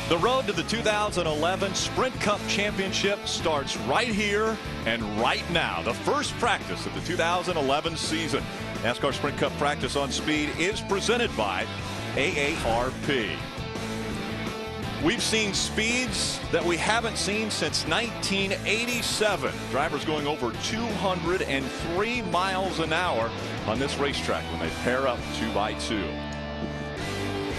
The road to the 2011 Sprint Cup Championship starts right here and right now. The first practice of the 2011 season. NASCAR Sprint Cup practice on speed is presented by AARP. We've seen speeds that we haven't seen since 1987. Drivers going over 203 miles an hour on this racetrack when they pair up 2x2.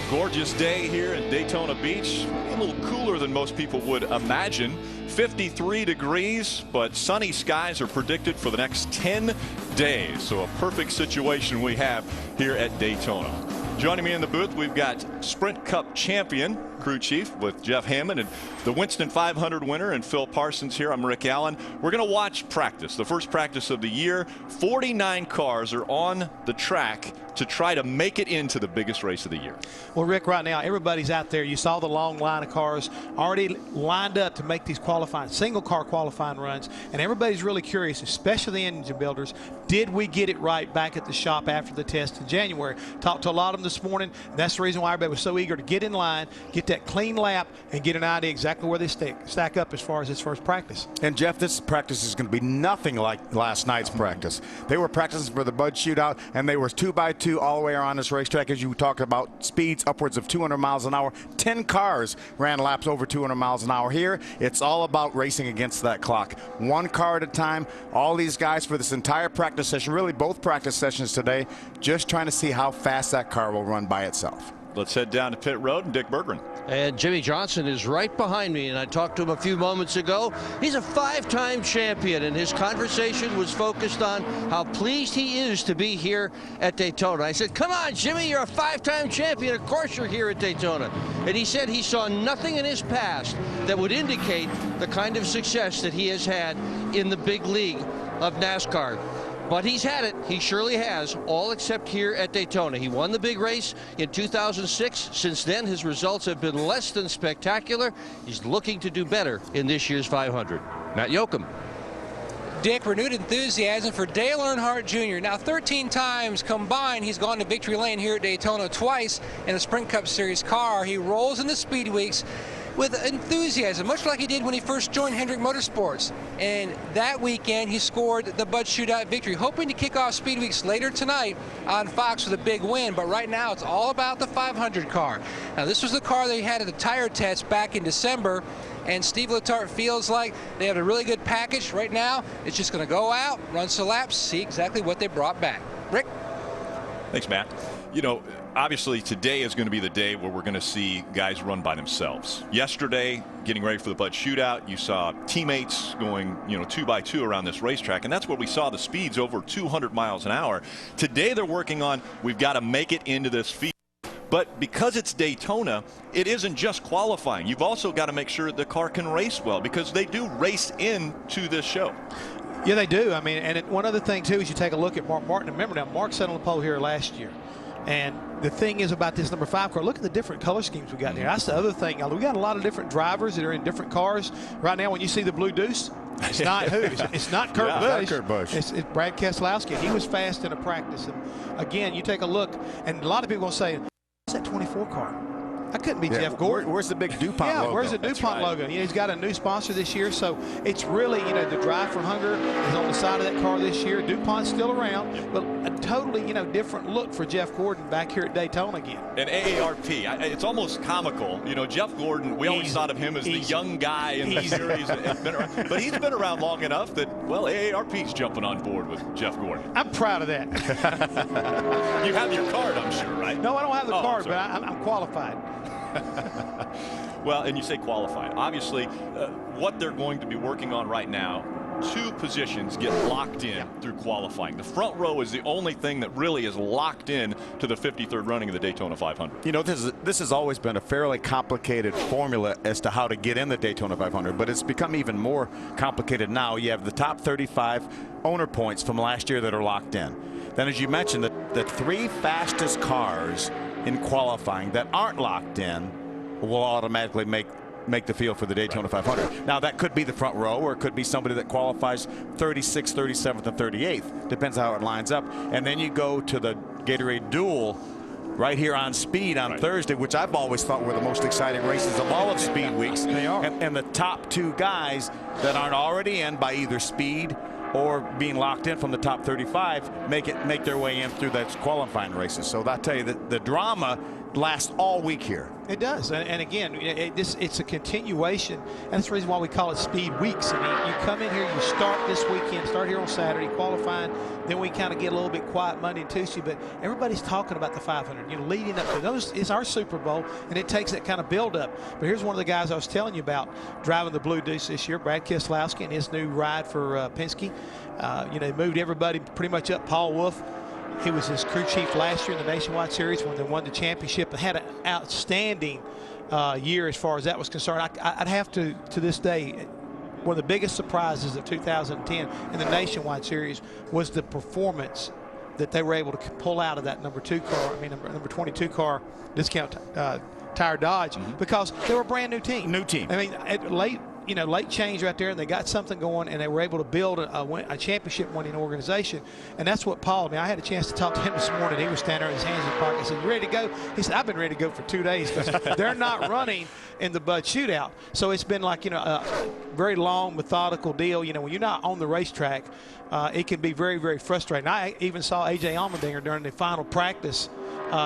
Gorgeous day here in Daytona Beach. A little cooler than most people would imagine. 53 degrees, but sunny skies are predicted for the next 10 days. So a perfect situation we have here at Daytona. Joining me in the booth, we've got Sprint Cup champion, crew chief with Jeff Hammond, and the Winston 500 winner and Phil Parsons here. I'm Rick Allen. We're going to watch practice, the first practice of the year. 49 cars are on the track to try to make it into the biggest race of the year. Well, Rick, right now, everybody's out there. You saw the long line of cars already lined up to make these qualifying, single car qualifying runs, and everybody's really curious, especially the engine builders. Did we get it right back at the shop after the test in January? Talked to a lot of them this morning. That's the reason why everybody was so eager to get in line, get that clean lap, and get an idea exactly where they stack up as far as this first practice. And Jeff, this practice is going to be nothing like last night's practice. They were practicing for the Bud Shootout, and they were 2x2 all the way around this racetrack. As you talked about, speeds upwards of 200 miles an hour. 10 cars ran laps over 200 miles an hour. Here, it's all about racing against that clock. One car at a time. All these guys for this entire practice session, really both practice sessions today, just trying to see how fast that car will run by itself. Let's head down to pit road and Dick Berggren. And Jimmy Johnson is right behind me, and I talked to him a few moments ago. He's a 5-time champion, and his conversation was focused on how pleased he is to be here at Daytona. I said, come on, Jimmy, you're a 5-time champion. Of course you're here at Daytona. And he said he saw nothing in his past that would indicate the kind of success that he has had in the big league of NASCAR. But he's had it. He surely has, all except here at Daytona. He won the big race in 2006. Since then, his results have been less than spectacular. He's looking to do better in this year's 500. Matt Yoakum. Dick, renewed enthusiasm for Dale Earnhardt Jr. Now, 13 times combined, he's gone to victory lane here at Daytona, twice in a Sprint Cup Series car. He rolls in the speed weeks with enthusiasm, much like he did when he first joined Hendrick Motorsports. And that weekend, he scored the Bud Shootout victory, hoping to kick off Speed Weeks later tonight on Fox with a big win. But right now, it's all about the 500 car. Now, this was the car they had at the tire test back in December, and Steve Letarte feels like they have a really good package. Right now, it's just going to go out, run some laps, see exactly what they brought back. Rick? Thanks, Matt. You know, obviously today is going to be the day where we're going to see guys run by themselves. Yesterday, getting ready for the Bud Shootout, you saw teammates going, 2x2 around this racetrack, and that's where we saw the speeds over 200 miles an hour. Today they're working on, we've got to make it into this field. But because it's Daytona, it isn't just qualifying. You've also got to make sure the car can race well, because they do race into this show. Yeah, they do. I mean, and one other thing, too, is you take a look at Mark Martin. Remember now, Mark sat on the pole here last year. And the thing is about this number 5 car, look at the different color schemes we got there. That's the other thing. We got a lot of different drivers that are in different cars. Right now, when you see the blue deuce, it's not who? It's not Kurt Busch. Kurt Busch. It's Brad Keselowski. He was fast in a practice. And again, you take a look, and a lot of people will say, what's that 24 car? That couldn't be Jeff Gordon. Where's the big DuPont logo? Yeah, where's the DuPont logo? He's got a new sponsor this year, so it's really, the drive from hunger is on the side of that car this year. DuPont's still around, but a totally, different look for Jeff Gordon back here at Daytona again. And AARP, it's almost comical. Jeff Gordon, we always thought of him as the young guy in the series, but he's been around long enough that, well, AARP's jumping on board with Jeff Gordon. I'm proud of that. You have your card, I'm sure, right? No, I don't have the card, but I'm qualified. Well, and you say qualified. Obviously, what they're going to be working on right now, 2 positions get locked in through qualifying. The front row is the only thing that really is locked in to the 53rd running of the Daytona 500. This has always been a fairly complicated formula as to how to get in the Daytona 500, but it's become even more complicated now. You have the top 35 owner points from last year that are locked in. Then, as you mentioned, the 3 fastest cars in qualifying that aren't locked in will automatically make the field for the Daytona 500. Now, that could be the front row, or it could be somebody that qualifies 36th, 37th, and 38th. Depends how it lines up. And then you go to the Gatorade Dual right here on Speed on Thursday, which I've always thought were the most exciting races of all of Speed weeks. They are. And the top 2 guys that aren't already in by either Speed or being locked in from the top 35 make their way in through those qualifying races. So I tell you that the drama lasts all week here. It does, and again, it's a continuation, and that's the reason why we call it Speed Weeks. I mean, you come in here, you start this weekend, start here on Saturday, qualifying, then we kind of get a little bit quiet Monday and Tuesday, but everybody's talking about the 500, leading up to those. It's our Super Bowl, and it takes that kind of build-up. But here's one of the guys I was telling you about driving the Blue Deuce this year, Brad Keselowski, and his new ride for Penske. Moved everybody pretty much up. Paul Wolf. He was his crew chief last year in the Nationwide Series when they won the championship and had an outstanding year as far as that was concerned. I'd have to this day, one of the biggest surprises of 2010 in the Nationwide Series was the performance that they were able to pull out of that number 22 car, discount tire Dodge, because they were a brand new team. I mean, late change right there, and they got something going, and they were able to build a championship-winning organization. And that's what Paul, I had a chance to talk to him this morning. He was standing there with his hands in his pocket. I said, "You ready to go?" He said, "I've been ready to go for 2 days because they're not running in the Bud Shootout." So it's been like, a very long, methodical deal. When you're not on the racetrack, it can be very, very frustrating. I even saw A.J. Allmendinger during the final practice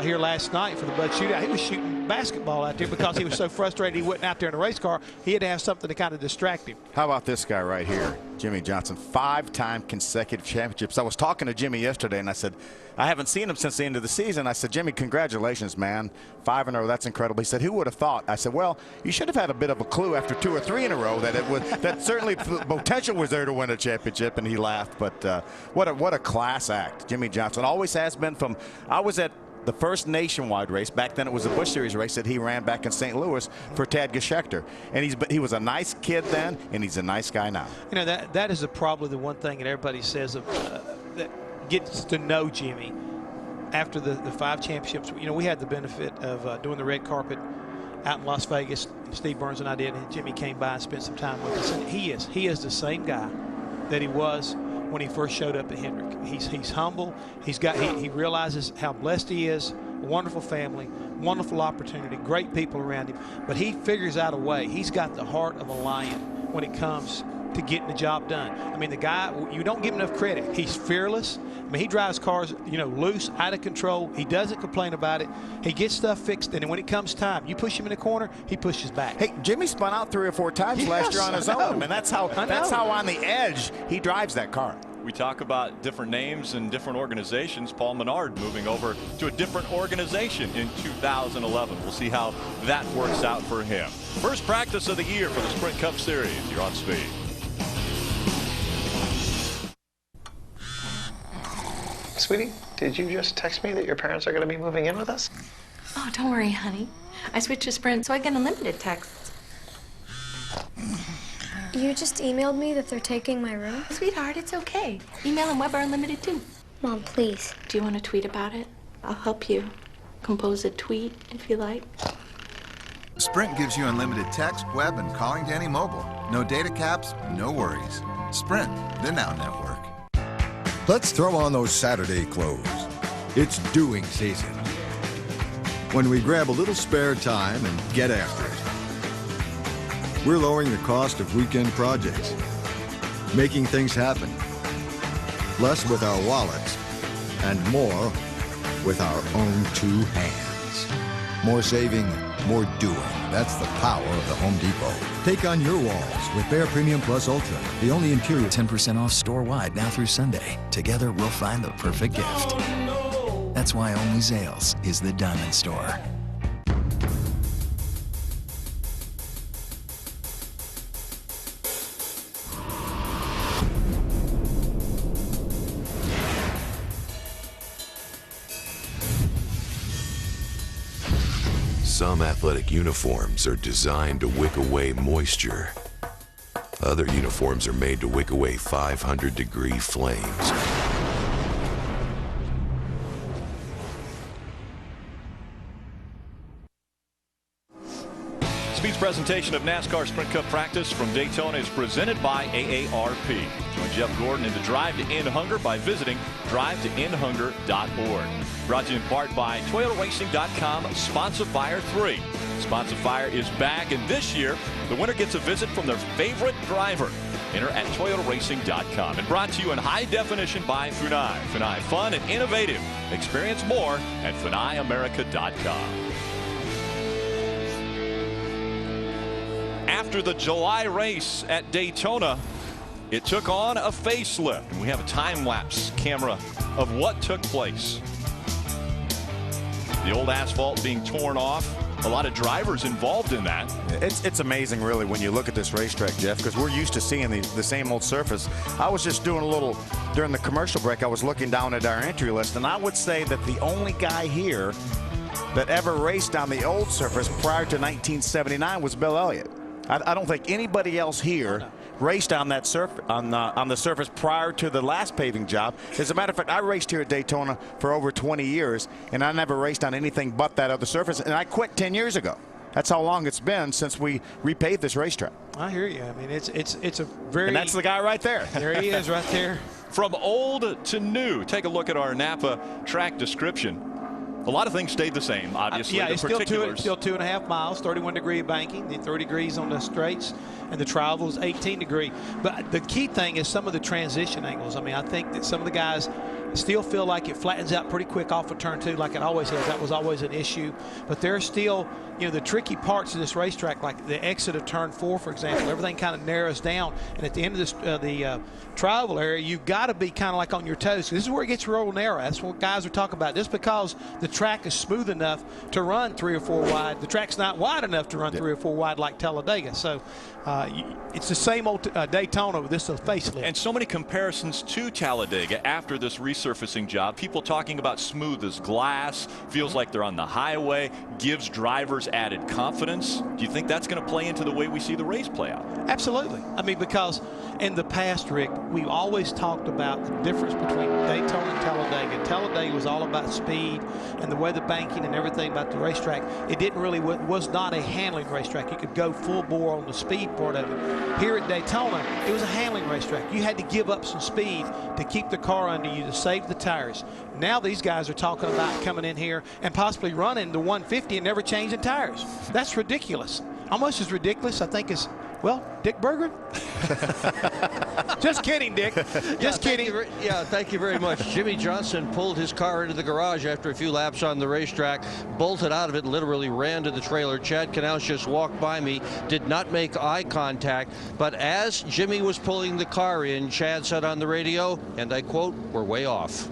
here last night for the Bud Shootout. He was shooting basketball out there because he was so frustrated he wasn't out there in a race car. He had to have something to kind of distract him. How about this guy right here, Jimmie Johnson, 5-time consecutive championships. I was talking to Jimmy yesterday, and I said, I haven't seen him since the end of the season. I said, "Jimmy, congratulations, man. 5 in a row, that's incredible." He said, "Who would have thought?" I said, "Well, you should have had a bit of a clue after 2 or 3 in a row that that certainly the potential was there to win a championship," and he laughed. But what a class act. Jimmie Johnson always has been. I was at the first nationwide race. Back then it was a Busch Series race that he ran back in St. Louis for Tad Geschecter. And he was a nice kid then, and he's a nice guy now. That is probably the one thing that everybody says that gets to know Jimmy after the 5 championships. We had the benefit of doing the red carpet out in Las Vegas. Steve Burns and I did, and Jimmy came by and spent some time with us. And he is the same guy that he was when he first showed up at Hendrick. He's humble. He realizes how blessed he is. A wonderful family, wonderful opportunity, great people around him. But he figures out a way. He's got the heart of a lion when it comes to getting the job done. I mean, the guy, you don't give him enough credit. He's fearless. I mean, he drives cars, loose, out of control. He doesn't complain about it. He gets stuff fixed, and then when it comes time, you push him in the corner, he pushes back. Hey, Jimmy spun out 3 or 4 times last year on his own, and that's how on the edge he drives that car. We talk about different names and different organizations. Paul Menard moving over to a different organization in 2011. We'll see how that works out for him. First practice of the year for the Sprint Cup Series. You're on Speed. Sweetie, did you just text me that your parents are going to be moving in with us? Oh, don't worry, honey. I switched to Sprint so I get unlimited texts. You just emailed me that they're taking my room? Sweetheart, it's okay. Email and web are unlimited too. Mom, please. Do you want to tweet about it? I'll help you compose a tweet if you like. Sprint gives you unlimited text, web, and calling to any mobile. No data caps, no worries. Sprint, the Now Network. Let's throw on those Saturday clothes. It's doing season. When we grab a little spare time and get after it. We're lowering the cost of weekend projects, making things happen. Less with our wallets and more with our own 2 hands. More saving, more doing. That's the power of the Home Depot. Take on your walls with Behr Premium Plus Ultra, the only interior. 10% off store-wide now through Sunday. Together, we'll find the perfect gift. That's why only Zales is the Diamond Store. Some athletic uniforms are designed to wick away moisture. Other uniforms are made to wick away 500-degree flames. Speed's presentation of NASCAR Sprint Cup practice from Daytona is presented by AARP. Join Jeff Gordon in the Drive to End Hunger by visiting drivetoendhunger.org. Brought to you in part by ToyotaRacing.com, Sponsifire 3. Sponsifire is back, and this year, the winner gets a visit from their favorite driver. Enter at ToyotaRacing.com. And brought to you in high definition by Funai. Funai, fun and innovative. Experience more at FunaiAmerica.com. After the July race at Daytona, it took on a facelift, and we have a time-lapse camera of what took place. The old asphalt being torn off. A lot of drivers involved in that. It's amazing, really, when you look at this racetrack, Jeff, because we're used to seeing the same old surface. I was just doing a little, during the commercial break, I was looking down at our entry list, and I would say that the only guy here that ever raced on the old surface prior to 1979 was Bill Elliott. I don't think anybody else here raced on that on the surface prior to the last paving job. As a matter of fact, I raced here at Daytona for over 20 years, and I never raced on anything but that other surface, and I quit 10 years ago. That's how long it's been since we repaved this racetrack. I hear you. I mean, it's a very... And that's the guy right there. There he is right there. From old to new, take a look at our Napa track description. A lot of things stayed the same, obviously. Yeah, the it's still particulars. still 2.5 miles, 31-degree banking, the 30 degrees on the straights, and the travel is 18-degree. But the key thing is some of the transition angles. I mean, I think that some of the guys still feel like it flattens out pretty quick off of turn 2, like it always has. That was always an issue. But there's still, you know, the tricky parts of this racetrack, like the exit of turn 4, for example. Everything kind of narrows down, and at the end of this, the travel area, you've got to be kind of like on your toes. This is where it gets real narrow. That's what guys are talking about. Just because the track is smooth enough to run 3 or 4 wide, the track's not wide enough to run 3 or 4 wide like Talladega. So it's the same old Daytona with this facelift. And so many comparisons to Talladega after this resurfacing job. People talking about smooth as glass, feels like they're on the highway, gives drivers added confidence. Do you think that's going to play into the way we see the race play out? Absolutely. I mean, because in the past, Rick, we've always talked about the difference between Daytona and Talladega. Talladega was all about speed and the weather banking and everything about the racetrack. It didn't really, was not a handling racetrack. You could go full bore on the speed part of it. Here at Daytona, it was a handling racetrack. You had to give up some speed to keep the car under you, to save the tires. Now these guys are talking about coming in here and possibly running the 150 and never changing tires. That's ridiculous. Almost as ridiculous, I think, as, well, Dick Berger. Just kidding, Dick. Just kidding. Thank you very much. Jimmy Johnson pulled his car into the garage after a few laps on the racetrack, bolted out of it, literally ran to the trailer. Chad Knaus just walked by me, did not make eye contact, but as Jimmy was pulling the car in, Chad said on the radio, and I quote, "We're way off."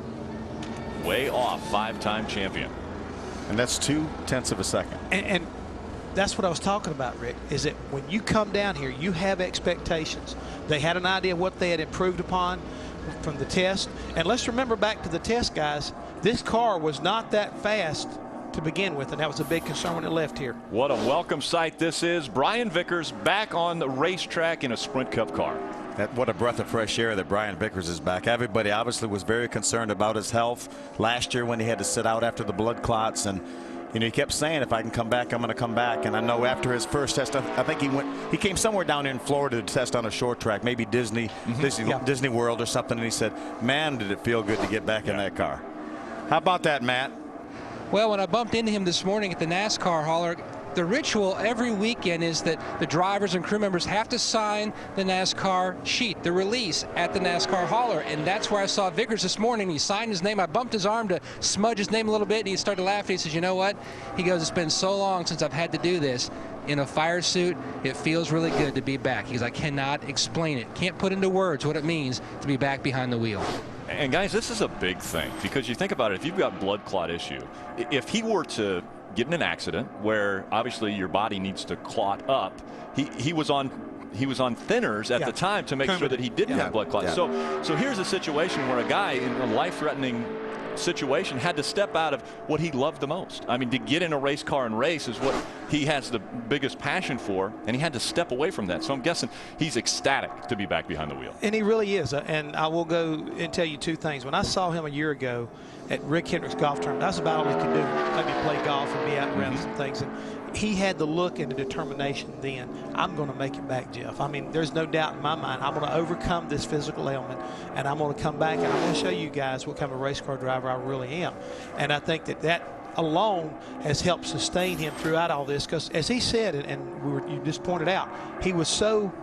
Way off, 5-time champion. And that's 0.2 of a second. And that's what I was talking about, Rick, is that when you come down here, you have expectations. They had an idea of what they had improved upon from the test. And let's remember back to the test, guys, this car was not that fast to begin with, and that was a big concern when it left here. What a welcome sight this is. Brian Vickers back on the racetrack in a Sprint Cup car. What a breath of fresh air that Brian Vickers is back. Everybody obviously was very concerned about his health last year when he had to sit out after the blood clots, and you know, he kept saying, if I can come back, I'm going to come back. And I know after his first test, I think he came somewhere down in Florida to test on a short track, maybe Disney World or something, and he said, man, did it feel good to get back in that car. How about that, Matt? Well, when I bumped into him this morning at the NASCAR hauler, the ritual every weekend is that the drivers and crew members have to sign the NASCAR sheet, the release, at the NASCAR hauler. And that's where I saw Vickers this morning. He signed his name. I bumped his arm to smudge his name a little bit, and he started laughing. He says, you know what? He goes, it's been so long since I've had to do this. In a fire suit, it feels really good to be back. He goes, I cannot explain it. Can't put into words what it means to be back behind the wheel. And guys, this is a big thing, because you think about it, if you've got blood clot issue, if he were to get in an accident where obviously your body needs to clot up, he was on thinners at the time to make sure that he didn't have blood clots. So here's a situation where a guy in a life-threatening situation had to step out of what he loved the most. I mean, to get in a race car and race is what he has the biggest passion for, and he had to step away from that. So I'm guessing he's ecstatic to be back behind the wheel. And he really is. And I will go and tell you two things. When I saw him a year ago at Rick Hendrick's golf tournament, that's about all he could do. Maybe play golf and be out around some things. And he had the look and the determination then, I'm going to make it back, Jeff. I mean, there's no doubt in my mind. I'm going to overcome this physical ailment, and I'm going to come back, and I'm going to show you guys what kind of a race car driver I really am. And I think that alone has helped sustain him throughout all this, because as he said, and you just pointed out, he was so,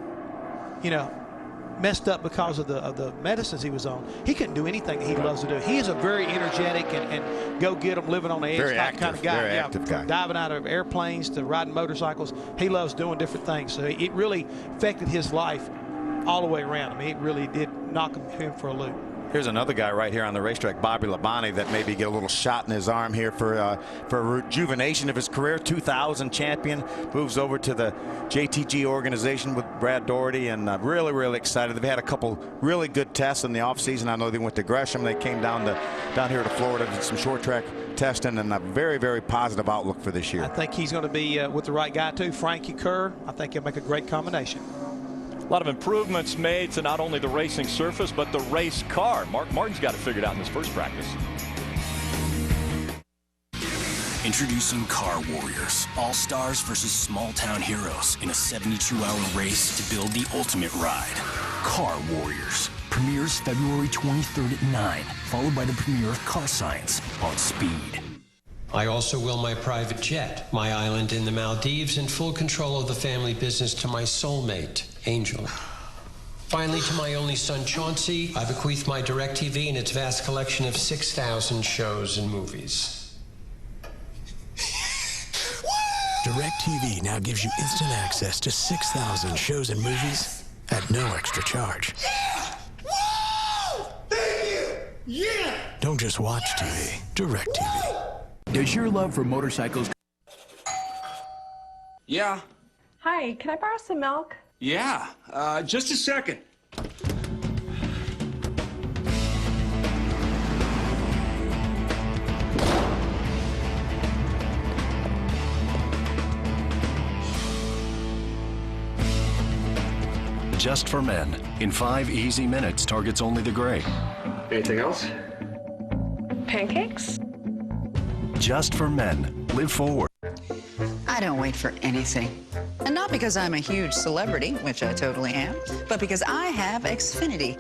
messed up because of the medicines he was on. He couldn't do anything that he loves to do. He is a very energetic and go get 'em, living on the edge kind of guy. Very active guy. Diving out of airplanes to riding motorcycles. He loves doing different things. So it really affected his life all the way around. I mean, it really did knock him for a loop. Here's another guy right here on the racetrack, Bobby Labonte, that maybe get a little shot in his arm here for a rejuvenation of his career. 2000 champion, moves over to the JTG organization with Brad Doherty, and really, really excited. They've had a couple really good tests in the offseason. I know they went to Gresham. They came down here to Florida, did some short track testing, and a very, very positive outlook for this year. I think he's going to be with the right guy too, Frankie Kerr. I think he'll make a great combination. A lot of improvements made to not only the racing surface, but the race car. Mark Martin's got it figured out in his first practice. Introducing Car Warriors, all-stars versus small-town heroes in a 72-hour race to build the ultimate ride. Car Warriors premieres February 23rd at 9, followed by the premiere of Car Science on Speed. I also will my private jet, my island in the Maldives, and full control of the family business to my soulmate, Angel. Finally, to my only son, Chauncey, I bequeath my DirecTV and its vast collection of 6,000 shows and movies. DirecTV now gives you instant access to 6,000 shows and movies at no extra charge. Yeah! Whoa! Thank you! Yeah! Don't just watch TV, DirecTV. Does your love for motorcycles... Yeah. Hi, can I borrow some milk? Yeah. Just a second. Just for Men. In 5 easy minutes, targets only the gray. Anything else? Pancakes? Just for Men. Live forward. I don't wait for anything. And not because I'm a huge celebrity, which I totally am, but because I have Xfinity.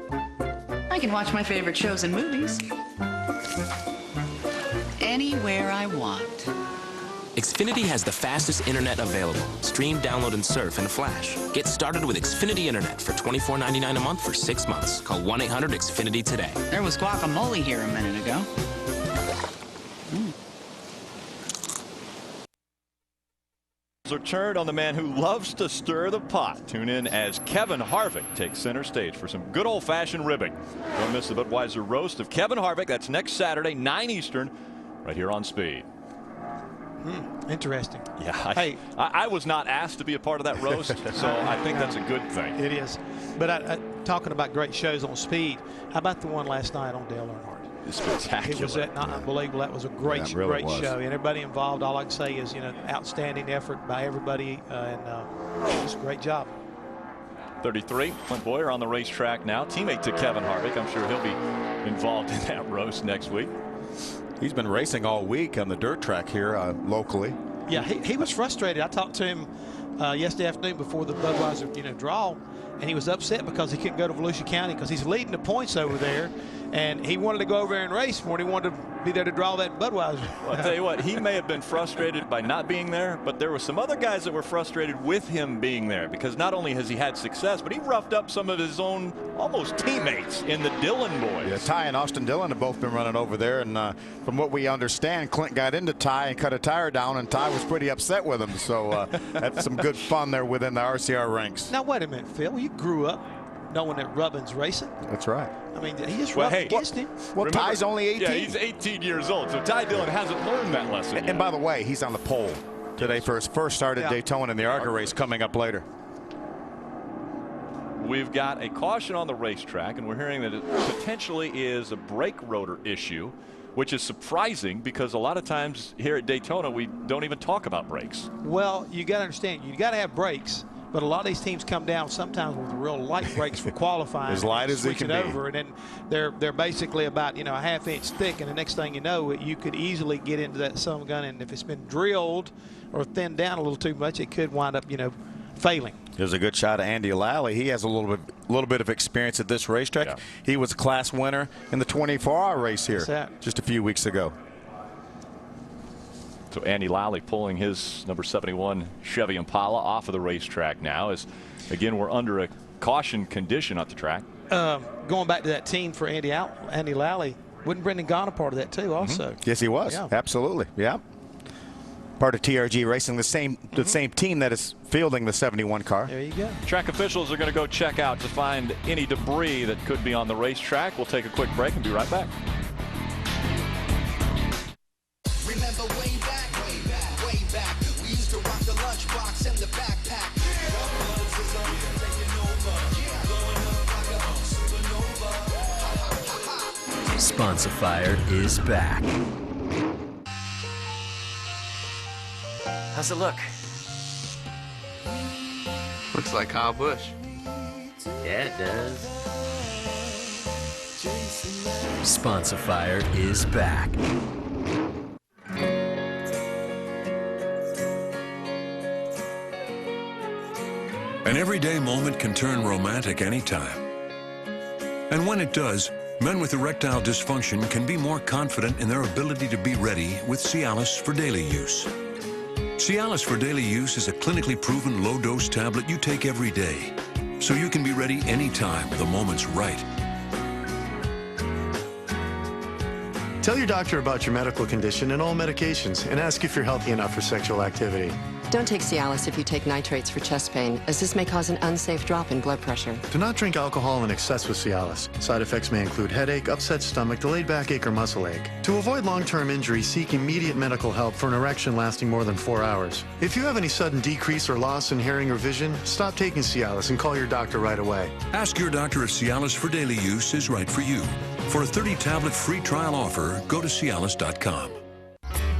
I can watch my favorite shows and movies anywhere I want. Xfinity has the fastest internet available. Stream, download, and surf in a flash. Get started with Xfinity Internet for $24.99 a month for 6 months. Call 1-800-XFINITY today. There was guacamole here a minute ago. Are turned on the man who loves to stir the pot. Tune in as Kevin Harvick takes center stage for some good old-fashioned ribbing. Don't miss the Budweiser roast of Kevin Harvick. That's next Saturday, 9 Eastern, right here on Speed. Interesting. Yeah, I was not asked to be a part of that roast, so I think that's a good thing. It is. But talking about great shows on Speed, how about the one last night on Dale Earnhardt? Spectacular. It was unbelievable. That was a great, really great show. And everybody involved, all I can say is, outstanding effort by everybody. And it was a great job. 33, Clint Boyer on the racetrack now. Teammate to Kevin Harvick. I'm sure he'll be involved in that roast next week. He's been racing all week on the dirt track here locally. Yeah, he was frustrated. I talked to him yesterday afternoon before the Budweiser, draw, and he was upset because he couldn't go to Volusia County because he's leading the points over there, and he wanted to go over there and race more. He wanted to be there to draw that Budweiser. Well, I'll tell you what, he may have been frustrated by not being there, but there were some other guys that were frustrated with him being there because not only has he had success, but he roughed up some of his own almost teammates in the Dillon boys. Yeah, Ty and Austin Dillon have both been running over there, and from what we understand, Clint got into Ty and cut a tire down, and Ty was pretty upset with him. So that's some good fun there within the RCR ranks. Now, wait a minute, Phil. You grew up knowing that Rubbin's racing. That's right. I mean, he just roughed against him. Well, remember, Ty's only 18. Yeah, he's 18 years old, so Ty Dillon hasn't learned that lesson yet. And by the way, he's on the pole today for his first start at Daytona in the ARCA race coming up later. We've got a caution on the racetrack, and we're hearing that it potentially is a brake rotor issue, which is surprising because a lot of times here at Daytona we don't even talk about brakes. Well, you got to understand, you got to have brakes, but a lot of these teams come down sometimes with real light brakes for qualifying. As light as they switch can it be. over, and then they're basically about, you know, a half-inch thick, and the next thing you know, you could easily get into that sun gun, and if it's been drilled or thinned down a little too much, it could wind up, you know, failing. There's a good shot of Andy Lally. He has a little bit of experience at this racetrack. Yeah. He was a class winner in the 24-hour race here just a few weeks ago. So Andy Lally pulling his number 71 Chevy Impala off of the racetrack now, as again we're under a caution condition at the track. Going back to that team for Andy Lally, wasn't Brendan Gaughan a part of that too also? Yes, he was. Yeah. Absolutely. Yeah. Part of TRG Racing, the same team that is fielding the 71 car. There you go. Track officials are going to go check out to find any debris that could be on the racetrack. We'll take a quick break and be right back. Remember way back, we used to rock the lunchbox and the backpack. Sponsifier is back. How's it look? Looks like Kyle Busch. Yeah, it does. Sponsifier is back. An everyday moment can turn romantic anytime. And when it does, men with erectile dysfunction can be more confident in their ability to be ready with Cialis for daily use. Cialis for daily use is a clinically proven low-dose tablet you take every day, so you can be ready anytime the moment's right. Tell your doctor about your medical condition and all medications, and ask if you're healthy enough for sexual activity. Don't take Cialis if you take nitrates for chest pain, as this may cause an unsafe drop in blood pressure. Do not drink alcohol in excess with Cialis. Side effects may include headache, upset stomach, delayed backache, or muscle ache. To avoid long-term injury, seek immediate medical help for an erection lasting more than 4 hours. If you have any sudden decrease or loss in hearing or vision, stop taking Cialis and call your doctor right away. Ask your doctor if Cialis for daily use is right for you. For a 30-tablet free trial offer, go to Cialis.com.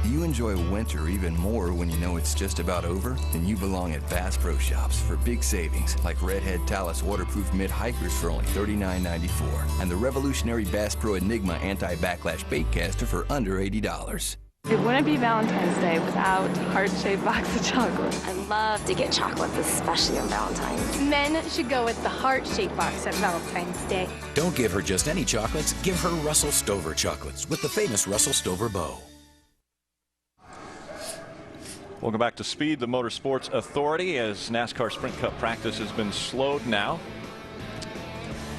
Do you enjoy winter even more when you know it's just about over? Then you belong at Bass Pro Shops for big savings, like Redhead Talus waterproof mid-hikers for only $39.94, and the revolutionary Bass Pro Enigma anti-backlash baitcaster for under $80. It wouldn't be Valentine's Day without a heart-shaped box of chocolates. I love to get chocolates, especially on Valentine's. Men should go with the heart-shaped box at Valentine's Day. Don't give her just any chocolates. Give her Russell Stover chocolates with the famous Russell Stover bow. Welcome back to Speed, the Motorsports Authority, as NASCAR Sprint Cup practice has been slowed now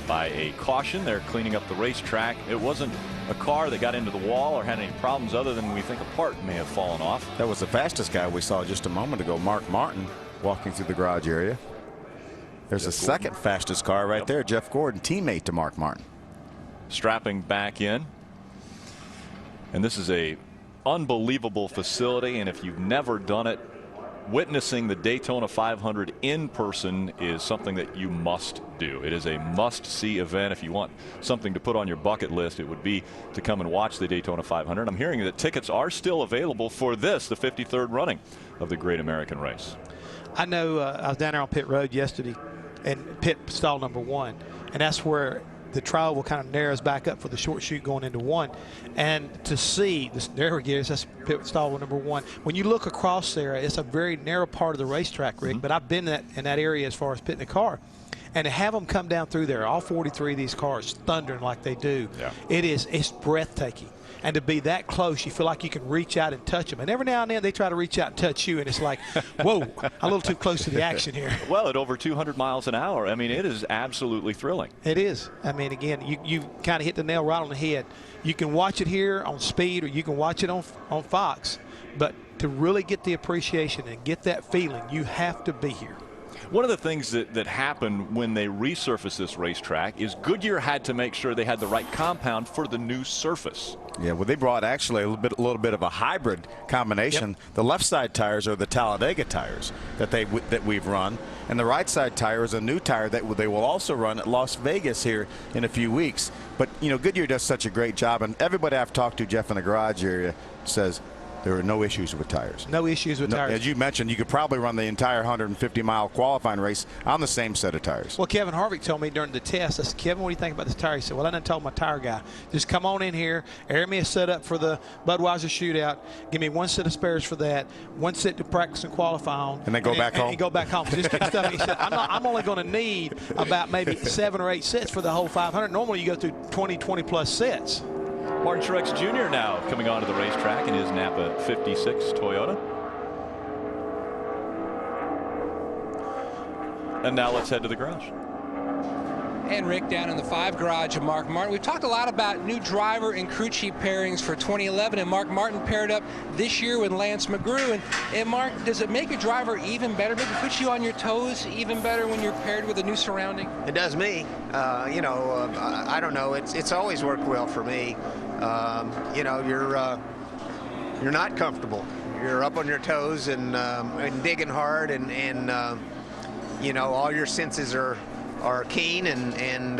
by a caution. They're cleaning up the racetrack. It wasn't a car that got into the wall or had any problems other than we think a part may have fallen off. That was the fastest guy we saw just a moment ago, Mark Martin, walking through the garage area. There's a second fastest car right there, Jeff Gordon, teammate to Mark Martin. Strapping back in. And this is a unbelievable facility, and if you've never done it, witnessing the Daytona 500 in person is something that you must do. It is a must-see event. If you want something to put on your bucket list, it would be to come and watch the Daytona 500. I'm hearing that tickets are still available for this, the 53rd running of the Great American Race. I know I was down there on pit road yesterday, and pit stall number 1, and that's where the trial kind of narrows back up for the short chute going into 1. And to see this, there we go, that's pit stall number 1. When you look across there, it's a very narrow part of the racetrack, Rick, but I've been in that area as far as pitting a car. And to have them come down through there, all 43 of these cars thundering like they do, it's breathtaking. And to be that close, you feel like you can reach out and touch them. And every now and then they try to reach out and touch you, and it's like, whoa, a little too close to the action here. Well, at over 200 miles an hour, I mean, it is absolutely thrilling. It is. I mean, again, you kind of hit the nail right on the head. You can watch it here on Speed, or you can watch it on Fox. But to really get the appreciation and get that feeling, you have to be here. One of the things that happened when they resurfaced this racetrack is Goodyear had to make sure they had the right compound for the new surface. Yeah, well, they brought actually a little bit of a hybrid combination. Yep. The left side tires are the Talladega tires that we've run, and the right side tire is a new tire that they will also run at Las Vegas here in a few weeks. But you know, Goodyear does such a great job, and everybody I've talked to, Jeff, in the garage area says There were no issues with tires. No issues with tires. As you mentioned, you could probably run the entire 150-mile qualifying race on the same set of tires. Well, Kevin Harvick told me during the test, I said, Kevin, what do you think about this tire? He said, well, I done told my tire guy, just come on in here, air me a setup for the Budweiser shootout, give me one set of spares for that, one set to practice and qualify on. And then go back home? And go back home. Just get stuff. He said, I'm only going to need about maybe 7 or 8 sets for the whole 500. Normally you go through 20-plus sets. Martin Truex Jr. now coming onto the racetrack in his Napa 56 Toyota. And now let's head to the garage. And Rick down in the 5 garage of Mark Martin. We've talked a lot about new driver and crew chief pairings for 2011, and Mark Martin paired up this year with Lance McGrew. And Mark, does it make a driver even better? Maybe put you on your toes even better when you're paired with a new surrounding? It does me. I don't know. It's always worked well for me. You're not comfortable. You're up on your toes and digging hard, and all your senses are keen, and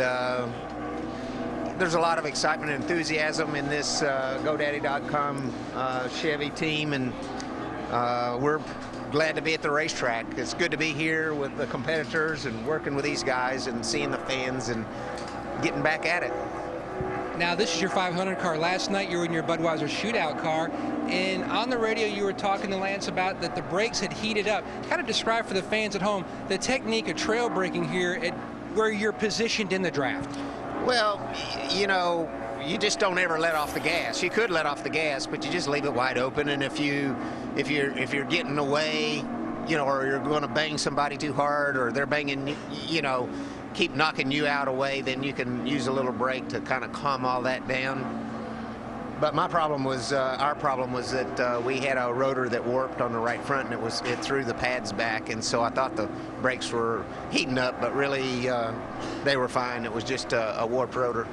there's a lot of excitement and enthusiasm in this GoDaddy.com Chevy team, and we're glad to be at the racetrack. It's good to be here with the competitors and working with these guys and seeing the fans and getting back at it. Now, this is your 500 car. Last night you were in your Budweiser shootout car, and on the radio you were talking to Lance about that the brakes had heated up. Kind of describe for the fans at home the technique of trail braking here at where you're positioned in the draft. Well, you just don't ever let off the gas. You could let off the gas, but you just leave it wide open. And if you're getting away, or you're going to bang somebody too hard, or they're banging, keep knocking you out away, then you can use a little brake to kind of calm all that down. But our problem was that we had a rotor that warped on the right front, and it threw the pads back, and so I thought the brakes were heating up, but really they were fine. It was just a warped rotor.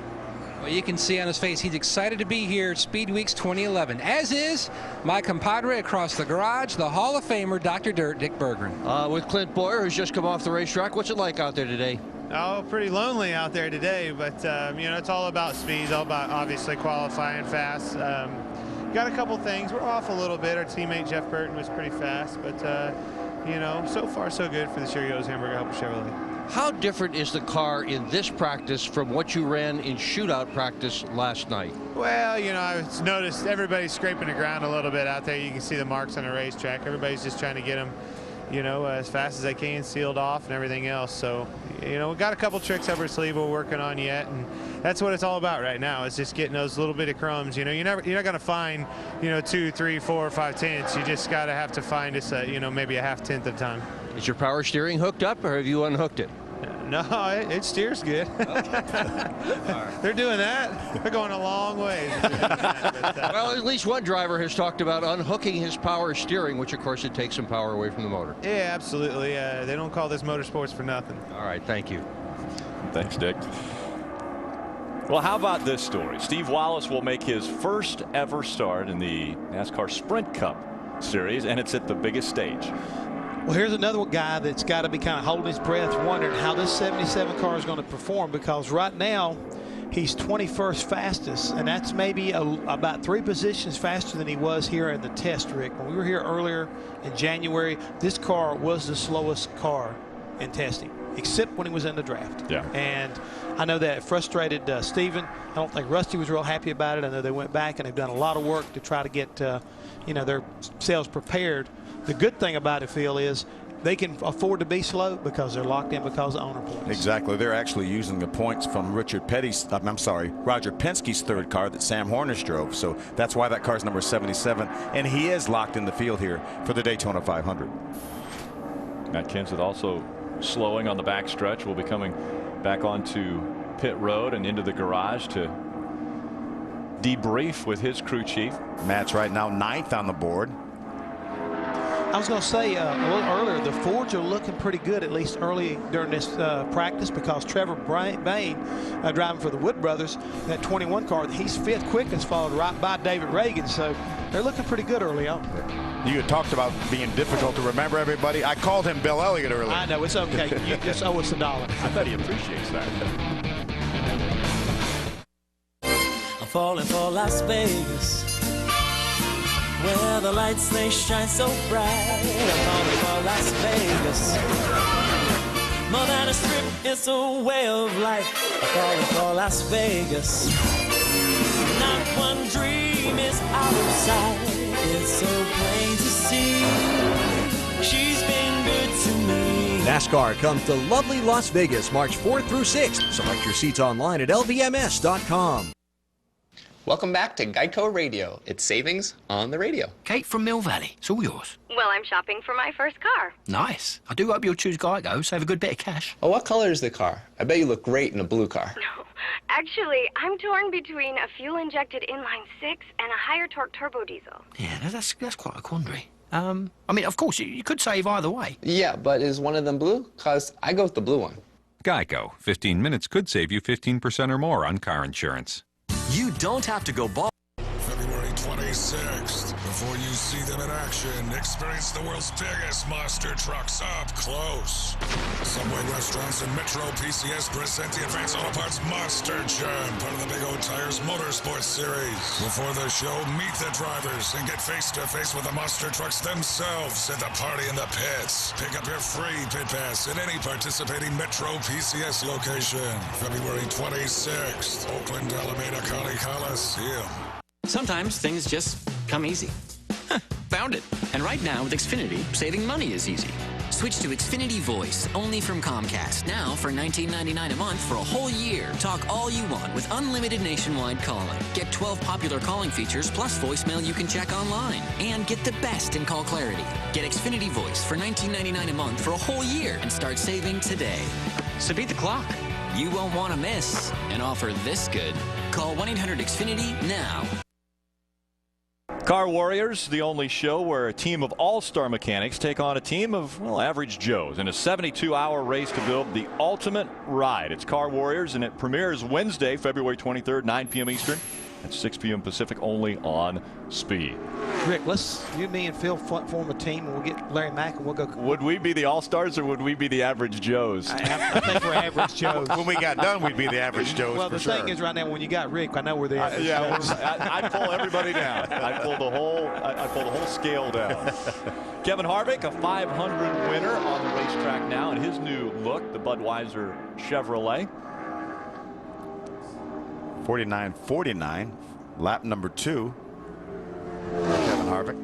Well, you can see on his face he's excited to be here at Speed Weeks 2011, as is my compadre across the garage, the Hall of Famer, Dr. Dirt, Dick Berggren. With Clint Boyer, who's just come off the racetrack. What's it like out there today? Oh, pretty lonely out there today, but it's all about speed. It's all about obviously qualifying fast. Got a couple things. We're off a little bit. Our teammate Jeff Burton was pretty fast, but so far so good for the Cheerios Hamburger Helper Chevrolet. How different is the car in this practice from what you ran in shootout practice last night? Well, I've noticed everybody's scraping the ground a little bit out there. You can see the marks on the racetrack. Everybody's just trying to get them, as fast as they can, sealed off and everything else. So, we've got a couple tricks up our sleeve we're working on yet, and that's what it's all about right now. It's just getting those little bit of crumbs. You're not going to find, 2, 3, 4, 5 tenths. You just have to find us, maybe a half tenth of the time. Is your power steering hooked up, or have you unhooked it? No, it steers good. They're doing that. They're going a long way. Well, at least one driver has talked about unhooking his power steering, which of course it takes some power away from the motor. Yeah, absolutely. They don't call this motorsports for nothing. All right, thank you. Thanks, Dick. Well, how about this story? Steve Wallace will make his first ever start in the NASCAR Sprint Cup Series, and it's at the biggest stage. Well, here's another guy that's got to be kind of holding his breath, wondering how this 77 car is going to perform, because right now he's 21st fastest, and that's maybe about 3 positions faster than he was here in the test, Rick. When we were here earlier in January, this car was the slowest car in testing, except when he was in the draft. Yeah. And I know that frustrated Steven. I don't think Rusty was real happy about it. I know they went back and they've done a lot of work to try to get their selves prepared. The good thing about it, Phil, is they can afford to be slow because they're locked in because of owner points. Exactly. They're actually using the points from Roger Penske's third car that Sam Hornish drove. So that's why that car's number 77. And he is locked in the field here for the Daytona 500. Matt Kenseth also slowing on the backstretch. Will be coming back onto pit road and into the garage to debrief with his crew chief. Matt's right now 9th on the board. I was going to say a little earlier, the Fords are looking pretty good, at least early during this practice, because Trevor Bain, driving for the Wood Brothers, that 21 car, he's 5th quickest, followed right by David Reagan. So they're looking pretty good early on. You had talked about being difficult to remember everybody. I called him Bill Elliott earlier. I know, it's okay. You just owe us $1. I bet he appreciates that. I'm falling for Las Vegas. where the lights they shine so bright. I'm calling for Las Vegas. More than a strip, it's a way of life. I'm calling for Las Vegas. Not one dream is out of sight. It's so plain to see. She's been good to me. NASCAR comes to lovely Las Vegas March 4th through 6th. Select your seats online at lvms.com. Welcome back to Geico Radio. It's savings on the radio. Kate from Mill Valley. It's all yours. Well, I'm shopping for my first car. Nice. I do hope you'll choose Geico. Save a good bit of cash. Oh, what color is the car? I bet you look great in a blue car. No, actually, I'm torn between a fuel-injected inline-6 and a higher torque turbo diesel. Yeah, that's quite a quandary. I mean, of course, you could save either way. Yeah, but is one of them blue? Because I go with the blue one. Geico. 15 minutes could save you 15% or more on car insurance. You don't have to go ball. February 26th. Before you see them in action, experience the world's biggest monster trucks up close. Subway restaurants and Metro PCS present the Advanced Auto Parts Monster Jam, part of the Big O Tires Motorsports Series. Before the show, meet the drivers and get face-to-face with the monster trucks themselves at the party in the pits. Pick up your free pit pass at any participating Metro PCS location. February 26th, Oakland, Alameda County Coliseum. Sometimes things just come easy. Found it. And right now with Xfinity, saving money is easy. Switch to Xfinity Voice, only from Comcast. Now for $19.99 a month for a whole year. Talk all you want with unlimited nationwide calling. Get 12 popular calling features plus voicemail you can check online. And get the best in call clarity. Get Xfinity Voice for $19.99 a month for a whole year and start saving today. So beat the clock. You won't want to miss an offer this good. Call 1-800-XFINITY now. Car Warriors, the only show where a team of all-star mechanics take on a team of, well, average Joes in a 72-hour race to build the ultimate ride. It's Car Warriors, and it premieres Wednesday, February 23rd, 9 p.m. Eastern. At 6 p.m. Pacific, only on Speed. Rick, let's you, me, and Phil form a team, and we'll get Larry Mack, and we'll go. Would we be the All-Stars, or would we be the average Joes? I think we're average Joes. When we got done, we'd be the average Joes. Well, the thing is, right now, when you got Rick, I know we're the average Joes. I pull everybody down. I pull the whole scale down. Kevin Harvick, a 500 winner on the racetrack now, and his new look, the Budweiser Chevrolet. 49.49, lap number 2. Kevin Harvick.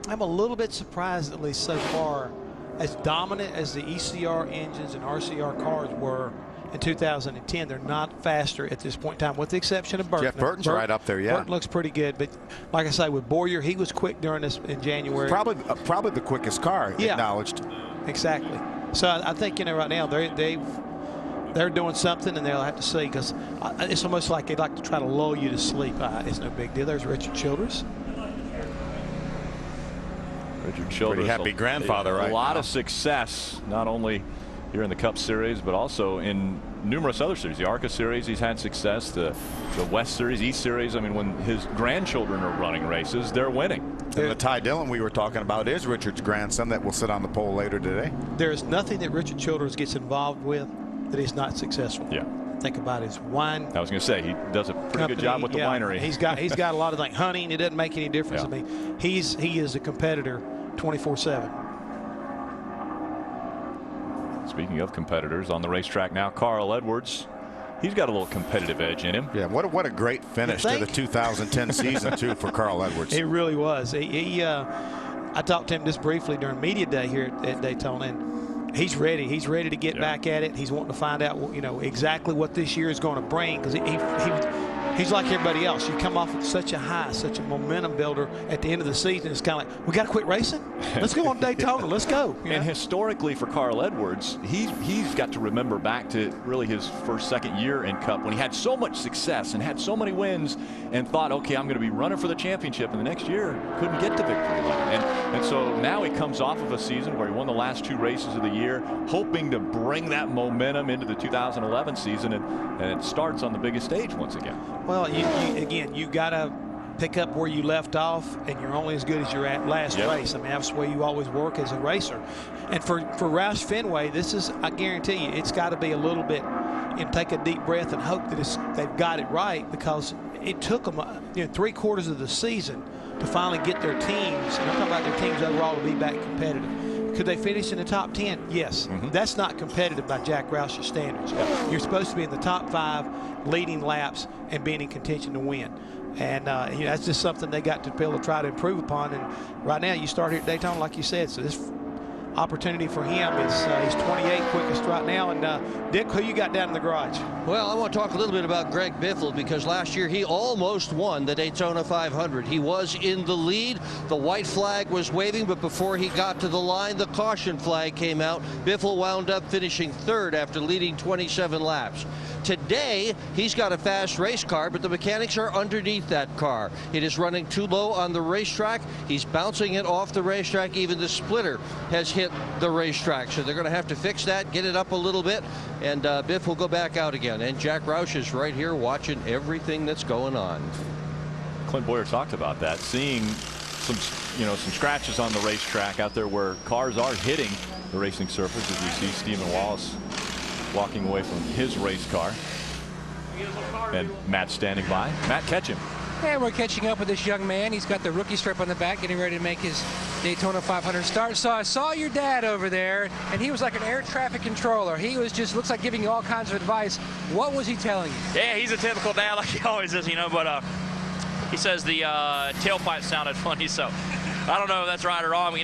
I'm a little bit surprised, at least so far, as dominant as the ECR engines and RCR cars were in 2010. They're not faster at this point in time, with the exception of Burton. Jeff Burton's right up there, yeah. Burton looks pretty good, but like I say, with Boyer, he was quick during this in January. Probably the quickest car, acknowledged. Exactly. So I think, right now they're doing something, and they'll have to see, because it's almost like they'd like to try to lull you to sleep. It's no big deal. There's Richard Childress. Richard Childress, pretty happy grandfather, right? A lot of success, not only here in the Cup Series, but also in numerous other series. The ARCA Series, he's had success. The West Series, East Series. I mean, when his grandchildren are running races, they're winning. And the Ty Dillon we were talking about is Richard's grandson that will sit on the pole later today. There's nothing that Richard Childress gets involved with that he's not successful. Yeah. Think about his wine. I was going to say, he does a pretty good job with the winery. He's got a lot of things. Hunting, it doesn't make any difference. I mean, he is a competitor 24/7. Speaking of competitors on the racetrack now, Carl Edwards. He's got a little competitive edge in him. Yeah, what a great finish to the 2010 season too for Carl Edwards. It really was. I talked to him just briefly during media day here at Daytona, and he's ready. He's ready to get back at it. He's wanting to find out, exactly what this year is going to bring, because he's like everybody else. You come off with such a high, such a momentum builder at the end of the season. It's kind of like, we got to quit racing. Let's go on Daytona. Let's go. And historically for Carl Edwards, he's got to remember back to really his second year in Cup, when he had so much success and had so many wins, and thought, okay, I'm going to be running for the championship, and the next year couldn't get to victory lane. And so now he comes off of a season where he won the last 2 races of the year, hoping to bring that momentum into the 2011 season, and it starts on the biggest stage once again. Well, you got to pick up where you left off, and you're only as good as your last race. I mean, that's the way you always work as a racer. And for Roush Fenway, I guarantee you, it's got to be a little bit and take a deep breath and hope that they've got it right, because it took them 3/4 of the season to finally get their teams, and I'm talking about their teams overall, to be back competitive. Could they finish in the top 10? Yes. That's not competitive by Jack Roush's standards. You're supposed to be in the top 5, leading laps, and being in contention to win. And that's just something they got to be able to try to improve upon. And right now, you start here at Daytona, like you said, so this opportunity for him is he's 28th quickest right now. And Dick, who you got down in the garage? Well, I want to talk a little bit about Greg Biffle, because last year he almost won the Daytona 500. He was in the lead. The white flag was waving, but before he got to the line, the caution flag came out. Biffle wound up finishing 3rd after leading 27 laps. Today, he's got a fast race car, but the mechanics are underneath that car. It is running too low on the racetrack. He's bouncing it off the racetrack. Even the splitter has hit the racetrack. So they're going to have to fix that, get it up a little bit, and Biff will go back out again. And Jack Roush is right here watching everything that's going on. Clint Boyer talked about that, seeing some scratches on the racetrack out there where cars are hitting the racing surface, as we see Stephen Wallace walking away from his race car. And Matt standing by. Matt, catch him. And we're catching up with this young man. He's got the rookie strip on the back, getting ready to make his Daytona 500 start. So I saw your dad over there, and he was like an air traffic controller. He was just, looks like giving you all kinds of advice. What was he telling you? Yeah, he's a typical dad like he always is, but he says the tailpipe sounded funny, so I don't know if that's right or wrong.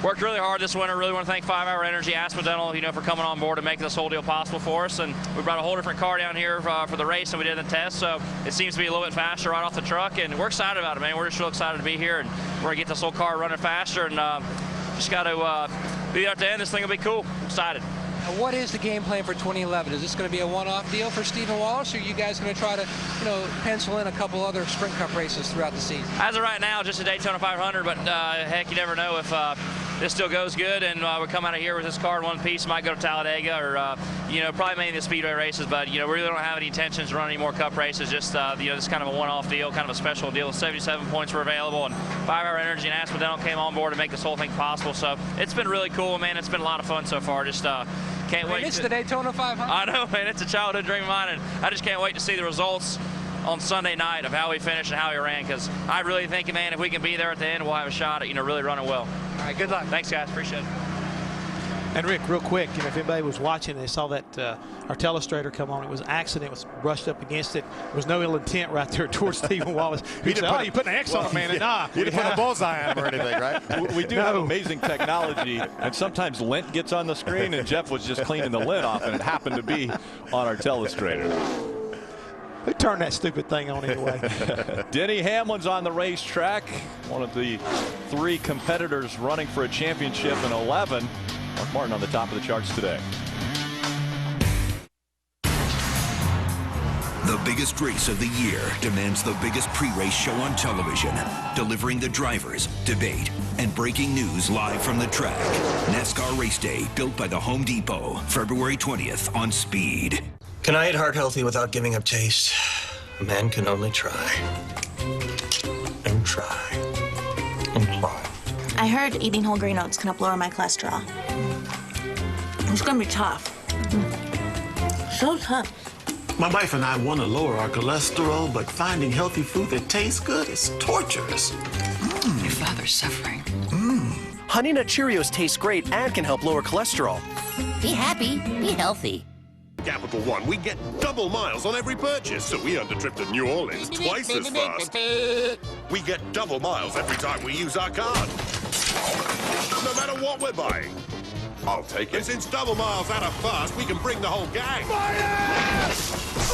Worked really hard this winter. Really want to thank 5 Hour Energy, Aspen Dental, for coming on board and making this whole deal possible for us. And we brought a whole different car down here for the race, and we did the test. So it seems to be a little bit faster right off the truck, and we're excited about it, man. We're just real excited to be here, and we're gonna get this whole car running faster. And just got to be there at the end. This thing will be cool. Excited. What is the game plan for 2011? Is this going to be a one-off deal for Stephen Wallace, or are you guys going to try to, pencil in a couple other Sprint Cup races throughout the season? As of right now, just a Daytona 500, but heck, you never know if this still goes good and we come out of here with this car in one piece. Might go to Talladega or, probably mainly the speedway races, but, we really don't have any intentions to run any more Cup races. Just, this kind of a one-off deal, kind of a special deal. 77 points were available, and 5 Hour Energy and Aspen Dental came on board to make this whole thing possible. So it's been really cool, man. It's been a lot of fun so far. Just can't wait. It's the Daytona 500. I know, man. It's a childhood dream of mine, and I just can't wait to see the results on Sunday night of how we finished and how we ran, because I really think, man, if we can be there at the end, we'll have a shot at, really running well. All right, good luck. Thanks, guys. Appreciate it. And Rick, real quick, if anybody was watching, they saw that our telestrator come on. It was an accident. It was brushed up against it. There was no ill intent right there towards Stephen Wallace. He said, you put an X on it, man. Nah. You didn't put a bullseye on him or anything, right? We do have amazing technology, and sometimes lint gets on the screen, and Jeff was just cleaning the lint off, and it happened to be on our telestrator. Who turned that stupid thing on anyway? Denny Hamlin's on the racetrack, one of the 3 competitors running for a championship in 11. Mark Martin on the top of the charts today. The biggest race of the year demands the biggest pre-race show on television, delivering the drivers, debate, and breaking news live from the track. NASCAR Race Day, built by the Home Depot, February 20th on Speed. Can I eat heart healthy without giving up taste? A man can only try. And try. And try. I heard eating whole grain oats can help lower my cholesterol. It's gonna be tough. So tough. My wife and I want to lower our cholesterol, but finding healthy food that tastes good is torturous. Your father's suffering. Honey Nut Cheerios taste great and can help lower cholesterol. Be happy, be healthy. Capital One, we get double miles on every purchase, so we earned a trip to New Orleans twice as fast. We get double miles every time we use our card. No matter what we're buying. I'll take it. And since double miles add up fast, we can bring the whole gang. Fire!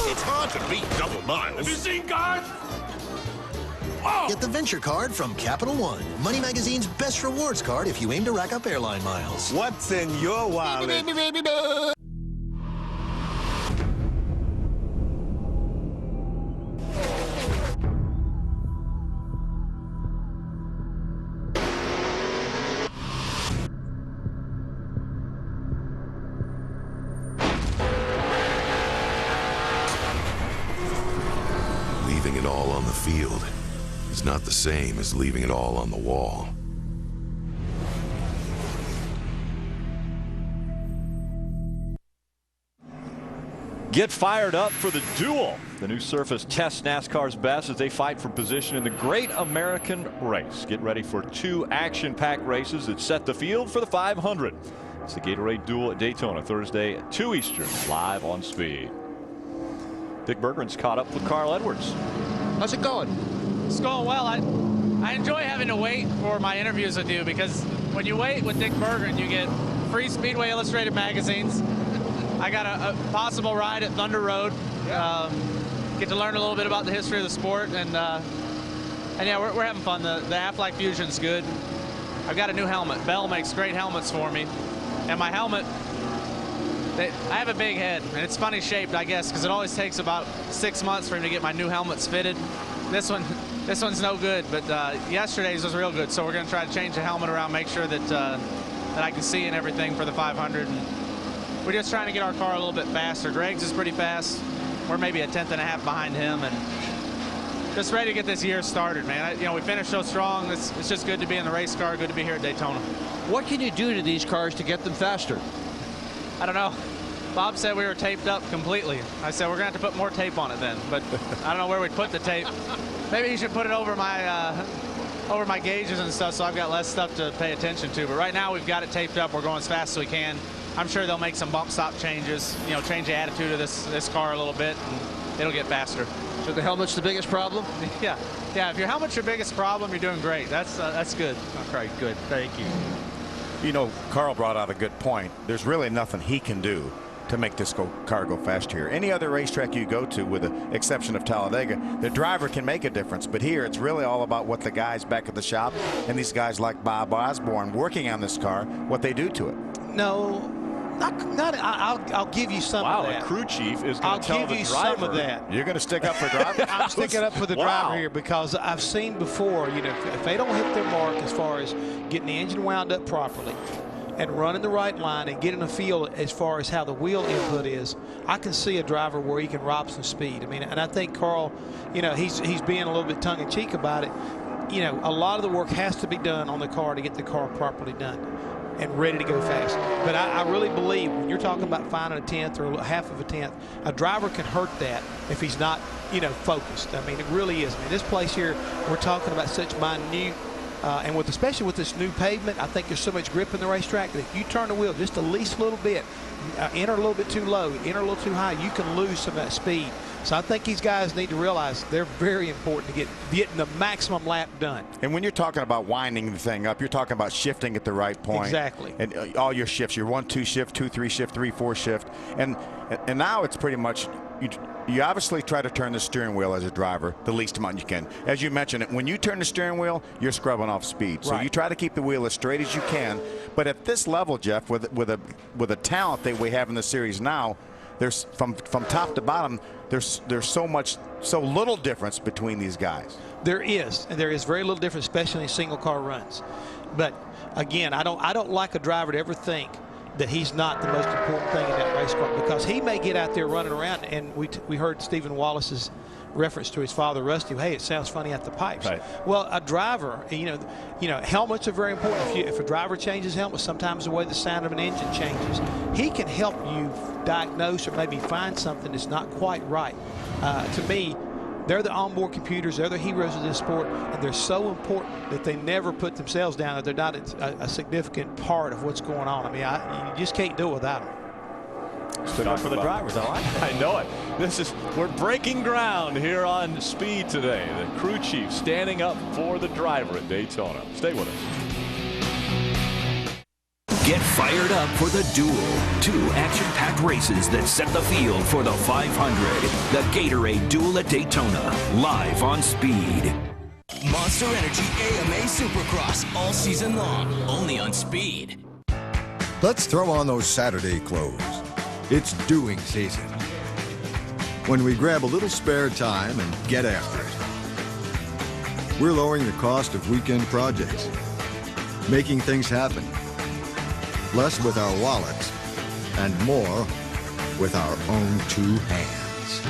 It's hard to beat double miles. Have you seen cards? Oh. Get the Venture Card from Capital One, Money Magazine's best rewards card if you aim to rack up airline miles. What's in your wallet? Leaving it all on the field is not the same as leaving it all on the wall. Get fired up for the duel. The new surface tests NASCAR's best as they fight for position in the Great American Race. Get ready for 2 action-packed races that set the field for the 500. It's the Gatorade Duel at Daytona, Thursday at 2 Eastern, live on Speed. Dick Berggren's caught up with Carl Edwards. How's it going? It's going well. I enjoy having to wait for my interviews with you, because when you wait with Dick Berggren, you get free Speedway Illustrated magazines. I got a possible ride at Thunder Road. Get to learn a little bit about the history of the sport, and yeah, we're having fun. The Aflac Fusion's good. I've got a new helmet. Bell makes great helmets for me, and my helmet, I have a big head, and it's funny shaped, I guess, because it always takes about 6 months for me to get my new helmets fitted. This one's no good, but yesterday's was real good, so we're going to try to change the helmet around, make sure that that I can see and everything for the 500. And we're just trying to get our car a little bit faster. Greg's is pretty fast. We're maybe a tenth and a half behind him, and just ready to get this year started, man. We finished so strong. It's just good to be in the race car. Good to be here at Daytona. What can you do to these cars to get them faster? I don't know. Bob said we were taped up completely. I said we're going to have to put more tape on it then, but I don't know where we'd put the tape. Maybe you should put it over my gauges and stuff, so I've got less stuff to pay attention to. But right now we've got it taped up. We're going as fast as we can. I'm sure they'll make some bump stop changes, change the attitude of this car a little bit, and it'll get faster. So the helmet's the biggest problem? Yeah. If your helmet's your biggest problem, you're doing great. That's good. Okay, good. Thank you. Carl brought out a good point. There's really nothing he can do to make this car go fast here. Any other racetrack you go to, with the exception of Talladega, the driver can make a difference. But here, it's really all about what the guys back at the shop and these guys like Bob Osborne working on this car, what they do to it. No. I'll give you some of that. Wow, a crew chief is going to tell the driver. I'll give you some of that. You're going to stick up for the driver? I'm sticking up for the driver here, because I've seen before, if they don't hit their mark as far as getting the engine wound up properly and running the right line and getting a feel as far as how the wheel input is, I can see a driver where he can rob some speed. And I think Carl, he's being a little bit tongue-in-cheek about it. A lot of the work has to be done on the car to get the car properly done and ready to go fast. But I really believe when you're talking about finding a tenth or half of a tenth, a driver can hurt that if he's not, focused. It really is. This place here, we're talking about such minute, and especially with this new pavement, I think there's so much grip in the racetrack that if you turn the wheel just the least little bit, enter a little bit too low, enter a little too high, you can lose some of that speed. So I think these guys need to realize they're very important to getting the maximum lap done. And when you're talking about winding the thing up, you're talking about shifting at the right point. Exactly. And all your shifts, your 1-2 shift, 2-3 shift, 3-4 shift, and now it's pretty much. You obviously try to turn the steering wheel as a driver the least amount you can. As you mentioned, when you turn the steering wheel, you're scrubbing off speed. So you try to keep the wheel as straight as you can. But at this level, Jeff, with a talent that we have in the series now, there's from top to bottom, there's so little difference between these guys. There is very little difference, especially in single car runs. But again, I don't like a driver to ever think that he's not the most important thing in that race car, because he may get out there running around, and we heard Stephen Wallace's reference to his father Rusty. Hey, it sounds funny at the pipes. Right. Well, a driver, helmets are very important. If a driver changes helmets, sometimes the way the sound of an engine changes, he can help you diagnose or maybe find something that's not quite right. To me, they're the onboard computers. They're the heroes of this sport, and they're so important that they never put themselves down, that they're not a significant part of what's going on. You just can't do it without them. Stood up for the drivers. I like it. I know it. We're breaking ground here on Speed today. The crew chief standing up for the driver at Daytona. Stay with us. Get fired up for the duel. 2 action-packed races that set the field for the 500. The Gatorade Duel at Daytona, live on Speed. Monster Energy AMA Supercross all season long, only on Speed. Let's throw on those Saturday clothes. It's doing season. When we grab a little spare time and get after it. We're lowering the cost of weekend projects, making things happen. Less with our wallets and more with our own 2 hands.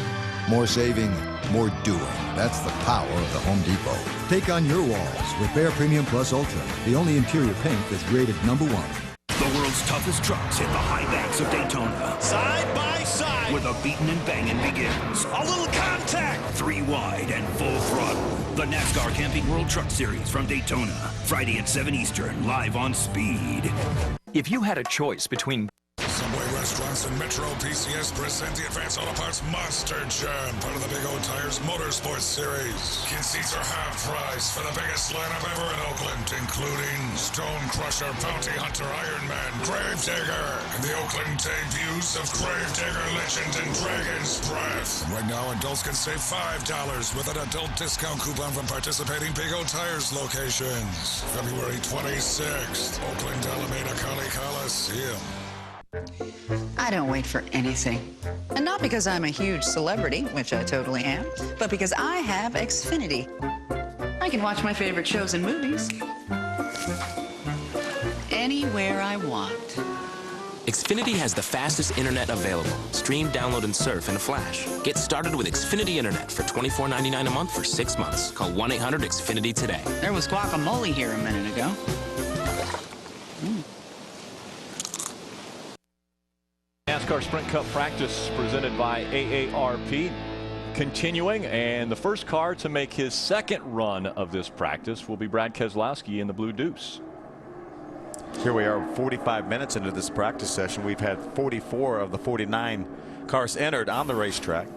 More saving, more doing. That's the power of the Home Depot. Take on your walls with Behr Premium Plus Ultra, the only interior paint that's rated #1. The world's toughest trucks hit the high banks of Daytona. Side by side. Where the beating and banging begins. A little contact. 3 wide and full throttle. The NASCAR Camping World Truck Series from Daytona. Friday at 7 Eastern, live on Speed. If you had a choice between Subway restaurants and Metro PCS present the Advance Auto Parts Monster Jam, part of the Big O Tires Motorsports Series. Kid seats are half price for the biggest lineup ever in Oakland, including Stone Crusher, Bounty Hunter, Iron Man, Gravedigger, and the Oakland debuts of Gravedigger Legend and Dragon's Breath. Right now, adults can save $5 with an adult discount coupon from participating Big O Tires locations. February 26th, Oakland Alameda County Coliseum. I don't wait for anything. And not because I'm a huge celebrity, which I totally am, but because I have Xfinity. I can watch my favorite shows and movies anywhere I want. Xfinity has the fastest internet available. Stream, download, and surf in a flash. Get started with Xfinity Internet for $24.99 a month for 6 months. Call 1-800-XFINITY today. There was guacamole here a minute ago. NASCAR Sprint Cup practice presented by AARP continuing, and the first car to make his second run of this practice will be Brad Keselowski in the Blue Deuce. Here we are 45 minutes into this practice session. We've had 44 of the 49 cars entered on the racetrack.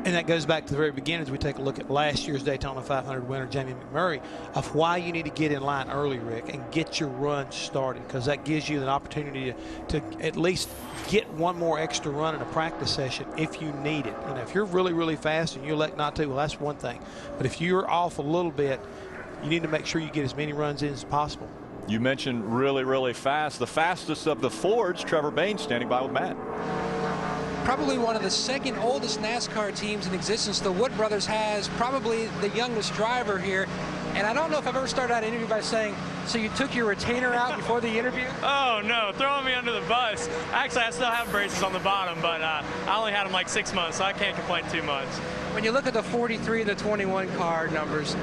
And that goes back to the very beginning as we take a look at last year's Daytona 500 winner, Jamie McMurray, of why you need to get in line early, Rick, and get your run started, because that gives you an opportunity to at least get one more extra run in a practice session if you need it. You know, if you're really, really fast and you elect not to, well, that's one thing. But if you're off a little bit, you need to make sure you get as many runs in as possible. You mentioned really, really fast. The fastest of the Fords, Trevor Bayne, standing by with Matt. Probably one of the second oldest NASCAR teams in existence. The Wood brothers has probably the youngest driver here. And I don't know if I've ever started out an interview by saying, so you took your retainer out before the interview? Oh, no, throwing me under the bus. Actually, I still have braces on the bottom, but I only had them like 6 months, so I can't complain too much. When you look at the 43 and the 21 car numbers,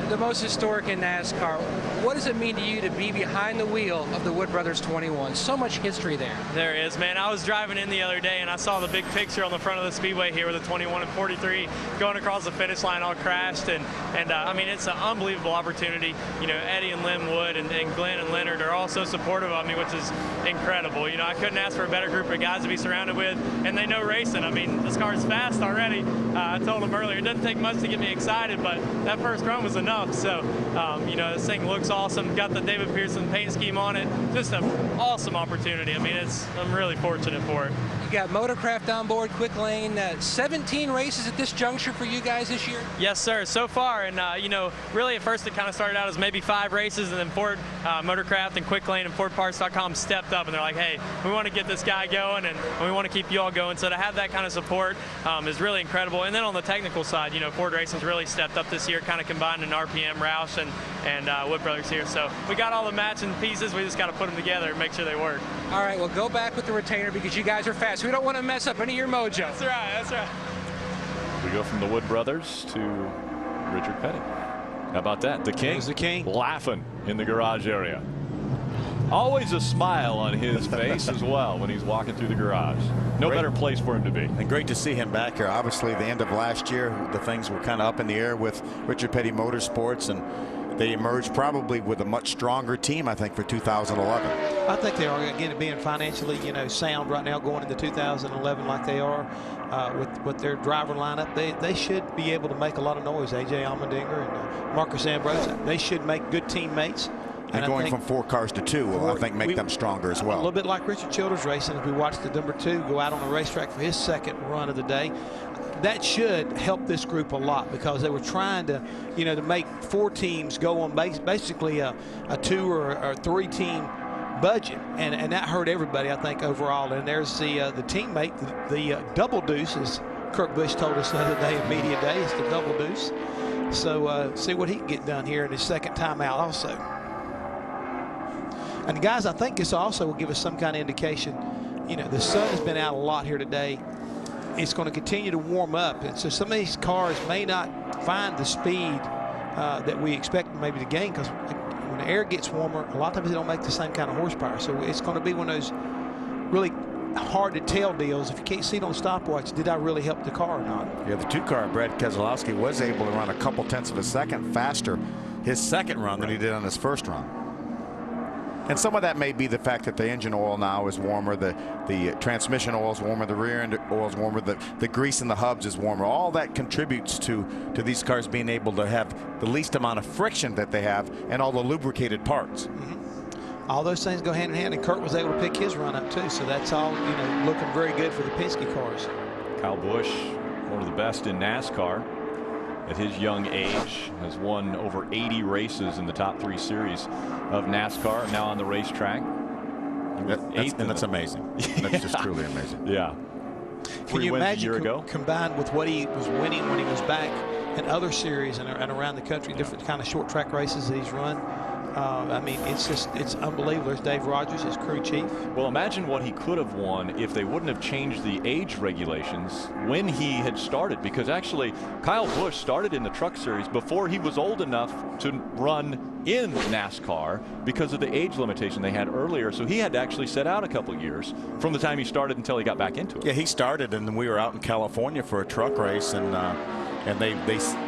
the most historic in NASCAR, what does it mean to you to be behind the wheel of the Wood Brothers 21? So much history there. There is, man. I was driving in the other day, and I saw the big picture on the front of the speedway here with the 21 and 43 going across the finish line all crashed. And I mean, it's an unbelievable opportunity. You know, Eddie and Lynn Wood and Glenn and Leonard are all so supportive of me, which is incredible. You know, I couldn't ask for a better group of guys to be surrounded with, and they know racing. I mean, this car's fast already. I told them earlier, it doesn't take much to get me excited, but that first run was enough. So, you know, this thing looks awesome. Got the David Pearson paint scheme on it. Just an awesome opportunity. I mean, I'm really fortunate for it. You got Motorcraft on board, Quick Lane, 17 races at this juncture for you guys this year? Yes, sir, so far. And, you know, really at first it kind of started out as maybe 5 races, and then Ford Motorcraft and Quick Lane and FordParts.com stepped up, and they're like, hey, we want to get this guy going, and we want to keep you all going. So to have that kind of support is really incredible. And then on the technical side, you know, Ford Racing's really stepped up this year, kind of combined an RPM, Roush, and Wood Brothers here. So we got all the matching pieces. We just got to put them together and make sure they work. All right, well, go back with the retainer because you guys are fast. We don't want to mess up any of your mojo. That's right, that's right. We go from the Wood brothers to Richard Petty. How about that? The King. The King. Laughing in the garage area. Always a smile on his face as well when he's walking through the garage. No better place for him to be. And great to see him back here. Obviously, the end of last year, the things were kind of up in the air with Richard Petty Motorsports, and they emerged probably with a much stronger team, I think, for 2011. I think they are, again, being financially, you know, sound right now going into 2011 like they are with their driver lineup. They should be able to make a lot of noise. A.J. Allmendinger and Marcus Ambrose, they should make good teammates. And going from 4 cars to 2 will, I think, make them stronger as well. A little bit like Richard Childers racing, as we watched the number 2 go out on the racetrack for his second run of the day. That should help this group a lot because they were trying to, you know, to make 4 teams go on basically a 2 or 3 team budget, and that hurt everybody, I think, overall. And there's the teammate, the double deuce, as Kurt Busch told us the other day in media day. It's the double deuce. So see what he can get done here in his second time out also. And guys, I think this also will give us some kind of indication. You know, the sun has been out a lot here today. It's going to continue to warm up, and so some of these cars may not find the speed that we expect maybe to gain, because when the air gets warmer, a lot of times they don't make the same kind of horsepower. So it's going to be one of those really hard to tell deals. If you can't see it on stopwatch, did I really help the car or not? Yeah, the 2-car, Brad Keselowski, was able to run a couple tenths of a second faster his second run than he did on his first run. And some of that may be the fact that the engine oil now is warmer, the transmission oil is warmer, the rear end oil is warmer, the grease in the hubs is warmer. All that contributes to these cars being able to have the least amount of friction that they have and all the lubricated parts. All those things go hand in hand, and Kurt was able to pick his run up too. So that's all, looking very good for the Penske cars. Kyle Busch, one of the best in NASCAR at his young age, has won over 80 races in the top 3 series of NASCAR, now on the racetrack. That's amazing. That's just truly amazing. Yeah. Can you imagine a year ago? Combined with what he was winning when he was back in other series and around the country, different kind of short track races that he's run? I mean, it's unbelievable. There's Dave Rogers, his crew chief. Well, imagine what he could have won if they wouldn't have changed the age regulations when he had started, because actually Kyle Busch started in the truck series before he was old enough to run in NASCAR because of the age limitation they had earlier. So he had to actually set out a couple of years from the time he started until he got back into it. Yeah, he started, and we were out in California for a truck race, and they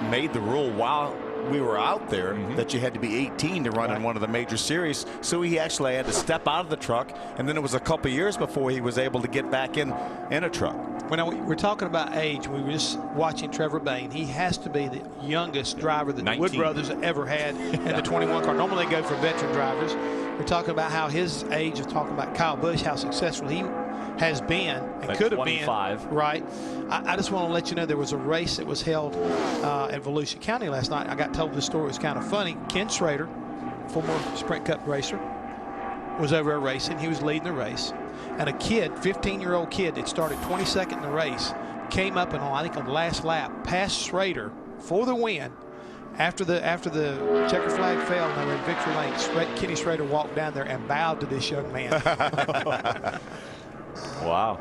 made the rule while we were out there that you had to be 18 to run in one of the major series. So he actually had to step out of the truck, and then it was a couple of years before he was able to get back in a truck. When we're talking about age, we were just watching Trevor Bayne. He has to be the youngest driver that the Wood brothers ever had in the 21 car. Normally they go for veteran drivers. We're talking about how his age of talking about Kyle Busch, how successful he has been and at could have 25. been. Right. I just want to let you know there was a race that was held in Volusia County last night. I got told the story. It was kind of funny. Ken Schrader, former Sprint Cup racer, was over there racing. He was leading the race. And a kid, 15-year-old kid that started 22nd in the race, came up and I think on the last lap, passed Schrader for the win. After the checker flag fell and they were in victory lane, Kenny Schrader walked down there and bowed to this young man. Wow.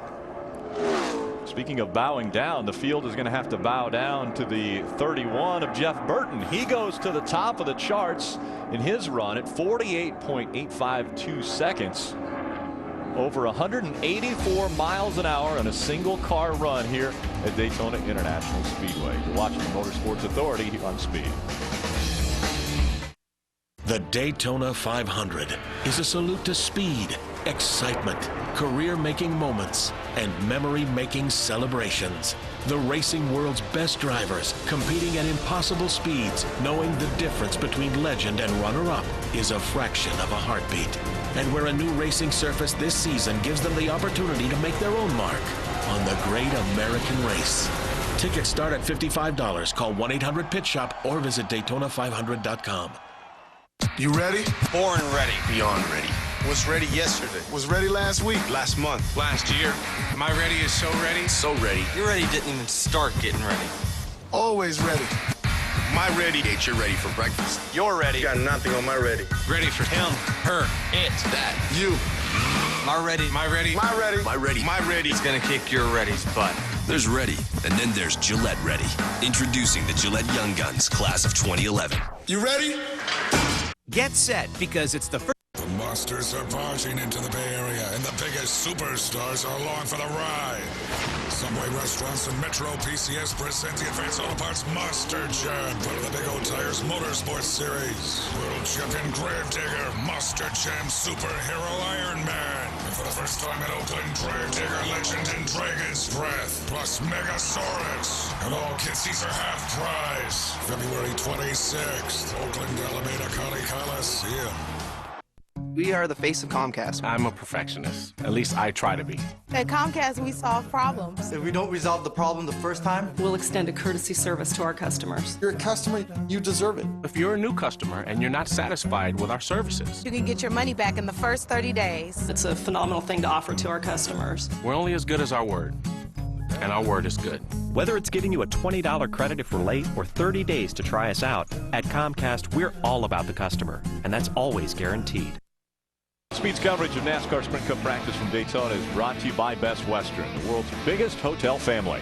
Speaking of bowing down, the field is going to have to bow down to the 31 of Jeff Burton. He goes to the top of the charts in his run at 48.852 seconds. Over 184 miles an hour on a single car run here at Daytona International Speedway. You're watching the Motorsports Authority on Speed. The Daytona 500 is a salute to speed, excitement, career-making moments, and memory-making celebrations. The racing world's best drivers competing at impossible speeds, knowing the difference between legend and runner-up is a fraction of a heartbeat. And where a new racing surface this season gives them the opportunity to make their own mark on the great American race. Tickets start at $55. Call 1-800-PIT-SHOP or visit Daytona500.com. You ready? Born ready. Beyond ready. Was ready yesterday. Was ready last week. Last month. Last year. My ready is so ready. So ready. Your ready didn't even start getting ready. Always ready. My ready ain't your ready for breakfast. You're ready. Got nothing on my ready. Ready for him, her, it, that. You. My ready. My ready. My ready. My ready. My ready's gonna kick your ready's butt. There's Ready, and then there's Gillette Ready. Introducing the Gillette Young Guns class of 2011. You ready? Get set, because it's the first. The Monsters are barging into the Bay Area, and the biggest superstars are along for the ride. Subway restaurants and Metro PCS present the Advanced Auto Parts Monster Jam, part of the Big O Tires Motorsports Series. World Champion Gravedigger, Monster Jam Superhero Iron Man. And for the first time in Oakland, Gravedigger Legend and Dragon's Breath, plus Megasaurus. And all kit seats are half price. February 26th, Oakland, Alameda County Coliseum. We are the face of Comcast. I'm a perfectionist. At least I try to be. At Comcast, we solve problems. If we don't resolve the problem the first time, we'll extend a courtesy service to our customers. You're a customer, you deserve it. If you're a new customer and you're not satisfied with our services, you can get your money back in the first 30 days. It's a phenomenal thing to offer to our customers. We're only as good as our word. And our word is good. Whether it's giving you a $20 credit if we're late or 30 days to try us out, at Comcast, we're all about the customer, and that's always guaranteed. Speed's coverage of NASCAR Sprint Cup practice from Daytona is brought to you by Best Western, the world's biggest hotel family.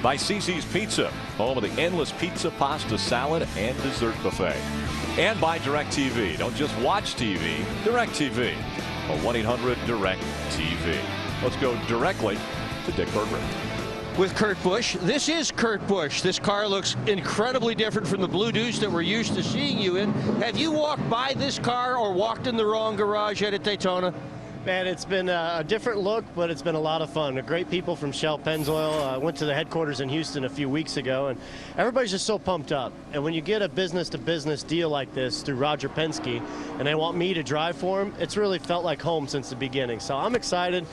By CC's Pizza, home of the endless pizza, pasta, salad, and dessert buffet. And by DirecTV. Don't just watch TV, DirecTV. A 1-800-DIRECT-TV. Let's go directly to Dick Berggren. With Kurt Busch. This is Kurt Busch. This car looks incredibly different from the Blue Deuce that we're used to seeing you in. Have you walked by this car or walked in the wrong garage yet at Daytona? Man, it's been a different look, but it's been a lot of fun. The great people from Shell Pennzoil went to the headquarters in Houston a few weeks ago, and everybody's just so pumped up. And when you get a business-to-business deal like this through Roger Penske, and they want me to drive for him, it's really felt like home since the beginning. So I'm excited.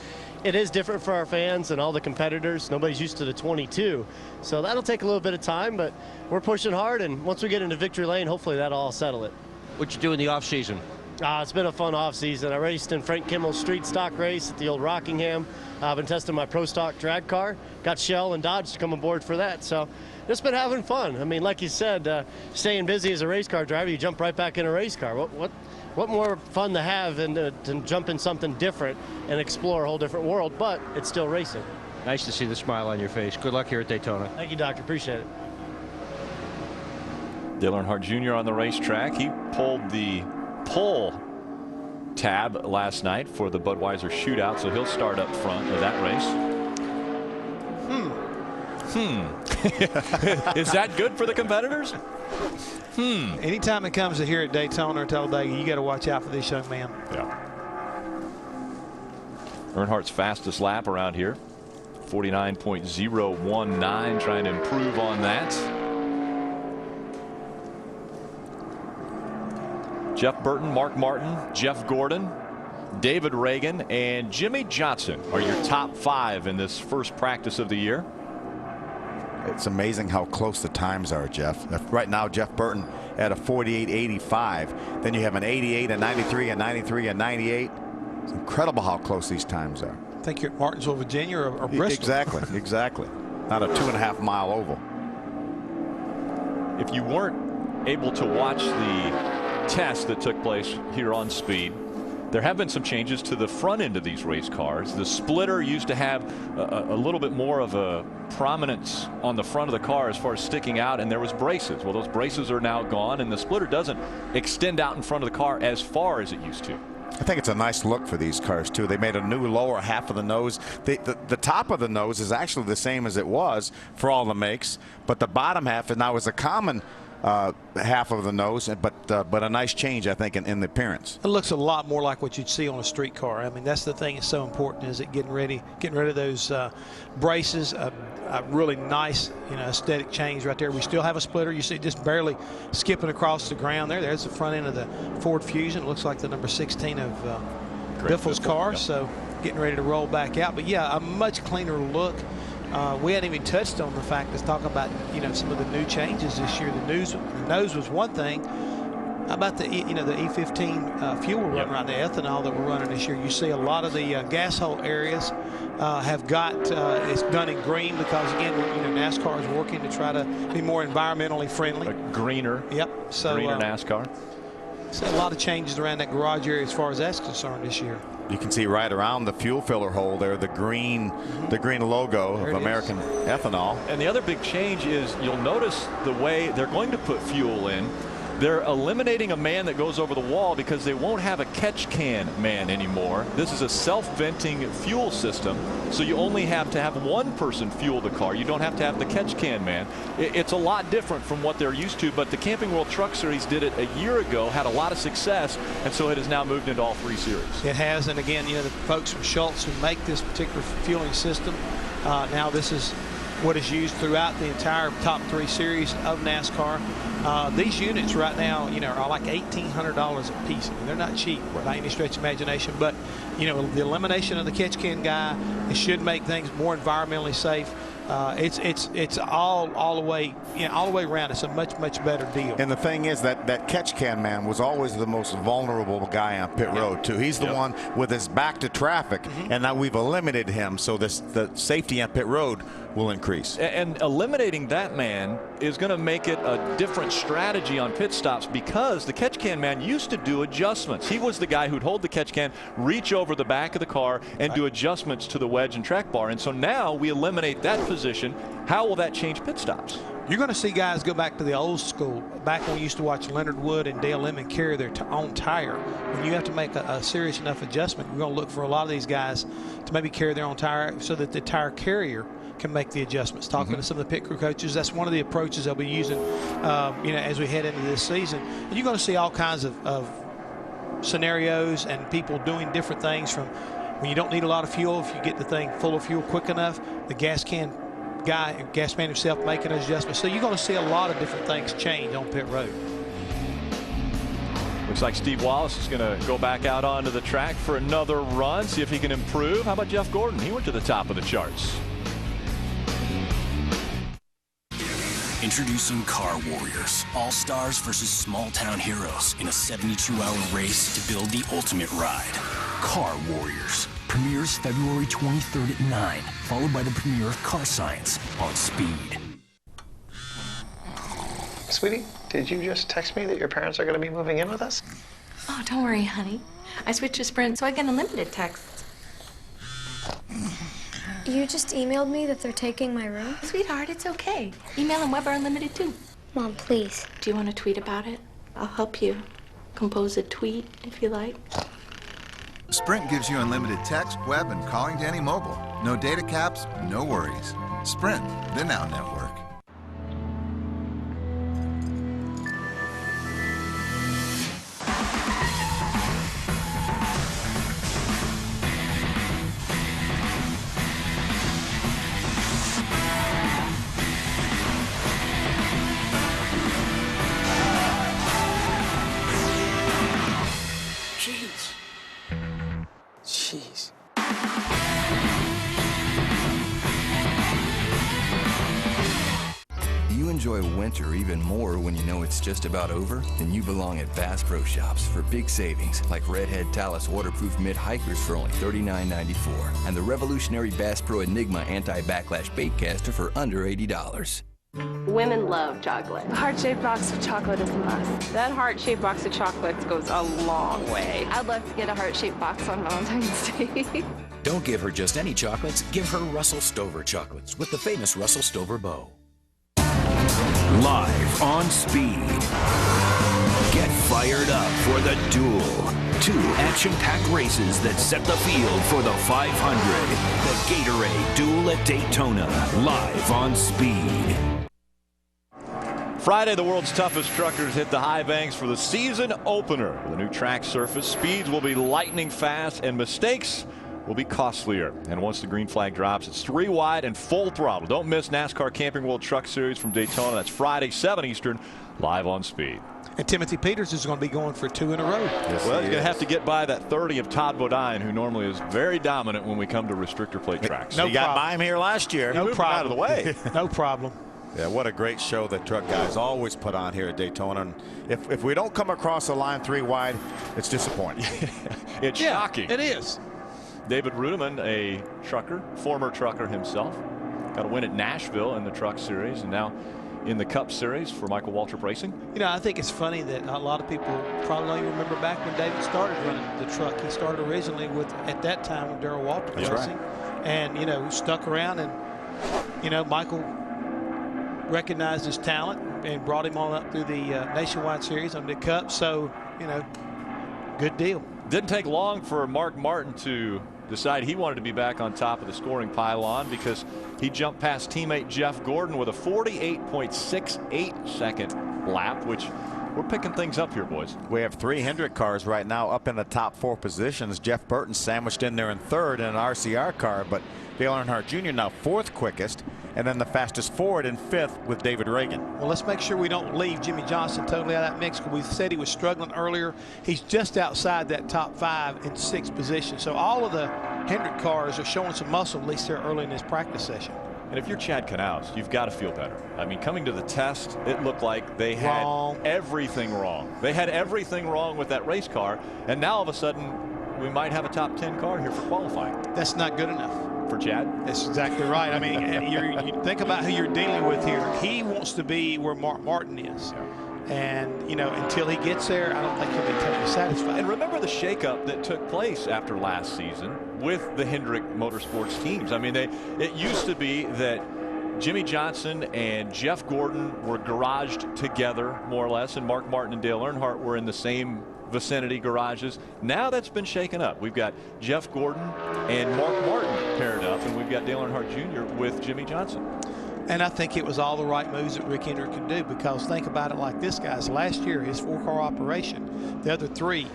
It is different for our fans and all the competitors. Nobody's used to the 22. So that'll take a little bit of time, but we're pushing hard, and once we get into victory lane, hopefully that'll all settle it. What you do in the off-season? It's been a fun off-season. I raced in Frank Kimmel's street stock race at the old Rockingham. I've been testing my pro stock drag car. Got Shell and Dodge to come aboard for that. So just been having fun. I mean, like you said, staying busy as a race car driver, you jump right back in a race car. What more fun to have than to jump in something different and explore a whole different world, but it's still racing. Nice to see the smile on your face. Good luck here at Daytona. Thank you, Doctor. Appreciate it. Dale Earnhardt Jr. on the racetrack. He pulled the pole tab last night for the Budweiser shootout, so he'll start up front of that race. Is that good for the competitors? Anytime it comes to here at Daytona or Talladega, you got to watch out for this young man. Yeah. Earnhardt's fastest lap around here, 49.019, trying to improve on that. Jeff Burton, Mark Martin, Jeff Gordon, David Reagan, and Jimmy Johnson are your top 5 in this first practice of the year. It's amazing how close the times are, Jeff. Right now, Jeff Burton at a 48.85. Then you have an 88, a 93, a 93, a 98. It's incredible how close these times are. I think you're at Martinsville, Virginia, or Bristol. Exactly, exactly. Not a 2.5-mile oval. If you weren't able to watch the test that took place here on Speed, there have been some changes to the front end of these race cars. The splitter used to have a little bit more of a prominence on the front of the car as far as sticking out, and there was braces. Well, those braces are now gone, and the splitter doesn't extend out in front of the car as far as it used to. I think it's a nice look for these cars too. They made a new lower half of the nose. The top of the nose is actually the same as it was for all the makes, but the bottom half now is a common half of the nose, but a nice change, I think, in the appearance. It looks a lot more like what you'd see on a street car. I mean, that's the thing that's so important, is it getting rid of those braces. A really nice, aesthetic change right there. We still have a splitter. You see just barely skipping across the ground there. There's the front end of the Ford Fusion. It looks like the number 16 of Biffle's car. Yep. So getting ready to roll back out. But yeah, a much cleaner look. We hadn't even touched on the fact, let's talk about some of the new changes this year. The nose was one thing. How about the E15 fuel we're running right now, ethanol that we're running this year? You see a lot of the gas hole areas have got it's done in green because, again, NASCAR is working to try to be more environmentally friendly. Greener. Yep. So greener NASCAR. So a lot of changes around that garage area as far as that's concerned this year. You can see right around the fuel filler hole there the green logo of American Ethanol. And the other big change is you'll notice the way they're going to put fuel in. They're eliminating a man that goes over the wall because they won't have a catch can man anymore. This is a self-venting fuel system, so you only have to have one person fuel the car. You don't have to have the catch can man. It's a lot different from what they're used to, but the Camping World Truck Series did it a year ago, had a lot of success, and so it has now moved into all 3 series. It has, and again, the folks from Schultz who make this particular fueling system, now this is what is used throughout the entire top 3 series of NASCAR. These units right now, are like $1,800 a piece. I mean, they're not cheap by any stretch of imagination, but the elimination of the catch can guy, it should make things more environmentally safe. It's all the way, all the way around. It's a much better deal. And the thing is that catch can man was always the most vulnerable guy on pit road too. He's the one with his back to traffic, and now we've eliminated him, so the safety on pit road will increase. And eliminating that man is going to make it a different strategy on pit stops, because the catch can man used to do adjustments. He was the guy who'd hold the catch can, reach over the back of the car, and do adjustments to the wedge and track bar. And so now we eliminate that position. How will that change pit stops? You're going to see guys go back to the old school, back when we used to watch Leonard Wood and Dale Lemon carry their own tire. When you have to make a serious enough adjustment, we're going to look for a lot of these guys to maybe carry their own tire so that the tire carrier can make the adjustments. Talking to some of the pit crew coaches, that's one of the approaches they'll be using, as we head into this season. And you're going to see all kinds of scenarios and people doing different things, from when you don't need a lot of fuel, if you get the thing full of fuel quick enough, the gas man himself making an adjustment. So you're going to see a lot of different things change on pit road. Looks like Steve Wallace is going to go back out onto the track for another run, see if he can improve. How about Jeff Gordon? He went to the top of the charts. Introducing Car Warriors, all-stars versus small-town heroes in a 72-hour race to build the ultimate ride. Car Warriors premieres February 23rd at 9, followed by the premiere of Car Science on Speed. Sweetie, did you just text me that your parents are going to be moving in with us? Oh, don't worry, honey. I switched to Sprint, so I get unlimited texts. You just emailed me that they're taking my room? Sweetheart, it's okay. Email and web are unlimited, too. Mom, please. Do you want to tweet about it? I'll help you compose a tweet, if you like. Sprint gives you unlimited text, web, and calling to any mobile. No data caps, no worries. Sprint, the Now Network. Jeez. Do you enjoy winter even more when you know it's just about over? Then you belong at Bass Pro Shops for big savings, like Redhead Talus waterproof mid-hikers for only $39.94, and the revolutionary Bass Pro Enigma anti-backlash bait caster for under $80. Women love chocolate. A heart-shaped box of chocolate is a must. That heart-shaped box of chocolates goes a long way. I'd love to get a heart-shaped box on Valentine's Day. Don't give her just any chocolates. Give her Russell Stover chocolates with the famous Russell Stover bow. Live on Speed. Get fired up for the duel. 2 action-packed races that set the field for the 500. The Gatorade Duel at Daytona. Live on Speed. Friday, the world's toughest truckers hit the high banks for the season opener. The new track surface, speeds will be lightning fast and mistakes will be costlier. And once the green flag drops, it's 3 wide and full throttle. Don't miss NASCAR Camping World Truck Series from Daytona. That's Friday, 7 Eastern, live on Speed. And Timothy Peters is going to be going for 2 in a row. Yes, well, he's going to have to get by that 30 of Todd Bodine, who normally is very dominant when we come to restrictor plate tracks. No, he got by him here last year. No problem. Out of the way. No problem. Yeah, what a great show that truck guys always put on here at Daytona. And if we don't come across the line 3 wide, it's disappointing. It's shocking. It is. David Rudeman, a trucker, former trucker himself, got a win at Nashville in the Truck Series, and now in the Cup Series for Michael Waltrip Racing. You know, I think it's funny that a lot of people probably don't even remember back when David started running the truck. He started originally with, at that time, with Darrell Waltrip Racing. Right. And, you know, stuck around, and, you know, Michael recognized his talent and brought him on up through the Nationwide Series on the Cup. So, you know, good deal. Didn't take long for Mark Martin to decide he wanted to be back on top of the scoring pylon, because he jumped past teammate Jeff Gordon with a 48.68 second lap, which we're picking things up here, boys. We have 3 Hendrick cars right now up in the top 4 positions. Jeff Burton sandwiched in there in 3rd in an RCR car, but Dale Earnhardt Jr. now 4th quickest, and then the fastest forward in 5th with David Reagan. Well, let's make sure we don't leave Jimmy Johnson totally out of that mix, because we said he was struggling earlier. He's just outside that top 5 in 6th position. So all of the Hendrick cars are showing some muscle, at least there early in this practice session. And if you're Chad Knaus, you've got to feel better. I mean, coming to the test, it looked like they had everything wrong. They had everything wrong with that race car, and now all of a sudden, we might have a top 10 car here for qualifying. That's not good enough. For Chad? That's exactly right. I mean, you think about who you're dealing with here. He wants to be where Mark Martin is. Yeah. And, you know, until he gets there, I don't think he'll be totally satisfied. And remember the shakeup that took place after last season with the Hendrick Motorsports teams. I mean, it used to be that Jimmy Johnson and Jeff Gordon were garaged together, more or less, and Mark Martin and Dale Earnhardt were in the same vicinity garages. Now that's been shaken up. We've got Jeff Gordon and Mark Martin paired up, and we've got Dale Earnhardt Jr. with Jimmy Johnson. And I think it was all the right moves that Rick Hendrick could do, because think about it like this, guys. Last year, his 4-car operation, the other 3,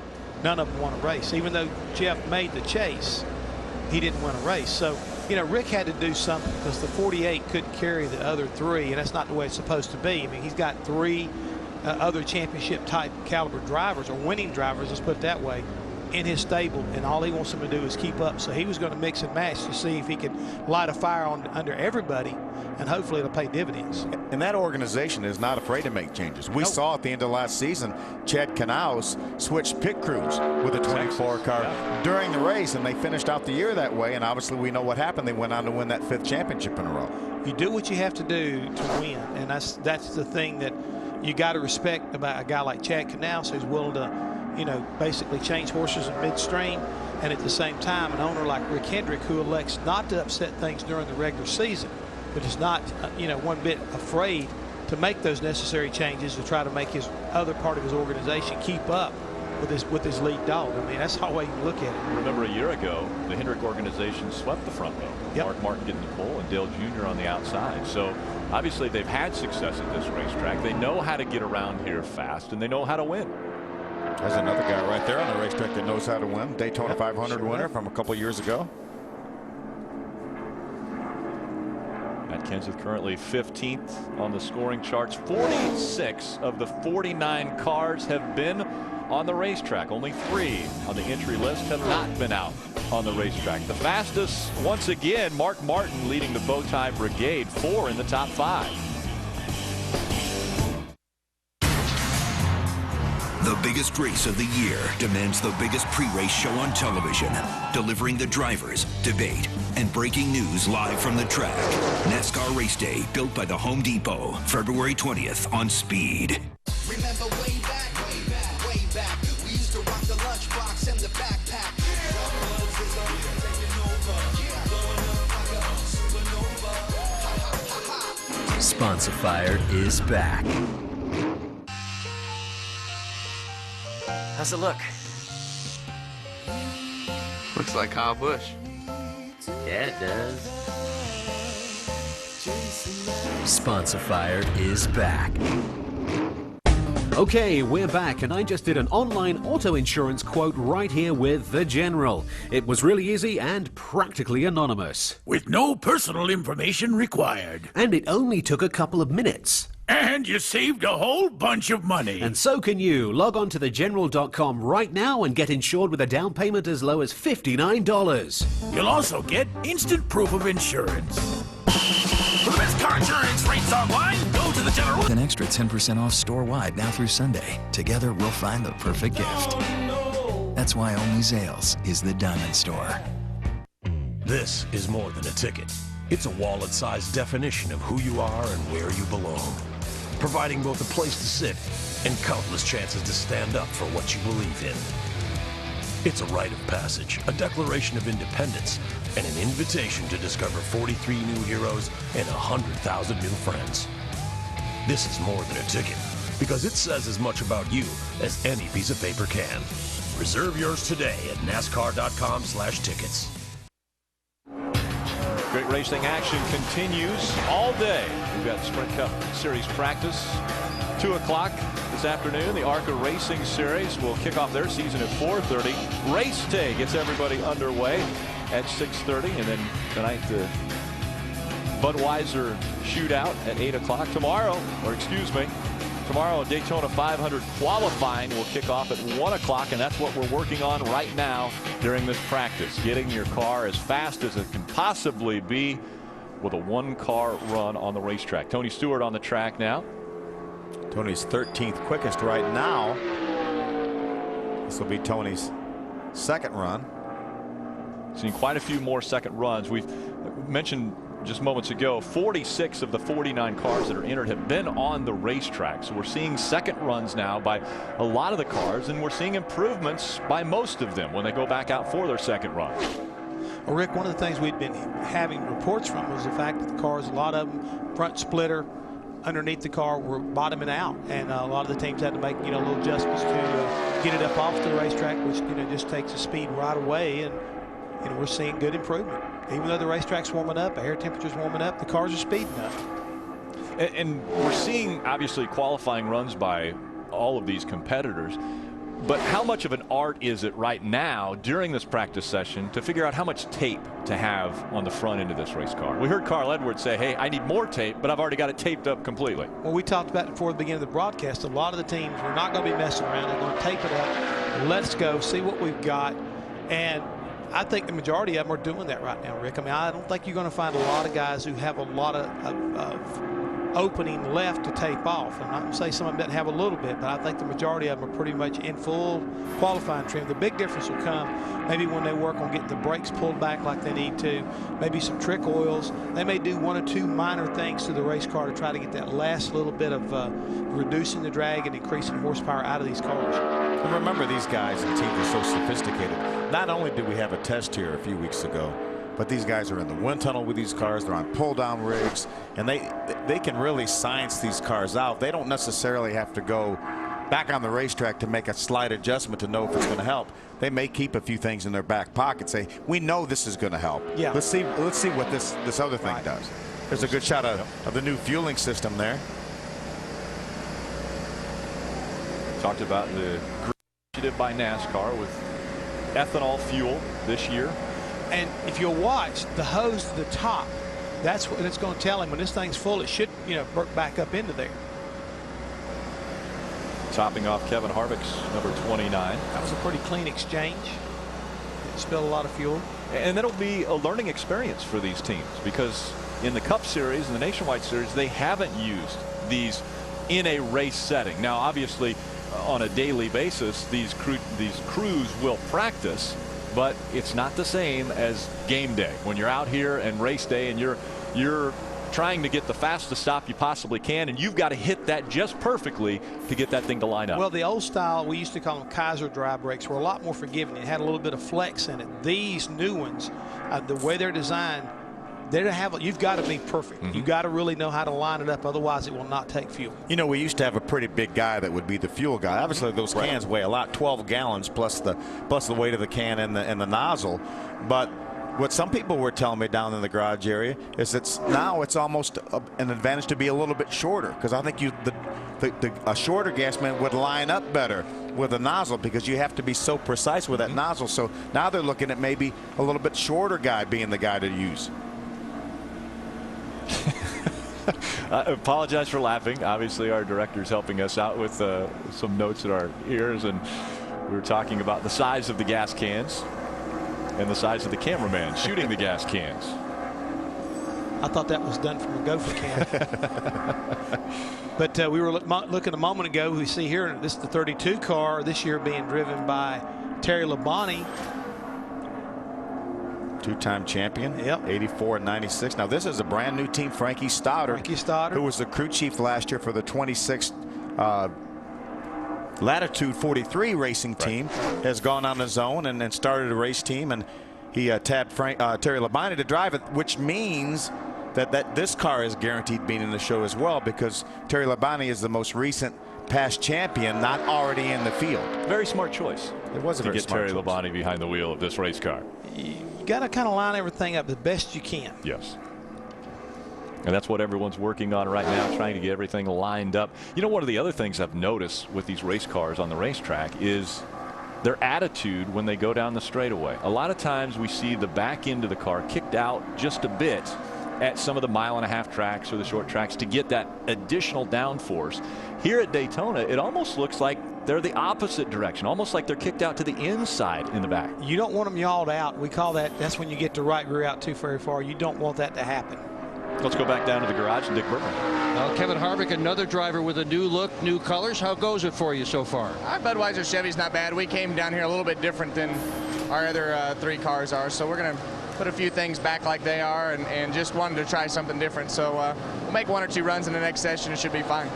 none of them won a race. Even though Jeff made the chase, he didn't win a race. So, you know, Rick had to do something, because the 48 couldn't carry the other 3, and that's not the way it's supposed to be. I mean, he's got 3 other championship type caliber drivers, or winning drivers, let's put it that way, in his stable, and all he wants them to do is keep up. So he was going to mix and match to see if he could light a fire under everybody, and hopefully it'll pay dividends. And that organization is not afraid to make changes. We saw at the end of last season, Chad Knaus switched pit crews with a 24 car during the race, and they finished out the year that way. And obviously we know what happened. They went on to win that 5th championship in a row. You do what you have to do to win, and that's the thing that you got to respect about a guy like Chad Knaus, who's willing to, you know, basically change horses in midstream, and at the same time an owner like Rick Hendrick, who elects not to upset things during the regular season, but is not, you know, one bit afraid to make those necessary changes to try to make his other part of his organization keep up with his lead dog. I mean, that's how you look at it. Remember a year ago, the Hendrick organization swept the front row. Yep. Mark Martin getting the pole and Dale Jr. on the outside. So obviously they've had success at this racetrack. They know how to get around here fast, and they know how to win. There's another guy right there on the racetrack that knows how to win. Daytona 500 winner from a couple years ago. Matt Kenseth currently 15th on the scoring charts. 46 of the 49 cars have been on the racetrack. Only 3 on the entry list have not been out on the racetrack. The fastest, once again, Mark Martin leading the Bowtie Brigade, 4 in the top 5. The biggest race of the year demands the biggest pre-race show on television, delivering the drivers, debate, and breaking news live from the track. NASCAR Race Day, built by the Home Depot, February 20th on Speed. Remember way back, we used to rock the lunchbox and the backpack. Sponsifier is back. How's it look? Looks like Kyle Busch. Yeah, it does. Sponsifier is back. Okay, we're back, and I just did an online auto insurance quote right here with The General. It was really easy and practically anonymous. With no personal information required. And it only took a couple of minutes. And you saved a whole bunch of money. And so can you. Log on to thegeneral.com right now and get insured with a down payment as low as $59. You'll also get instant proof of insurance. For the best car insurance rates online, go to The General. With an extra 10% off store-wide now through Sunday. Together, we'll find the perfect gift. That's why only Zales is the Diamond Store. This is more than a ticket. It's a wallet-sized definition of who you are and where you belong, providing both a place to sit and countless chances to stand up for what you believe in. It's a rite of passage, a declaration of independence, and an invitation to discover 43 new heroes and 100,000 new friends. This is more than a ticket, because it says as much about you as any piece of paper can. Reserve yours today at NASCAR.com/tickets. Great racing action continues all day. We've got Sprint Cup Series practice, 2 o'clock this afternoon. The ARCA Racing Series will kick off their season at 4:30. Race day gets everybody underway at 6:30. And then tonight, the Budweiser shootout at 8 o'clock. Tomorrow, Daytona 500 qualifying will kick off at 1 o'clock, and that's what we're working on right now during this practice, getting your car as fast as it can possibly be with a 1-car run on the racetrack. Tony Stewart on the track now. Tony's 13th quickest right now. This will be Tony's second run. Seen quite a few more second runs. We've mentioned just moments ago, 46 of the 49 cars that are entered have been on the racetrack. So we're seeing second runs now by a lot of the cars, and we're seeing improvements by most of them when they go back out for their second run. Well, Rick, one of the things we'd been having reports from was the fact that the cars, a lot of them, front splitter underneath the car, were bottoming out, and a lot of the teams had to make little adjustments to get it up off the racetrack, which just takes the speed right away, and we're seeing good improvement. Even though the racetrack's warming up, the air temperature's warming up, the cars are speeding up. And we're seeing obviously qualifying runs by all of these competitors. But how much of an art is it right now during this practice session to figure out how much tape to have on the front end of this race car? We heard Carl Edwards say, hey, I need more tape, but I've already got it taped up completely. Well, we talked about it before the beginning of the broadcast. A lot of the teams are not going to be messing around. They're going to tape it up. Let's go, see what we've got. And I think the majority of them are doing that right now, Rick. I mean, I don't think you're going to find a lot of guys who have a lot of opening left to tape off. I'm not going to say some of them doesn't have a little bit, but I think the majority of them are pretty much in full qualifying trim. The big difference will come maybe when they work on getting the brakes pulled back like they need to, maybe some trick oils. They may do one or two minor things to the race car to try to get that last little bit of reducing the drag and increasing horsepower out of these cars. And remember, these guys and teams are so sophisticated. Not only did we have a test here a few weeks ago, but these guys are in the wind tunnel with these cars. They're on pull-down rigs, and they can really science these cars out. They don't necessarily have to go back on the racetrack to make a slight adjustment to know if it's going to help. They may keep a few things in their back pocket, say, we know this is going to help. Yeah. Let's see what this other thing does. There's a good shot of the new fueling system there. Talked about the initiative by NASCAR with ethanol fuel this year. And if you'll watch the hose to the top, that's what it's going to tell him when this thing's full. It should, work back up into there. Topping off Kevin Harvick's number 29. That was a pretty clean exchange. Didn't spill a lot of fuel. And that'll be a learning experience for these teams, because in the Cup Series and the Nationwide Series, they haven't used these in a race setting. Now, obviously, on a daily basis, these crews will practice, but it's not the same as game day when you're out here and race day and you're trying to get the fastest stop you possibly can, and you've got to hit that just perfectly to get that thing to line up. Well, the old style, we used to call them Kaiser dry brakes, were a lot more forgiving. It had a little bit of flex in it. These new ones, the way they're designed, you've got to be perfect. You've got to really know how to line it up, otherwise it will not take fuel. We used to have a pretty big guy that would be the fuel guy. Obviously, those cans weigh a lot, 12 gallons plus the weight of the can and the nozzle. But what some people were telling me down in the garage area is now it's almost an advantage to be a little bit shorter, because I think a shorter gas man would line up better with a nozzle, because you have to be so precise with that nozzle. So now they're looking at maybe a little bit shorter guy being the guy to use. I apologize for laughing. Obviously, our director's helping us out with some notes in our ears, and we were talking about the size of the gas cans and the size of the cameraman shooting the gas cans. I thought that was done from a gopher can. But we were looking a moment ago, we see here, this is the 32 car this year being driven by Terry Labonte. Two-time champion, yep. 84 and 96. Now, this is a brand new team. Frankie Stoddard, who was the crew chief last year for the 26th Latitude 43 racing team, has gone on his own and started a race team, and he tabbed Terry Labonte to drive it, which means that this car is guaranteed being in the show as well, because Terry Labonte is the most recent past champion not already in the field. Very smart choice. It was a very smart choice. To get Terry Labonte behind the wheel of this race car. You got to kind of line everything up the best you can. Yes. And that's what everyone's working on right now, trying to get everything lined up. One of the other things I've noticed with these race cars on the racetrack is their attitude when they go down the straightaway. A lot of times we see the back end of the car kicked out just a bit at some of the mile-and-a-half tracks or the short tracks to get that additional downforce. Here at Daytona, it almost looks like they're the opposite direction, almost like they're kicked out to the inside in the back. You don't want them yawed out. We call that's when you get the right rear out too very far. You don't want that to happen. Let's go back down to the garage and Dick Burton. Kevin Harvick, another driver with a new look, new colors. How goes it for you so far? Our Budweiser Chevy's not bad. We came down here a little bit different than our other 3 cars are, so we're going to put a few things back like they are and just wanted to try something different. So we'll make 1 or 2 runs in the next session. It should be fine.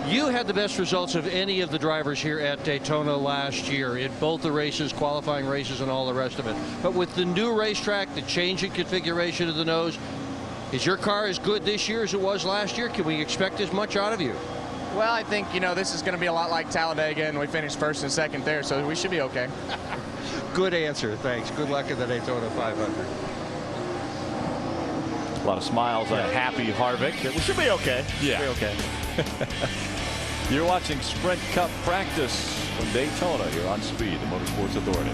You had the best results of any of the drivers here at Daytona last year in both the races, qualifying races, and all the rest of it. But with the new racetrack, the change in configuration of the nose, is your car as good this year as it was last year? Can we expect as much out of you? Well, I think, this is going to be a lot like Talladega, and we finished 1st and 2nd there, so we should be okay. Good answer. Thanks. Good luck in the Daytona 500. A lot of smiles on a happy Harvick. We should be okay. Yeah. Should be okay. You're watching Sprint Cup practice from Daytona here on Speed, the Motorsports Authority.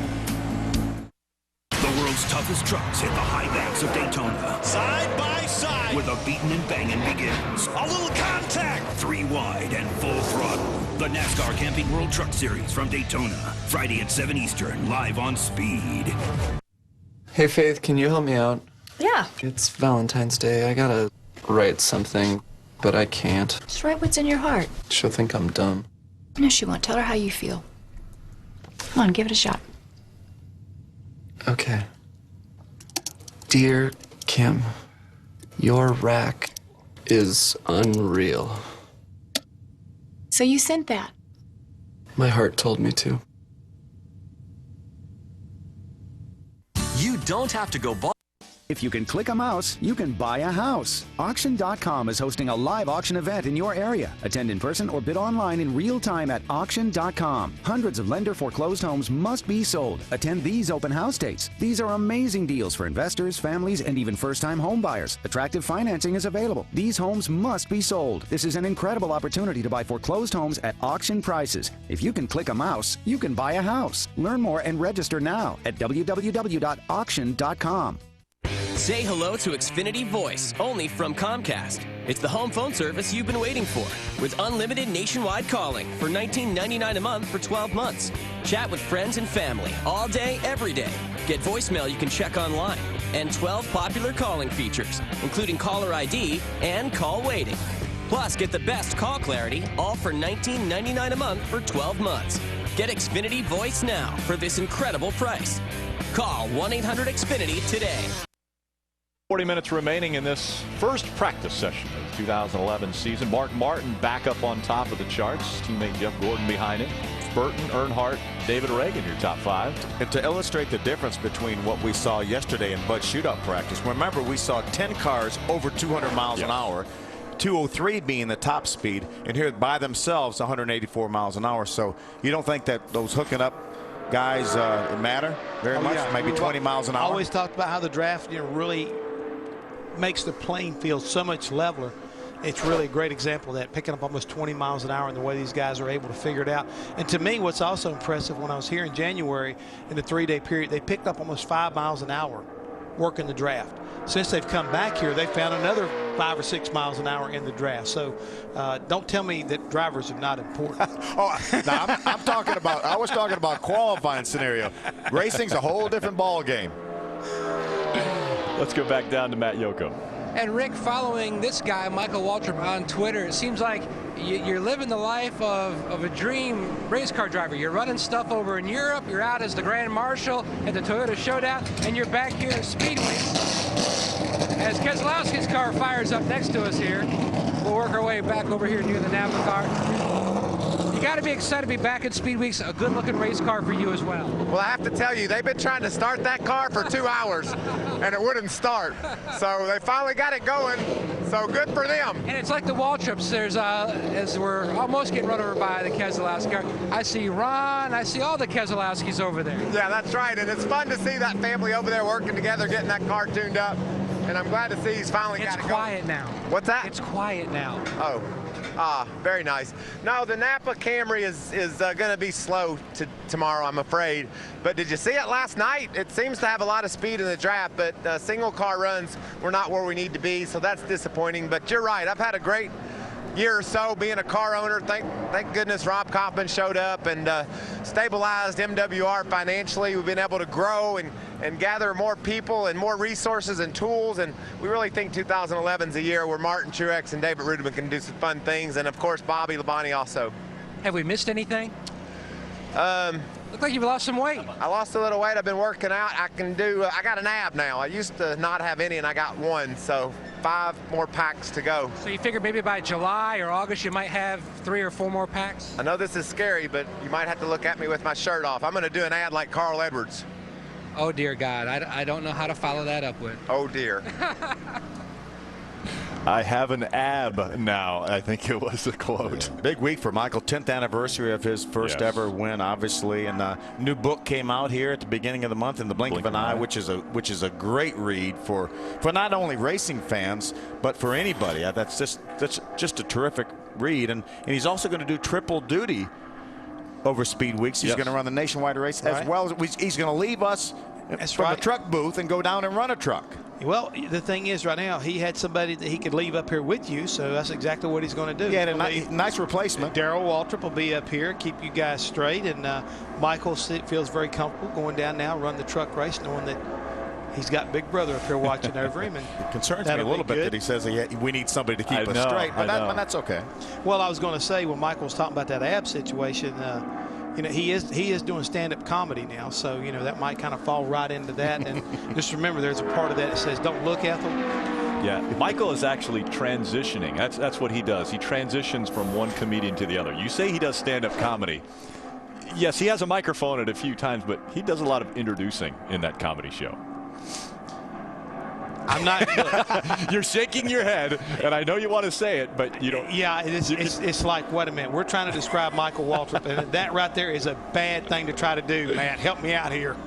The world's toughest trucks hit the high banks of Daytona. Side by side. Where the beating and banging begins. A little contact. 3 wide and full throttle. The NASCAR Camping World Truck Series from Daytona. Friday at 7 Eastern, live on Speed. Hey, Faith, can you help me out? Yeah. It's Valentine's Day. I gotta write something, but I can't. Just write what's in your heart. She'll think I'm dumb. No, she won't. Tell her how you feel. Come on, give it a shot. Okay. Dear Kim, your rack is unreal. So you sent that? My heart told me to. You don't have to go buy. If you can click a mouse, you can buy a house. Auction.com is hosting a live auction event in your area. Attend in person or bid online in real time at Auction.com. Hundreds of lender foreclosed homes must be sold. Attend these open house dates. These are amazing deals for investors, families, and even first-time home buyers. Attractive financing is available. These homes must be sold. This is an incredible opportunity to buy foreclosed homes at auction prices. If you can click a mouse, you can buy a house. Learn more and register now at www.auction.com. Say hello to Xfinity Voice, only from Comcast. It's the home phone service you've been waiting for, with unlimited nationwide calling for $19.99 a month for 12 months. Chat with friends and family all day, every day. Get voicemail you can check online, and 12 popular calling features, including caller ID and call waiting. Plus, get the best call clarity, all for $19.99 a month for 12 months. Get Xfinity Voice now for this incredible price. Call 1-800-XFINITY today. 40 minutes remaining in this first practice session of the 2011 season. Mark Martin back up on top of the charts. Teammate Jeff Gordon behind him. Burton, Earnhardt, David Reagan, your top 5. And to illustrate the difference between what we saw yesterday in Bud shootout practice, remember we saw 10 cars over 200 miles an hour. 203 being the top speed, and here by themselves 184 miles an hour. So you don't think that those hooking up guys matter very much? Yeah. Maybe 20 miles an hour. I always talked about how the draft really makes the playing field so much leveler. It's really a great example of that, picking up almost 20 miles an hour and the way these guys are able to figure it out. And to me, what's also impressive, when I was here in January in the 3-day period, they picked up almost 5 miles an hour working the draft. Since they've come back here, they found another 5 or 6 miles an hour in the draft. So don't tell me that drivers are not important. I'm talking about, I was talking about qualifying scenario. Racing's a whole different ball game. Let's go back down to Matt Yocum. And Rick, following this guy, Michael Waltrip, on Twitter, it seems like you're living the life of a dream race car driver. You're running stuff over in Europe, you're out as the Grand Marshal at the Toyota Showdown, and you're back here at Speedway. As Keselowski's car fires up next to us here, we'll work our way back over here near the Napa car. You got to be excited to be back at Speed Weeks, a good-looking race car for you as well. Well, I have to tell you, they've been trying to start that car for 2 hours, and it wouldn't start. So they finally got it going, so good for them. And it's like the Waltrips. There's, as we're almost getting run over by the Keselowski car, I see Ron, I see all the Keselowskis over there. Yeah, that's right, and it's fun to see that family over there working together, getting that car tuned up, and I'm glad to see he's finally got it going. It's quiet now. What's that? It's quiet now. Oh. Very nice. No, the Napa Camry is going to be slow tomorrow, I'm afraid. But did you see it last night? It seems to have a lot of speed in the draft, but single car runs, we're not where we need to be, so that's disappointing. But you're right. I've had a great year or so being a car owner. Thank goodness Rob Kaufman showed up and stabilized MWR financially. We've been able to grow and and gather more people and more resources and tools. And we really think 2011 is a year where Martin Truex and David Rudiman can do some fun things, and of course Bobby Labonte also. Have we missed anything? Look like you've lost some weight. I lost a little weight. I've been working out. I got an ab now. I used to not have any, and I got one, so 5 more packs to go. So you figure maybe by July or August you might have 3 or 4 more packs? I know this is scary, but you might have to look at me with my shirt off. I'm going to do an ad like Carl Edwards. Oh, dear God. I don't know how to follow that up with. Oh, dear. I have an ab now, I think it was a quote. Big week for Michael, 10th anniversary of his first ever win, obviously, and a new book came out here at the beginning of the month, In the Blink of an Eye, which is a great read for not only racing fans but for anybody. That's just a terrific read, and he's also going to do triple duty over Speed Weeks. He's going to run the nationwide race as well as he's going to leave us from the truck booth and go down and run a truck. Well, the thing is, right now, he had somebody that he could leave up here with you, so that's exactly what he's going to do. He had a nice replacement. Darrell Waltrip will be up here, keep you guys straight, and Michael feels very comfortable going down now, run the truck race, knowing that he's got Big Brother up here watching over him. And it concerns me a little bit that he says we need somebody to keep us straight, but that's okay. Well, I was going to say, when Michael was talking about that ab situation, you know, he is doing stand-up comedy now, so you know that might kind of fall right into that. And just remember, there's a part of that that says, "Don't look at them." Yeah, Michael is actually transitioning. That's what he does. He transitions from one comedian to the other. You say he does stand-up comedy. Yes, he has a microphone at a few times, but he does a lot of introducing in that comedy show. I'm not. You're shaking your head, and I know you want to say it, but you don't. Yeah, it's like, wait a minute. We're trying to describe Michael Waltrip, and that right there is a bad thing to try to do, Matt. Help me out here.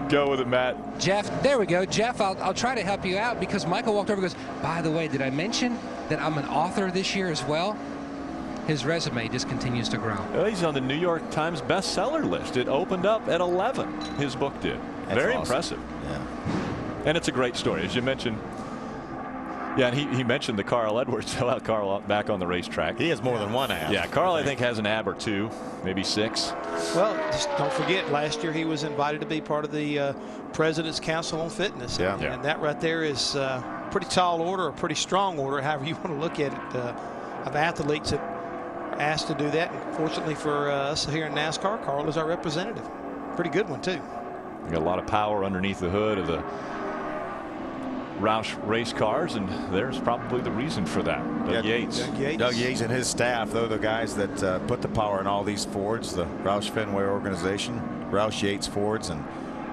Go with it, Matt. Jeff, there we go. Jeff, I'll try to help you out because Michael walked over and goes, by the way, did I mention that I'm an author this year as well? His resume just continues to grow. Well, he's on the New York Times bestseller list. It opened up at 11. His book did. That's very awesome. impressive. Yeah. And it's a great story, as you mentioned. Yeah, and he mentioned the Carl Edwards. Fill out Carl back on the racetrack. He has more than one ab. Yeah, Carl, I think, has an ab or 2, maybe 6. Well, just don't forget, last year he was invited to be part of the President's Council on Fitness. Yeah. And that right there is pretty tall order, or pretty strong order, however you want to look at it, of athletes that are asked to do that. And fortunately for us here in NASCAR, Carl is our representative. Pretty good one, too. Got a lot of power underneath the hood of the Roush race cars, and there's probably the reason for that. Doug Yates. Doug Yates and his staff, they're the guys that put the power in all these Fords, the Roush Fenway organization, Roush Yates Fords, and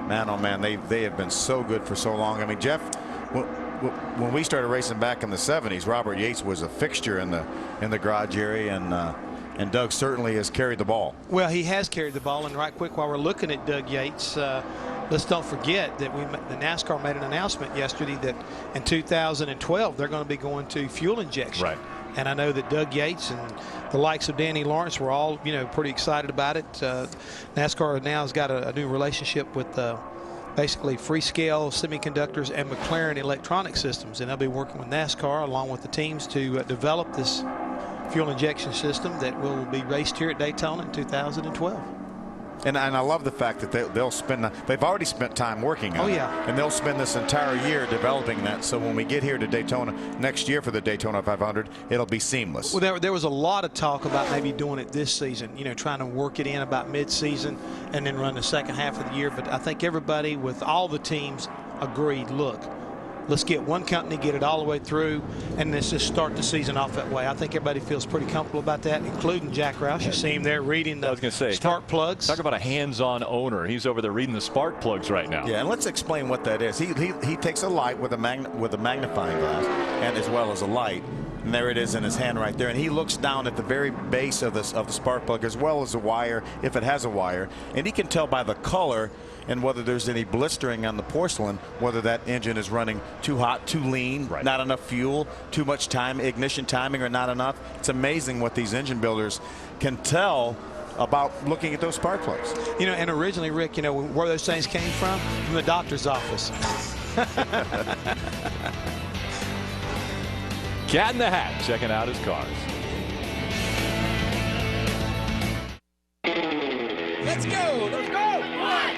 man, oh man, they have been so good for so long. I mean, Jeff, when we started racing back in the 70s, Robert Yates was a fixture in the garage area, and Doug certainly has carried the ball. Well, he has carried the ball, and right quick, while we're looking at Doug Yates, let's don't forget that the NASCAR made an announcement yesterday that in 2012 they're going to be going to fuel injection. Right. And I know that Doug Yates and the likes of Danny Lawrence were all, pretty excited about it. NASCAR now has got a new relationship with basically Freescale Semiconductors and McLaren Electronic Systems, and they'll be working with NASCAR along with the teams to develop this fuel injection system that will be raced here at Daytona in 2012. And I love the fact that they've already spent time working on it. And they'll spend this entire year developing that. So when we get here to Daytona next year for the Daytona 500, it'll be seamless. Well, there was a lot of talk about maybe doing it this season, trying to work it in about mid-season and then run the second half of the year. But I think everybody with all the teams agreed, look, let's get one company, get it all the way through, and let's just start the season off that way. I think everybody feels pretty comfortable about that, including Jack Roush. You see him there reading the spark plugs. Talk about a hands-on owner. He's over there reading the spark plugs right now. Yeah, and let's explain what that is. He takes a light with a magnifying glass, and as well as a light. And there it is in his hand right there. And he looks down at the very base of the spark plug, as well as the wire, if it has a wire. And he can tell by the color and whether there's any blistering on the porcelain, whether that engine is running too hot, too lean, not enough fuel, too much time, ignition timing, or not enough. It's amazing what these engine builders can tell about looking at those spark plugs. And originally, Rick, where those things came from the doctor's office. Cat in the Hat checking out his cars. Let's go. Let's go. 1,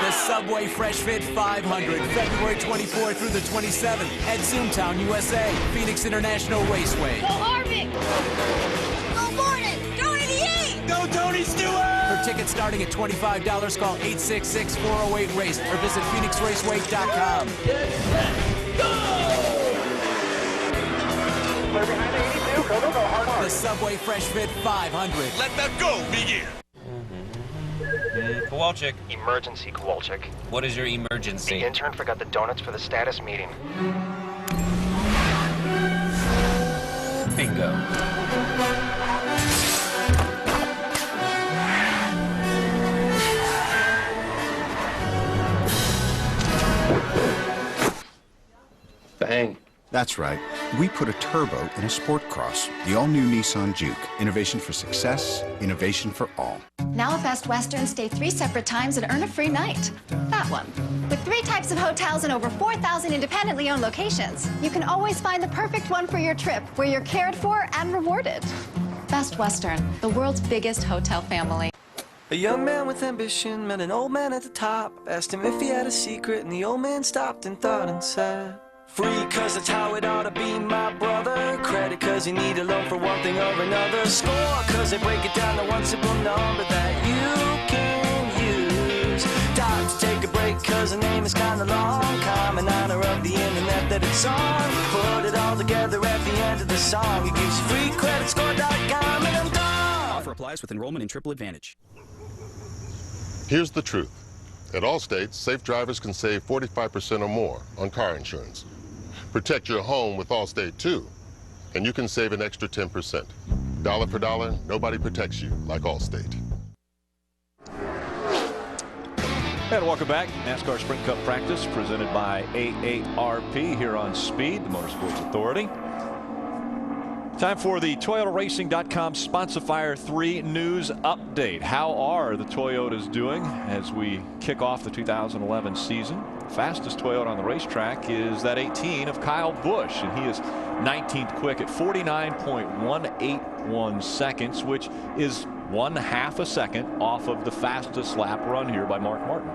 The Subway Fresh Fit 500, February 24th through the 27th at Zoomtown, USA, Phoenix International Raceway. Go Harvick! Go Borden! Go 88! Go Tony Stewart! For tickets starting at $25, call 866-408-RACE or visit PhoenixRaceway.com. The Subway Fresh Fit 500. Let the go begin. Kowalczyk. Emergency, Kowalczyk. What is your emergency? The intern forgot the donuts for the status meeting. Bingo. Bang. That's right. We put a turbo in a sport cross. The all-new Nissan Juke. Innovation for success, innovation for all. Now at Best Western, stay 3 separate times and earn a free night. That one. With 3 types of hotels and over 4,000 independently owned locations, you can always find the perfect one for your trip, where you're cared for and rewarded. Best Western, the world's biggest hotel family. A young man with ambition met an old man at the top. Asked him if he had a secret, and the old man stopped and thought and said, free, cause that's how it ought to be, my brother. Credit, cause you need a loan for one thing or another. Score, cause they break it down to one simple number that you can use. Time to take a break, cause the name is kinda long. Come in honor of the internet that it's on. Put it all together at the end of the song. It gives you free creditscore.com, and I'm done. Offer applies with enrollment in Triple Advantage. Here's the truth. At Allstate, safe drivers can save 45% or more on car insurance. Protect your home with Allstate, too, and you can save an extra 10%. Dollar for dollar, nobody protects you like Allstate. And welcome back. NASCAR Sprint Cup practice presented by AARP here on Speed, the Motorsports Authority. Time for the ToyotaRacing.com Sponsifire 3 news update. How are the Toyotas doing as we kick off the 2011 season? Fastest Toyota on the racetrack is that 18 of Kyle Busch, and he is 19th quick at 49.181 seconds, which is 1/2 a second off of the fastest lap run here by Mark Martin.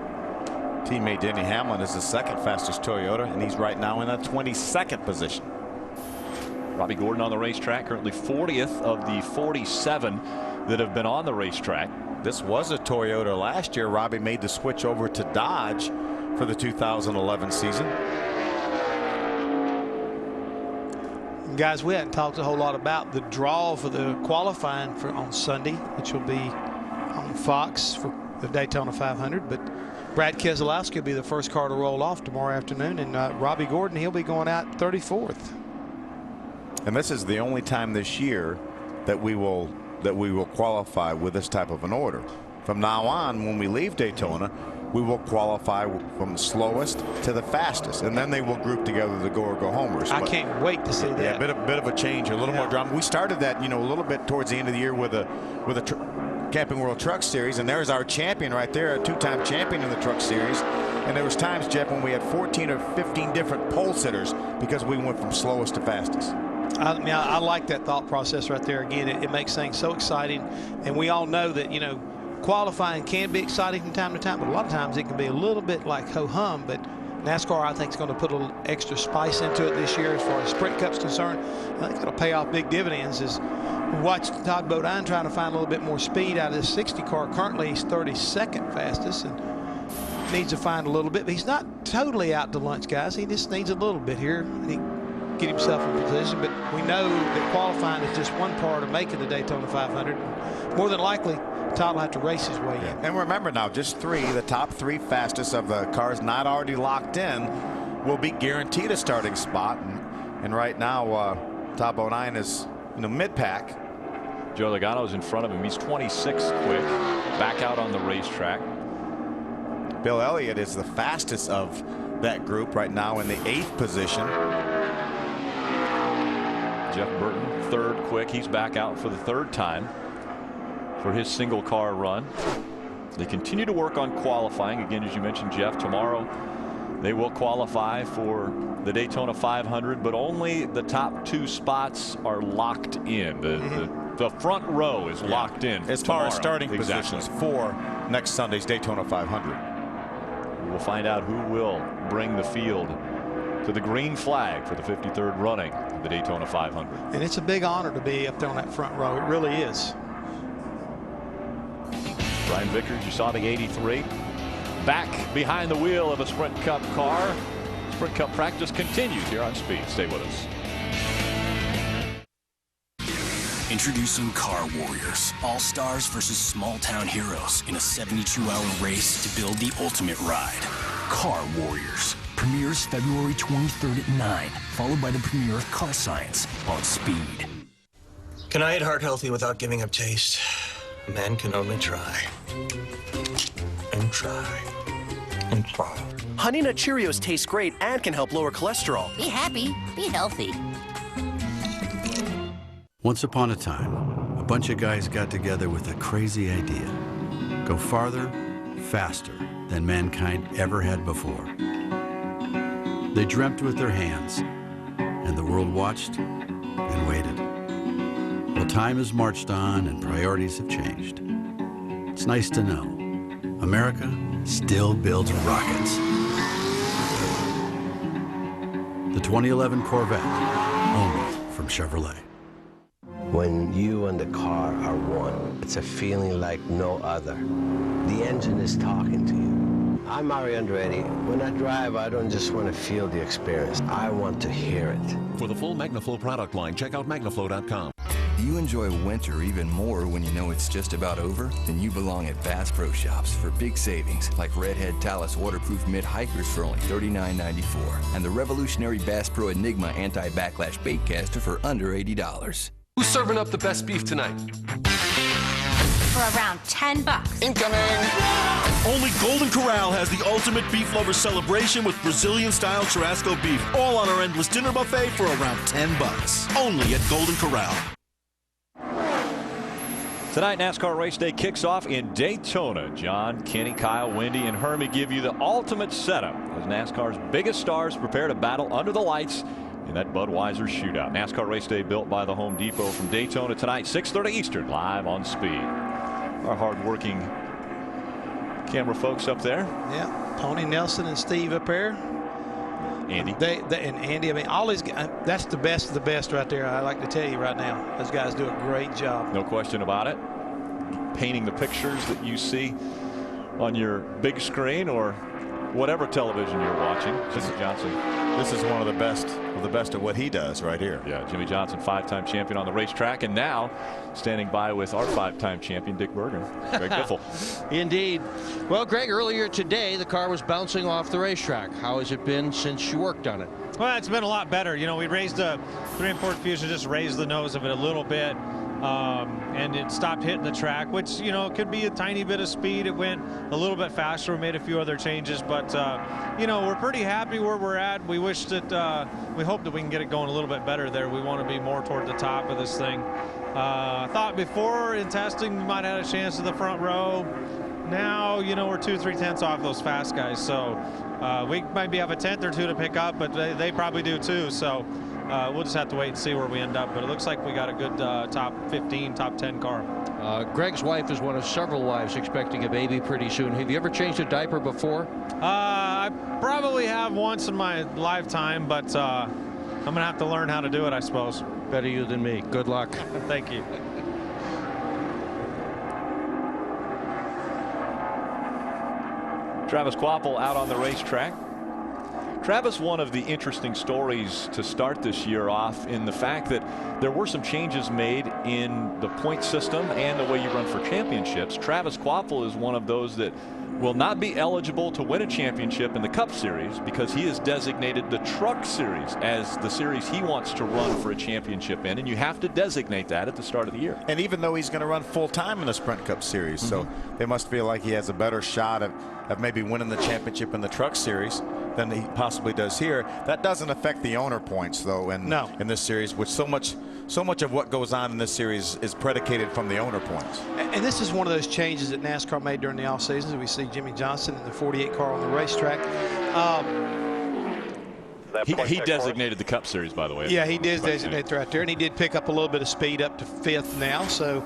Teammate Denny Hamlin is the 2nd fastest Toyota, and he's right now in that 22nd position. Robbie Gordon on the racetrack, currently 40th of the 47 that have been on the racetrack. This was a Toyota last year. Robbie made the switch over to Dodge for the 2011 season. Guys, we hadn't talked a whole lot about the draw for the qualifying for on Sunday, which will be on Fox for the Daytona 500. But Brad Keselowski will be the first car to roll off tomorrow afternoon, and Robbie Gordon, he'll be going out 34th. And this is the only time this year that we will qualify with this type of an order. From now on, when we leave Daytona, we will qualify from the slowest to the fastest, and then they will group together the go or go homers. I can't wait to see that. Yeah, a bit of a change, a little more drama. We started that, a little bit towards the end of the year with a Camping World Truck Series, and there's our champion right there, a 2-time champion in the Truck Series. And there was times, Jeff, when we had 14 or 15 different pole sitters because we went from slowest to fastest. I like that thought process right there. Again, it makes things so exciting, and we all know that qualifying can be exciting from time to time, but a lot of times it can be a little bit like ho-hum. But NASCAR, I think, is going to put a little extra spice into it this year as far as Sprint Cup's concerned. I think it'll pay off big dividends as we watch Todd Bodine trying to find a little bit more speed out of this 60 car. Currently, he's 32nd fastest and needs to find a little bit. But he's not totally out to lunch, guys. He just needs a little bit here. He get himself in position, but we know that qualifying is just one part of making the Daytona 500. More than likely, Todd will have to race his way in. And remember now, just the top 3 fastest of the cars not already locked in will be guaranteed a starting spot. And right now, Todd Bodine is mid-pack. Joe Logano's in front of him. He's 26th quick, back out on the racetrack. Bill Elliott is the fastest of that group right now in the 8th position. Jeff Burton, 3rd quick. He's back out for the 3rd time for his single car run. They continue to work on qualifying. Again, as you mentioned, Jeff, tomorrow they will qualify for the Daytona 500, but only the top 2 spots are locked in. The front row is locked in as far as starting positions for next Sunday's Daytona 500. we'll find out who will bring the field to the green flag for the 53rd running of the Daytona 500. And it's a big honor to be up there on that front row. It really is. Brian Vickers, you saw the 83. Back behind the wheel of a Sprint Cup car. Sprint Cup practice continues here on Speed. Stay with us. Introducing Car Warriors, all-stars versus small-town heroes in a 72-hour race to build the ultimate ride. Car Warriors premieres February 23rd at 9, followed by the premiere of Car Science on Speed. Can I eat heart healthy without giving up taste? A man can only try. And try. And try. Honey Nut Cheerios taste great and can help lower cholesterol. Be happy, be healthy. Once upon a time, a bunch of guys got together with a crazy idea. Go farther, faster than mankind ever had before. They dreamt with their hands, and the world watched and waited. Well, time has marched on and priorities have changed. It's nice to know America still builds rockets. The 2011 Corvette, only from Chevrolet. When you and the car are one, it's a feeling like no other. The engine is talking to you. I'm Mario Andretti. When I drive, I don't just want to feel the experience. I want to hear it. For the full MagnaFlow product line, check out magnaflow.com. Do you enjoy winter even more when you know it's just about over? Then you belong at Bass Pro Shops for big savings, like Redhead Talus waterproof mid-hikers for only $39.94, and the revolutionary Bass Pro Enigma anti-backlash baitcaster for under $80. Who's serving up the best beef tonight? For around $10. Incoming! Only Golden Corral has the ultimate beef lover celebration with Brazilian-style churrasco beef, all on our endless dinner buffet for around $10. Only at Golden Corral. Tonight, NASCAR Race Day kicks off in Daytona. John, Kenny, Kyle, Wendy, and Hermie give you the ultimate setup as NASCAR's biggest stars prepare to battle under the lights in that Budweiser shootout. NASCAR Race Day built by the Home Depot from Daytona tonight, 6:30 Eastern, live on Speed. Our hard-working camera folks up there. Yeah, Tony Nelson and Steve up there. Andy. And Andy, I mean, all these guys, that's the best of the best right there. I like to tell you right now, those guys do a great job. No question about it. Painting the pictures that you see on your big screen or whatever television you're watching. Jimmy Johnson. This is one of the best at what he does right here. Yeah, Jimmy Johnson, 5-time champion on the racetrack, and now standing by with our 5-time champion, Dick Bergen, Greg Biffle. Indeed. Well, Greg, earlier today, the car was bouncing off the racetrack. How has it been since you worked on it? Well, it's been a lot better. You know, we raised the 3 and 4 fusion, just raised the nose of it a little bit. And it stopped hitting the track, which, you know, could be a tiny bit of speed. It went a little bit faster. We made a few other changes, but, you know, we're pretty happy where we're at. We wish that, we hope that we can get it going a little bit better there. We want to be more toward the top of this thing. I thought before in testing we might have had a chance to the front row. Now, you know, we're 2-3 tenths off those fast guys, so we might have a tenth or two to pick up, but they probably do too. So we'll just have to wait and see where we end up. But it looks like we got a good top 15, top 10 car. Greg's wife is one of several wives expecting a baby pretty soon. Have you ever changed a diaper before? I probably have once in my lifetime, but I'm going to have to learn how to do it, I suppose. Better you than me. Good luck. Thank you. Travis Kvapil out on the racetrack. Travis, one of the interesting stories to start this year off in the fact that there were some changes made in the point system and the way you run for championships. Travis Kvapil is one of those that will not be eligible to win a championship in the Cup Series because he has designated the Truck Series as the series he wants to run for a championship in, and you have to designate that at the start of the year. And even though he's going to run full-time in the Sprint Cup Series, so they must feel like he has a better shot of maybe winning the championship in the Truck Series than he possibly does here. That doesn't affect the owner points, though, in this series, which so much of what goes on in this series is predicated from the owner points. And this is one of those changes that NASCAR made during the offseason. We see Jimmy Johnson in the 48 car on the racetrack. He designated the Cup Series, by the way. Yeah, he did designate right there, and he did pick up a little bit of speed up to 5th now. So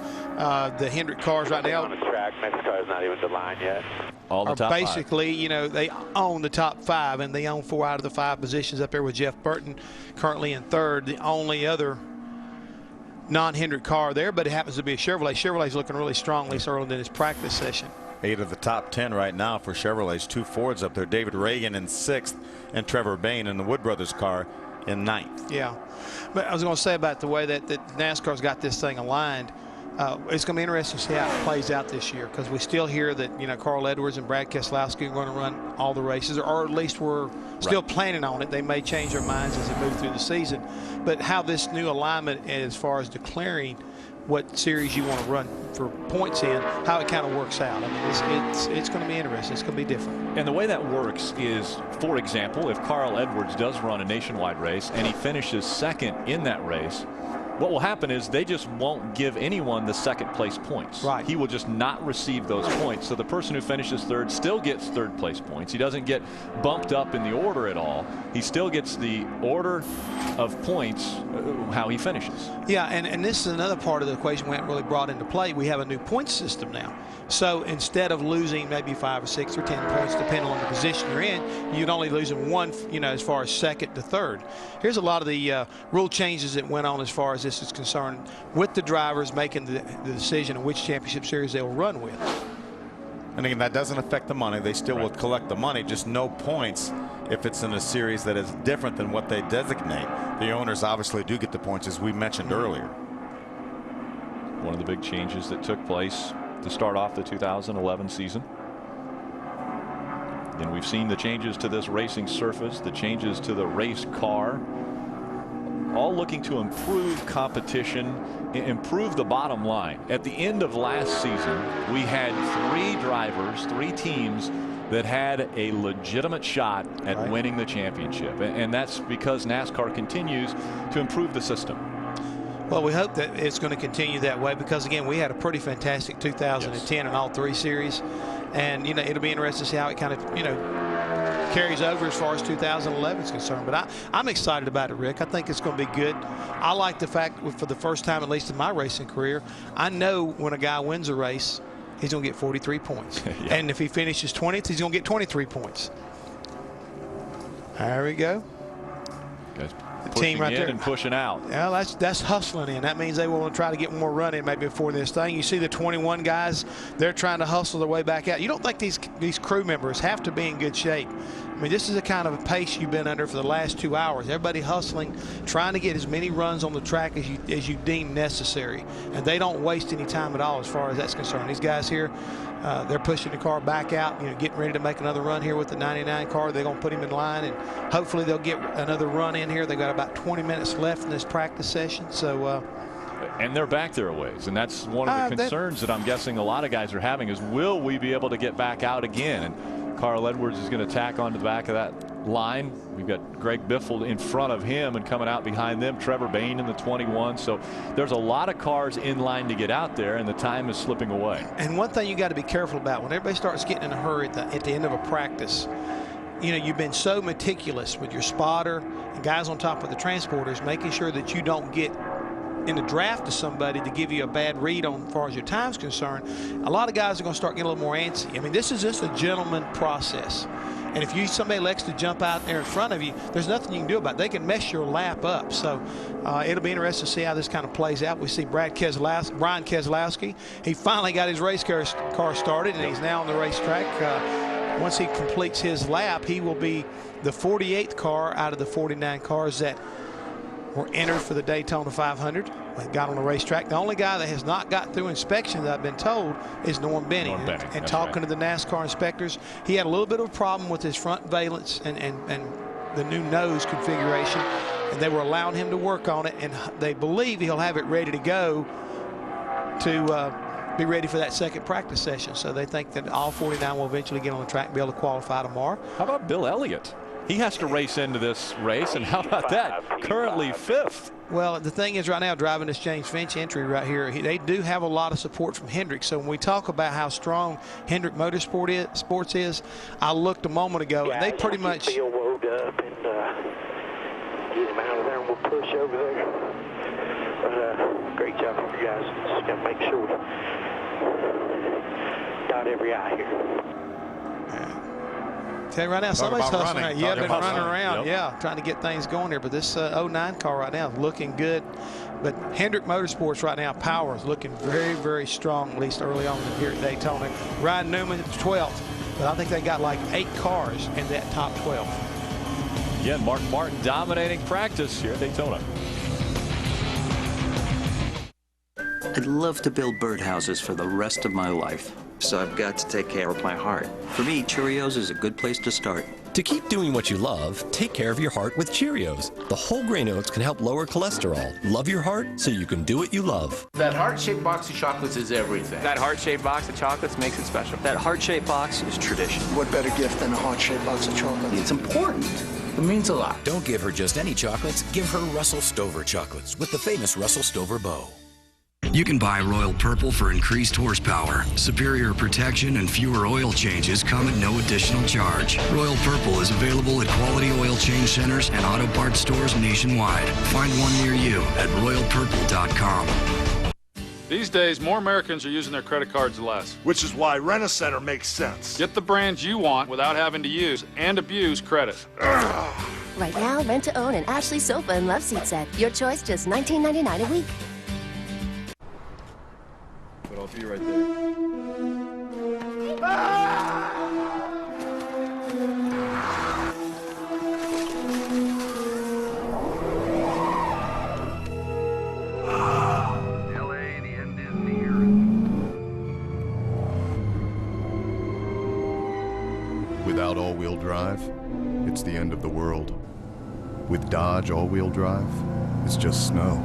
the Hendrick cars right now track. Next car is not even to line yet. All the top basically, you know, they own the top 5, and they own 4 out of the 5 positions up there with Jeff Burton currently in 3rd. The only other non-Hendrick car there, but it happens to be a Chevrolet. Chevrolet's looking really strong this early in this practice session. 8 of the top 10 right now for Chevrolets. 2 Fords up there. David Reagan in 6th and Trevor Bain in the Wood Brothers car in 9th. Yeah, but I was going to say about the way that NASCAR's got this thing aligned. It's going to be interesting to see how it plays out this year, because we still hear that, you know, Carl Edwards and Brad Keselowski are going to run all the races, or at least we're still planning on it. They may change their minds as they move through the season. But how this new alignment, as far as declaring what series you want to run for points in, how it kind of works out. I mean, it's going to be interesting. It's going to be different. And the way that works is, for example, if Carl Edwards does run a nationwide race and he finishes 2nd in that race, what will happen is they just won't give anyone the 2nd place points. Right. He will just not receive those points. So the person who finishes 3rd still gets 3rd place points. He doesn't get bumped up in the order at all. He still gets the order of points, how he finishes. Yeah, and this is another part of the equation we haven't really brought into play. We have a new point system now. So instead of losing maybe 5 or 6 or 10 points, depending on the position you're in, you'd only losing 1, you know, as far as 2nd to 3rd. Here's a lot of the rule changes that went on as far as this is concerned, with the drivers making the decision of which championship series they will run with. And again, that doesn't affect the money. They still will collect the money, just no points if it's in a series that is different than what they designate. The owners obviously do get the points, as we mentioned earlier. One of the big changes that took place to start off the 2011 season. And we've seen the changes to this racing surface, the changes to the race car, all looking to improve competition, improve the bottom line. At the end of last season, we had 3 drivers, 3 teams that had a legitimate shot at winning the championship. And that's because NASCAR continues to improve the system. Well, we hope that it's going to continue that way, because again, we had a pretty fantastic 2010 in all 3 series, and you know, it'll be interesting to see how it kind of, you know, carries over as far as 2011 is concerned. But I'm excited about it, Rick. I think it's going to be good. I like the fact, for the first time, at least in my racing career, I know when a guy wins a race, he's going to get 43 points. Yeah. And if he finishes 20th, he's going to get 23 points. There we go. Guys, the pushing team right in there and pushing out. Well, that's hustling in. That means they want to try to get more run in maybe before this thing. You see the 21 guys, they're trying to hustle their way back out. You don't think these crew members have to be in good shape. I mean, this is the kind of a pace you've been under for the last 2 hours. Everybody hustling, trying to get as many runs on the track as you deem necessary. And they don't waste any time at all as far as that's concerned. These guys here, they're pushing the car back out, you know, getting ready to make another run here with the 99 car. They're going to put him in line, and hopefully they'll get another run in here. They've got about 20 minutes left in this practice session. So, and they're back there a ways, and that's one of the concerns that I'm guessing a lot of guys are having is, will we be able to get back out again? And Carl Edwards is going to tack onto the back of that line. We've got Greg Biffle in front of him, and coming out behind them, Trevor Bain in the 21. So there's a lot of cars in line to get out there, and the time is slipping away. And one thing you got to be careful about, when everybody starts getting in a hurry at the end of a practice, you know, you've been so meticulous with your spotter and guys on top of the transporters, making sure that you don't get in a draft to somebody to give you a bad read on as far as your time's concerned. A lot of guys are going to start getting a little more antsy. I mean, this is just a gentleman process. And if somebody likes to jump out there in front of you, there's nothing you can do about it. They can mess your lap up. So it'll be interesting to see how this kind of plays out. We see Brian Keselowski. He finally got his race car started, and he's now on the racetrack. Once he completes his lap, he will be the 48th car out of the 49 cars that were entered for the Daytona 500. Got on the racetrack. The only guy that has not got through inspection that I've been told is Norm Benning. And talking to the NASCAR inspectors, he had a little bit of a problem with his front valence and the new nose configuration, and they were allowing him to work on it, and they believe he'll have it ready to go to be ready for that second practice session. So they think that all 49 will eventually get on the track and be able to qualify tomorrow. How about Bill Elliott? He has to race into this race, and how about that? Currently 5th. Well, the thing is, right now, driving this James Finch entry right here, they do have a lot of support from Hendrick. So when we talk about how strong Hendrick Motorsports is, I looked a moment ago, and they pretty much Bill woke up and get him out of there, and we'll push over there. But great job from you guys. Just got to make sure got every eye here. Tell you right now, somebody's hustling around. Yeah, been running around. Yep. Yeah, trying to get things going here. But this 09 car right now is looking good. But Hendrick Motorsports right now, power is looking very, very strong, at least early on here at Daytona. Ryan Newman is 12th, but I think they got like 8 cars in that top 12. Again, Mark Martin dominating practice here at Daytona. I'd love to build birdhouses for the rest of my life, so I've got to take care of my heart. For me, Cheerios is a good place to start. To keep doing what you love, take care of your heart with Cheerios. The whole grain oats can help lower cholesterol. Love your heart so you can do what you love. That heart-shaped box of chocolates is everything. That heart-shaped box of chocolates makes it special. That heart-shaped box is tradition. What better gift than a heart-shaped box of chocolates? It's important. It means a lot. Don't give her just any chocolates. Give her Russell Stover chocolates with the famous Russell Stover bow. You can buy Royal Purple for increased horsepower, superior protection, and fewer oil changes come at no additional charge. Royal Purple is available at quality oil change centers and auto parts stores nationwide. Find one near you at royalpurple.com. These days, more Americans are using their credit cards less. Which is why Rent-A-Center makes sense. Get the brands you want without having to use and abuse credit. Right now, rent to own an Ashley sofa and love seat set. Your choice, just $19.99 a week. Put all 3 right there. Without all-wheel drive, it's the end of the world. With Dodge all-wheel drive, it's just snow.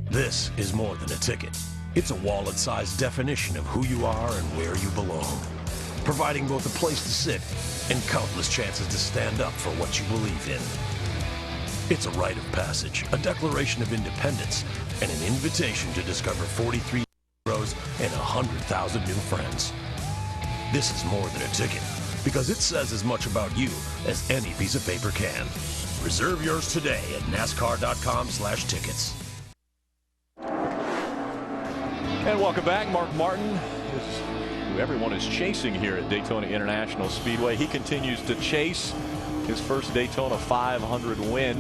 This is more than a ticket. It's a wallet-sized definition of who you are and where you belong, providing both a place to sit and countless chances to stand up for what you believe in. It's a rite of passage, a declaration of independence, and an invitation to discover 43 heroes and 100,000 new friends. This is more than a ticket, because it says as much about you as any piece of paper can. Reserve yours today at NASCAR.com/tickets. And welcome back. Mark Martin is who everyone is chasing here at Daytona International Speedway. He continues to chase his first Daytona 500 win.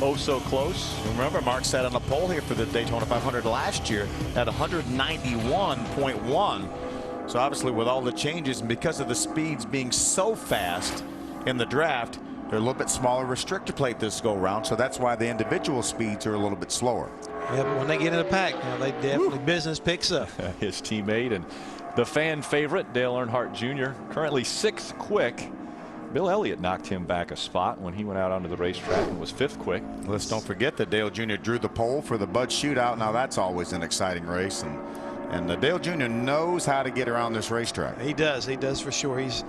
Oh, so close. Remember, Mark sat on the pole here for the Daytona 500 last year at 191.1. So obviously with all the changes and because of the speeds being so fast in the draft, they're a little bit smaller restrictor plate this go around. So that's why the individual speeds are a little bit slower. Yeah, but when they get in the pack, you know, they definitely business picks up. His teammate and the fan favorite, Dale Earnhardt Jr., currently 6th quick. Bill Elliott knocked him back a spot when he went out onto the racetrack and was 5th quick. Let's don't forget that Dale Jr. drew the pole for the Bud Shootout. Now that's always an exciting race. And Dale Jr. knows how to get around this racetrack. He does for sure. He's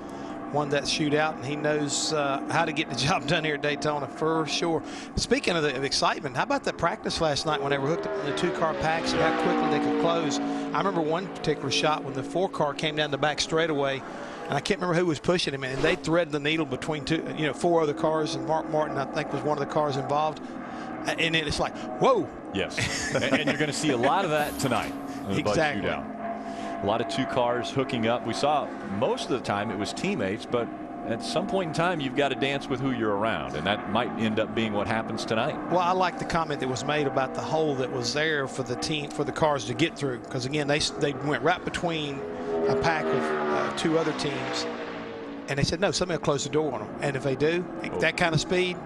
won that shootout, and he knows how to get the job done here at Daytona for sure. Speaking of excitement, how about the practice last night when they were hooked up in the 2-car packs and how quickly they could close? I remember one particular shot when the 4-car came down the back straightaway, and I can't remember who was pushing him, and they threaded the needle between 4 other cars, and Mark Martin, I think, was one of the cars involved. And then it's like, whoa. Yes, and you're going to see a lot of that tonight. Exactly. Bud Shootout. A lot of 2 cars hooking up. We saw most of the time it was teammates, but at some point in time you've got to dance with who you're around, and that might end up being what happens tonight. Well, I like the comment that was made about the hole that was there for the team, for the cars to get through, because again they went right between a pack of 2 other teams, and they said no, somebody will close the door on them, and if they do, that kind of speed.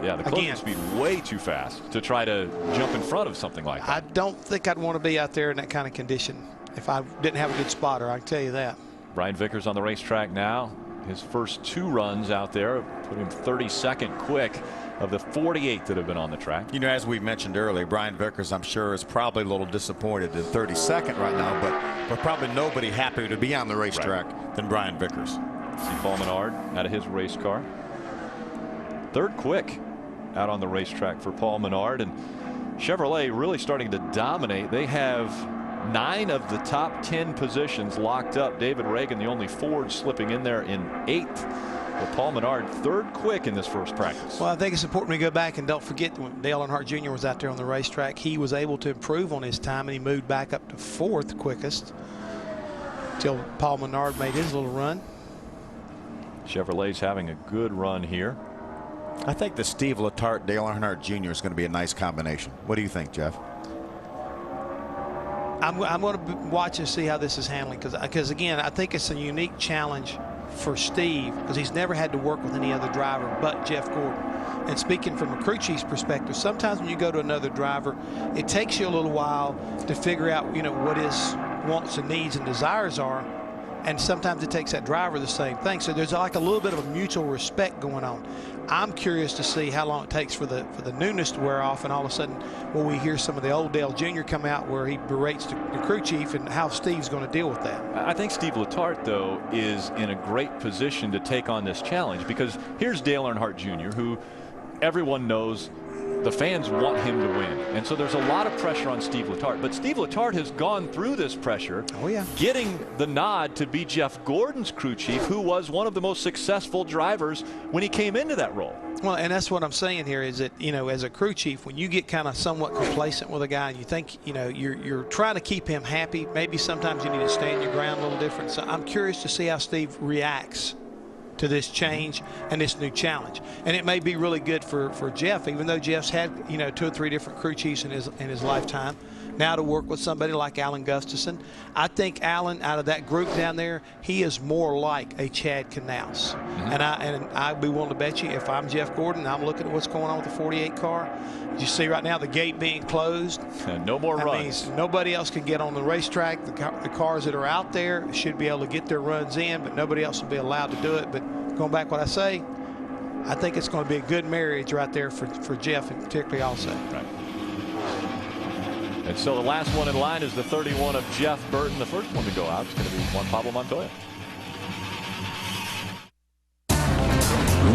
Yeah, the closing speed way too fast to try to jump in front of something like that. I don't think I'd want to be out there in that kind of condition if I didn't have a good spotter, I can tell you that. Brian Vickers on the racetrack now. His first 2 runs out there put him 32nd quick of the 48 that have been on the track. You know, as we mentioned earlier, Brian Vickers, I'm sure, is probably a little disappointed in 32nd right now, but probably nobody happier to be on the racetrack than Brian Vickers. See Paul Menard out of his race car. 3rd quick out on the racetrack for Paul Menard, and Chevrolet really starting to dominate. They have 9 of the top 10 positions locked up. David Reagan, the only Ford, slipping in there in 8th. But Paul Menard, 3rd quick in this first practice. Well, I think it's important we go back and don't forget when Dale Earnhardt Jr. was out there on the racetrack, he was able to improve on his time, and he moved back up to 4th quickest until Paul Menard made his little run. Chevrolet's having a good run here. I think the Steve Letarte, Dale Earnhardt Jr. is going to be a nice combination. What do you think, Jeff? I'm going to watch and see how this is handling, because again, I think it's a unique challenge for Steve, because he's never had to work with any other driver but Jeff Gordon. And speaking from a crew chief's perspective, sometimes when you go to another driver, it takes you a little while to figure out, what his wants and needs and desires are. And sometimes it takes that driver the same thing. So there's like a little bit of a mutual respect going on. I'm curious to see how long it takes for the newness to wear off, and all of a sudden will we hear some of the old Dale Jr. come out where he berates the crew chief, and how Steve's going to deal with that. I think Steve Letarte, though, is in a great position to take on this challenge, because here's Dale Earnhardt Jr., who everyone knows the fans want him to win. And so there's a lot of pressure on Steve Letarte. But Steve Letarte has gone through this pressure, getting the nod to be Jeff Gordon's crew chief, who was one of the most successful drivers when he came into that role. Well, and that's what I'm saying here is that, as a crew chief, when you get kind of somewhat complacent with a guy and you think, you're trying to keep him happy, maybe sometimes you need to stand your ground a little different. So I'm curious to see how Steve reacts to this change and this new challenge. And it may be really good for Jeff, even though Jeff's had 2 or 3 different crew chiefs in his lifetime. Now to work with somebody like Alan Gustafson, I think Alan, out of that group down there, he is more like a Chad Knaus. And I'd be willing to bet you, if I'm Jeff Gordon, I'm looking at what's going on with the 48 car. You see right now the gate being closed. No more runs. Means nobody else can get on the racetrack. The cars that are out there should be able to get their runs in, but nobody else will be allowed to do it. But going back what I say, I think it's going to be a good marriage right there for Jeff, and particularly also. Right. And so the last one in line is the 31 of Jeff Burton. The first one to go out is going to be Juan Pablo Montoya.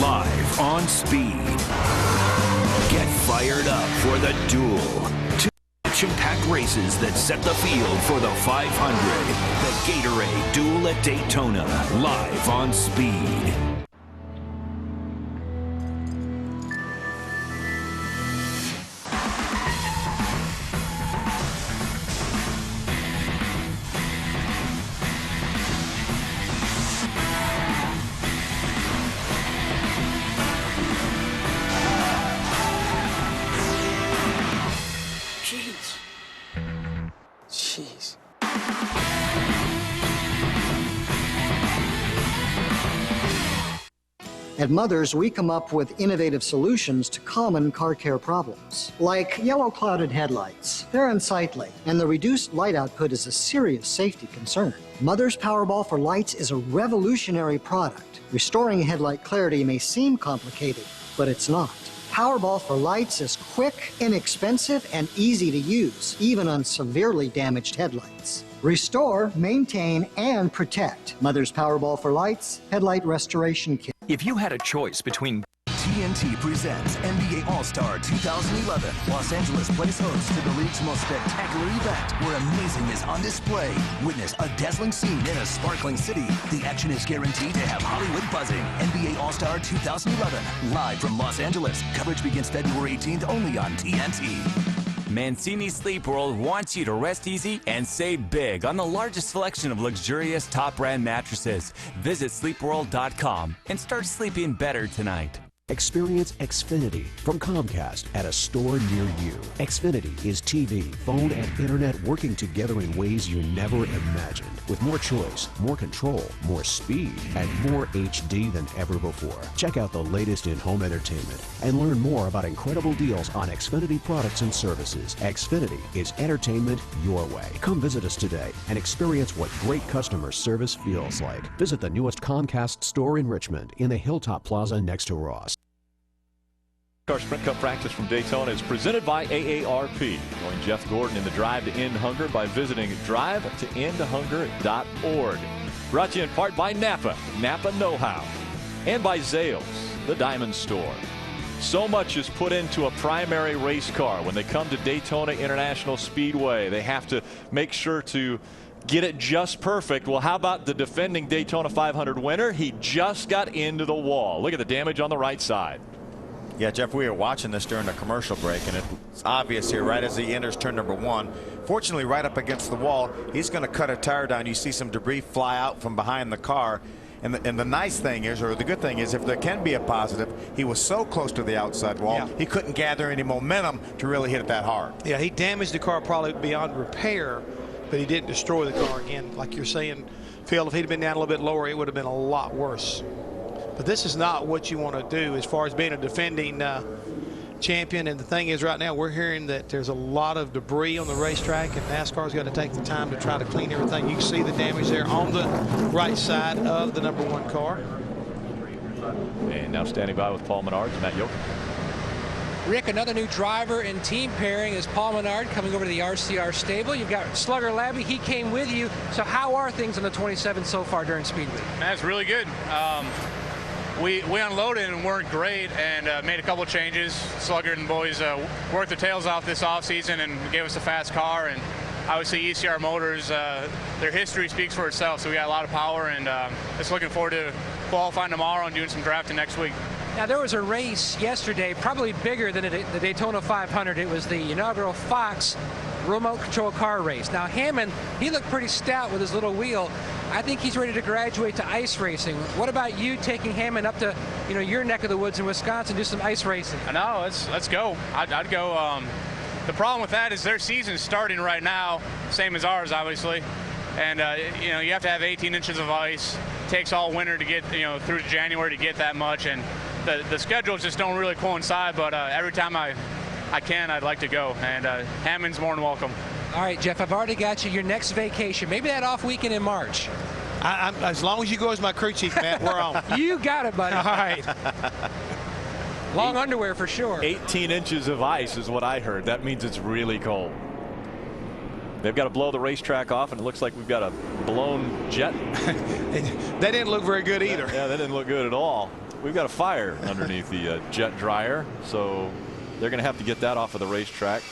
Live on Speed. Get fired up for the duel. 2 action-packed races that set the field for the 500. The Gatorade Duel at Daytona. Live on Speed. Jeez. At Mother's, we come up with innovative solutions to common car care problems, like yellow clouded headlights. They're unsightly, and the reduced light output is a serious safety concern. Mother's Powerball for Lights is a revolutionary product. Restoring headlight clarity may seem complicated, but it's not. Powerball for Lights is quick, inexpensive, and easy to use, even on severely damaged headlights. Restore, maintain, and protect. Mother's Powerball for Lights Headlight Restoration Kit. If you had a choice between TNT presents NBA All-Star 2011. Los Angeles plays host to the league's most spectacular event, where amazing is on display. Witness a dazzling scene in a sparkling city. The action is guaranteed to have Hollywood buzzing. NBA All-Star 2011, live from Los Angeles. Coverage begins February 18th only on TNT. Mancini Sleep World wants you to rest easy and save big on the largest selection of luxurious top brand mattresses. Visit sleepworld.com and start sleeping better tonight. Experience Xfinity from Comcast at a store near you. Xfinity is TV, phone, and internet working together in ways you never imagined. With more choice, more control, more speed, and more HD than ever before. Check out the latest in home entertainment and learn more about incredible deals on Xfinity products and services. Xfinity is entertainment your way. Come visit us today and experience what great customer service feels like. Visit the newest Comcast store in Richmond in the Hilltop Plaza next to Ross. Our Sprint Cup practice from Daytona is presented by AARP. Join Jeff Gordon in the Drive to End Hunger by visiting drivetoendhunger.org. Brought to you in part by Napa, Napa Know-How, and by Zales, the Diamond Store. So much is put into a primary race car. When they come to Daytona International Speedway, they have to make sure to get it just perfect. Well, how about the defending Daytona 500 winner? He just got into the wall. Look at the damage on the right side. Yeah, Jeff, we were watching this during the commercial break, and it's obvious here right as he enters turn number 1. Fortunately, right up against the wall, he's going to cut a tire down. You see some debris fly out from behind the car. And the nice thing is, or the good thing is, if there can be a positive, he was so close to the outside wall, he couldn't gather any momentum to really hit it that hard. Yeah, he damaged the car probably beyond repair, but he didn't destroy the car again. Like you're saying, Phil, if he'd been down a little bit lower, it would have been a lot worse. But this is not what you want to do as far as being a defending champion. And the thing is, right now we're hearing that there's a lot of debris on the racetrack, and NASCAR's got to take the time to try to clean everything. You can see the damage there on the right side of the number 1 car. And now standing by with Paul Menard, Matt Yoakum. Rick, another new driver and team pairing is Paul Menard coming over to the RCR stable. You've got Slugger Labby. He came with you. So how are things on the 27 so far during Speed Week? That's really good. We unloaded and weren't great, and made a couple of changes. Slugger and the boys worked their tails off this offseason and gave us a fast car. And obviously ECR Motors, their history speaks for itself, so we got a lot of power, and just looking forward to qualifying tomorrow and doing some drafting next week. Now, there was a race yesterday, probably bigger than the Daytona 500. It was the inaugural Fox remote control car race. Now, Hammond, he looked pretty stout with his little wheel. I think he's ready to graduate to ice racing. What about you taking Hammond up to, your neck of the woods in Wisconsin, do some ice racing? No, let's go. I'd go. The problem with that is their season's starting right now, same as ours, obviously. And you have to have 18 inches of ice. It takes all winter to get through January to get that much, and the schedules just don't really coincide. But every time I can, I'd like to go, and Hammond's more than welcome. All right, Jeff, I've already got you your next vacation. Maybe that off weekend in March. As long as you go as my crew chief, Matt, we're on. You got it, buddy. All right. Long underwear for sure. 18 inches of ice is what I heard. That means it's really cold. They've got to blow the racetrack off, and it looks like we've got a blown jet. That didn't look very good either. Yeah, that didn't look good at all. We've got a fire underneath the jet dryer, so they're going to have to get that off of the racetrack.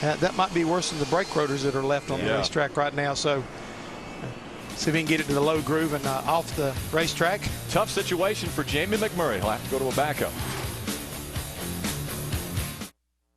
That might be worse than the brake rotors that are left on the racetrack right now. So see if we can get it to the low groove and off the racetrack. Tough situation for Jamie McMurray. He'll have to go to a backup.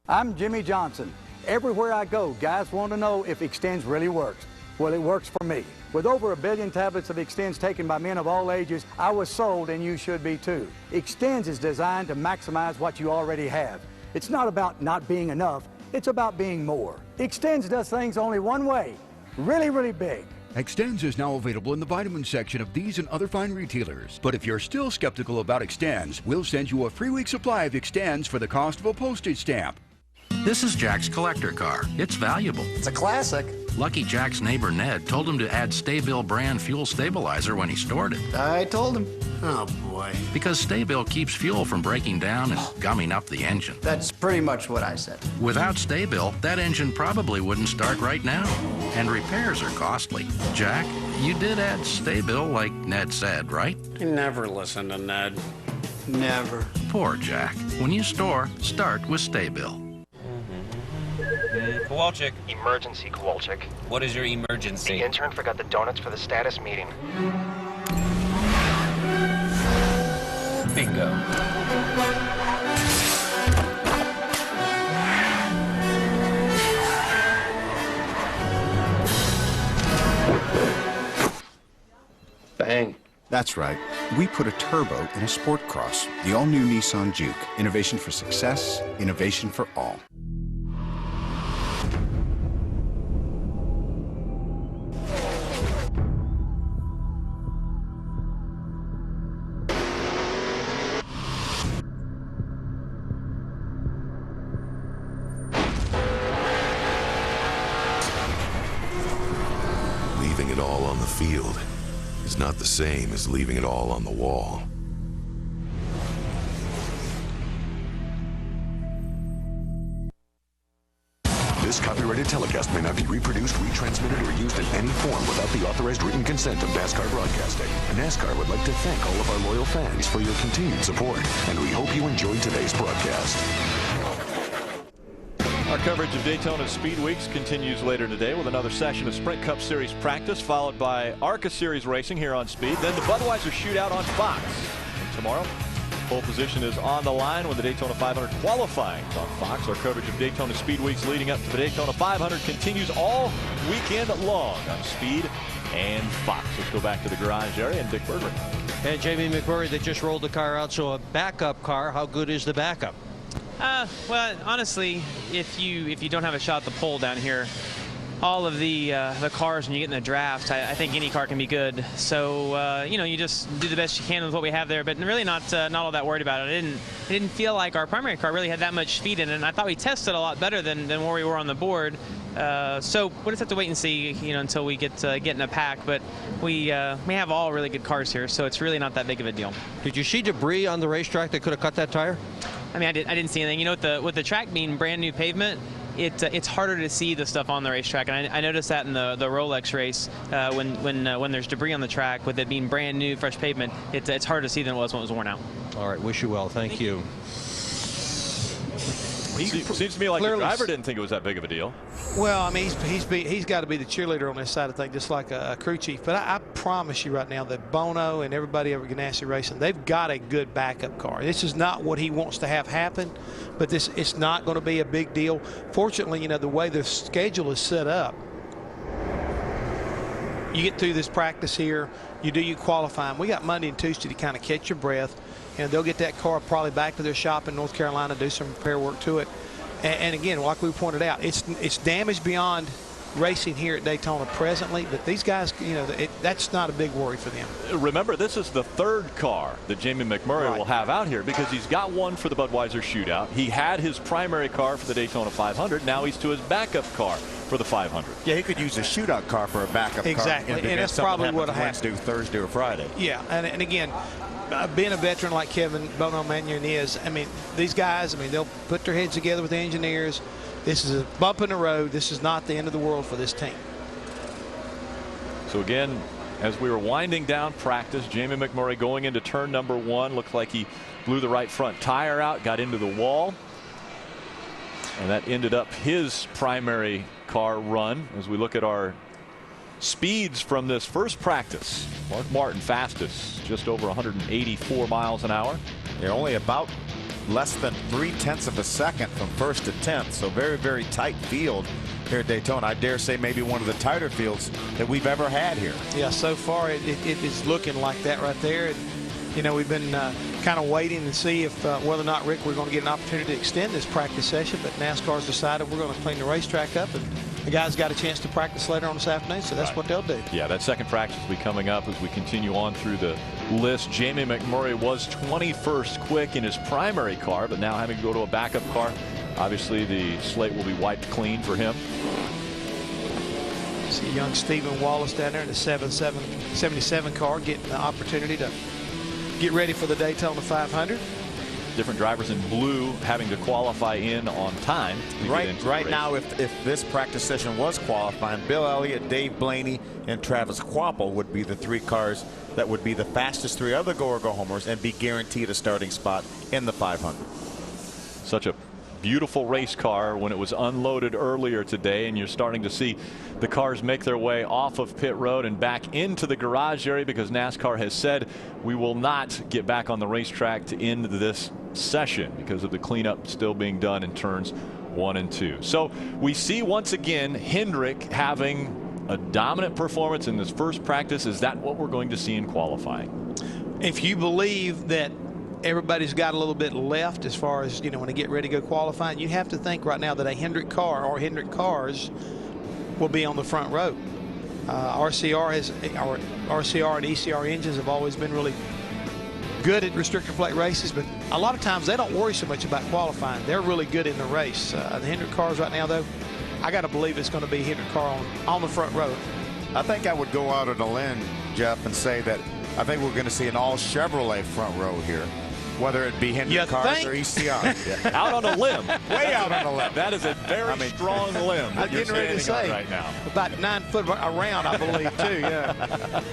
I'm Jimmy Johnson. Everywhere I go, guys want to know if Extends really works. Well, it works for me. With over 1 billion tablets of Extends taken by men of all ages, I was sold, and you should be too. Extends is designed to maximize what you already have. It's not about not being enough. It's about being more. Extends does things only one way, really, really big. Extends is now available in the vitamin section of these and other fine retailers. But if you're still skeptical about Extends, we'll send you a free week supply of Extends for the cost of a postage stamp. This is Jack's collector car. It's valuable. It's a classic. Lucky Jack's neighbor Ned told him to add Staybill brand fuel stabilizer when he stored it. I told him. Oh, boy. Because Staybill keeps fuel from breaking down and gumming up the engine. That's pretty much what I said. Without Staybill, that engine probably wouldn't start right now. And repairs are costly. Jack, you did add Staybill like Ned said, right? You never listen to Ned. Never. Poor Jack. When you store, start with Staybill. Kowalczyk. Emergency, Kowalczyk. What is your emergency? The intern forgot the donuts for the status meeting. Bingo. Bang. That's right. We put a turbo in a Sport Cross, the all-new Nissan Juke. Innovation for success, innovation for all. Leaving it all on the field is not the same as leaving it all on the wall. This copyrighted telecast may not be reproduced, retransmitted, or used in any form without the authorized written consent of NASCAR Broadcasting. NASCAR would like to thank all of our loyal fans for your continued support, and we hope you enjoyed today's broadcast. Our coverage of Daytona Speed Weeks continues later today with another session of Sprint Cup Series practice, followed by ARCA Series racing here on Speed. Then the Budweiser Shootout on Fox. And tomorrow, pole position is on the line when the Daytona 500 qualifying on Fox. Our coverage of Daytona Speed Weeks leading up to the Daytona 500 continues all weekend long on Speed and Fox. Let's go back to the garage area and Dick Berger. And Jamie McMurray, they just rolled the car out, so a backup car. How good is the backup? Well, honestly, if you don't have a shot at the pole down here, all of the cars when you get in the draft, I think any car can be good. So you know, you just do the best you can with what we have there, but really not all that worried about it. It didn't feel like our primary car really had that much speed in it, and I thought we tested a lot better than where we were on the board. So we'll just have to wait and see, you know, until we get in a pack. But we have all really good cars here, so it's really not that big of a deal. Did you see debris on the racetrack that could have cut that tire? I mean, I didn't see anything. You know, with the track being brand new pavement, it's harder to see the stuff on the racetrack, and I noticed that in the Rolex race when there's debris on the track, with it being brand new, fresh pavement, it's harder to see than it was when it was worn out. All right, wish you well. Thank you. Seems to me like the driver didn't think it was that big of a deal. Well, I mean, he's got to be the cheerleader on this side of things, just like a crew chief. But I promise you right now that Bono and everybody over at Ganassi Racing, they've got a good backup car. This is not what he wants to have happen, but it's not going to be a big deal. Fortunately, you know, the way the schedule is set up, you get through this practice here, you do your qualifying. We got Monday and Tuesday to kind of catch your breath, and they'll get that car probably back to their shop in North Carolina, do some repair work to it. And again, like we pointed out, it's damage beyond racing here at Daytona presently, but these guys, you know, that's not a big worry for them. Remember, this is the third car that Jamie McMurray will have out here, because he's got one for the Budweiser Shootout. He had his primary car for the Daytona 500. Now he's to his backup car for the 500. Yeah, he could use a shootout car for a backup car. Exactly, and that's probably what happened. Wednesday, Thursday, or Friday. Yeah, and again, being a veteran like Kevin Bono Mannion is, I mean, these guys, I mean, they'll put their heads together with the engineers. This is a bump in the road. This is not the end of the world for this team. So again, as we were winding down practice, Jamie McMurray going into turn number 1, looked like he blew the right front tire out, got into the wall, and that ended up his primary car run. As we look at our speeds from this first practice, Mark Martin fastest, just over 184 miles an hour. They're only about less than 0.3 of a second from first to 10th, so very, very tight field here at Daytona. I dare say maybe one of the tighter fields that we've ever had here. Yeah, so far it is looking like that right there. And, you know, we've been kind of waiting to see if whether or not, Rick, we're going to get an opportunity to extend this practice session, but NASCAR's decided we're going to clean the racetrack up, and the guys got a chance to practice later on this afternoon, so that's what they'll do. Yeah, that second practice will be coming up as we continue on through the list. Jamie McMurray was 21st quick in his primary car, but now having to go to a backup car, obviously the slate will be wiped clean for him. See young Stephen Wallace down there in the 77 car getting the opportunity to get ready for the Daytona 500. Different drivers in blue having to qualify in on time. Right now, if this practice session was qualifying, Bill Elliott, Dave Blaney, and Travis Kvapil would be the 3 cars that would be the fastest 3 other go-or-go-homers and be guaranteed a starting spot in the 500. Such a beautiful race car when it was unloaded earlier today, and you're starting to see the cars make their way off of pit road and back into the garage area, because NASCAR has said we will not get back on the racetrack to end this session because of the cleanup still being done in turns 1 and 2. So we see once again Hendrick having a dominant performance in this first practice. Is that what we're going to see in qualifying? If you believe that everybody's got a little bit left as far as, you know, when they get ready to go qualifying, you have to think right now that a Hendrick car or Hendrick cars will be on the front row. RCR and ECR engines have always been really good at restrictor plate races, but a lot of times they don't worry so much about qualifying. They're really good in the race. The Hendrick cars right now, though, I got to believe it's going to be Hendrick car on the front row. I think I would go out on a limb, Jeff, and say that I think we're going to see an all Chevrolet front row here Whether it be Hendrick cars or ECR. Out on a limb. Way out on a limb. That is a very strong limb that I'm you're getting ready to standing say on right now. about 9 foot around, I believe, too. Yeah.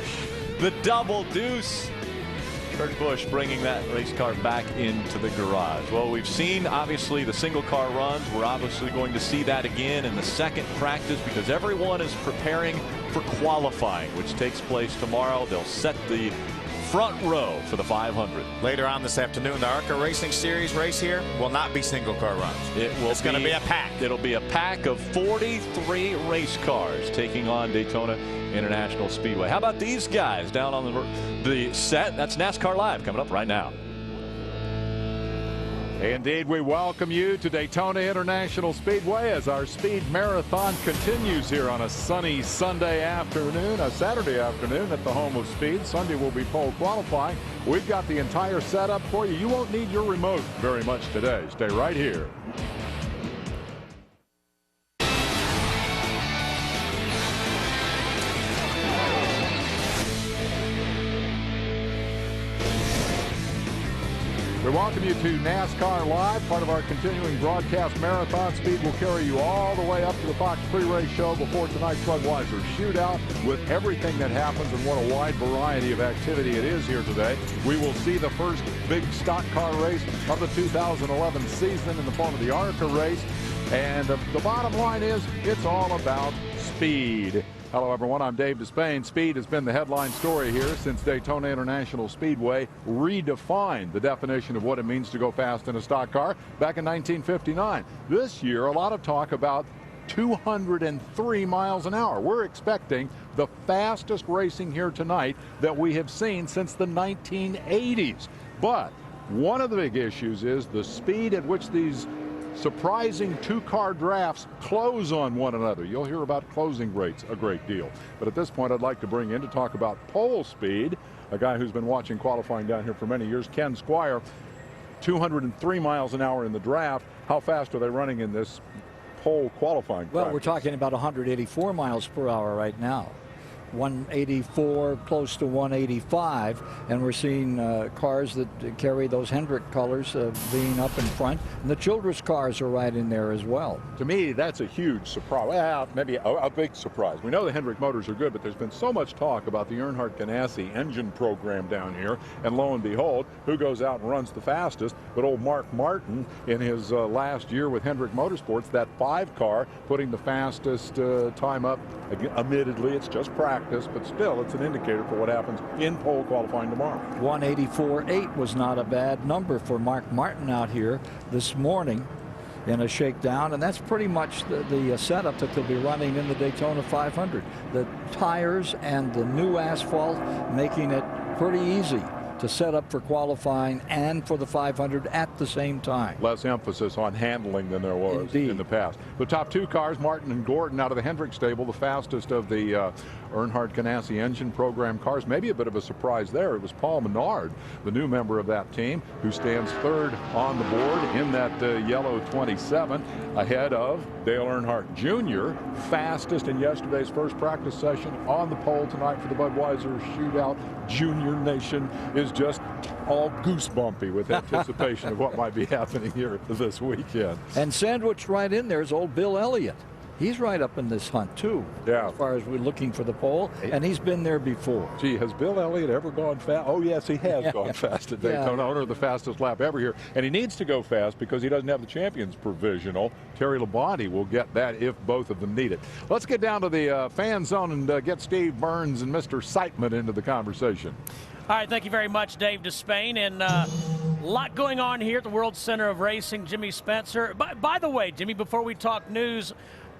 The double deuce. Kurt Busch bringing that race car back into the garage. Well, we've seen, obviously, the single car runs. We're obviously going to see that again in the second practice because everyone is preparing for qualifying, which takes place tomorrow. They'll set the front row for the 500. Later on this afternoon, the ARCA Racing Series race here will not be single car runs. It's going to be a pack. It'll be a pack of 43 race cars taking on Daytona International Speedway. How about these guys down on the set? That's NASCAR Live coming up right now. Indeed, we welcome you to Daytona International Speedway as our speed marathon continues here on a sunny Sunday afternoon, a Saturday afternoon at the home of speed. Sunday will be pole qualifying. We've got the entire setup for you. You won't need your remote very much today. Stay right here. We welcome you to NASCAR Live, part of our continuing broadcast marathon. Speed will carry you all the way up to the Fox pre-race show before tonight's Budweiser shootout with everything that happens, and what a wide variety of activity it is here today. We will see the first big stock car race of the 2011 season in the form of the ARCA race. And the bottom line is it's all about speed. Hello, everyone. I'm Dave Despain. Speed has been the headline story here since Daytona International Speedway redefined the definition of what it means to go fast in a stock car back in 1959. This year, a lot of talk about 203 miles an hour. We're expecting the fastest racing here tonight that we have seen since the 1980s. But one of the big issues is the speed at which these surprising two-car drafts close on one another. You'll hear about closing rates a great deal. But at this point, I'd like to bring in to talk about pole speed, a guy who's been watching qualifying down here for many years, Ken Squire. 203 miles an hour in the draft. How fast are they running in this pole qualifying Well, practice? we're talking about 184 miles per hour right now. 184, close to 185, and we're seeing cars that carry those Hendrick colors being up in front, and the Childress cars are right in there as well. To me, that's a huge surprise. Well, maybe a big surprise. We know the Hendrick motors are good, but there's been so much talk about the Earnhardt Ganassi engine program down here, and lo and behold, who goes out and runs the fastest? But old Mark Martin, in his last year with Hendrick Motorsports, that 5 car, putting the fastest time up. Admittedly, it's just practice, but still, it's an indicator for what happens in pole qualifying tomorrow. 184.8 was not a bad number for Mark Martin out here this morning in a shakedown, and that's pretty much the setup that they'll be running in the Daytona 500. The tires and the new asphalt making it pretty easy to set up for qualifying and for the 500 at the same time. Less emphasis on handling than there was in the past. The top 2 cars, Martin and Gordon, out of the Hendrick stable, the fastest of the Earnhardt Ganassi engine program cars. Maybe a bit of a surprise there. It was Paul Menard, the new member of that team, who stands 3rd on the board in that yellow 27, ahead of Dale Earnhardt Jr., fastest in yesterday's first practice session, on the pole tonight for the Budweiser shootout. Junior Nation is just all goosebumpy with anticipation of what might be happening here this weekend. And sandwiched right in there is old Bill Elliott. He's right up in this hunt, too, as far as we're looking for the pole, and he's been there before. Gee, has Bill Elliott ever gone fast? Oh, yes, he has gone fast at Daytona, owner of the fastest lap ever here. And he needs to go fast because he doesn't have the champion's provisional. Terry Labonte will get that if both of them need it. Let's get down to the fan zone and get Steve Burns and Mr. Seitman into the conversation. All right, thank you very much, Dave Despain. And a lot going on here at the World Center of Racing. Jimmy Spencer. By the way, Jimmy, before we talk news,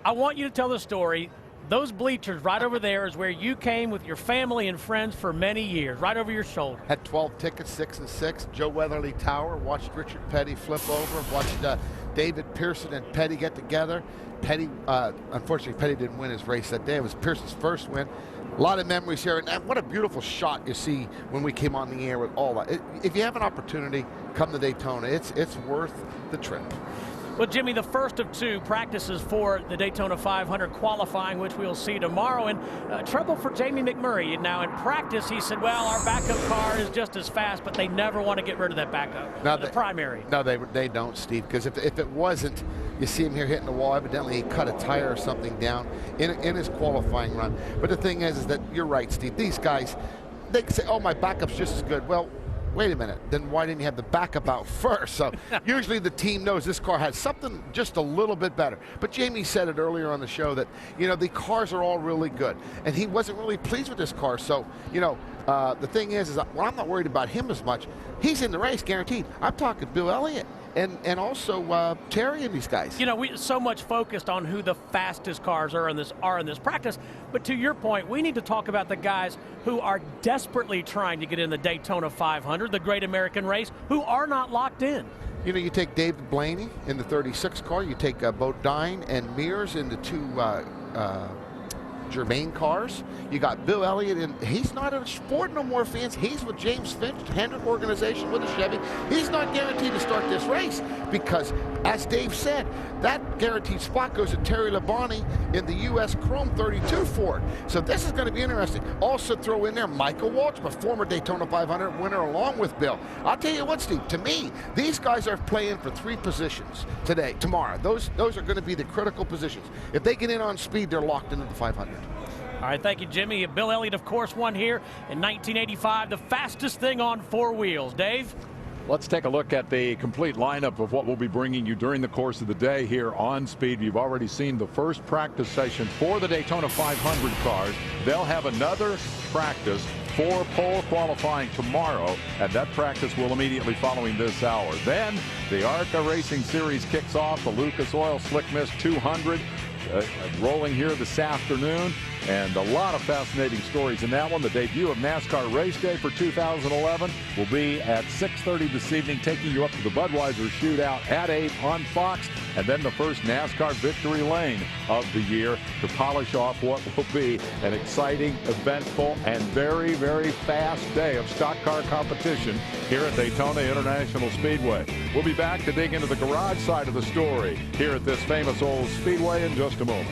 I want you to tell the story. Those bleachers right over there is where you came with your family and friends for many years, right over your shoulder. Had 12 tickets, 6 and 6. Joe Weatherly Tower, watched Richard Petty flip over, watched David Pearson and Petty get together. Petty, unfortunately, Petty didn't win his race that day. It was Pearson's first win. A lot of memories here, and what a beautiful shot you see when we came on the air with all that. If you have an opportunity, come to Daytona. It's worth the trip. Well, Jimmy, the first of two practices for the Daytona 500 qualifying, which we'll see tomorrow. And trouble for Jamie McMurray. Now, in practice, he said, well, our backup car is just as fast, but they never want to get rid of that backup, the primary. No, they don't, Steve, because if it wasn't, you see him here hitting the wall. Evidently, he cut a tire or something down in his qualifying run. But the thing is that you're right, Steve. These guys, they say, oh, my backup's just as good. Well, wait a minute, then why didn't you have the backup out first? So usually the team knows this car has something just a little bit better. But Jamie said it earlier on the show that, the cars are all really good. And he wasn't really pleased with this car. So, the thing is well, I'm not worried about him as much. He's in the race, guaranteed. I'm talking Bill Elliott. And also Terry and these guys. We so much focused on who the fastest cars are in this practice, but to your point, we need to talk about the guys who are desperately trying to get in the Daytona 500, the Great American Race, who are not locked in. You take David Blaney in the 36 car, you take Bodine and Mears in the two Germain cars. You got Bill Elliott, and he's not in sport no more, fans. He's with James Finch, Hendrick organization with a Chevy. He's not guaranteed to start this race because, as Dave said, that guaranteed spot goes to Terry Labonte in the U.S. Chrome 32 Ford. So this is going to be interesting. Also throw in there Michael Waltrip, a former Daytona 500 winner, along with Bill. I'll tell you what, Steve, to me, these guys are playing for 3 positions tomorrow. Those are going to be the critical positions. If they get in on speed, they're locked into the 500. All right, thank you, Jimmy. Bill Elliott, of course, won here in 1985, the fastest thing on 4 wheels. Dave? Let's take a look at the complete lineup of what we'll be bringing you during the course of the day here on Speed. You've already seen the first practice session for the Daytona 500 cars. They'll have another practice for pole qualifying tomorrow, and that practice will immediately following this hour. Then the ARCA Racing Series kicks off, the Lucas Oil Slick Mist 200 rolling here this afternoon, and a lot of fascinating stories in that one. The debut of NASCAR Race Day for 2011 will be at 6:30 this evening, taking you up to the Budweiser Shootout at 8 on Fox, and then the first NASCAR Victory Lane of the year to polish off what will be an exciting, eventful, and very, very fast day of stock car competition here at Daytona International Speedway. We'll be back to dig into the garage side of the story here at this famous old speedway in just a moment.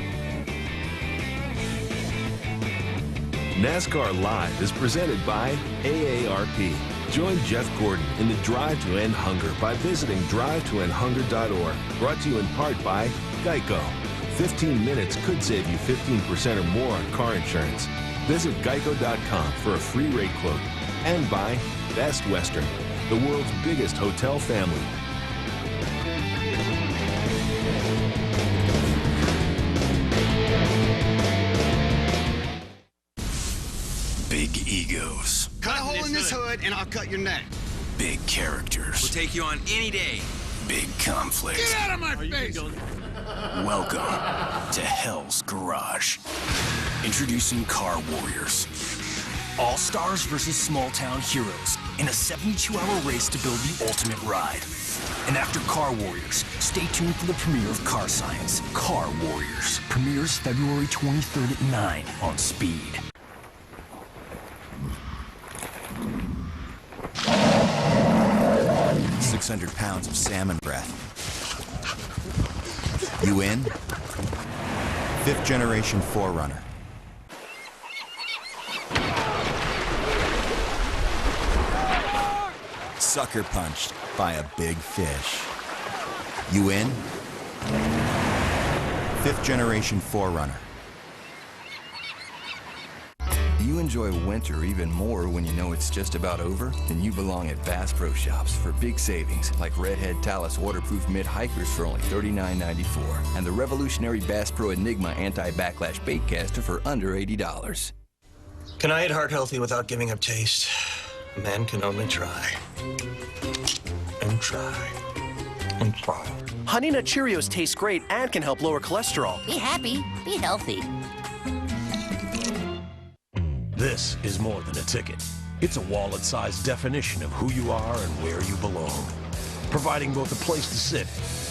NASCAR Live is presented by AARP. Join Jeff Gordon in the Drive to End Hunger by visiting drivetoendhunger.org. Brought to you in part by Geico. 15 minutes could save you 15% or more on car insurance. Visit geico.com for a free rate quote. And by Best Western, the world's biggest hotel family. Big egos. Cut a hole in this hood and I'll cut your neck. Big characters. We'll take you on any day. Big conflict. Get out of my face! Welcome to Hell's Garage. Introducing Car Warriors. All stars versus small town heroes in a 72-hour race to build the ultimate ride. And after Car Warriors, stay tuned for the premiere of Car Science. Car Warriors premieres February 23rd at 9 on Speed. .600 pounds of salmon breath. You in? 5th generation 4Runner. Sucker punched by a big fish. You in? 5th generation 4Runner. Do you enjoy winter even more when you know it's just about over? Then you belong at Bass Pro Shops for big savings, like Redhead Talus waterproof mid-hikers for only $39.94, and the revolutionary Bass Pro Enigma anti-backlash bait caster for under $80. Can I eat heart healthy without giving up taste? A man can only try. And try. And try. Honey Nut Cheerios taste great and can help lower cholesterol. Be happy. Be healthy. This is more than a ticket. It's a wallet-sized definition of who you are and where you belong, providing both a place to sit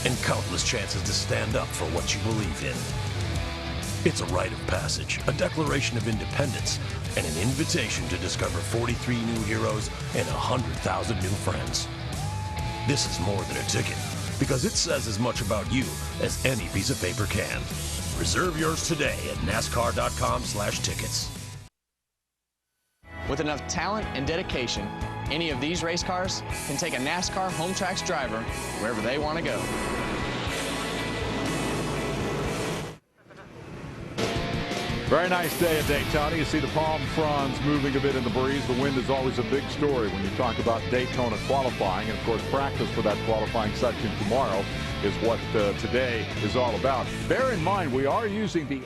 and countless chances to stand up for what you believe in. It's a rite of passage, a declaration of independence, and an invitation to discover 43 new heroes and 100,000 new friends. This is more than a ticket. because it says as much about you as any piece of paper can. Reserve yours today at NASCAR.com/tickets. With enough talent and dedication, any of these race cars can take a NASCAR home tracks driver wherever they want to go. Very nice day at Daytona. You see the palm fronds moving a bit in the breeze. The wind is always a big story when you talk about Daytona qualifying. And, of course, practice for that qualifying section tomorrow is what today is all about. Bear in mind, we are using the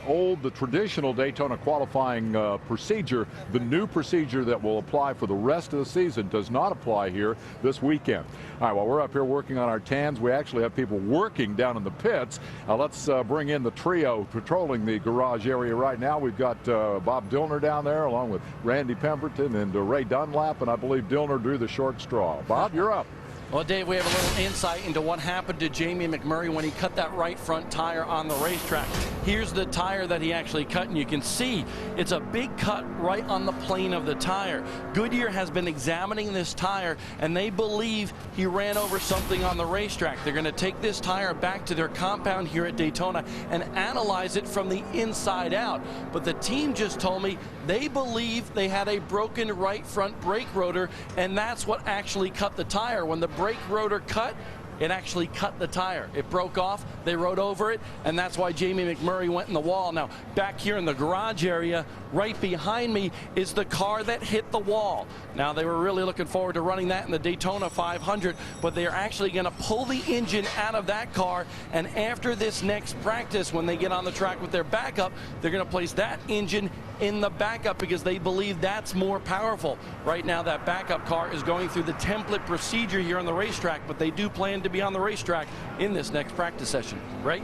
traditional Daytona qualifying procedure. The new procedure that will apply for the rest of the season does not apply here this weekend. All right, while we're up here working on our tans, we actually have people working down in the pits. Let's bring in the trio patrolling the garage area right now. We've got Bob Dillner down there along with Randy Pemberton and Ray Dunlap, and I believe Dillner drew the short straw. Bob, you're up. Well, Dave, we have a little insight into what happened to Jamie McMurray when he cut that right front tire on the racetrack. Here's the tire that he actually cut, and you can see it's a big cut right on the plane of the tire. Goodyear has been examining this tire, and they believe he ran over something on the racetrack. They're going to take this tire back to their compound here at Daytona and analyze it from the inside out. But the team just told me they believe they had a broken right front brake rotor, and that's what actually cut the tire. When the brake rotor cut, it actually cut the tire. It broke off, they rode over it, and that's why Jamie McMurray went in the wall. Now, back here in the garage area, right behind me, is the car that hit the wall. Now, they were really looking forward to running that in the Daytona 500, but they are actually going to pull the engine out of that car, and after this next practice, when they get on the track with their backup, they're going to place that engine in the backup because they believe that's more powerful. Right now, that backup car is going through the template procedure here on the racetrack, but they do plan to be on the racetrack in this next practice session, right?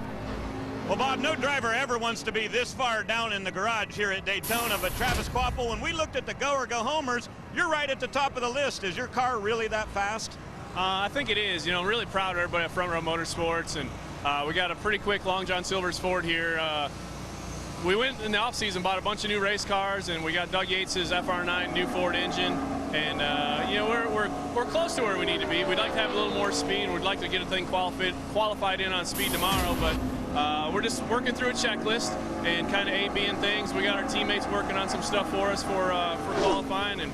Well, Bob, no driver ever wants to be this far down in the garage here at Daytona, but Travis Kvapil, when we looked at the go or go homers, you're right at the top of the list. Is your car really that fast? I think it is. You know, I'm really proud of everybody at Front Row Motorsports, and we got a pretty quick Long John Silver's Ford here. We went in the offseason, bought a bunch of new race cars, and we got Doug Yates's FR9 new Ford engine. And, you know, we're close to where we need to be. We'd like to have a little more speed. We'd like to get a thing qualified in on speed tomorrow, but we're just working through a checklist and kind of A-Bing things. We got our teammates working on some stuff for us for qualifying, and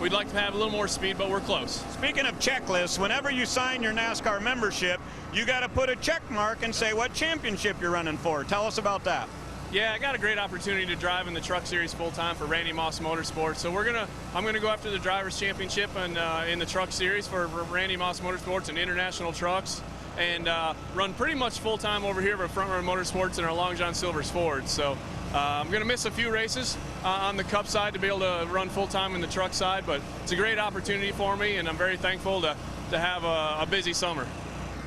we'd like to have a little more speed, but we're close. Speaking of checklists, whenever you sign your NASCAR membership, you got to put a check mark and say what championship you're running for. Tell us about that. Yeah, I got a great opportunity to drive in the Truck Series full-time for Randy Moss Motorsports. So I'm gonna go after the Drivers' Championship and in the Truck Series for Randy Moss Motorsports and International Trucks, and run pretty much full-time over here for Front Row Motorsports and our Long John Silver's Ford. So I'm gonna miss a few races on the Cup side to be able to run full-time in the truck side, but it's a great opportunity for me, and I'm very thankful to have a busy summer.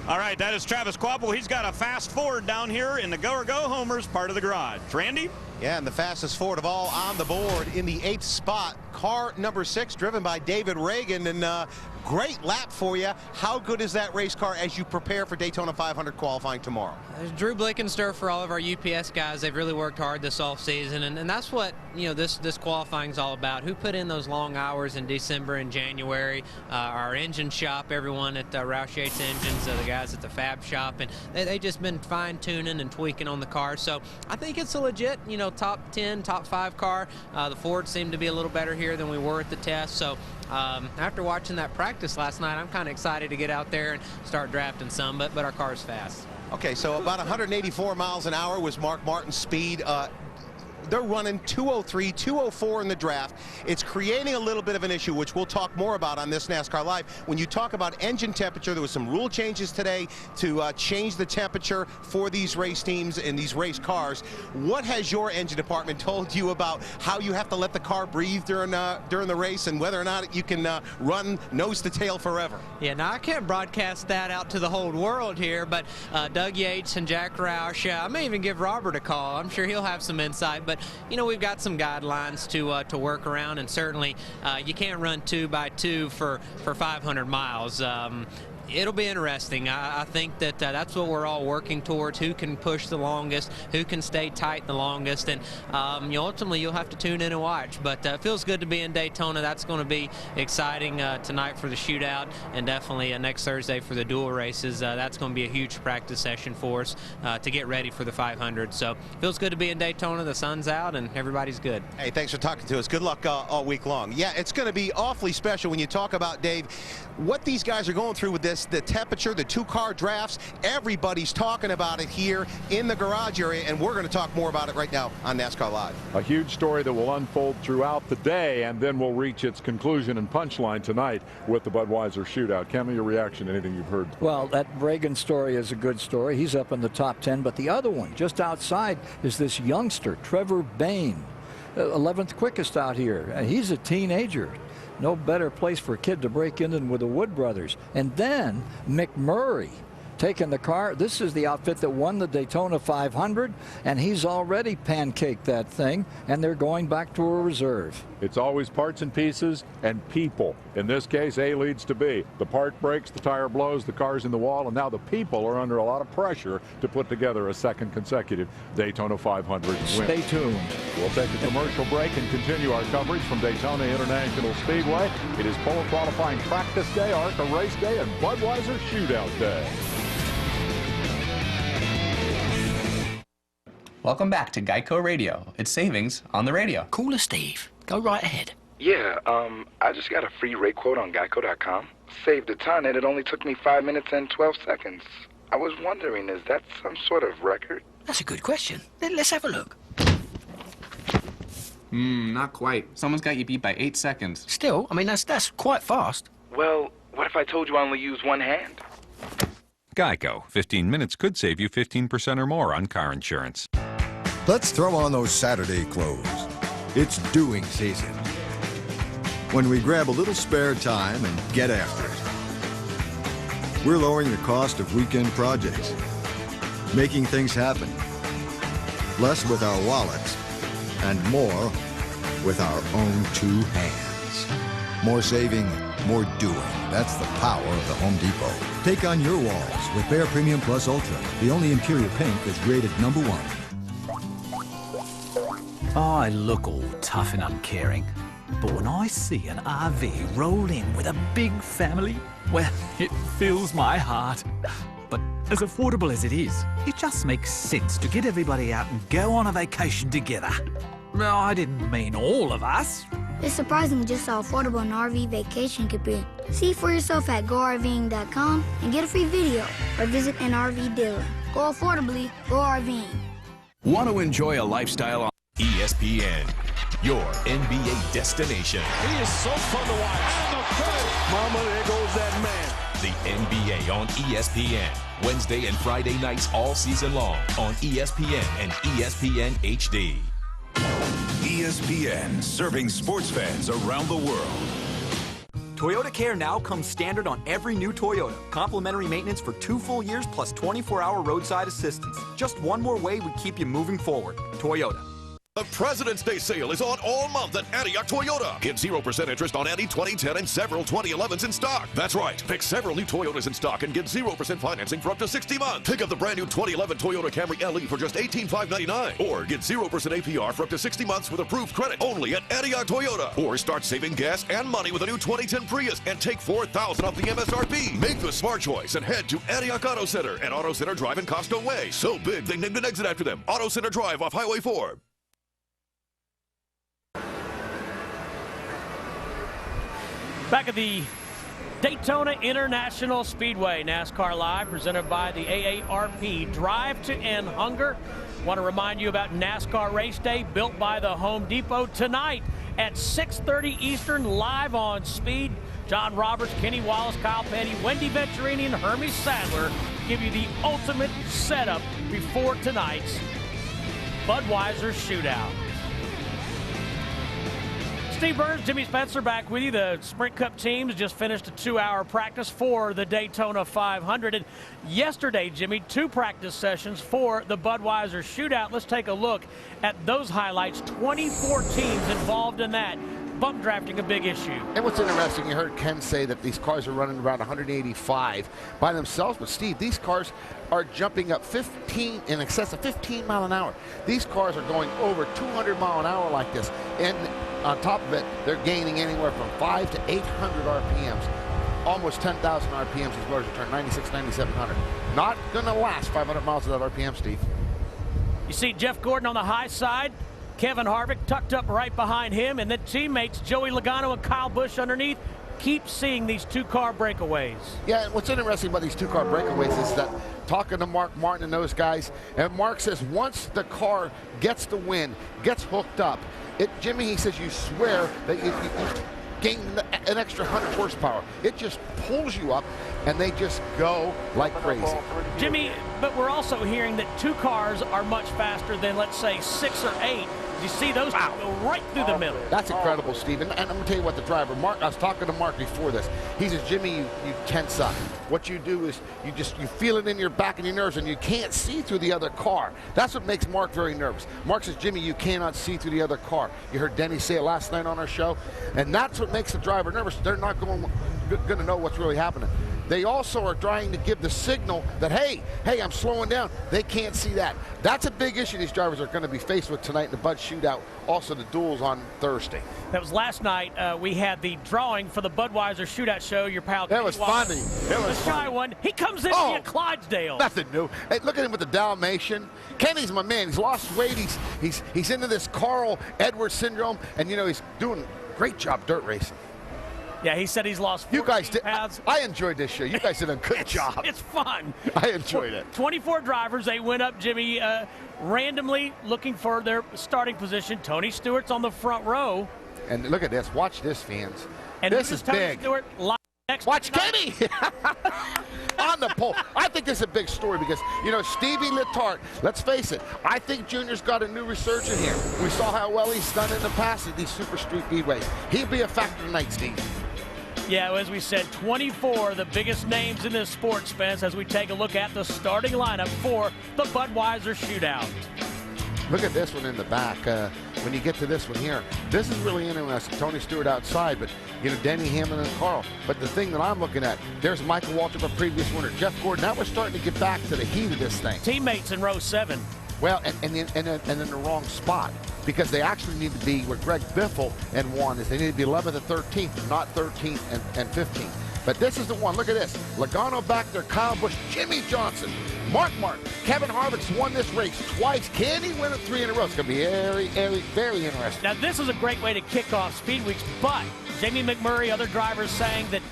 All right, that is Travis Kvapil. He's got a fast Ford down here in the Go or Go Homers part of the garage. Randy? Yeah, and the fastest Ford of all on the board in the 8th spot. Car number 6, driven by David Reagan, and great lap for you. How good is that race car as you prepare for Daytona 500 qualifying tomorrow? There's Drew Blickenster for all of our UPS guys. They've really worked hard this offseason, and that's what this qualifying is all about. Who put in those long hours in December and January? Our engine shop, everyone at Roush Yates Engines, the guys at the Fab Shop, and they just been fine-tuning and tweaking on the car. So I think it's a legit, top 10, top 5 car. The Ford seemed to be a little better here than we were at the test. So after watching that practice last night, I'm kind of excited to get out there and start drafting some, but our car's fast. Okay, so about 184 miles an hour was Mark Martin's speed. They're running 203, 204 in the draft. It's creating a little bit of an issue, which we'll talk more about on this NASCAR Live. When you talk about engine temperature, there was some rule changes today to change the temperature for these race teams and these race cars. What has your engine department told you about how you have to let the car breathe during the race and whether or not you can run nose to tail forever? Yeah, now I can't broadcast that out to the whole world here, but Doug Yates and Jack Roush, I may even give Robert a call. I'm sure he'll have some insight, but we've got some guidelines to work around, and certainly you can't run 2x2 for 500 miles. It'll be interesting. I think that that's what we're all working towards. Who can push the longest? Who can stay tight the longest? And ultimately, you'll have to tune in and watch. But it feels good to be in Daytona. That's going to be exciting tonight for the shootout, and definitely next Thursday for the dual races. That's going to be a huge practice session for us to get ready for the 500. So feels good to be in Daytona. The sun's out, and everybody's good. Hey, thanks for talking to us. Good luck all week long. Yeah, it's going to be awfully special when you talk about, Dave, what these guys are going through with this, the temperature, the two-car drafts. Everybody's talking about it here in the garage area, and we're going to talk more about it right now on NASCAR Live. A huge story that will unfold throughout the day, and then will reach its conclusion and punchline tonight with the Budweiser shootout. Cameron, your reaction to anything you've heard? Well, that Reagan story is a good story. He's up in the top 10, but the other one just outside is this youngster, Trevor Bayne, 11th quickest out here. He's a teenager. No better place for a kid to break in than with the Wood brothers. And then McMurray taking the car. This is the outfit that won the Daytona 500, and he's already pancaked that thing, and they're going back to a reserve. It's always parts and pieces and people. In this case, A leads to B. The part breaks, the tire blows, the car's in the wall, and now the people are under a lot of pressure to put together a second consecutive Daytona 500 win. Stay tuned. We'll take a commercial break and continue our coverage from Daytona International Speedway. It is pole qualifying practice day, ARCA race day, and Budweiser shootout day. Welcome back to Geico Radio. It's savings on the radio. Call us, Steve. Go right ahead. Yeah, I just got a free rate quote on Geico.com. Saved a ton, and it only took me 5 minutes and 12 seconds. I was wondering, is that some sort of record? That's a good question. Let's have a look. Not quite. Someone's got you beat by 8 seconds. Still, I mean, that's quite fast. Well, what if I told you I only use one hand? Geico. 15 minutes could save you 15% or more on car insurance. Let's throw on those Saturday clothes. It's doing season. When we grab a little spare time and get after it. We're lowering the cost of weekend projects, making things happen. Less with our wallets and more with our own two hands. More saving, more doing. That's the power of the Home Depot. Take on your walls with Behr Premium Plus Ultra, the only interior paint that's rated #1. I look all tough and uncaring, but when I see an RV roll in with a big family, well, it fills my heart. But as affordable as it is, it just makes sense to get everybody out and go on a vacation together. No, I didn't mean all of us. It's surprising just how affordable an RV vacation could be. See for yourself at GoRVing.com and get a free video or visit an RV dealer. Go affordably, go RVing. Want to enjoy a lifestyle on ESPN, your NBA destination. He is so fun to watch. Mama, there goes that man. The NBA on ESPN. Wednesday and Friday nights all season long on ESPN and ESPN HD. ESPN, serving sports fans around the world. Toyota Care now comes standard on every new Toyota. Complimentary maintenance for 2 full years plus 24-hour roadside assistance. Just one more way we keep you moving forward. Toyota. The President's Day sale is on all month at Antioch Toyota. Get 0% interest on any 2010 and several 2011s in stock. That's right. Pick several new Toyotas in stock and get 0% financing for up to 60 months. Pick up the brand new 2011 Toyota Camry LE for just $18,599. Or get 0% APR for up to 60 months with approved credit only at Antioch Toyota. Or start saving gas and money with a new 2010 Prius and take $4,000 off the MSRP. Make the smart choice and head to Antioch Auto Center and Auto Center Drive in Costco Way. So big they named an exit after them. Auto Center Drive off Highway 4. Back at the Daytona International Speedway, NASCAR Live, presented by the AARP Drive to End Hunger. Want to remind you about NASCAR Race Day, built by the Home Depot, tonight at 6:30 Eastern, live on Speed. John Roberts, Kenny Wallace, Kyle Petty, Wendy Venturini, and Hermie Sadler give you the ultimate setup before tonight's Budweiser shootout. Steve Burns, Jimmy Spencer back with you. The Sprint Cup teams just finished a 2-hour practice for the Daytona 500. And yesterday, Jimmy, 2 practice sessions for the Budweiser shootout. Let's take a look at those highlights. 24 teams involved in that. bump drafting a big issue. And what's interesting, you heard Ken say that these cars are running around 185 by themselves, but Steve, these cars are jumping up in excess of 15 mile an hour. These cars are going over 200 mile an hour like this, and on top of it, they're gaining anywhere from 500 to 800 RPMs. Almost 10,000 RPMs. These motors return 96, 9,700. Not going to last 500 miles of that RPM, Steve. You see Jeff Gordon on the high side, Kevin Harvick tucked up right behind him, and then teammates Joey Logano and Kyle Busch underneath. Keep seeing these two-car breakaways. Yeah, what's interesting about these two-car breakaways is that talking to Mark Martin and those guys, and Mark says once the car gets the win, gets hooked up, Jimmy, he says you swear that you gain an extra 100 horsepower. It just pulls you up, and they just go like crazy. Jimmy, but we're also hearing that two cars are much faster than, let's say, 6 or 8. You see those go right through the middle. That's incredible, Steve. And I'm going to tell you what, the driver, Mark, I was talking to Mark before this. He says, Jimmy, you tense up. What you do is you feel it in your back and your nerves, and you can't see through the other car. That's what makes Mark very nervous. Mark says, Jimmy, you cannot see through the other car. You heard Denny say it last night on our show, and that's what makes the driver nervous. They're not going to know what's really happening. They also are trying to give the signal that, hey, I'm slowing down. They can't see that. That's a big issue these drivers are going to be faced with tonight in the Bud Shootout, also the duels on Thursday. That was last night. We had the drawing for the Budweiser Shootout show. Your pal That was funny. It was the shy one. He comes in via Clydesdale. Nothing new. Hey, look at him with the Dalmatian. Kenny's my man. He's lost weight. He's into this Carl Edwards syndrome, and he's doing a great job dirt racing. Yeah, he said he's lost 14 You guys did. pounds. I enjoyed this show. You guys did a good job. It's fun. I enjoyed it. 24 drivers. They went up, Jimmy, randomly looking for their starting position. Tony Stewart's on the front row. And look at this. Watch this, fans. And this is Tony big. Stewart next. Watch Kenny on the pole. I think this is a big story because, Stevie Letarte, let's face it, I think Junior's got a new resurgence here. We saw how well he's done in the past at these super street speedways. He'll be a factor tonight, Steve. Yeah, as we said, 24, the biggest names in this sport, Spence, as we take a look at the starting lineup for the Budweiser Shootout. Look at this one in the back. When you get to this one here, this is really interesting. Tony Stewart outside, but, Denny, Hamlin, and Carl. But the thing that I'm looking at, there's Michael Waltrip, a previous winner. Jeff Gordon, now we're starting to get back to the heat of this thing. Teammates in row 7. Well, and in the wrong spot, because they actually need to be where Greg Biffle and one is. They need to be 11th and 13th, not 13th and 15th. But this is the one. Look at this. Logano back there, Kyle Busch, Jimmy Johnson, Mark Martin, Kevin Harvick's won this race twice. Can he win it 3 in a row? It's going to be very, very, very interesting. Now, this is a great way to kick off Speed Weeks, but Jamie McMurray, other drivers saying that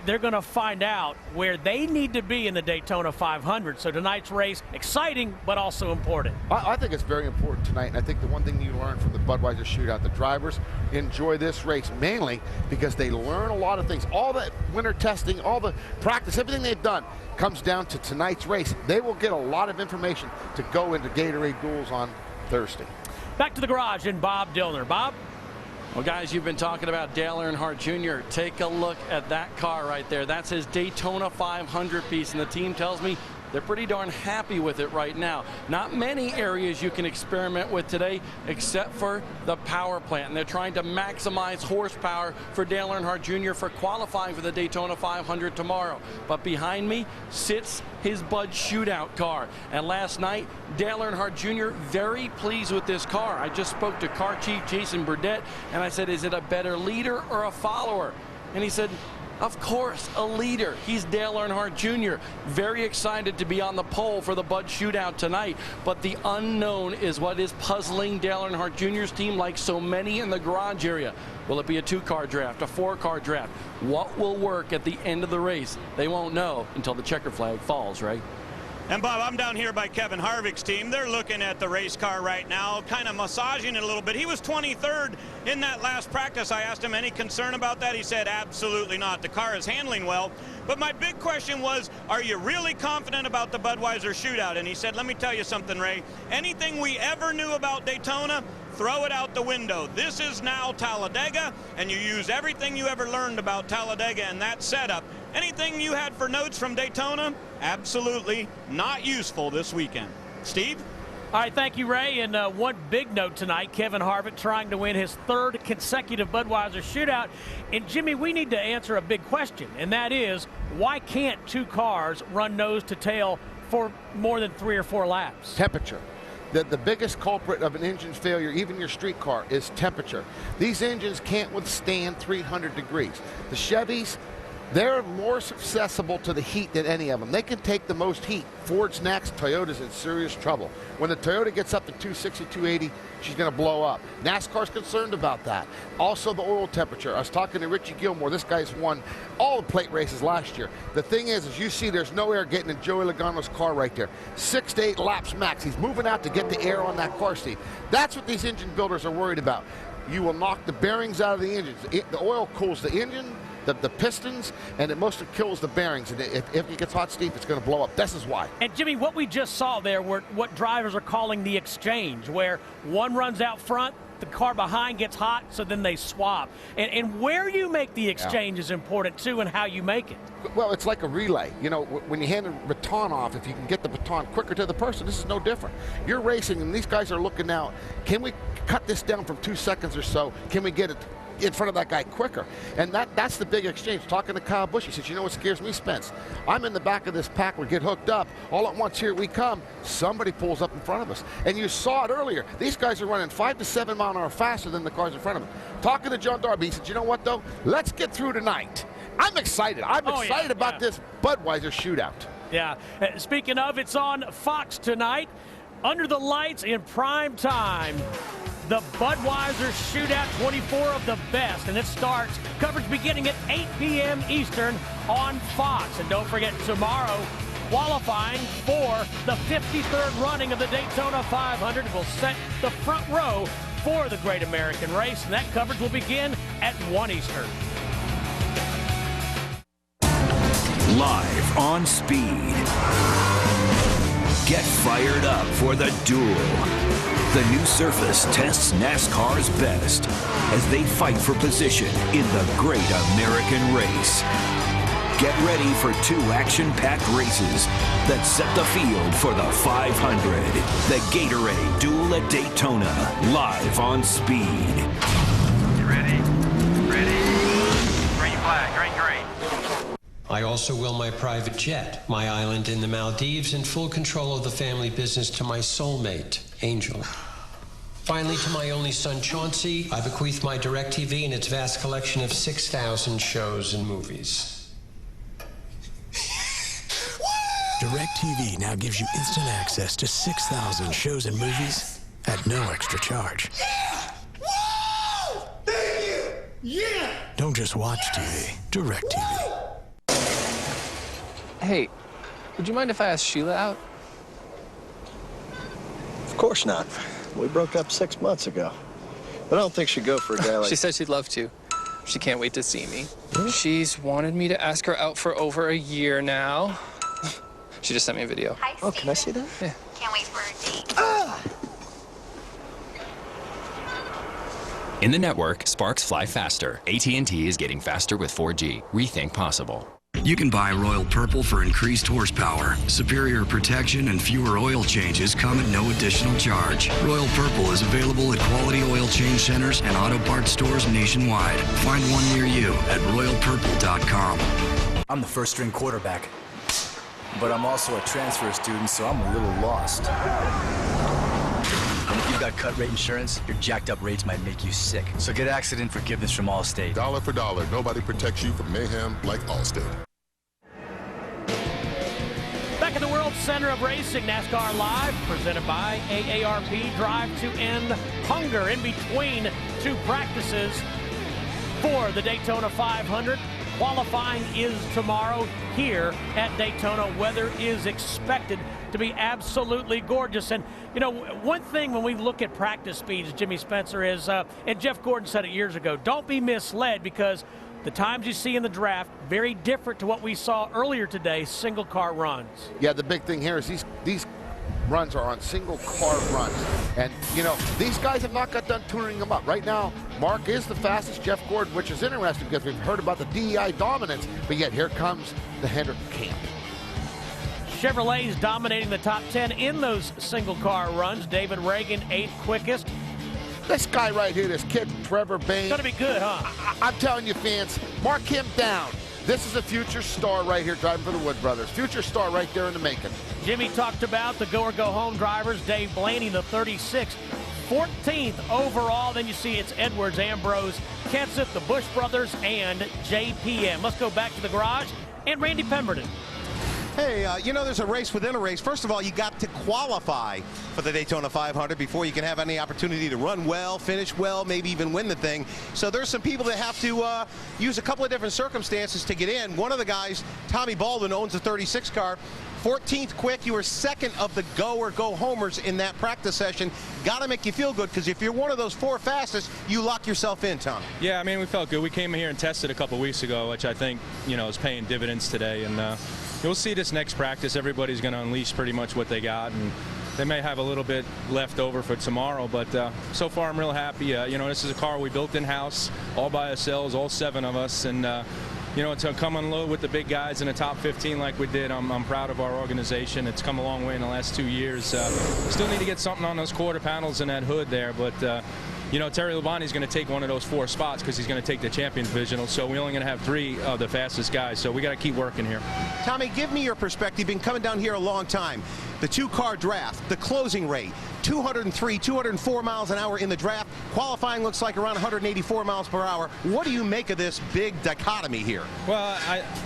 they're going to find out where they need to be in the Daytona 500. So tonight's race, exciting, but also important. I think it's very important tonight, and I think the one thing you learn from the Budweiser Shootout, the drivers enjoy this race mainly because they learn a lot of things. All the winter testing, all the practice, everything they've done comes down to tonight's race. They will get a lot of information to go into Gatorade duels on Thursday. Back to the garage and Bob Dillner. Bob? Well, guys, you've been talking about Dale Earnhardt Jr. Take a look at that car right there. That's his Daytona 500 piece, and the team tells me they're pretty darn happy with it right now. Not many areas you can experiment with today except for the power plant, and they're trying to maximize horsepower for Dale Earnhardt Jr. for qualifying for the Daytona 500 tomorrow. But behind me sits his Bud Shootout car, and last night Dale Earnhardt Jr. very pleased with this car. I just spoke to car chief Jason Burdett, and I said, is it a better leader or a follower? And he said, of course, a leader. He's Dale Earnhardt Jr. Very excited to be on the pole for the Bud Shootout tonight, but the unknown is what is puzzling Dale Earnhardt Jr.'s team, like so many in the garage area. Will it be a 2-car draft, a 4-car draft? What will work at the end of the race? They won't know until the checker flag falls, right? And Bob, I'm down here by Kevin Harvick's team. They're looking at the race car right now, kind of massaging it a little bit. He was 23rd in that last practice. I asked him any concern about that. He said absolutely not. The car is handling well. But my big question was, are you really confident about the Budweiser Shootout? And he said, let me tell you something, Ray. Anything we ever knew about Daytona, throw it out the window. This is now Talladega, and you use everything you ever learned about Talladega and that setup. Anything you had for notes from Daytona? Absolutely not useful this weekend. Steve? All right, thank you, Ray. And one big note tonight, Kevin Harvick trying to win his third consecutive Budweiser shootout. And, Jimmy, we need to answer a big question, and that is, why can't two cars run nose to tail for more than 3 or 4 laps? Temperature. The biggest culprit of an engine failure, even your street car, is temperature. These engines can't withstand 300 degrees. The Chevys, they're more susceptible to the heat than any of them. They can take the most heat. Ford's next, Toyota's in serious trouble. When the Toyota gets up to 260, 280, she's going to blow up. NASCAR's concerned about that. Also the oil temperature. I was talking to Richie Gilmore. This guy's won all the plate races last year. The thing is you see there's no air getting in Joey Logano's car right there. 6 to 8 laps max. He's moving out to get the air on that car seat. That's what these engine builders are worried about. You will knock the bearings out of the engines. The oil cools the engine, the pistons, and it mostly kills the bearings. And if it gets hot, Steve, it's going to blow up. This is why. And, Jimmy, what we just saw there were what drivers are calling the exchange, where one runs out front, the car behind gets hot, so then they swap. And where you make the exchange is important, too, and how you make it. Well, it's like a relay. You know, when you hand a baton off, if you can get the baton quicker to the person, this is no different. You're racing, and these guys are looking now, can we cut this down from 2 seconds or so? Can we get it in front of that guy quicker? And that's the big exchange. Talking to Kyle Busch, he says, you know what scares me, Spence? I'm in the back of this pack. We get hooked up. All at once, here we come. Somebody pulls up in front of us. And you saw it earlier. These guys are running 5 to 7 mile an hour faster than the cars in front of them. Talking to John Darby, he said, you know what, though? Let's get through tonight. I'm excited. I'm excited about this Budweiser shootout. Yeah. Speaking of, it's on Fox tonight. Under the lights in prime time. The Budweiser Shootout, 24 of the best, and it starts, coverage beginning at 8 p.m. Eastern on Fox. And don't forget, tomorrow, qualifying for the 53rd running of the Daytona 500 will set the front row for the Great American Race, and that coverage will begin at 1 Eastern. Live on Speed. Get fired up for the duel. The new surface tests NASCAR's best as they fight for position in the Great American Race. Get ready for 2 action-packed races that set the field for the 500. The Gatorade Duel at Daytona, live on Speed. You ready? Ready? Green flag, green. I also will my private jet, my island in the Maldives, and full control of the family business to my soulmate, Angel. Finally, to my only son, Chauncey, I bequeath my DirecTV and its vast collection of 6,000 shows and movies. DirecTV now gives you instant access to 6,000 shows and movies at no extra charge. Yeah! Whoa! Thank you! Yeah! Don't just watch TV, DirecTV. Hey, would you mind if I asked Sheila out? Of course not. We broke up 6 months ago. But I don't think she'd go for a guy like... She said she'd love to. She can't wait to see me. Really? She's wanted me to ask her out for over a year now. She just sent me a video. Hi, oh, can I see that? Yeah. Can't wait for a date. Ah! In the network, sparks fly faster. AT&T is getting faster with 4G. Rethink possible. You can buy Royal Purple for increased horsepower, superior protection, and fewer oil changes come at no additional charge. Royal Purple is available at quality oil change centers and auto parts stores nationwide. Find one near you at royalpurple.com. I'm the first-string quarterback, but I'm also a transfer student, so I'm a little lost. And if you've got cut rate insurance, your jacked up rates might make you sick. So get accident forgiveness from Allstate. Dollar for dollar, nobody protects you from mayhem like Allstate. Back at the World Center of Racing, NASCAR Live, presented by AARP. Drive to end hunger in between 2 practices for the Daytona 500. Qualifying is tomorrow here at Daytona. Weather is expected to be absolutely gorgeous. And, you know, one thing when we look at practice speeds, Jimmy Spencer, is, and Jeff Gordon said it years ago, don't be misled, because the times you see in the draft, very different to what we saw earlier today, single car runs. Yeah, the big thing here is these runs are on single car runs. And, you know, these guys have not got done tuning them up. Right now, Mark is the fastest, Jeff Gordon, which is interesting because we've heard about the DEI dominance, but yet here comes the Hendrick camp. Chevrolet's dominating the top 10 in those single-car runs. David Reagan, 8th quickest. This guy right here, this kid, Trevor Bayne. It's going to be good, huh? I'm telling you, fans, mark him down. This is a future star right here driving for the Wood Brothers. Future star right there in the making. Jimmy talked about the go-or-go-home drivers. Dave Blaney, the 36th. 14th overall. Then you see it's Edwards, Ambrose, Kenseth, the Busch Brothers, and JPM. Let's go back to the garage and Randy Pemberton. Hey, you know, there's a race within a race. First of all, you got to qualify for the Daytona 500 before you can have any opportunity to run well, finish well, maybe even win the thing. So there's some people that have to use a couple of different circumstances to get in. One of the guys, Tommy Baldwin, owns a 36 car. 14th quick. You were second of the go-or-go-homers in that practice session. Got to make you feel good, because if you're one of those 4 fastest, you lock yourself in, Tom. Yeah, I mean, we felt good. We came in here and tested a couple weeks ago, which I think, you know, is paying dividends today. And you'll see this next practice. Everybody's going to unleash pretty much what they got, and they may have a little bit left over for tomorrow, but so far I'm real happy. You know, this is a car we built in-house, all by ourselves, all 7 of us, and you know, to come unload with the big guys in the top 15 like we did, I'm proud of our organization. It's come a long way in the last 2 years. Still need to get something on those quarter panels and that hood there, but you know, Terry Labonte's going to take one of those 4 spots because he's going to take the Champions Divisional, so we're only going to have 3 of the fastest guys, so we got to keep working here. Tommy, give me your perspective. You've been coming down here a long time. The 2-car draft, the closing rate, 203, 204 miles an hour in the draft. Qualifying looks like around 184 miles per hour. What do you make of this big dichotomy here? Well,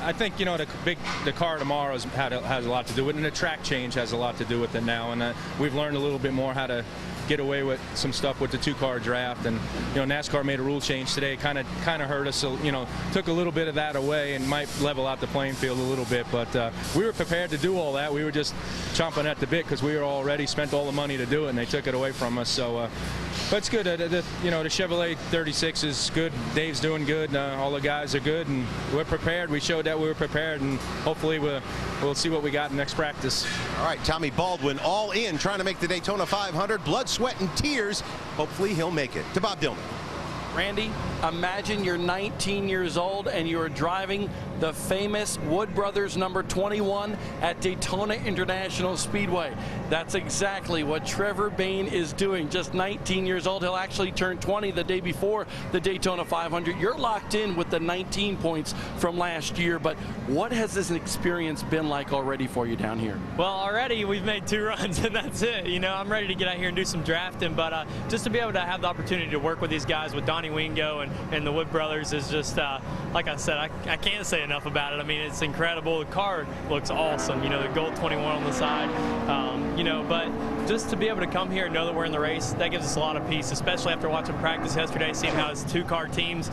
I think, you know, the car tomorrow has a lot to do with it, and the track change has a lot to do with it now, and we've learned a little bit more how to get away with some stuff with the 2-car draft. And you know, NASCAR made a rule change today. Kind of hurt us, so you know, took a little bit of that away and might level out the playing field a little bit, but we were prepared to do all that. We were just chomping at the bit because we were already spent all the money to do it, and they took it away from us. So but it's good. You know, the Chevrolet 36 is good. Dave's doing good. All the guys are good, and we're prepared. We showed that we were prepared, and hopefully we'll see what we got in next practice. All right, Tommy Baldwin all in, trying to make the Daytona 500. Blood, sweat, and tears. Hopefully he'll make it. To Bob Dillman. Randy, imagine you're 19 years old and you're driving the famous Wood Brothers number 21 at Daytona International Speedway. That's exactly what Trevor Bayne is doing, just 19 years old. He'll actually turn 20 the day before the Daytona 500. You're locked in with the 19 points from last year, but what has this experience been like already for you down here? Well, already we've made 2 runs and that's it. You know, I'm ready to get out here and do some drafting, but just to be able to have the opportunity to work with these guys, with Donnie Wingo and the Wood Brothers, is just, like I said, I can't say enough about it. I mean, it's incredible. The car looks awesome. You know, the gold 21 on the side. You know, but just to be able to come here and know that we're in the race, that gives us a lot of peace, especially after watching practice yesterday, seeing how it's 2-car teams.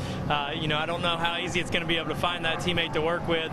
You know, I don't know how easy it's going to be able to find that teammate to work with.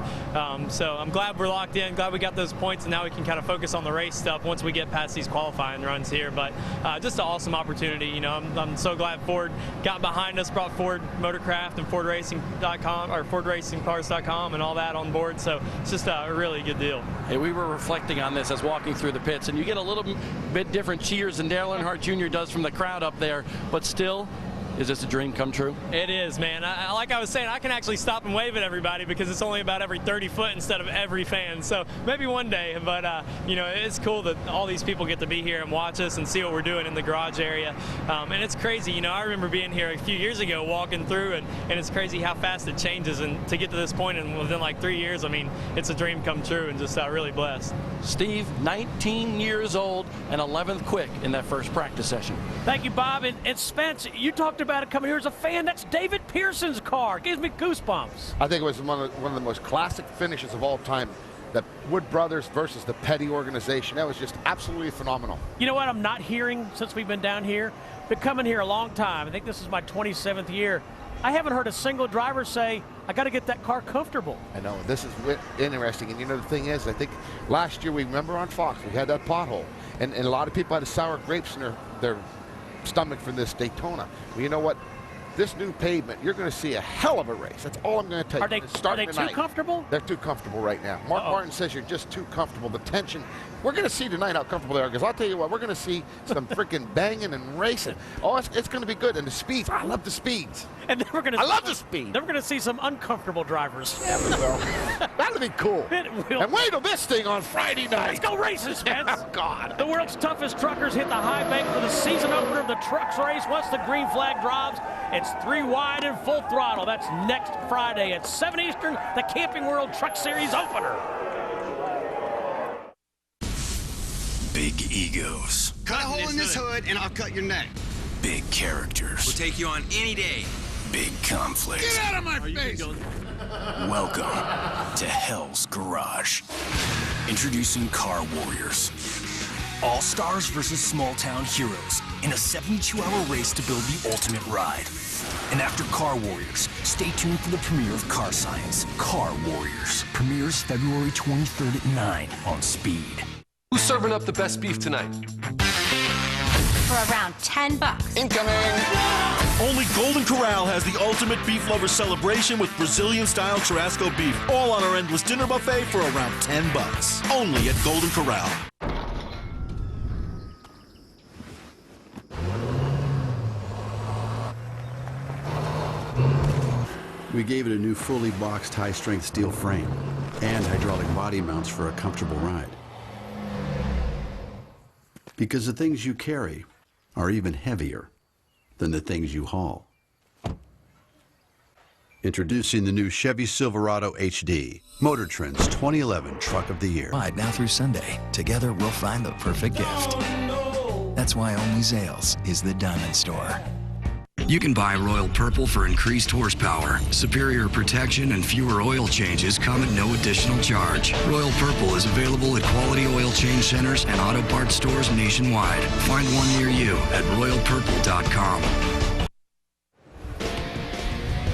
So I'm glad we're locked in, glad we got those points, and now we can kind of focus on the race stuff once we get past these qualifying runs here. But just an awesome opportunity. You know, I'm so glad Ford got behind us, brought Ford Motorcraft and FordRacing.com or FordRacingCars.com and all that on board. So it's just a really good deal. Hey, we were reflecting on this as walking through the pits, and you get a little bit different cheers than Dale Earnhardt Jr. does from the crowd up there, but still, is this a dream come true? It is, man. Like I was saying, I can actually stop and wave at everybody because it's only about every 30 foot instead of every fan. So maybe one day, but you know, it's cool that all these people get to be here and watch us and see what we're doing in the garage area. And it's crazy. You know, I remember being here a few years ago, walking through, and it's crazy how fast it changes. And to get to this point and within like 3 years, I mean, it's a dream come true, and just really blessed. Steve, 19 years old and 11th quick in that first practice session. Thank you, Bob. And Spence, you talked about it coming here as a fan. That's David Pearson's car. Gives me goosebumps. I think it was one of the most classic finishes of all time. The Wood Brothers versus the Petty organization. That was just absolutely phenomenal. You know what I'm not hearing since we've been down here? Been coming here a long time. I think this is my 27th year. I haven't heard a single driver say, I got to get that car comfortable. I know. This is interesting. And you know, the thing is, I think last year, we remember on Fox, we had that pothole. And a lot of people had sour grapes in their stomach for this Daytona. Well, you know what? this new pavement, you're going to see a hell of a race. That's all I'm going to tell you. Are they too comfortable? They're too comfortable right now. Mark Martin says you're just too comfortable. The tension. We're going to see tonight how comfortable they are, because I'll tell you what, we're going to see some freaking banging and racing. Oh, it's going to be good. And the speeds. I love the speeds. And then we're going to. I love the speed. Then we're going to see some uncomfortable drivers. Yeah, we will. That'll be cool. It will. And wait till this thing on Friday night. Let's go racing, Spence. Oh, God. The world's toughest truckers hit the high bank for the season opener of the Trucks race. Once the green flag drops, it's 3 wide and full throttle. That's next Friday at 7 Eastern, the Camping World Truck Series opener. Big egos. Cut a hole in this hood and I'll cut your neck. Big characters. We'll take you on any day. Big conflicts. Get out of my face! Welcome to Hell's Garage. Introducing Car Warriors. All-stars versus small-town heroes in a 72-hour race to build the ultimate ride. And after Car Warriors, stay tuned for the premiere of Car Science. Car Warriors premieres February 23rd at 9 on Speed. Who's serving up the best beef tonight? For around $10. Incoming! Only Golden Corral has the ultimate beef lover celebration with Brazilian-style churrasco beef, all on our endless dinner buffet for around $10. Only at Golden Corral. We gave it a new fully boxed high-strength steel frame and hydraulic body mounts for a comfortable ride. Because the things you carry are even heavier than the things you haul. Introducing the new Chevy Silverado HD, Motor Trend's 2011 Truck of the Year. Right now through Sunday, together we'll find the perfect gift. That's why only Zales is the diamond store. You can buy Royal Purple for increased horsepower, superior protection, and fewer oil changes come at no additional charge. Royal Purple is available at quality oil change centers and auto parts stores nationwide. Find one near you at royalpurple.com.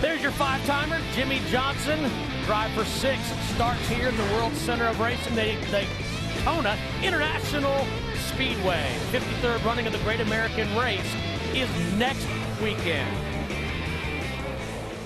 There's your 5-timer, Jimmy Johnson. Drive for 6 starts here in the World Center of Racing, the Daytona International Speedway. 53rd running of the Great American Race is next weekend.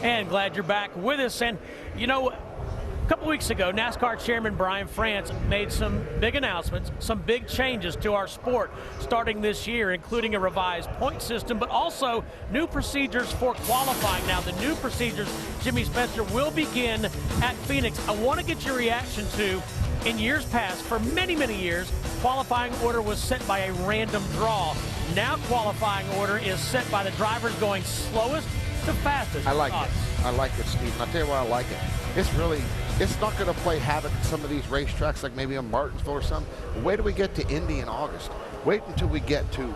And glad you're back with us. And you know, a couple weeks ago, NASCAR Chairman Brian France made some big announcements, some big changes to our sport starting this year, including a revised point system, but also new procedures for qualifying. Now, the new procedures, Jimmy Spencer, will begin at Phoenix. I want to get your reaction to, in years past, for many, many years, qualifying order was set by a random draw. Now qualifying order is set by the drivers going slowest to fastest. I like it. I like it, Steve. And I'll tell you why I like it. It's not going to play havoc at some of these racetracks, like maybe in Martinsville or something. Wait till we get to Indy in August. Wait until we get to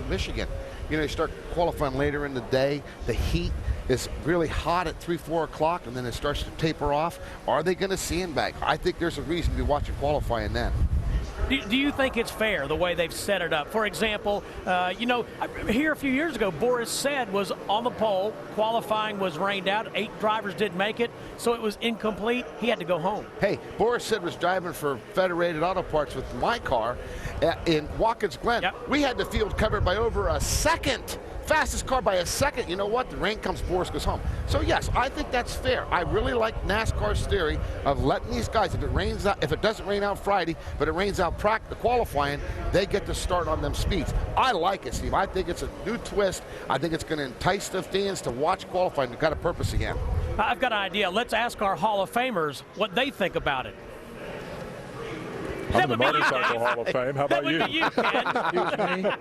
Michigan. You know, you start qualifying later in the day. The heat is really hot at 3, 4 o'clock, and then it starts to taper off. Are they going to sandbag? I think there's a reason to be watching qualifying then. Do you think it's fair the way they've set it up? For example, you know, here a few years ago, Boris Said was on the pole. Qualifying was rained out. 8 drivers didn't make it, so it was incomplete. He had to go home. Hey, Boris Said was driving for Federated Auto Parts with my car in Watkins Glen. Yep. We had the field covered by over a second. Fastest car by a second. You know what? The rain comes, Boris goes home. So yes, I think that's fair. I really like NASCAR's theory of letting these guys, if it doesn't rain out Friday, but it rains out qualifying, they get to start on them speeds. I like it, Steve. I think it's a new twist. I think it's going to entice the fans to watch qualifying. They've got a purpose again. I've got an idea. Let's ask our Hall of Famers what they think about it. I'm in the Motorcycle Hall of Fame. How about you? That would be you, Ken. Excuse me.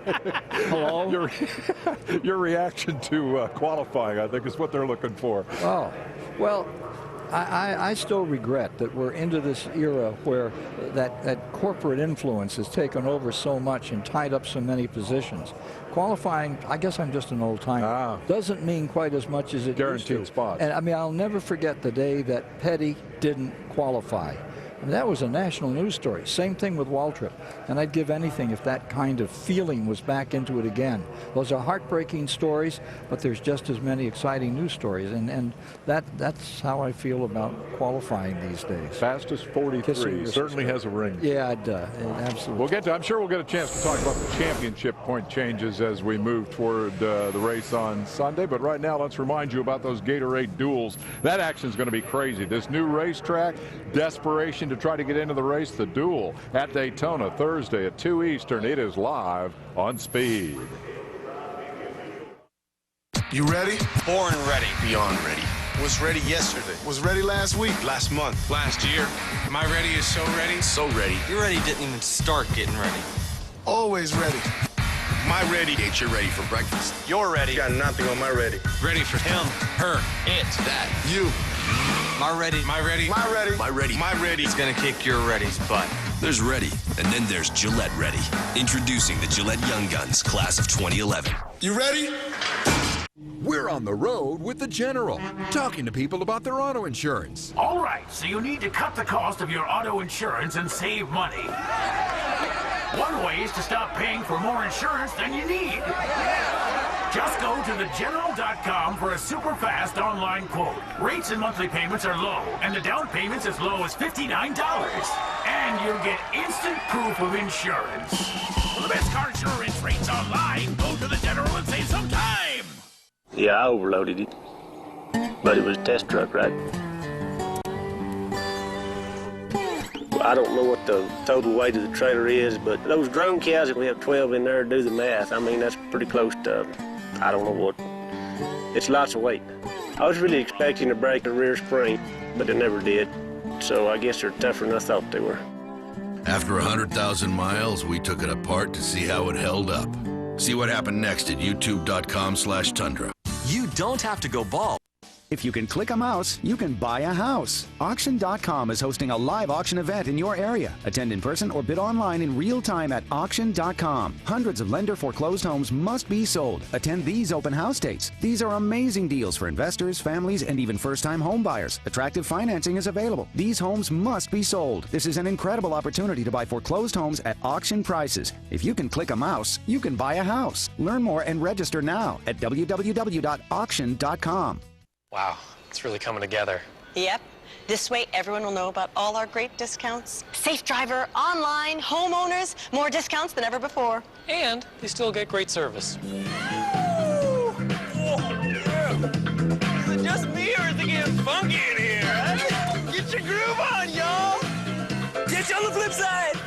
Hello? Your reaction to qualifying, I think, is what they're looking for. Oh, well, I still regret that we're into this era where that corporate influence has taken over so much and tied up so many positions. Qualifying, I guess I'm just an old timer, doesn't mean quite as much as it used to. Guaranteed spots. And I mean, I'll never forget the day that Petty didn't qualify. I mean, that was a national news story. Same thing with Waltrip. And I'd give anything if that kind of feeling was back into it again. Those are heartbreaking stories, but there's just as many exciting news stories. And that's how I feel about qualifying these days. Fastest 43 certainly has a ring. Yeah, it absolutely. I'm sure we'll get a chance to talk about the championship point changes as we move toward the race on Sunday. But right now, let's remind you about those Gatorade duels. That action is going to be crazy. This new racetrack, desperation to try to get into the race. The duel at Daytona Thursday at 2 Eastern. It is live on Speed. You ready? Born ready. Beyond ready. Was ready yesterday. Was ready last week. Last month. Last year. My ready is so ready. So ready. Your ready didn't even start getting ready. Always ready. My ready. Ain't you ready for breakfast? You're ready. Got nothing on my ready. Ready for him, her, it, that, you. My ready. My ready. My ready. My ready. My ready's gonna kick your ready's butt. There's Ready, and then there's Gillette Ready. Introducing the Gillette Young Guns, class of 2011. You ready? We're on the road with the General, talking to people about their auto insurance. All right, so you need to cut the cost of your auto insurance and save money. One way is to stop paying for more insurance than you need. Just go to thegeneral.com for a super fast online quote. Rates and monthly payments are low, and the down payment's as low as $59. And you'll get instant proof of insurance. For the best car insurance rates online, go to The General and save some time. Yeah, I overloaded it, but it was a test truck, right? I don't know what the total weight of the trailer is, but those drone cows, if we have 12 in there, do the math. I mean, that's pretty close to, I don't know what. It's lots of weight. I was really expecting to break the rear spring, but it never did. So I guess they're tougher than I thought they were. After 100,000 miles, we took it apart to see how it held up. See what happened next at youtube.com/Tundra. You don't have to go bald. If you can click a mouse, you can buy a house. Auction.com is hosting a live auction event in your area. Attend in person or bid online in real time at Auction.com. Hundreds of lender foreclosed homes must be sold. Attend these open house dates. These are amazing deals for investors, families, and even first-time home buyers. Attractive financing is available. These homes must be sold. This is an incredible opportunity to buy foreclosed homes at auction prices. If you can click a mouse, you can buy a house. Learn more and register now at www.auction.com. Wow, it's really coming together. Yep. This way, everyone will know about all our great discounts. Safe Driver, online, homeowners, more discounts than ever before. And they still get great service. Is it just me, or is it getting funky in here? Get your groove on, y'all! Get you on the flip side!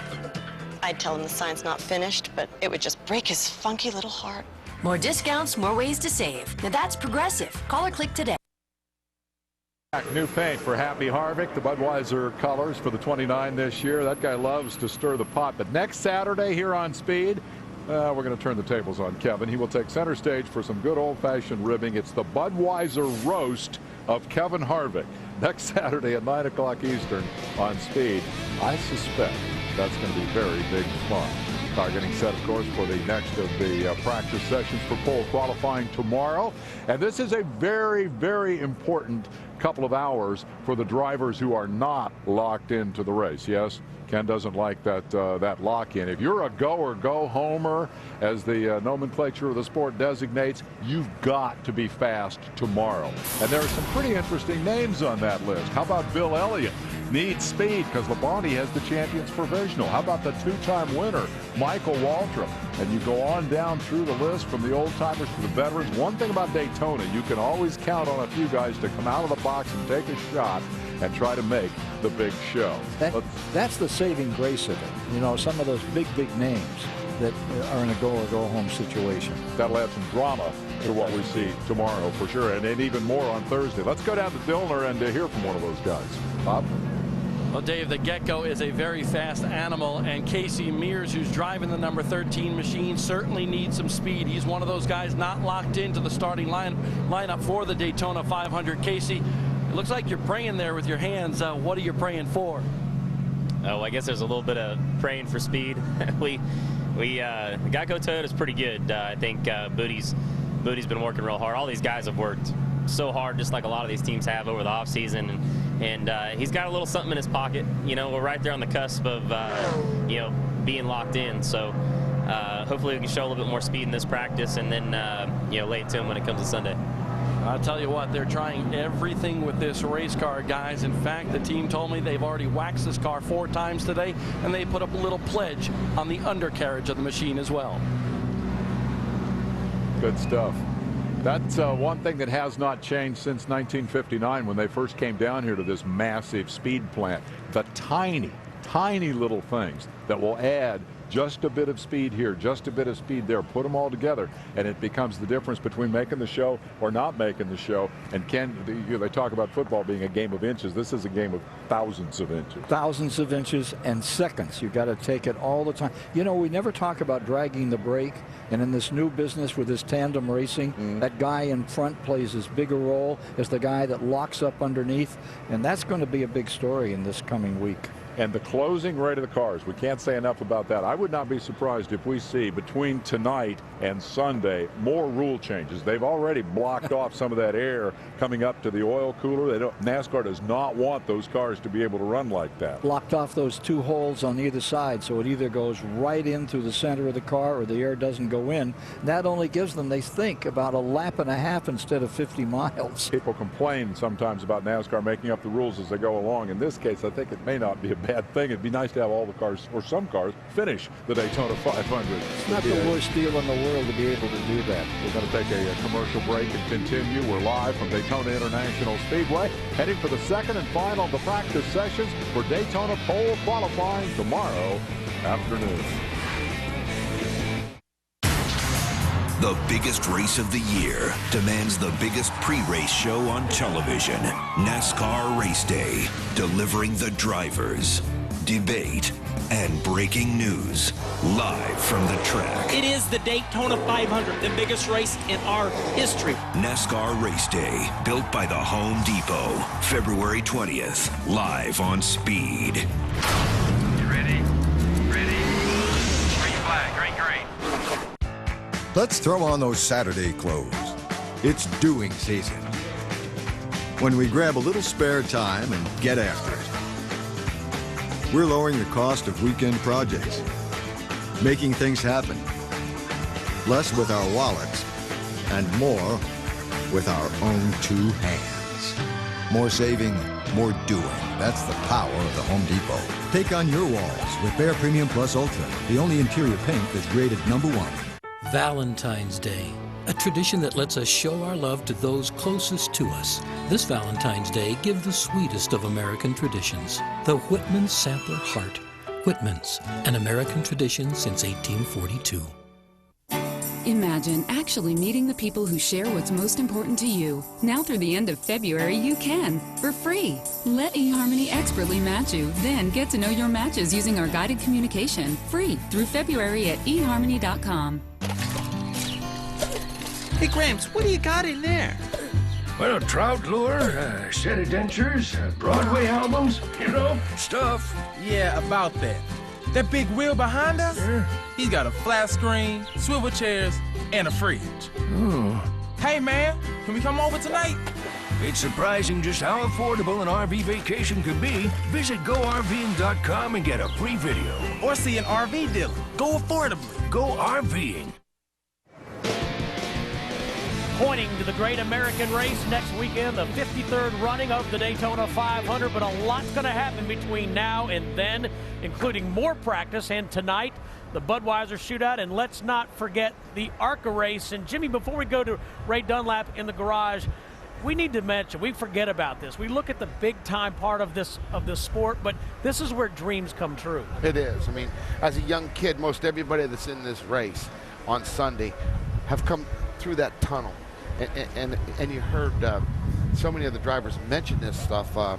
I'd tell him the sign's not finished, but it would just break his funky little heart. More discounts, more ways to save. Now that's Progressive. Call or click today. New paint for Happy Harvick, the Budweiser colors for the 29 this year. That guy loves to stir the pot. But next Saturday here on Speed, we're going to turn the tables on Kevin. He will take center stage for some good old-fashioned ribbing. It's the Budweiser roast of Kevin Harvick next Saturday at 9 o'clock Eastern on Speed. I suspect that's going to be very big fun. Getting set, of course, for the next of the practice sessions for pole qualifying tomorrow. And this is a very, very important couple of hours for the drivers who are not locked into the race. Yes, Ken doesn't like that lock-in. If you're a go or go homer, as the nomenclature of the sport designates, you've got to be fast tomorrow. And there are some pretty interesting names on that list. How about Bill Elliott? Needs speed because Labonte has the Champions Provisional. How about the two-time winner, Michael Waltrip? And you go on down through the list from the old-timers to the veterans. One thing about Daytona, you can always count on a few guys to come out of the box and take a shot and try to make the big show. That's the saving grace of it. You know, some of those big names that are in a go or go home situation. That'll add some drama to what we see tomorrow for sure, and even more on Thursday. Let's go down to Dillner and hear from one of those guys. Bob? Well, Dave, the Gecko is a very fast animal, and Casey Mears, who's driving the number 13 machine, certainly needs some speed. He's one of those guys not locked into the starting lineup for the Daytona 500. Casey, it looks like you're praying there with your hands. What are you praying for? Oh, I guess there's a little bit of praying for speed. The Geico Toyota is pretty good. I think Booty's been working real hard. All these guys have worked so hard, just like a lot of these teams have over the offseason. And and he's got a little something in his pocket. You know, we're right there on the cusp of, you know, being locked in. So hopefully we can show a little bit more speed in this practice, and then, you know, lay it to him when it comes to Sunday. I'll tell you what, they're trying everything with this race car, guys. In fact, the team told me they've already waxed this car 4 times today, and they put up a little pledge on the undercarriage of the machine as well. Good stuff. That's one thing that has not changed since 1959 when they first came down here to this massive speed plant. The tiny, tiny little things that will add just a bit of speed here, just a bit of speed there, put them all together, and it becomes the difference between making the show or not making the show. And they talk about football being a game of inches. This is a game of thousands of inches. Thousands of inches and seconds. You got to take it all the time. You know, we never talk about dragging the brake, and in this new business with this tandem racing, that guy in front plays as big a role as the guy that locks up underneath, and that's going to be a big story in this coming week. And the closing rate of the cars, we can't say enough about that. I would not be surprised if we see between tonight and Sunday more rule changes. They've already blocked off some of that air coming up to the oil cooler. NASCAR does not want those cars to be able to run like that. Blocked off those 2 holes on either side, so it either goes right in through the center of the car or the air doesn't go in. That only gives them, they think, about a lap and a half instead of 50 miles. People complain sometimes about NASCAR making up the rules as they go along. In this case, I think it may not be a bad thing. It'd be nice to have all the cars, or some cars, finish the Daytona 500. It's not the worst deal in the world to be able to do that. We're going to take a commercial break and continue. We're live from Daytona International Speedway, heading for the second and final of the practice sessions for Daytona pole qualifying tomorrow afternoon. The biggest race of the year demands the biggest pre-race show on television. NASCAR Race Day, delivering the drivers, debate, and breaking news live from the track. It is the Daytona 500, the biggest race in our history. NASCAR Race Day, built by the Home Depot, February 20th, live on Speed. You ready? Ready? Green flag, green. Let's throw on those Saturday clothes. It's doing season. When we grab a little spare time and get after it. We're lowering the cost of weekend projects, making things happen. Less with our wallets and more with our own 2 hands. More saving, more doing. That's the power of the Home Depot. Take on your walls with Behr Premium Plus Ultra, the only interior paint that's graded #1. Valentine's Day, a tradition that lets us show our love to those closest to us. This Valentine's Day, give the sweetest of American traditions, the Whitman Sampler Heart. Whitman's, an American tradition since 1842. Imagine actually meeting the people who share what's most important to you. Now through the end of February, you can, for free. Let eHarmony expertly match you, then get to know your matches using our guided communication, free through February at eHarmony.com. Hey, Gramps, what do you got in there? Well, trout lure, a set of dentures, Broadway albums, you know, stuff. Yeah, about that. That big wheel behind us? He's got a flat screen, swivel chairs, and a fridge. Oh. Hey, man, can we come over tonight? It's surprising just how affordable an RV vacation could be. Visit GoRVing.com and get a free video. Or see an RV dealer. Go affordably. Go RVing. Pointing to the great American race next weekend, the 53rd running of the Daytona 500, but a lot's going to happen between now and then, including more practice, and tonight, the Budweiser shootout, and let's not forget the ARCA race. And Jimmy, before we go to Ray Dunlap in the garage, we need to mention, we forget about this. We look at the big-time part of this sport, but this is where dreams come true. It is. I mean, as a young kid, most everybody that's in this race on Sunday have come through that tunnel. And you heard so many of the drivers mention this stuff. I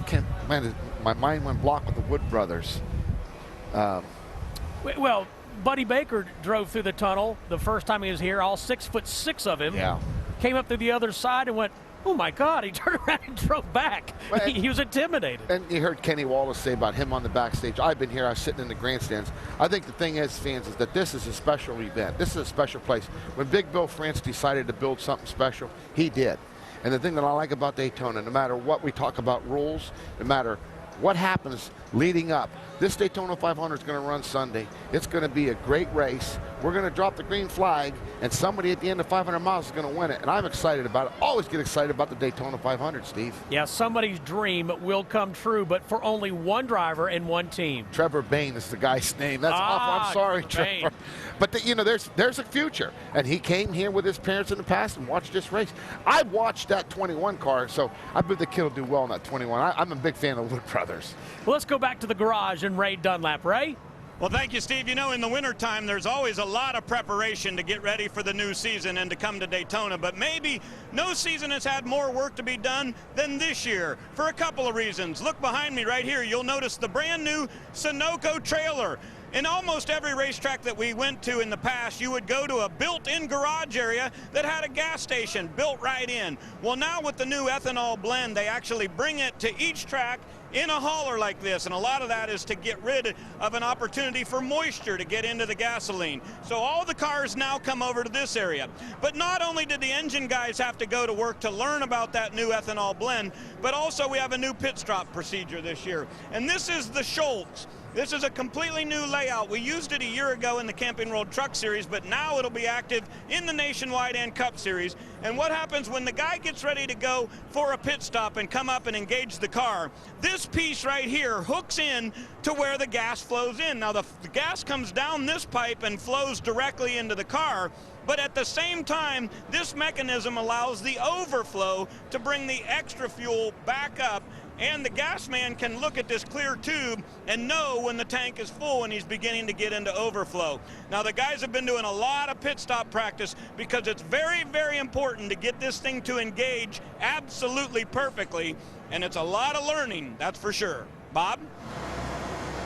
can't, man, my mind went blank with the Wood brothers. Well, Buddy Baker drove through the tunnel the first time he was here, all 6'6" of him. Yeah. Came up to the other side and went, oh my God, he turned around and drove back. He was intimidated. And you heard Kenny Wallace say about him on the backstage. I've been here, I was sitting in the grandstands. I think the thing is, fans, is that this is a special event. This is a special place. When Big Bill France decided to build something special, he did. And the thing that I like about Daytona, no matter what we talk about rules, no matter what happens leading up, this Daytona 500 is going to run Sunday. It's going to be a great race. We're going to drop the green flag, and somebody at the end of 500 miles is going to win it. And I'm excited about it. Always get excited about the Daytona 500, Steve. Yeah, somebody's dream will come true, but for only one driver and one team. Trevor Bayne is the guy's name. That's awful. I'm sorry, Trevor. But there's a future. And he came here with his parents in the past and watched this race. I watched that 21 car, so I believe the kid will do well in that 21. I'm a big fan of Luke Brothers. Well, let's go back to the garage and Ray Dunlap. Ray? Well, thank you, Steve. You know, in the wintertime, there's always a lot of preparation to get ready for the new season and to come to Daytona. But maybe no season has had more work to be done than this year for a couple of reasons. Look behind me right here. You'll notice the brand new Sunoco trailer. In almost every racetrack that we went to in the past, you would go to a built-in garage area that had a gas station built right in. Well, now with the new ethanol blend, they actually bring it to each track in a hauler like this, and a lot of that is to get rid of an opportunity for moisture to get into the gasoline. So all the cars now come over to this area. But not only did the engine guys have to go to work to learn about that new ethanol blend, but also we have a new pit stop procedure this year. And this is the Schultz. This is a completely new layout. We used it a year ago in the Camping World Truck Series, but now it'll be active in the Nationwide and Cup Series. And what happens when the guy gets ready to go for a pit stop and come up and engage the car, this piece right here hooks in to where the gas flows in. Now the gas comes down this pipe and flows directly into the car, but at the same time, this mechanism allows the overflow to bring the extra fuel back up, and the gas man can look at this clear tube and know when the tank is full and he's beginning to get into overflow. Now the guys have been doing a lot of pit stop practice because it's very, very important to get this thing to engage absolutely perfectly, and it's a lot of learning, that's for sure. Bob?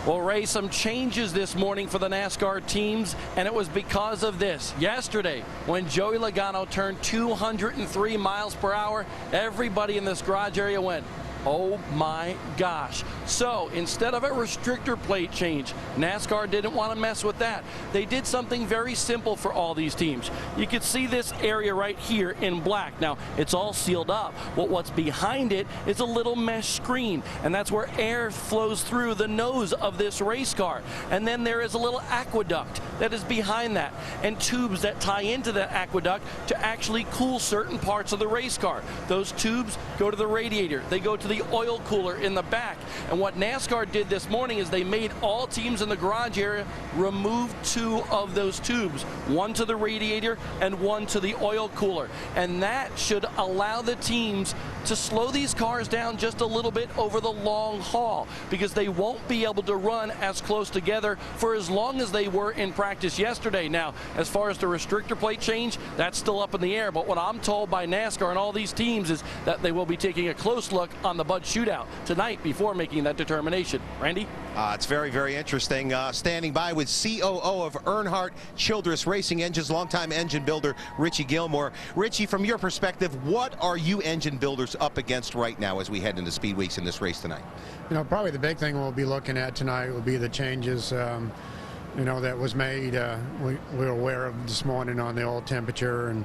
Well, Ray, some changes this morning for the NASCAR teams, and it was because of this. Yesterday, when Joey Logano turned 203 miles per hour, everybody in this garage area went, oh my gosh. So instead of a restrictor plate change, NASCAR didn't want to mess with that. They did something very simple for all these teams. You can see this area right here in black. Now, it's all sealed up. Well, what's behind it is a little mesh screen, and that's where air flows through the nose of this race car. And then there is a little aqueduct that is behind that, and tubes that tie into that aqueduct to actually cool certain parts of the race car. Those tubes go to the radiator. They go to the oil cooler in the back. And what NASCAR did this morning is they made all teams in the garage area remove 2 of those tubes, one to the radiator and one to the oil cooler. And that should allow the teams to slow these cars down just a little bit over the long haul, because they won't be able to run as close together for as long as they were in practice yesterday. Now, as far as the restrictor plate change, that's still up in the air, but what I'm told by NASCAR and all these teams is that they will be taking a close look on the Bud Shootout tonight before making that determination. Randy? It's very, very interesting. Standing by with COO of Earnhardt Childress Racing Engines, longtime engine builder Richie Gilmore. Richie, from your perspective, what are you engine builders up against right now as we head into Speed Weeks in this race tonight? You know, probably the big thing we'll be looking at tonight will be the changes, you know, that was made. We were aware of this morning on the oil temperature, and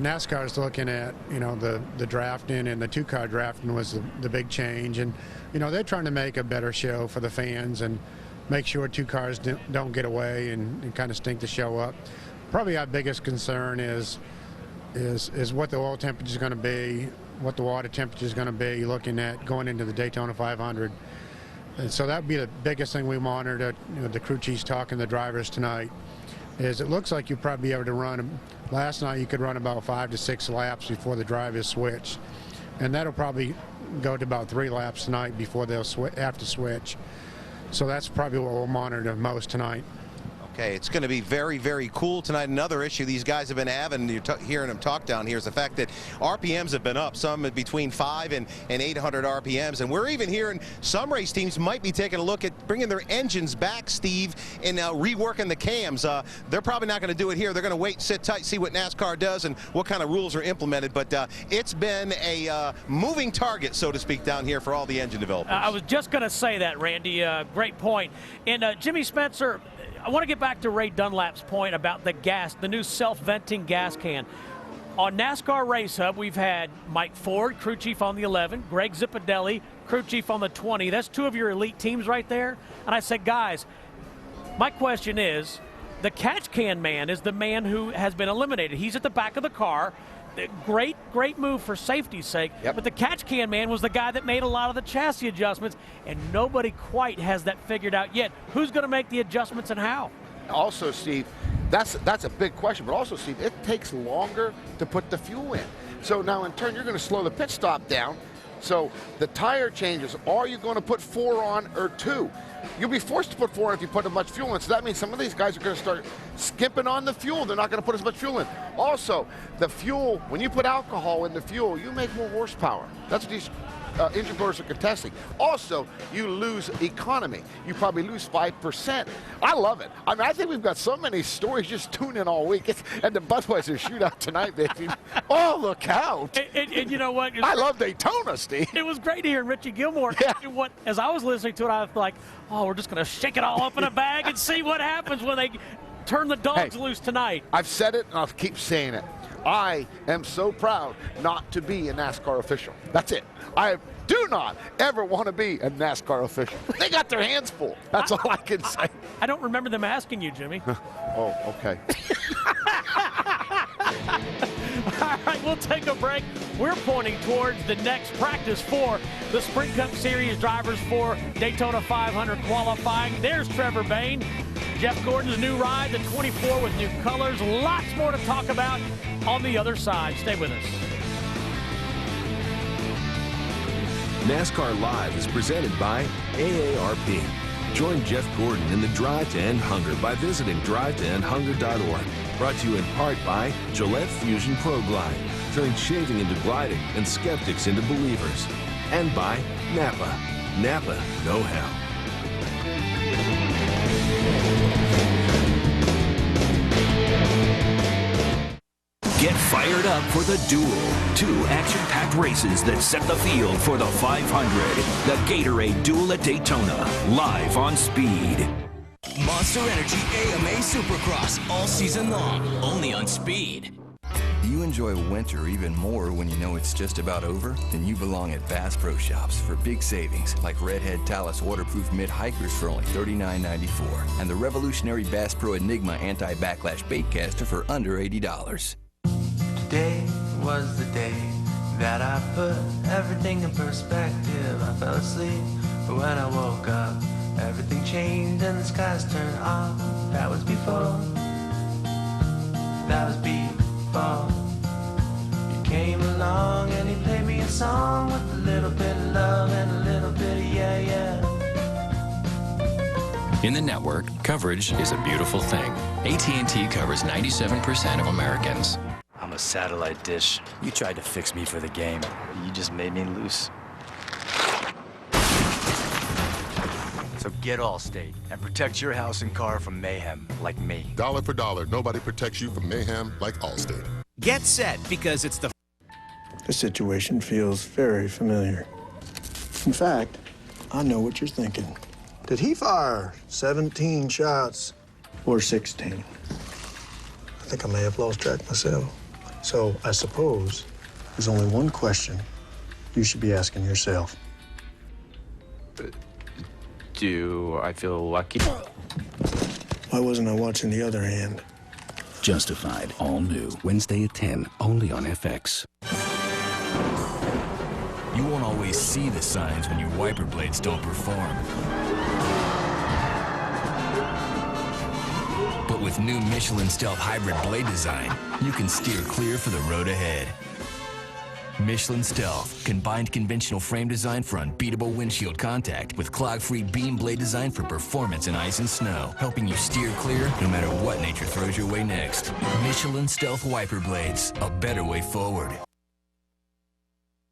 NASCAR is looking at, you know, the drafting, and the 2-car drafting was the big change. And, you know, they're trying to make a better show for the fans and make sure 2 cars don't get away and kind of stink the show up. Probably our biggest concern is what the oil temperature is going to be, what the water temperature is going to be, looking at going into the Daytona 500. And so that would be the biggest thing we monitor. You know, the crew chief's talking to the drivers tonight. Is it looks like you'll probably be able to run. Last night you could run about 5 to 6 laps before the drivers switch, and that'll probably go to about 3 laps tonight before they'll have to switch. So that's probably what we'll monitor most tonight. Okay, it's going to be very, very cool tonight. Another issue these guys have been having, you're hearing them talk down here, is the fact that RPMs have been up, some between 5 and 800 RPMs. And we're even hearing some race teams might be taking a look at bringing their engines back, Steve, and reworking the cams. They're probably not going to do it here. They're going to wait, sit tight, see what NASCAR does and what kind of rules are implemented. But it's been a moving target, so to speak, down here for all the engine developers. I was just going to say that, Randy. Great point. And Jimmy Spencer, I want to get back to Ray Dunlap's point about the gas, the new self-venting gas can. On NASCAR Race Hub, we've had Mike Ford, crew chief on the 11, Greg Zipadelli, crew chief on the 20. That's 2 of your elite teams right there. And I said, guys, my question is, the catch can man is the man who has been eliminated. He's at the back of the car. Great move for safety's sake. But the catch can man was the guy that made a lot of the chassis adjustments, and nobody quite has that figured out yet. Who's going to make the adjustments and how? Also, Steve, that's a big question, but also, Steve, it takes longer to put the fuel in. So now, in turn, you're going to slow the pit stop down. So the tire changes, are you going to put 4 on or 2? You'll be forced to put 4 on if you put as much fuel in. So that means some of these guys are going to start skimping on the fuel. They're not going to put as much fuel in. Also, the fuel, when you put alcohol in the fuel, you make more horsepower. That's what these engine builders are contesting. Also, you lose economy. You probably lose 5%. I love it. I mean, I think we've got so many stories. Just tune in all week. And the Budweiser shootout tonight, baby. Oh, look out. And you know what? I love Daytona, Steve. It was great to hear Richie Gilmore. Yeah. As I was listening to it, I was like, oh, we're just going to shake it all up in a bag and see what happens when they turn the dogs loose tonight. I've said it, and I'll keep saying it. I am so proud not to be a NASCAR official. That's it. I do not ever want to be a NASCAR official. They got their hands full. That's all I can say. I don't remember them asking you, Jimmy. Oh, okay. All right, we'll take a break. We're pointing towards the next practice for the Sprint Cup Series drivers for Daytona 500 qualifying. There's Trevor Bayne, Jeff Gordon's new ride, the 24 with new colors. Lots more to talk about on the other side. Stay with us. NASCAR Live is presented by AARP. Join Jeff Gordon in the Drive to End Hunger by visiting drivetoendhunger.org. Brought to you in part by Gillette Fusion Pro Glide, turning shaving into gliding and skeptics into believers. And by Napa. Napa know-how. Get fired up for the Duel. 2 action-packed races that set the field for the 500. The Gatorade Duel at Daytona, live on Speed. Monster Energy AMA Supercross, all season long, only on Speed. Do you enjoy winter even more when you know it's just about over? Then you belong at Bass Pro Shops for big savings, like Redhead Talus waterproof mid-hikers for only $39.94, and the revolutionary Bass Pro Enigma anti-backlash bait caster for under $80. Today was the day that I put everything in perspective. I fell asleep, but when I woke up, everything changed and the skies turned off. That was before. That was before. You came along and you played me a song with a little bit of love and a little bit of yeah. In the network, coverage is a beautiful thing. AT&T covers 97% of Americans. I'm a satellite dish. You tried to fix me for the game. You just made me loose. So get Allstate and protect your house and car from mayhem like me. Dollar for dollar, nobody protects you from mayhem like Allstate. Get set, because it's the... This situation feels very familiar. In fact, I know what you're thinking. Did he fire 17 shots or 16? I think I may have lost track myself. So I suppose there's only one question you should be asking yourself. Do I feel lucky? Why wasn't I watching the other hand? Justified, all new. Wednesday at 10, only on FX. You won't always see the signs when your wiper blades don't perform. But with new Michelin Stealth Hybrid blade design, you can steer clear for the road ahead. Michelin Stealth, combined conventional frame design for unbeatable windshield contact with clog-free beam blade design for performance in ice and snow, helping you steer clear no matter what nature throws your way next. Michelin Stealth wiper blades, a better way forward.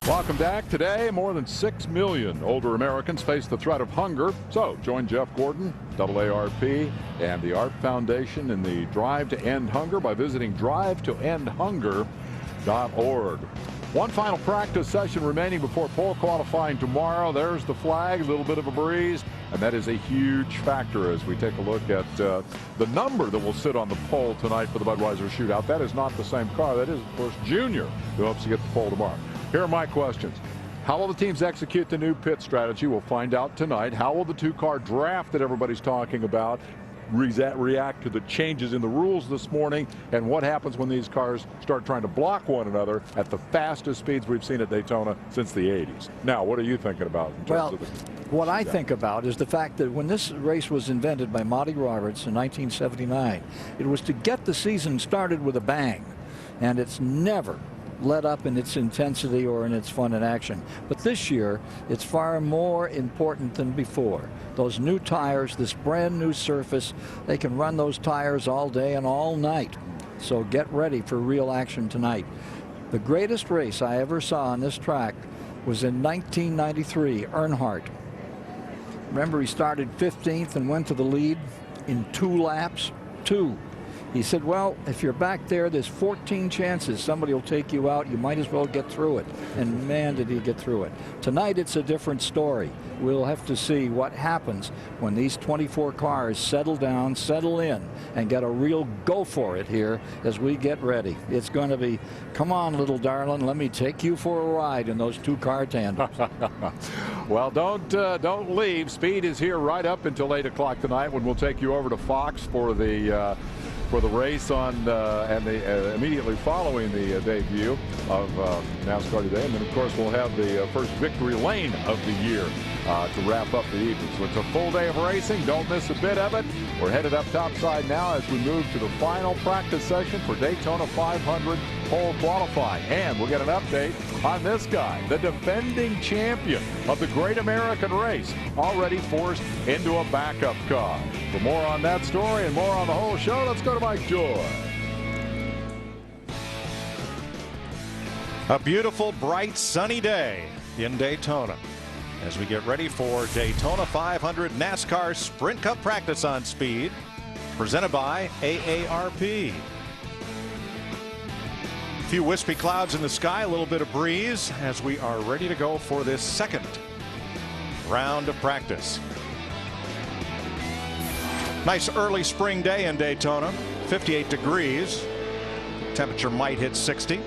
Welcome back. Today, more than 6 million older Americans face the threat of hunger. So join Jeff Gordon, AARP, and the ARP Foundation in the Drive to End Hunger by visiting drivetoendhunger.org. One final practice session remaining before pole qualifying tomorrow. There's the flag, a little bit of a breeze, and that is a huge factor as we take a look at the number that will sit on the pole tonight for the Budweiser Shootout. That is not the same car. That is, of course, Junior, who hopes to get the pole tomorrow. Here are my questions. How will the teams execute the new pit strategy? We'll find out tonight. How will the two-car draft that everybody's talking about react to the changes in the rules this morning, and what happens when these cars start trying to block one another at the fastest speeds we've seen at Daytona since the 80s? Now, what are you thinking about in terms of the... What I think about is the fact that when this race was invented by Monty Roberts in 1979, it was to get the season started with a bang, and it's never let up in its intensity or in its fun and action. But this year, it's far more important than before. Those new tires, this brand new surface, they can run those tires all day and all night. So get ready for real action tonight. The greatest race I ever saw on this track was in 1993, Earnhardt. Remember, he started 15th and went to the lead in 2 laps. 2. He said, well, if you're back there, there's 14 chances somebody will take you out. You might as well get through it. And man, did he get through it. Tonight, it's a different story. We'll have to see what happens when these 24 cars settle down, settle in, and get a real go for it here as we get ready. It's going to be, come on, little darling, let me take you for a ride in those 2-car tandems. Well, don't leave. Speed is here right up until 8 o'clock tonight, when we'll take you over to Fox for the race on and immediately following the debut of NASCAR today. And then, of course, we'll have the first victory lane of the year to wrap up the evening. So it's a full day of racing. Don't miss a bit of it. We're headed up topside now as we move to the final practice session for Daytona 500 pole qualifying. And we'll get an update on this guy, the defending champion of the Great American Race, already forced into a backup car. For more on that story and more on the whole show, let's go to Mike Joy. A beautiful, bright, sunny day in Daytona as we get ready for Daytona 500 NASCAR Sprint Cup practice on speed, presented by AARP. A few wispy clouds in the sky, a little bit of breeze as we are ready to go for this second round of practice. Nice early spring day in Daytona, 58 degrees. Temperature might hit 60.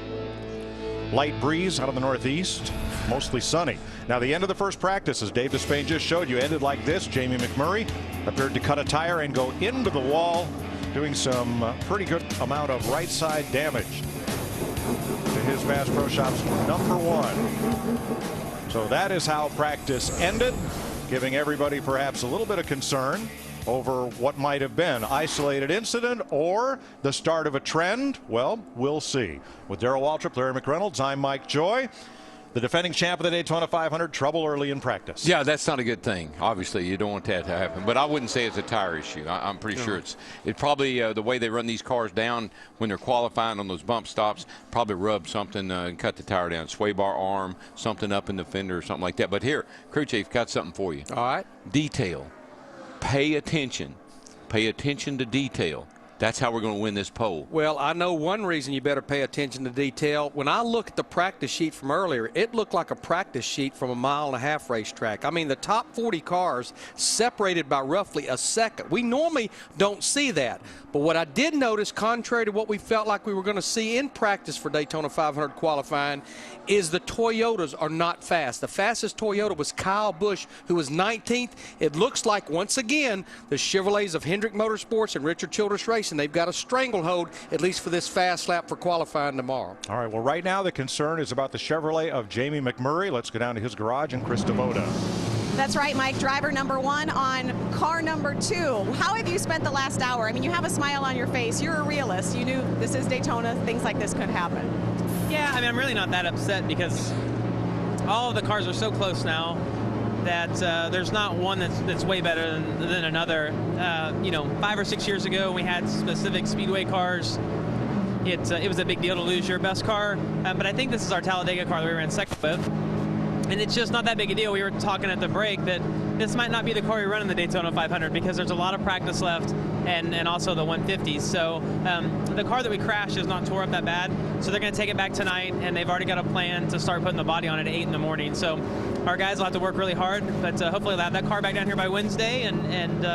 Light breeze out of the northeast, mostly sunny. Now, the end of the first practice, as Dave Despain just showed you, ended like this. Jamie McMurray appeared to cut a tire and go into the wall, doing some pretty good amount of right side damage to his Bass Pro Shops #1. So that is how practice ended, giving everybody perhaps a little bit of concern over what might have been isolated incident or the start of a trend. Well, we'll see. With Darrell Waltrip, Larry McReynolds, I'm Mike Joy. The defending champ of the Daytona 500, trouble early in practice. Yeah, that's not a good thing. Obviously, you don't want that to happen. But I wouldn't say it's a tire issue. I'm pretty sure it's probably the way they run these cars down when they're qualifying on those bump stops, probably rub something and cut the tire down. Sway bar arm, something up in the fender or something like that. But here, crew chief, got something for you. All right. Detail. Pay attention. Pay attention to detail. That's how we're going to win this pole. Well, I know one reason you better pay attention to detail. When I look at the practice sheet from earlier, it looked like a practice sheet from a 1.5-mile racetrack. I mean, the top 40 cars separated by roughly a second. We normally don't see that. But what I did notice, contrary to what we felt like we were going to see in practice for Daytona 500 qualifying, is the Toyotas are not fast. The fastest Toyota was Kyle Busch, who was 19th. It looks like, once again, the Chevrolets of Hendrick Motorsports and Richard Childress Racing, they've got a stranglehold, at least for this fast lap for qualifying tomorrow. All right, well, right now the concern is about the Chevrolet of Jamie McMurray. Let's go down to his garage and Chris Devoda. That's right, Mike. Driver #1 on car #2. How have you spent the last hour? I mean, you have a smile on your face. You're a realist. You knew this is Daytona. Things like this could happen. Yeah, I mean, I'm really not that upset because all of the cars are so close now that there's not one that's way better than another. 5 or 6 years ago, we had specific speedway cars. It was a big deal to lose your best car, but I think this is our Talladega car that we ran second with. And it's just not that big a deal. We were talking at the break that this might not be the car we run in the Daytona 500 because there's a lot of practice left, and also the 150s. So the car that we crashed is not tore up that bad. So they're going to take it back tonight, and they've already got a plan to start putting the body on it at 8 in the morning. So our guys will have to work really hard, but hopefully they'll have that car back down here by Wednesday, and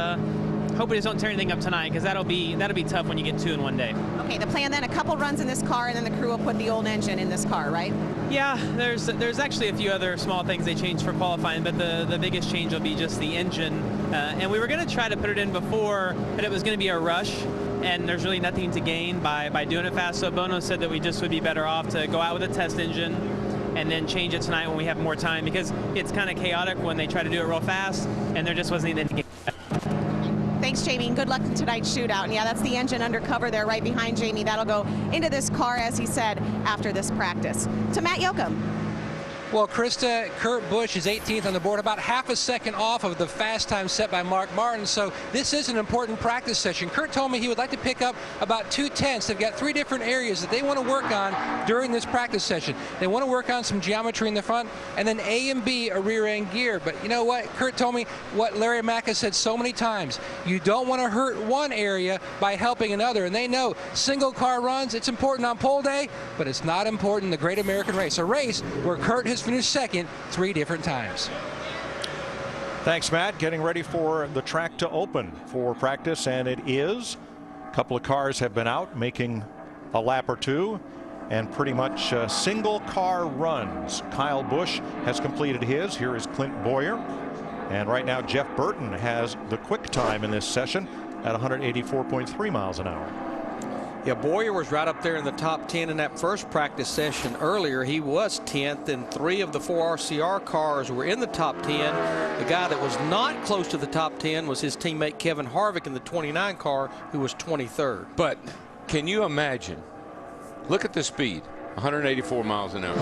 hope we just don't tear anything up tonight, because that'll be tough when you get 2 in one day. Okay, the plan then, a couple runs in this car, and then the crew will put the old engine in this car, right? Yeah, there's actually a few other small things they changed for qualifying, but the biggest change will be just the engine. And we were going to try to put it in before, but it was going to be a rush, and there's really nothing to gain by doing it fast. So Bono said that we just would be better off to go out with a test engine and then change it tonight when we have more time, because it's kind of chaotic when they try to do it real fast, and there just wasn't anything to gain. Thanks, Jamie, and good luck in tonight's shootout. And yeah, that's the engine undercover there right behind Jamie. That'll go into this car, as he said, after this practice. To Matt Yoakum. Well, Krista, Kurt Busch is 18th on the board, about half a second off of the fast time set by Mark Martin. So this is an important practice session. Kurt told me he would like to pick up about 2/10. They've got 3 different areas that they want to work on during this practice session. They want to work on some geometry in the front, and then A and B, a rear end gear. But you know what? Kurt told me what Larry Mack has said so many times. You don't want to hurt one area by helping another. And they know single car runs, it's important on pole day, but it's not important in the Great American Race. A race where Kurt has finished second 3 different times. Thanks, Matt. Getting ready for the track to open for practice, and it is. A couple of cars have been out making a lap or two, and pretty much single car runs. Kyle Busch has completed his. Here is Clint Boyer, and right now Jeff Burton has the quick time in this session at 184.3 miles an hour. Yeah, Boyer was right up there in the top 10 in that first practice session earlier. He was 10th, and 3 of the 4 RCR cars were in the top 10. The guy that was not close to the top 10 was his teammate Kevin Harvick in the 29 car, who was 23rd. But can you imagine? Look at the speed. 184 miles an hour.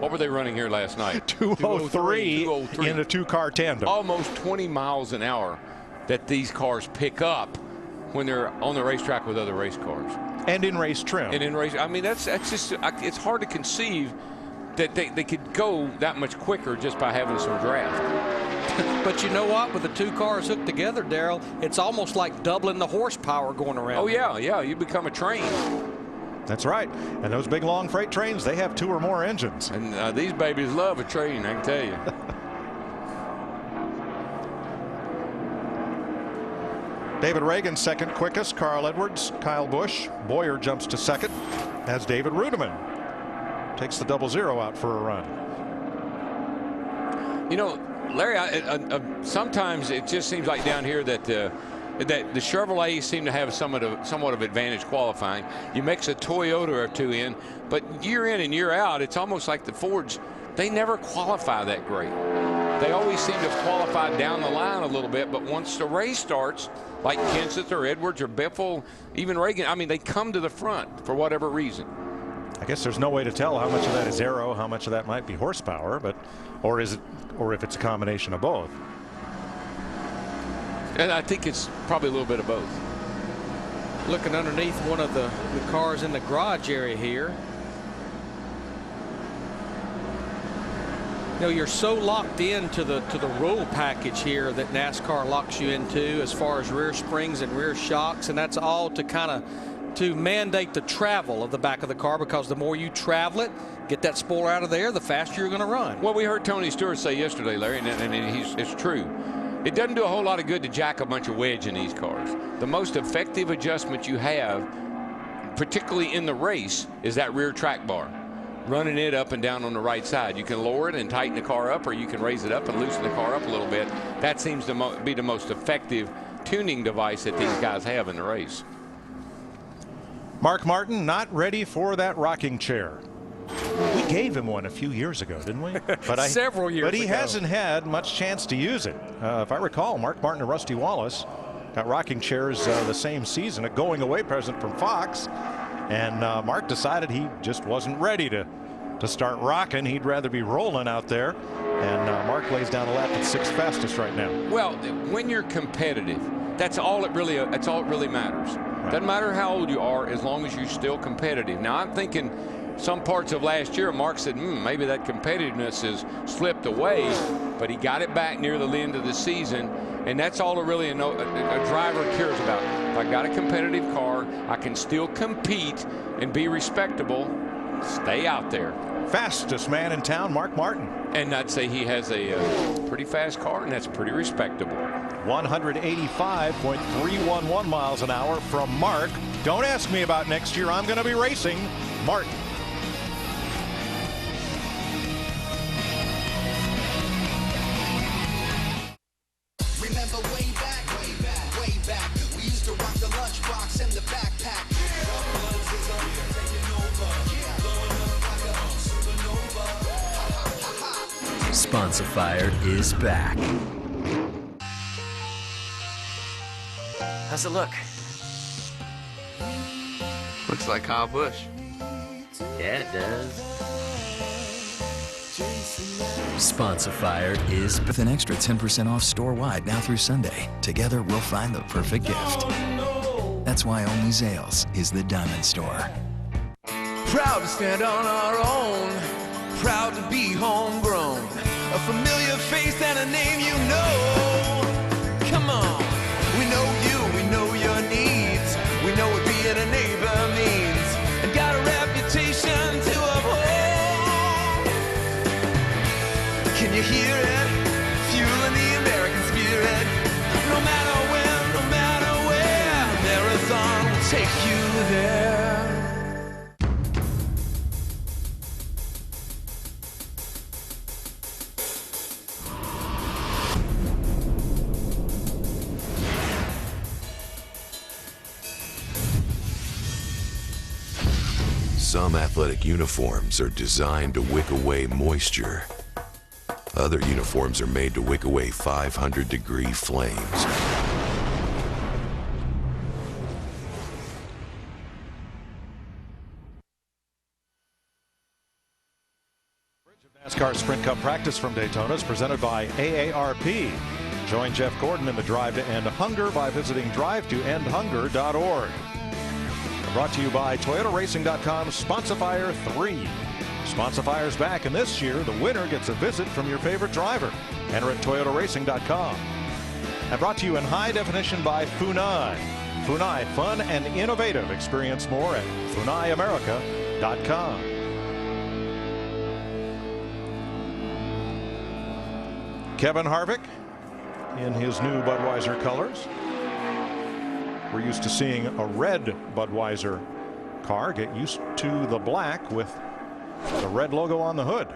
What were they running here last night? 203 in a 2-car tandem. Almost 20 miles an hour that these cars pick up when they're on the racetrack with other race cars. And in race trim. And in race, I mean, that's just, it's hard to conceive that they could go that much quicker just by having some draft. But you know what? With the 2 cars hooked together, Daryl, it's almost like doubling the horsepower going around. Oh, yeah, you become a train. That's right. And those big, long freight trains, they have 2 or more engines. And these babies love a train, I can tell you. David Reagan second quickest, Carl Edwards, Kyle Busch. Boyer jumps to second as David Rudiman takes the 0-0 out for a run. You know, Larry, sometimes it just seems like down here that the Chevrolets seem to have somewhat of advantage qualifying. You mix a Toyota or 2 in, but year in and year out, it's almost like the Fords, they never qualify that great. They always seem to qualify down the line a little bit, but once the race starts, like Kenseth or Edwards or Biffle, even Reagan, I mean, they come to the front for whatever reason. I guess there's no way to tell how much of that is aero, how much of that might be horsepower, or if it's a combination of both. And I think it's probably a little bit of both. Looking underneath one of the cars in the garage area here. You know, you're so locked into the rule package here that NASCAR locks you into as far as rear springs and rear shocks, and that's all to mandate the travel of the back of the car, because the more you travel it, get that spoiler out of there, the faster you're going to run. Well, we heard Tony Stewart say yesterday, Larry, and it's true. It doesn't do a whole lot of good to jack a bunch of wedge in these cars. The most effective adjustment you have, particularly in the race, is that rear track bar. Running it up and down on the right side. You can lower it and tighten the car up, or you can raise it up and loosen the car up a little bit. That seems to be the most effective tuning device that these guys have in the race. Mark Martin not ready for that rocking chair. We gave him one a few years ago, didn't we? Several years ago. But he hasn't had much chance to use it. If I recall, Mark Martin and Rusty Wallace got rocking chairs the same season, a going away present from Fox. And Mark decided he just wasn't ready to start rocking. He'd rather be rolling out there. And Mark lays down a lap at 6th fastest right now. Well, when you're competitive, that's all it really matters. Right. Doesn't matter how old you are, as long as you're still competitive. Now, I'm thinking some parts of last year, Mark said, maybe that competitiveness has slipped away, but he got it back near the end of the season. And that's all really a driver cares about. If I got a competitive car, I can still compete and be respectable. Stay out there. Fastest man in town, Mark Martin. And I'd say he has a pretty fast car, and that's pretty respectable. 185.311 miles an hour from Mark. Don't ask me about next year. I'm going to be racing Martin. Remember way back, we used to rock the lunchbox and the backpack. Sponsifier is back. How's it look? Looks like Kyle Busch. Yeah, it does. Sponsifier is with an extra 10% off store-wide now through Sunday. Together, we'll find the perfect gift. That's why only Zales is the Diamond Store. Proud to stand on our own. Proud to be homegrown. A familiar face and a name you know. Come on. We know you, we know your needs. We know what being a neighbor means. And got a reputation to uphold. Can you hear it? Fueling the American spirit. No matter when, no matter where, Marathon will take you there. Some athletic uniforms are designed to wick away moisture. Other uniforms are made to wick away 500-degree flames. NASCAR Sprint Cup practice from Daytona is presented by AARP. Join Jeff Gordon in the Drive to End Hunger by visiting drivetoendhunger.org. Brought to you by ToyotaRacing.com Sponsifier 3. Sponsifiers back, and this year the winner gets a visit from your favorite driver. Enter at ToyotaRacing.com. And brought to you in high definition by Funai. Funai, fun and innovative. Experience more at FunaiAmerica.com. Kevin Harvick in his new Budweiser colors. We're used to seeing a red Budweiser car. Get used to the black with the red logo on the hood.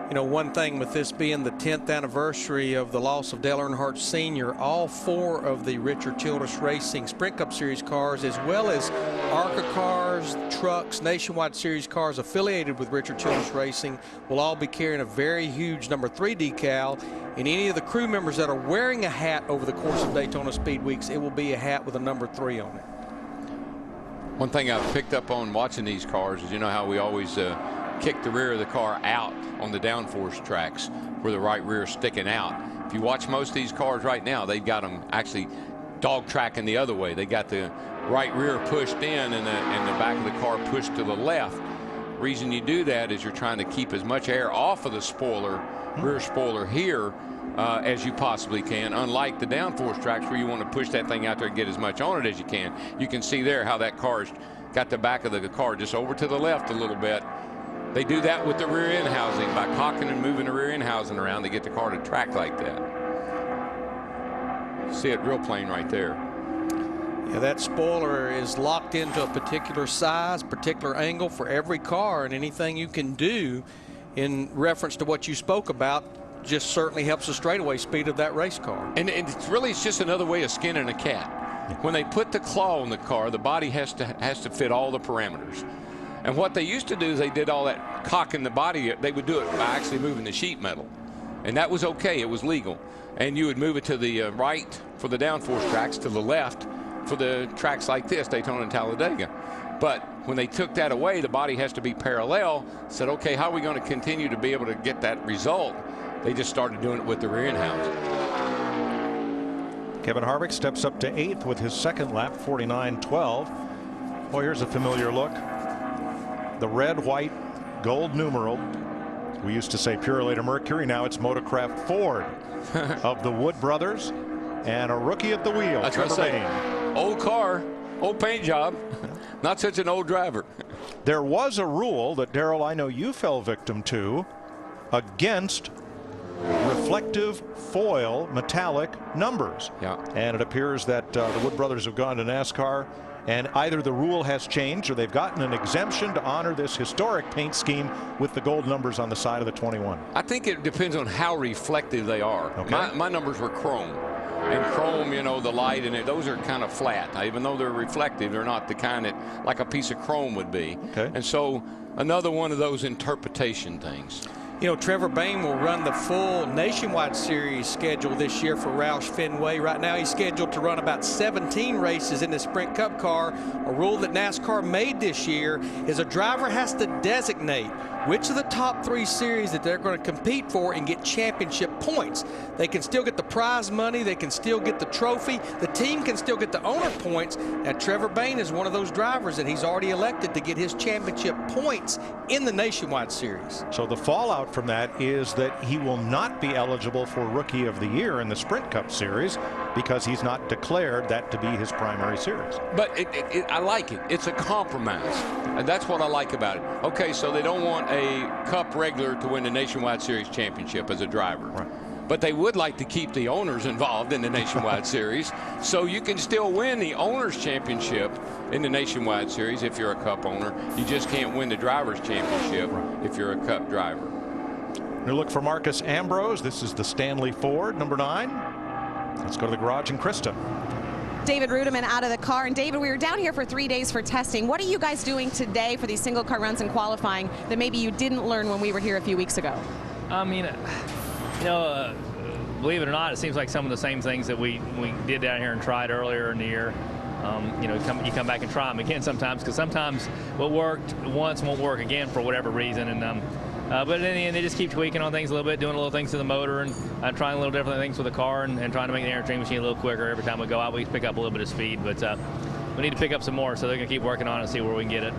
You know, one thing with this being the 10th anniversary of the loss of Dale Earnhardt Sr., all 4 of the Richard Childress Racing Sprint Cup Series cars, as well as ARCA cars, trucks, Nationwide Series cars affiliated with Richard Childress Racing, will all be carrying a very huge number 3 decal. And any of the crew members that are wearing a hat over the course of Daytona Speed Weeks, it will be a hat with a number 3 on it. One thing I've picked up on watching these cars is, you know how we always kick the rear of the car out on the downforce tracks where the right rear is sticking out. If you watch most of these cars right now, they've got them actually dog tracking the other way. They got the right rear pushed in and the back of the car pushed to the left. The reason you do that is you're trying to keep as much air off of the spoiler, rear spoiler here, as you possibly can, unlike the downforce tracks where you want to push that thing out there and get as much on it as you can. You can see there how that car's got the back of the car just over to the left a little bit. They do that with the rear end housing by cocking and moving the rear end housing around to get the car to track like that. See it real plain right there. Yeah, that spoiler is locked into a particular size, particular angle for every car, and anything you can do in reference to what you spoke about just certainly helps the straightaway speed of that race car. And it's just another way of skinning a cat. When they put the claw on the car, the body has to fit all the parameters. And what they used to do is they did all that cocking the body. They would do it by actually moving the sheet metal. And that was okay. It was legal. And you would move it to the right for the downforce tracks, to the left for the tracks like this, Daytona and Talladega. But when they took that away, the body has to be parallel. Said, okay, how are we going to continue to be able to get that result? They just started doing it with the rear end housing. Kevin Harvick steps up to 8th with his second lap, 49.12. Well, here's a familiar look the red, white, gold numeral. We used to say Purolator Mercury. Now it's Motorcraft Ford of the Wood brothers, and a rookie at the wheel. That's what I say. Old car, old paint job. Not such an old driver. There was a rule that, Darrell, I know you fell victim to, against reflective foil metallic numbers. Yeah. And it appears that the Wood brothers have gone to NASCAR, and either the rule has changed or they've gotten an exemption to honor this historic paint scheme with the gold numbers on the side of the 21. I think it depends on how reflective they are. Okay. My numbers were chrome. And chrome, you know, the light in it, those are kind of flat. Now, even though they're reflective, they're not the kind that like a piece of chrome would be. Okay. And so another one of those interpretation things. You know, Trevor Bayne will run the full Nationwide Series schedule this year for Roush Fenway. Right now, he's scheduled to run about 17 races in the Sprint Cup car. A rule that NASCAR made this year is a driver has to designate which of the top 3 series that they're going to compete for and get championship points. They can still get the prize money. They can still get the trophy. The team can still get the owner points. Now, Trevor Bayne is one of those drivers that he's already elected to get his championship points in the Nationwide Series. So the fallout from that is that he will not be eligible for Rookie of the Year in the Sprint Cup Series because he's not declared that to be his primary series. But I like it. It's a compromise. And that's what I like about it. Okay, so they don't want a Cup regular to win the Nationwide Series championship as a driver. Right. But they would like to keep the owners involved in the Nationwide Series, so you can still win the Owners' Championship in the Nationwide Series if you're a Cup owner. You just can't win the Drivers' Championship if you're a Cup driver. New look for Marcus Ambrose. This is the Stanley Ford, number 9. Let's go to the garage and Krista. David Rudiman out of the car. And David, we were down here for 3 days for testing. What are you guys doing today for these single car runs and qualifying that maybe you didn't learn when we were here a few weeks ago? I mean, you know, believe it or not, it seems like some of the same things that we did down here and tried earlier in the year. You know, you come back and try them again sometimes, because sometimes what worked once won't work again for whatever reason. And but in the end, they just keep tweaking on things a little bit, doing little things to the motor, and trying a little different things with the car, and trying to make the air-train machine a little quicker every time we go out. We pick up a little bit of speed, but we need to pick up some more, so they're going to keep working on it and see where we can get it.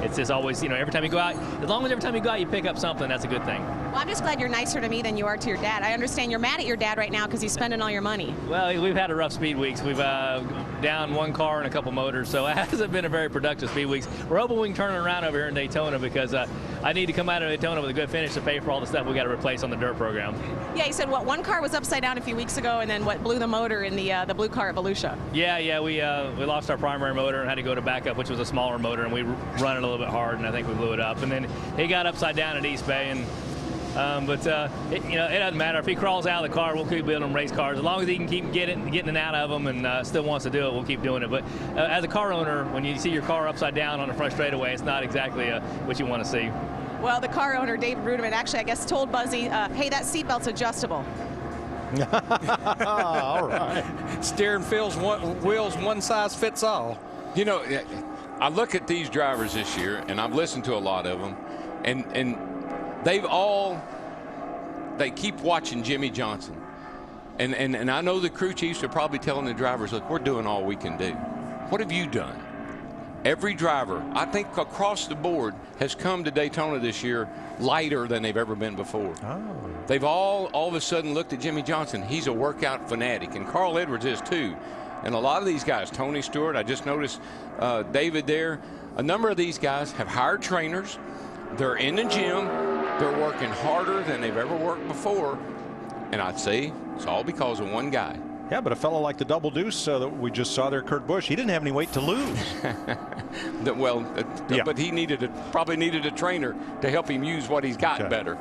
It's just always, you know, every time you go out, as long as every time you go out you pick up something, that's a good thing. Well, I'm just glad you're nicer to me than you are to your dad. I understand you're mad at your dad right now because he's spending all your money. Well, we've had a rough speed weeks. We've down 1 car and a couple motors, so it hasn't been a very productive speed weeks. We're hoping we can turn it around over here in Daytona, because I need to come out of Daytona with a good finish to pay for all the stuff we got to replace on the dirt program. Yeah, he said, what, 1 car was upside down a few weeks ago, and then what blew the motor in the blue car at Volusia? Yeah, we lost our primary motor and had to go to backup, which was a smaller motor, and we run it a little bit hard, and I think we blew it up. And then he got upside down at East Bay, and you know, it doesn't matter if he crawls out of the car. We'll keep building race cars as long as he can keep getting in and out of them, and still wants to do it. We'll keep doing it. But as a car owner, when you see your car upside down on the front straightaway, it's not exactly what you want to see. Well, the car owner, David Rudiman, actually, I guess, told Buzzy, hey, that seatbelt's adjustable. All right. Steering wheels one size fits all. You know, I look at these drivers this year, and I've listened to a lot of them, and they keep watching Jimmy Johnson. And I know the crew chiefs are probably telling the drivers, look, we're doing all we can do. What have you done? Every driver, I think across the board, has come to Daytona this year lighter than they've ever been before. Oh. They've all of a sudden looked at Jimmy Johnson. He's a workout fanatic, and Carl Edwards is too. And a lot of these guys, Tony Stewart, I just noticed David there, a number of these guys have hired trainers. They're in the gym. They're working harder than they've ever worked before. And I'd say it's all because of one guy. Yeah, but a fellow like the Double Deuce that we just saw there, Kurt Busch, he didn't have any weight to lose. But he probably needed a trainer to help him use what he's got better.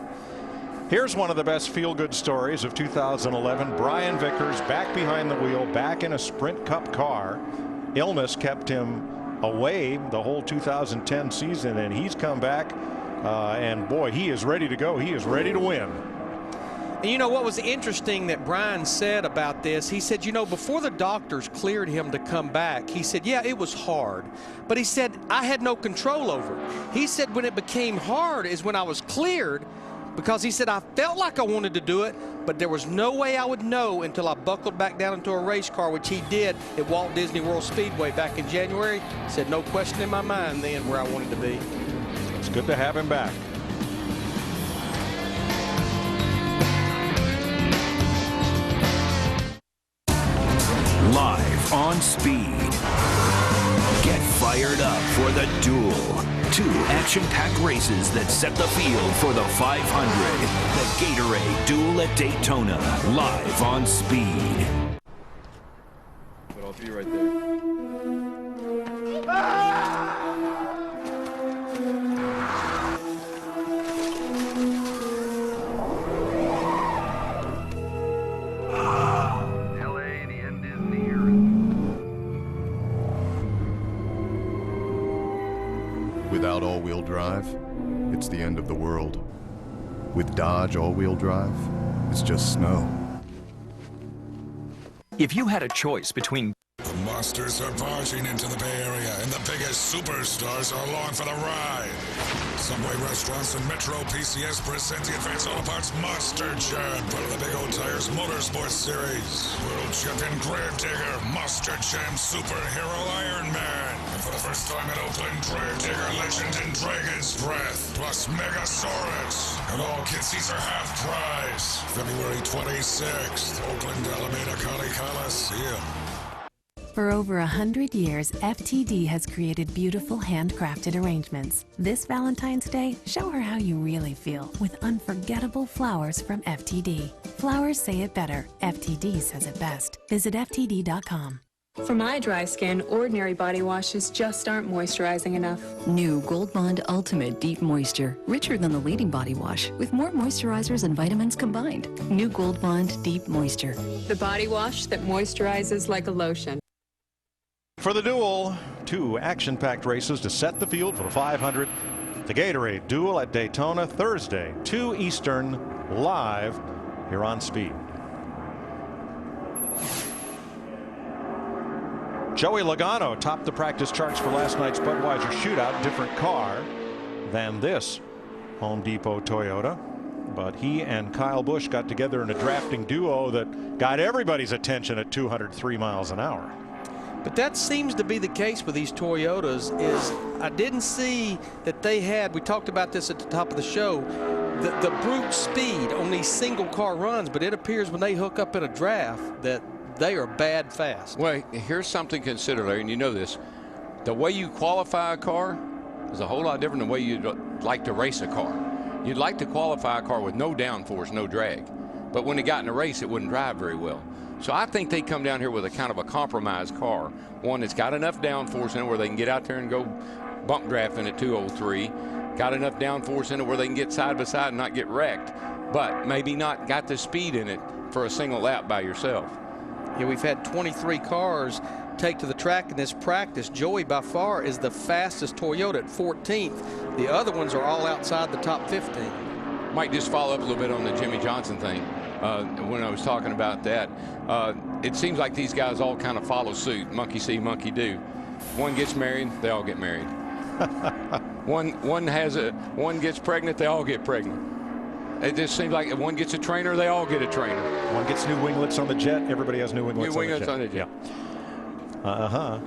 Here's one of the best feel-good stories of 2011. Brian Vickers back behind the wheel, back in a Sprint Cup car. Illness kept him away the whole 2010 season, and he's come back, and boy, he is ready to go. He is ready to win. And you know what was interesting that Brian said about this? He said, you know, before the doctors cleared him to come back, he said, yeah, it was hard. But he said, I had no control over it. He said when it became hard is when I was cleared, because he said, I felt like I wanted to do it, but there was no way I would know until I buckled back down into a race car, which he did at Walt Disney World Speedway back in January. He said, no question in my mind then where I wanted to be. It's good to have him back. Live on Speed. Get fired up for the duel. 2 action-packed races that set the field for the 500. The Gatorade Duel at Daytona. Live on Speed. Put all 3 right there. Without all-wheel drive, it's the end of the world. With Dodge all-wheel drive, it's just snow. If you had a choice between... The monsters are barging into the Bay Area, and the biggest superstars are along for the ride. Subway restaurants and Metro PCS present the Advanced Auto Parts Monster Jam, part of the Big O Tires Motorsports Series. World Champion Gravedigger, Monster Jam Superhero Iron Man. And for the first time in Oakland, Gravedigger Legend and Dragon's Breath, plus Megasaurus. And all kid seats are half price. February 26th, Oakland Alameda County Coliseum. For over 100 years, FTD has created beautiful handcrafted arrangements. This Valentine's Day, show her how you really feel with unforgettable flowers from FTD. Flowers say it better. FTD says it best. Visit FTD.com. For my dry skin, ordinary body washes just aren't moisturizing enough. New Gold Bond Ultimate Deep Moisture. Richer than the leading body wash, with more moisturizers and vitamins combined. New Gold Bond Deep Moisture. The body wash that moisturizes like a lotion. For the duel, 2 action-packed races to set the field for the 500. The Gatorade Duel at Daytona, Thursday, 2 Eastern, live here on Speed. Joey Logano topped the practice charts for last night's Budweiser shootout. Different car than this Home Depot Toyota. But he and Kyle Busch got together in a drafting duo that got everybody's attention at 203 miles an hour. But that seems to be the case with these Toyotas. Is I didn't see that they had, we talked about this at the top of the show, the brute speed on these single car runs, but it appears when they hook up in a draft that they are bad fast. Well, here's something to consider, Larry, and you know this. The way you qualify a car is a whole lot different than the way you'd like to race a car. You'd like to qualify a car with no downforce, no drag. But when it got in a race, it wouldn't drive very well. So I think they come down here with a kind of a compromised car, one that's got enough downforce in it where they can get out there and go bump drafting at 203, got enough downforce in it where they can get side by side and not get wrecked, but maybe not got the speed in it for a single lap by yourself. Yeah, we've had 23 cars take to the track in this practice. Joey by far is the fastest Toyota at 14th. The other ones are all outside the top 15. Might just follow up a little bit on the Jimmy Johnson thing. When I was talking about that, it seems like these guys all kind of follow suit. Monkey see, monkey do. One gets married, they all get married. one gets pregnant, they all get pregnant. It just seems like if one gets a trainer, they all get a trainer. One gets new winglets on the jet, everybody has new winglets on the jet. Yeah.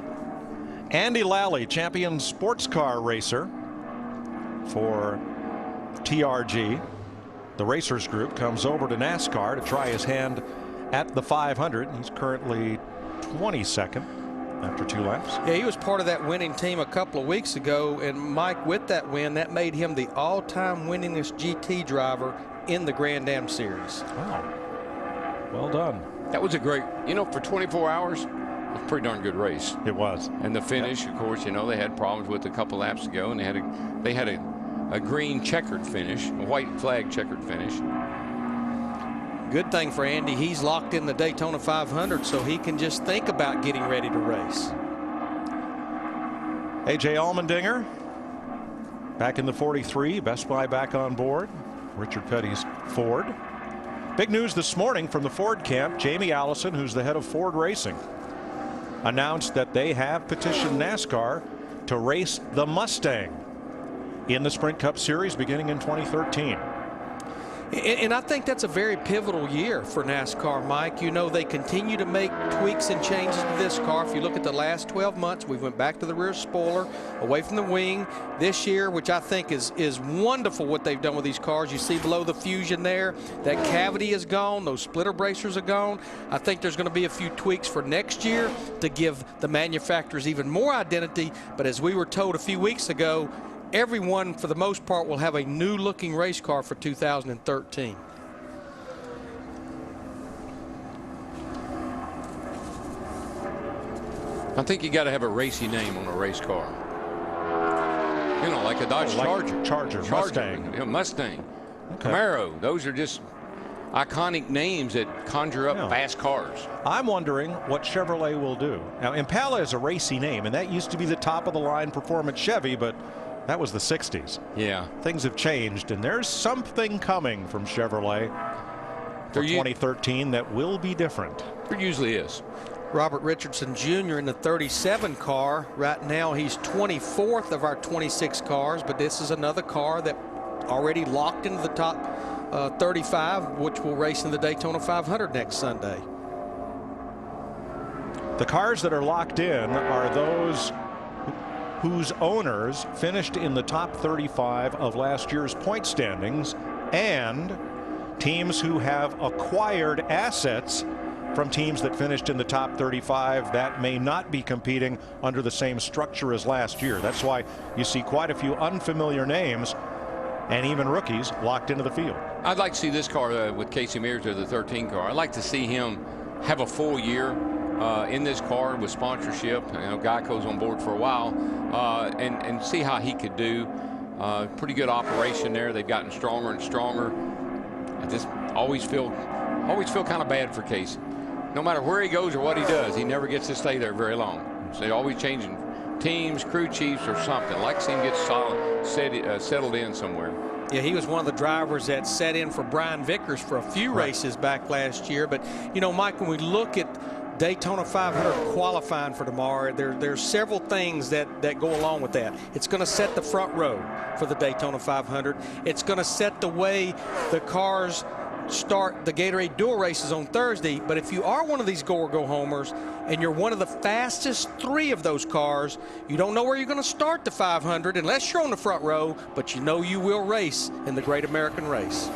Andy Lally, champion sports car racer for TRG. The Racers Group comes over to NASCAR to try his hand at the 500. He's currently 22nd after 2 laps. Yeah, he was part of that winning team a couple of weeks ago, and Mike, with that win, that made him the all-time winningest GT driver in the Grand Am Series. Wow. Well done. That was a great, for 24 hours, it was a pretty darn good race. It was. And the finish, of course, they had problems with a couple laps ago, and they had a green checkered finish, a white flag checkered finish. Good thing for Andy, he's locked in the Daytona 500, so he can just think about getting ready to race. A.J. Allmendinger back in the 43, Best Buy back on board. Richard Petty's Ford. Big news this morning from the Ford camp. Jamie Allison, who's the head of Ford Racing, announced that they have petitioned NASCAR to race the Mustang in the Sprint Cup Series beginning in 2013. And I think that's a very pivotal year for NASCAR, Mike. You know, they continue to make tweaks and changes to this car. If you look at the last 12 months, we went back to the rear spoiler, away from the wing. This year, which I think is wonderful what they've done with these cars. You see below the Fusion there, that cavity is gone, those splitter bracers are gone. I think there's going to be a few tweaks for next year to give the manufacturers even more identity. But as we were told a few weeks ago, everyone, for the most part, will have a new-looking race car for 2013. I think you got to have a racy name on a race car. You know, like a Dodge Charger. Mustang. Yeah, Mustang. Okay. Camaro. Those are just iconic names that conjure up fast cars. I'm wondering what Chevrolet will do. Now, Impala is a racy name, and that used to be the top-of-the-line performance Chevy, but that was the 60s. Yeah. Things have changed, and there's something coming from Chevrolet for 2013 that will be different. There usually is. Robert Richardson Jr. in the 37 car. Right now, he's 24th of our 26 cars, but this is another car that already locked into the top 35, which will race in the Daytona 500 next Sunday. The cars that are locked in are those whose owners finished in the top 35 of last year's point standings, and teams who have acquired assets from teams that finished in the top 35 that may not be competing under the same structure as last year. That's why you see quite a few unfamiliar names and even rookies locked into the field. I'd like to see this car with Casey Mears, the 13 car. I'd like to see him have a full year in this car with sponsorship. You know, Geico's on board for a while, and see how he could do. Pretty good operation there. They've gotten stronger and stronger. I just always feel kind of bad for Casey. No matter where he goes or what he does, he never gets to stay there very long. So they're always changing teams, crew chiefs, or something. I'd like to see him get settled in somewhere. Yeah, he was one of the drivers that sat in for Brian Vickers for a few races back last year. But, you know, Mike, when we look at Daytona 500 qualifying for tomorrow, there's several things that go along with that. It's going to set the front row for the Daytona 500. It's going to set the way the cars start the Gatorade Dual races on Thursday. But if you are one of these go-or-go-homers and you're one of the fastest three of those cars, you don't know where you're going to start the 500 unless you're on the front row, but you know you will race in the Great American Race.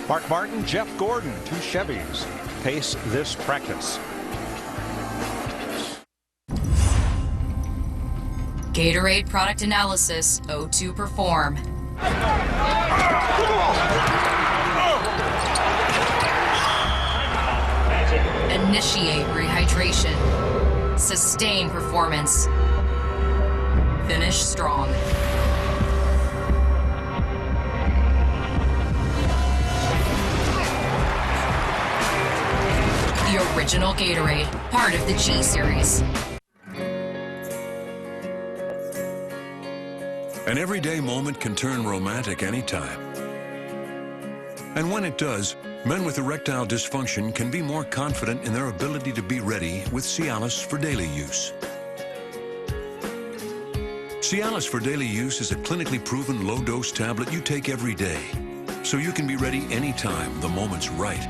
Mark Martin, Jeff Gordon, two Chevys pace this practice. Gatorade product analysis, O2 Perform. Initiate rehydration. Sustain performance. Finish strong. The original Gatorade, part of the G Series. An everyday moment can turn romantic anytime. And when it does, men with erectile dysfunction can be more confident in their ability to be ready with Cialis for daily use. Cialis for daily use is a clinically proven low-dose tablet you take every day, so you can be ready anytime the moment's right.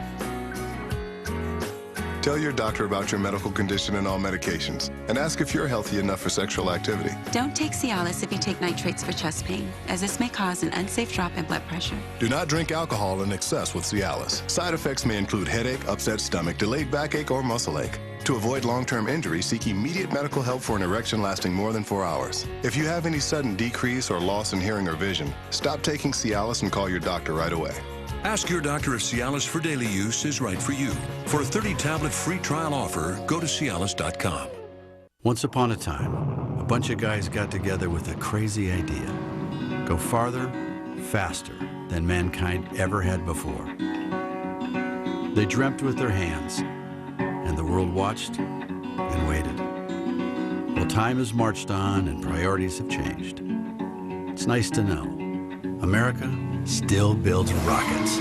Tell your doctor about your medical condition and all medications, and ask if you're healthy enough for sexual activity. Don't take Cialis if you take nitrates for chest pain, as this may cause an unsafe drop in blood pressure. Do not drink alcohol in excess with Cialis. Side effects may include headache, upset stomach, delayed backache, or muscle ache. To avoid long-term injury, seek immediate medical help for an erection lasting more than 4 hours. If you have any sudden decrease or loss in hearing or vision, stop taking Cialis and call your doctor right away. Ask your doctor if Cialis for daily use is right for you. For a 30-tablet free trial offer, go to Cialis.com. Once upon a time, a bunch of guys got together with a crazy idea. Go farther, faster than mankind ever had before. They dreamt with their hands, and the world watched and waited. Well, time has marched on and priorities have changed. It's nice to know America still builds rockets.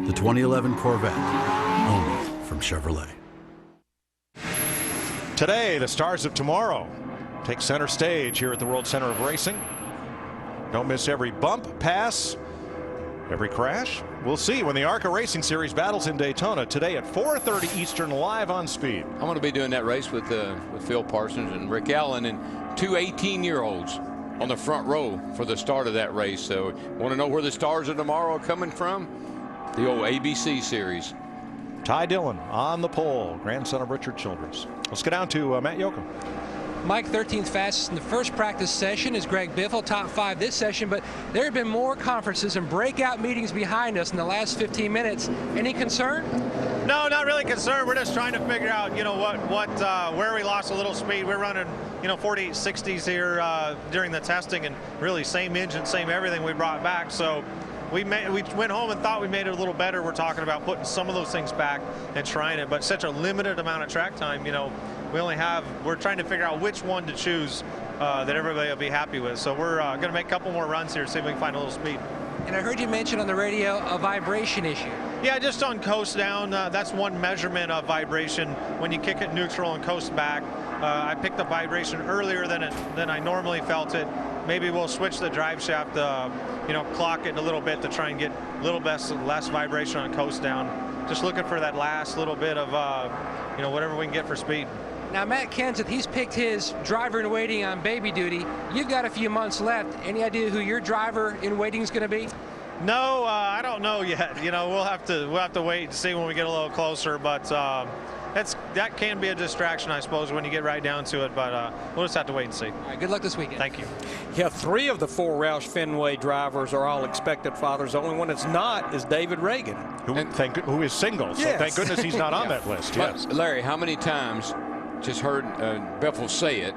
The 2011 Corvette, only from Chevrolet. Today, the stars of tomorrow. take center stage here at the World Center of Racing. Don't miss every bump, pass, every crash. We'll see when the ARCA Racing Series battles in Daytona today at 4:30 Eastern, live on Speed. I'm going to be doing that race with Phil Parsons and Rick Allen and two 18-year-olds on the front row for the start of that race. So want to know where the stars of tomorrow are coming from? The old ABC series. Ty Dillon on the pole, grandson of Richard Childress. Let's get down to Matt Yoakum. Mike, 13th fastest in the first practice session is Greg Biffle, top 5 this session, but there have been more conferences and breakout meetings behind us in the last 15 minutes. Any concern? No, not really concerned. We're just trying to figure out, you know, where we lost a little speed. We're running, you know, 4860s here during the testing, and really same engine, same everything we brought back. So we went home and thought we made it a little better. We're talking about putting some of those things back and trying it, but such a limited amount of track time, you know. We're trying to figure out which one to choose that everybody will be happy with. So we're going to make a couple more runs here, see if we can find a little speed. And I heard you mention on the radio a vibration issue. Yeah, just on coast down. That's one measurement of vibration. When you kick it neutral and coast back, I picked up vibration earlier than I normally felt it. Maybe we'll switch the drive shaft, you know, clock it a little bit to try and get a little less vibration on coast down. Just looking for that last little bit of, you know, whatever we can get for speed. Now, Matt Kenseth, he's picked his driver in waiting on baby duty. You've got a few months left. Any idea who your driver in waiting is going to be? No, I don't know yet. You know, we'll have to wait and see when we get a little closer. But that can be a distraction, I suppose, when you get right down to it. But we'll just have to wait and see. All right, good luck this weekend. Thank you. Yeah, 3 of the 4 Roush Fenway drivers are all expected fathers. The only one that's not is David Reagan, who is single. So yes. Thank goodness he's not on that list. Yes. Larry, how many times? Just heard Biffle say it,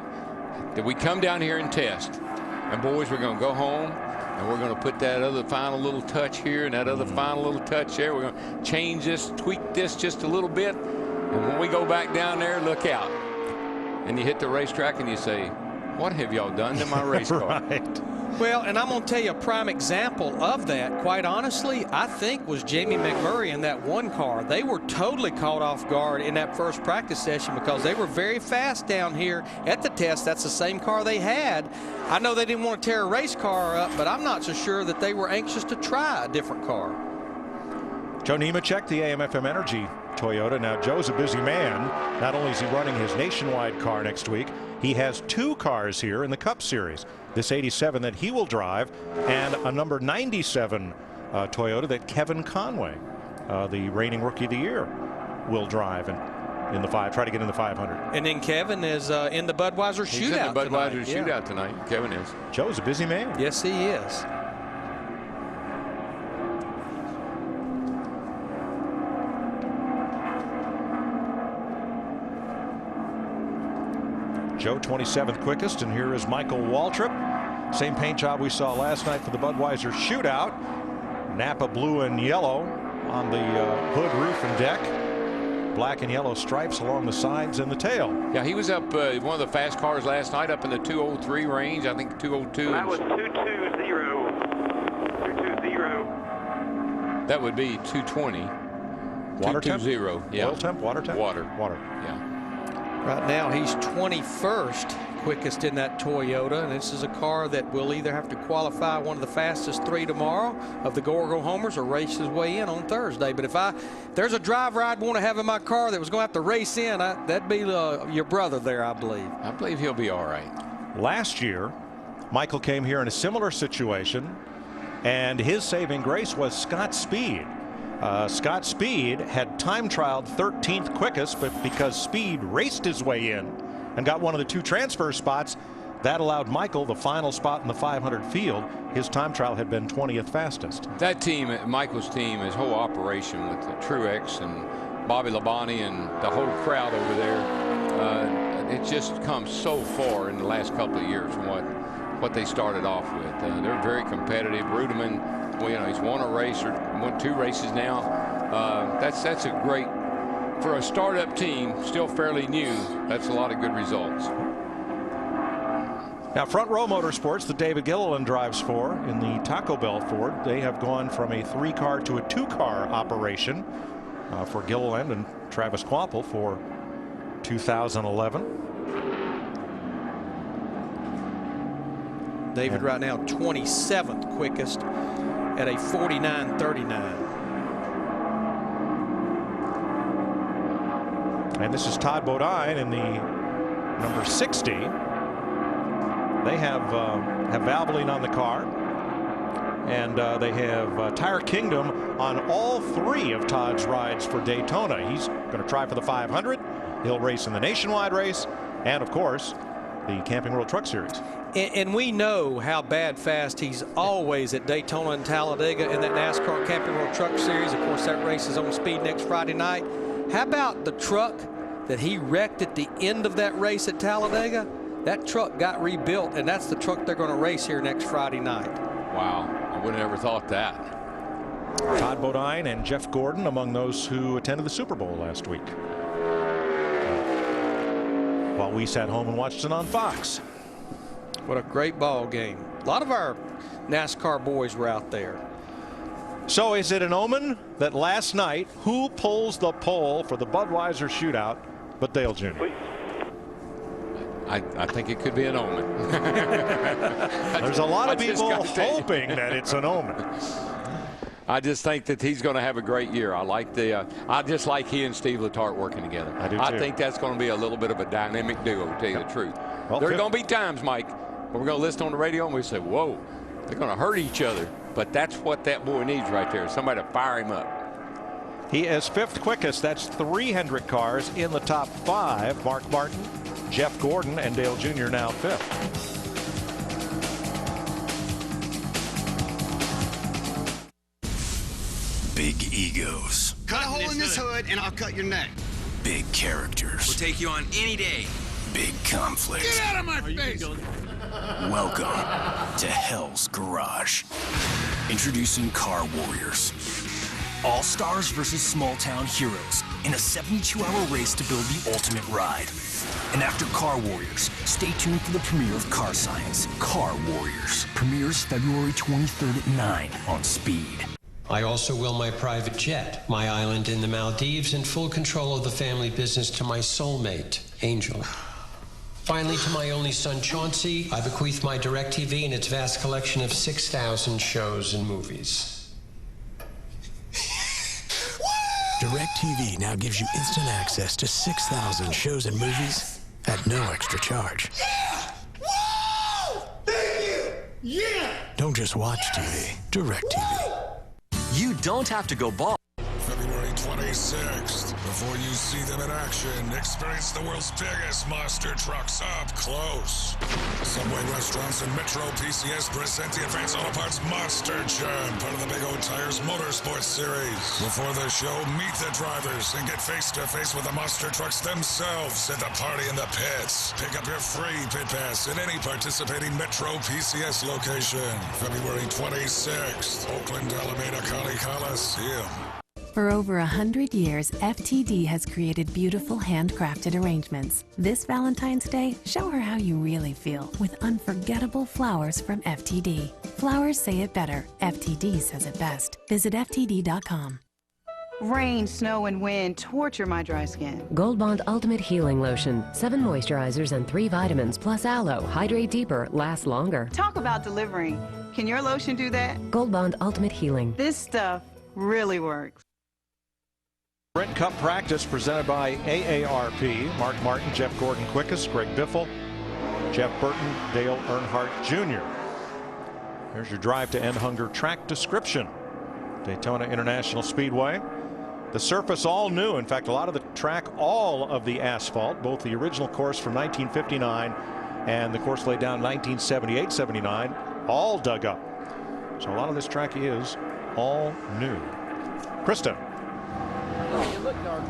that we come down here and test, and boys, we're going to go home and we're going to put that other final little touch here and that other final little touch there. We're going to change this, tweak this just a little bit, and when we go back down there, look out. And you hit the racetrack and you say, what have y'all done to my race car? Right. Well, and I'm going to tell you a prime example of that, quite honestly, I think was Jamie McMurray in that one car. They were totally caught off guard in that first practice session because they were very fast down here at the test. That's the same car they had. I know they didn't want to tear a race car up, but I'm not so sure that they were anxious to try a different car. Joe Nemechek, the AM/FM Energy Toyota. Now, Joe's a busy man. Not only is he running his nationwide car next week, he has 2 cars here in the Cup Series. This 87 that he will drive, and a number 97 Toyota that Kevin Conway, the reigning Rookie of the Year, will drive in the try to get in the 500. And then Kevin is in the Budweiser shootout. He's in the Budweiser tonight. shootout tonight. Kevin is. Joe's a busy man. Yes, he is. Joe 27th quickest, and here is Michael Waltrip. Same paint job we saw last night for the Budweiser shootout. Napa blue and yellow on the hood, roof, and deck. Black and yellow stripes along the sides and the tail. Yeah, he was up one of the fast cars last night, up in the 203 range. I think 202. That was 220. 220. That would be 220. Water temp? 220. Yeah. Oil temp? Water temp? Water. Yeah. Right now he's 21st quickest in that Toyota, and this is a car that will either have to qualify one of the fastest 3 tomorrow of the Go Homers or race his way in on Thursday. But if there's a driver I'd want to have in my car that was going to have to race in, that'd be your brother there, I believe. I believe he'll be all right. Last year, Michael came here in a similar situation, and his saving grace was Scott Speed. Scott Speed had time trialed 13th quickest, but because Speed raced his way in and got one of the 2 transfer spots, that allowed Michael the final spot in the 500 field. His time trial had been 20th fastest. That team, Michael's team, his whole operation with the Truex and Bobby Labonte and the whole crowd over there, it just comes so far in the last couple of years from what they started off with. They're very competitive. Ruderman, well, you know, he's won a race or won 2 races now. That's a great, for a startup team, still fairly new. That's a lot of good results. Now, Front Row Motorsports, that David Gilliland drives for in the Taco Bell Ford, they have gone from a 3-car to a 2-car operation for Gilliland and Travis Quample for 2011. David right now 27th quickest at a 49.39. And this is Todd Bodine in the number 60. They have Valvoline on the car. And they have Tire Kingdom on all 3 of Todd's rides for Daytona. He's going to try for the 500. He'll race in the Nationwide race. And, of course, the Camping World Truck Series. And we know how bad fast he's always at Daytona and Talladega in that NASCAR Camping World Truck Series. Of course, that race is on speed next Friday night. How about the truck that he wrecked at the end of that race at Talladega? That truck got rebuilt, and that's the truck they're going to race here next Friday night. Wow, I would have never thought that. Todd Bodine and Jeff Gordon among those who attended the Super Bowl last week. While we sat home and watched it on Fox. What a great ball game. A lot of our NASCAR boys were out there. So is it an omen that last night, who pulls the pole for the Budweiser shootout but Dale Jr.? I think it could be an omen. There's a lot of people hoping that it's an omen. I just think that he's going to have a great year. I just like he and Steve Letarte working together. I do too. I think that's going to be a little bit of a dynamic duo, to tell you the truth. Well, there are going to be times, Mike, where we're going to listen on the radio and we say, whoa, they're going to hurt each other. But that's what that boy needs right there, somebody to fire him up. He is 5th quickest. That's 300 cars in the top 5. Mark Martin, Jeff Gordon, and Dale Jr. now 5th. Big egos. Cut a hole in this hood and I'll cut your neck. Big characters. We'll take you on any day. Big conflict. Get out of my face! Welcome to Hell's Garage. Introducing Car Warriors. All-stars versus small-town heroes in a 72-hour race to build the ultimate ride. And after Car Warriors, stay tuned for the premiere of Car Science. Car Warriors premieres February 23rd at 9 on Speed. I also will my private jet, my island in the Maldives, and full control of the family business to my soulmate, Angel. Finally, to my only son, Chauncey, I bequeath my DirecTV and its vast collection of 6,000 shows and movies. DirecTV now gives you instant access to 6,000 shows and movies at no extra charge. Yeah! Whoa! Thank you! Yeah! Don't just watch TV, DirecTV. You don't have to go bald. February 26th. Before you see them in action, experience the world's biggest monster trucks up close. Subway restaurants and Metro PCS present the Advance Auto Parts Monster Jam, part of the Big O Tires Motorsports Series. Before the show, meet the drivers and get face-to-face with the monster trucks themselves at the party in the pits. Pick up your free pit pass at any participating Metro PCS location. February 26th, Oakland, Alameda County Coliseum. For over 100 years, FTD has created beautiful handcrafted arrangements. This Valentine's Day, show her how you really feel with unforgettable flowers from FTD. Flowers say it better. FTD says it best. Visit FTD.com. Rain, snow, and wind torture my dry skin. Gold Bond Ultimate Healing Lotion. 7 moisturizers and 3 vitamins plus aloe. Hydrate deeper, last longer. Talk about delivering. Can your lotion do that? Gold Bond Ultimate Healing. This stuff really works. Sprint Cup practice presented by AARP. Mark Martin, Jeff Gordon quickest, Greg Biffle, Jeff Burton, Dale Earnhardt Jr. Here's your drive to end hunger track description. Daytona International Speedway. The surface all new. In fact, a lot of the track, all of the asphalt, both the original course from 1959 and the course laid down 1978-79, all dug up. So a lot of this track is all new. Krista.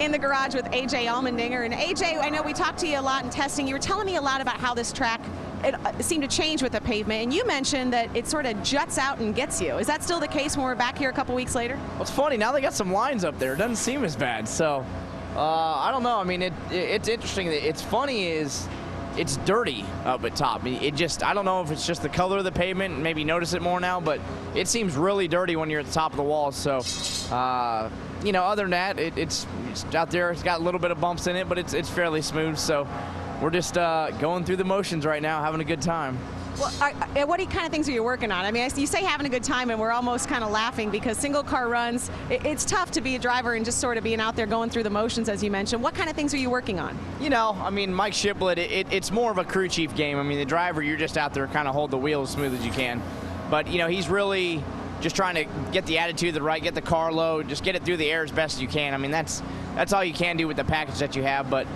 In the garage with AJ Allmendinger. And AJ, I know we talked to you a lot in testing. You were telling me a lot about how this track it seemed to change with the pavement, and you mentioned that it sort of juts out and gets you. Is that still the case when we're back here a couple weeks later? Well, it's funny. Now they got some lines up there. It doesn't seem as bad. So I don't know. I mean, it's interesting. It's funny is it's dirty up at top. I don't know if it's just the color of the pavement. Maybe notice it more now, but it seems really dirty when you're at the top of the wall. So, you know, other than that, it's out there. It's got a little bit of bumps in it, but it's fairly smooth. So we're just going through the motions right now, having a good time. Well, what kind of things are you working on? I mean, you say having a good time, and we're almost kind of laughing because single car runs, it's tough to be a driver and just sort of being out there going through the motions, as you mentioned. What kind of things are you working on? You know, I mean, Mike Shiplett, it's more of a crew chief game. I mean, the driver, you're just out there kind of hold the wheel as smooth as you can. But, you know, he's really just trying to get the attitude right, get the car low, just get it through the air as best as you can. I mean, that's all you can do with the package that you have. But,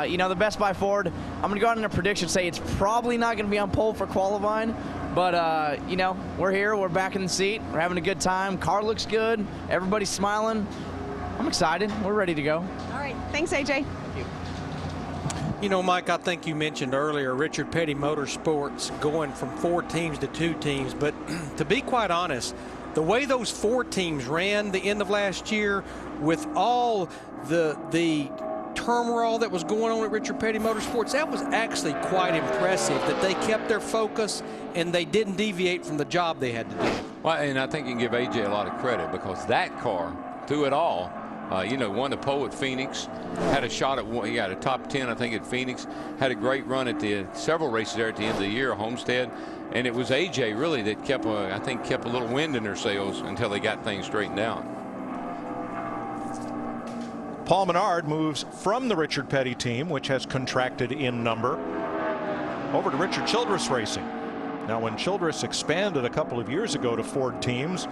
you know, the Best Buy Ford, I'm going to go out on a prediction, say it's probably not going to be on pole for qualifying. But, you know, we're here. We're back in the seat. We're having a good time. Car looks good. Everybody's smiling. I'm excited. We're ready to go. All right. Thanks, AJ. Thank you. You know, Mike, I think you mentioned earlier Richard Petty Motorsports going from 4 teams to 2 teams. But to be quite honest, the way those 4 teams ran the end of last year with all the turmoil that was going on at Richard Petty Motorsports, that was actually quite impressive that they kept their focus and they didn't deviate from the job they had to do. Well, and I think you can give AJ a lot of credit because that car, through it all, you know, won the pole at Phoenix, had a shot at he got a top 10, I think, at Phoenix, had a great run at several races there at the end of the year, Homestead, and it was AJ really that kept, I think, kept a little wind in their sails until they got things straightened out. Paul Menard moves from the Richard Petty team, which has contracted in number, over to Richard Childress Racing. Now, when Childress expanded a couple of years ago to 4 teams,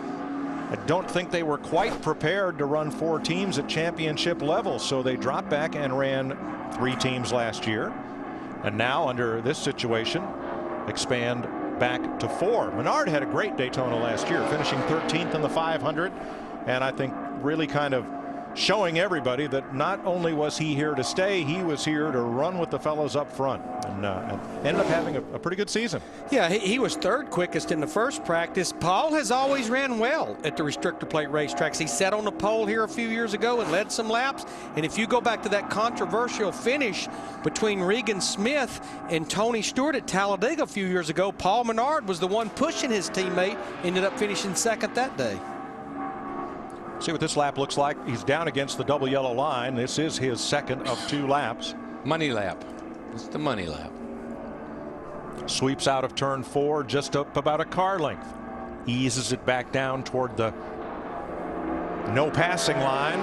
I don't think they were quite prepared to run 4 teams at championship level, so they dropped back and ran 3 teams last year. And now, under this situation, expand back to 4. Menard had a great Daytona last year, finishing 13th in the 500, and I think really kind of showing everybody that not only was he here to stay, he was here to run with the fellows up front, and ended up having a pretty good season. Yeah, he was 3rd quickest in the first practice. Paul has always ran well at the restrictor plate racetracks. He sat on the pole here a few years ago and led some laps. And if you go back to that controversial finish between Regan Smith and Tony Stewart at Talladega a few years ago, Paul Menard was the one pushing his teammate, ended up finishing 2nd that day. See what this lap looks like. He's down against the double yellow line. This is his 2nd of 2 laps. Money lap. It's the money lap. Sweeps out of turn 4, just up about a car length. Eases it back down toward the no passing line.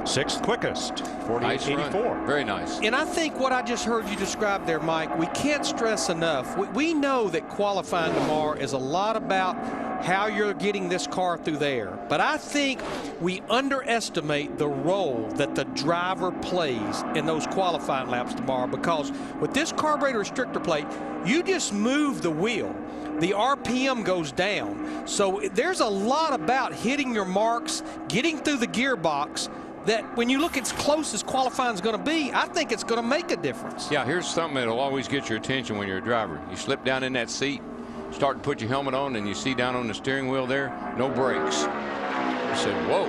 6th quickest, 48.84. Very nice. And I think what I just heard you describe there, Mike, we can't stress enough. We know that qualifying tomorrow is a lot about how you're getting this car through there. But I think we underestimate the role that the driver plays in those qualifying laps tomorrow, because with this carburetor restrictor plate, you just move the wheel. The RPM goes down. So there's a lot about hitting your marks, getting through the gearbox, that when you look as close as qualifying is going to be, I think it's going to make a difference. Yeah, here's something that'll always get your attention when you're a driver. You slip down in that seat, start to put your helmet on, and you see down on the steering wheel there, no brakes. You said, whoa,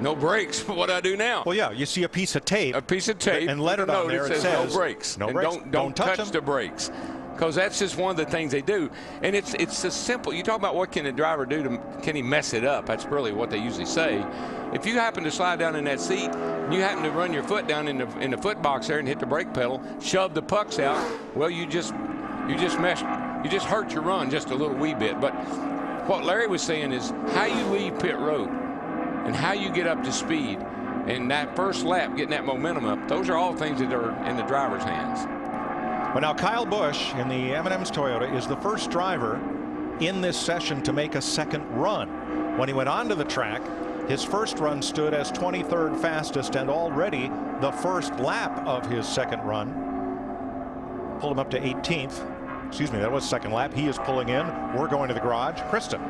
no brakes. What do I do now? Well, yeah, you see a piece of tape. A piece of tape. And lettered on there, it says no brakes. No and brakes. Don't touch the brakes. Because that's just one of the things they do. And it's a simple, you talk about what can the driver do, can he mess it up? That's really what they usually say. If you happen to slide down in that seat, and you happen to run your foot down in the foot box there and hit the brake pedal, shove the pucks out, well, you just hurt your run just a little wee bit. But what Larry was saying is how you leave pit road and how you get up to speed, and that first lap, getting that momentum up, those are all things that are in the driver's hands. Well, now Kyle Busch in the M&M's Toyota is the first driver in this session to make a 2nd run. When he went onto the track, his first run stood as 23rd fastest, and already the first lap of his 2nd run pulled him up to 18th. Excuse me, that was 2nd lap. He is pulling in. We're going to the garage. Kristen.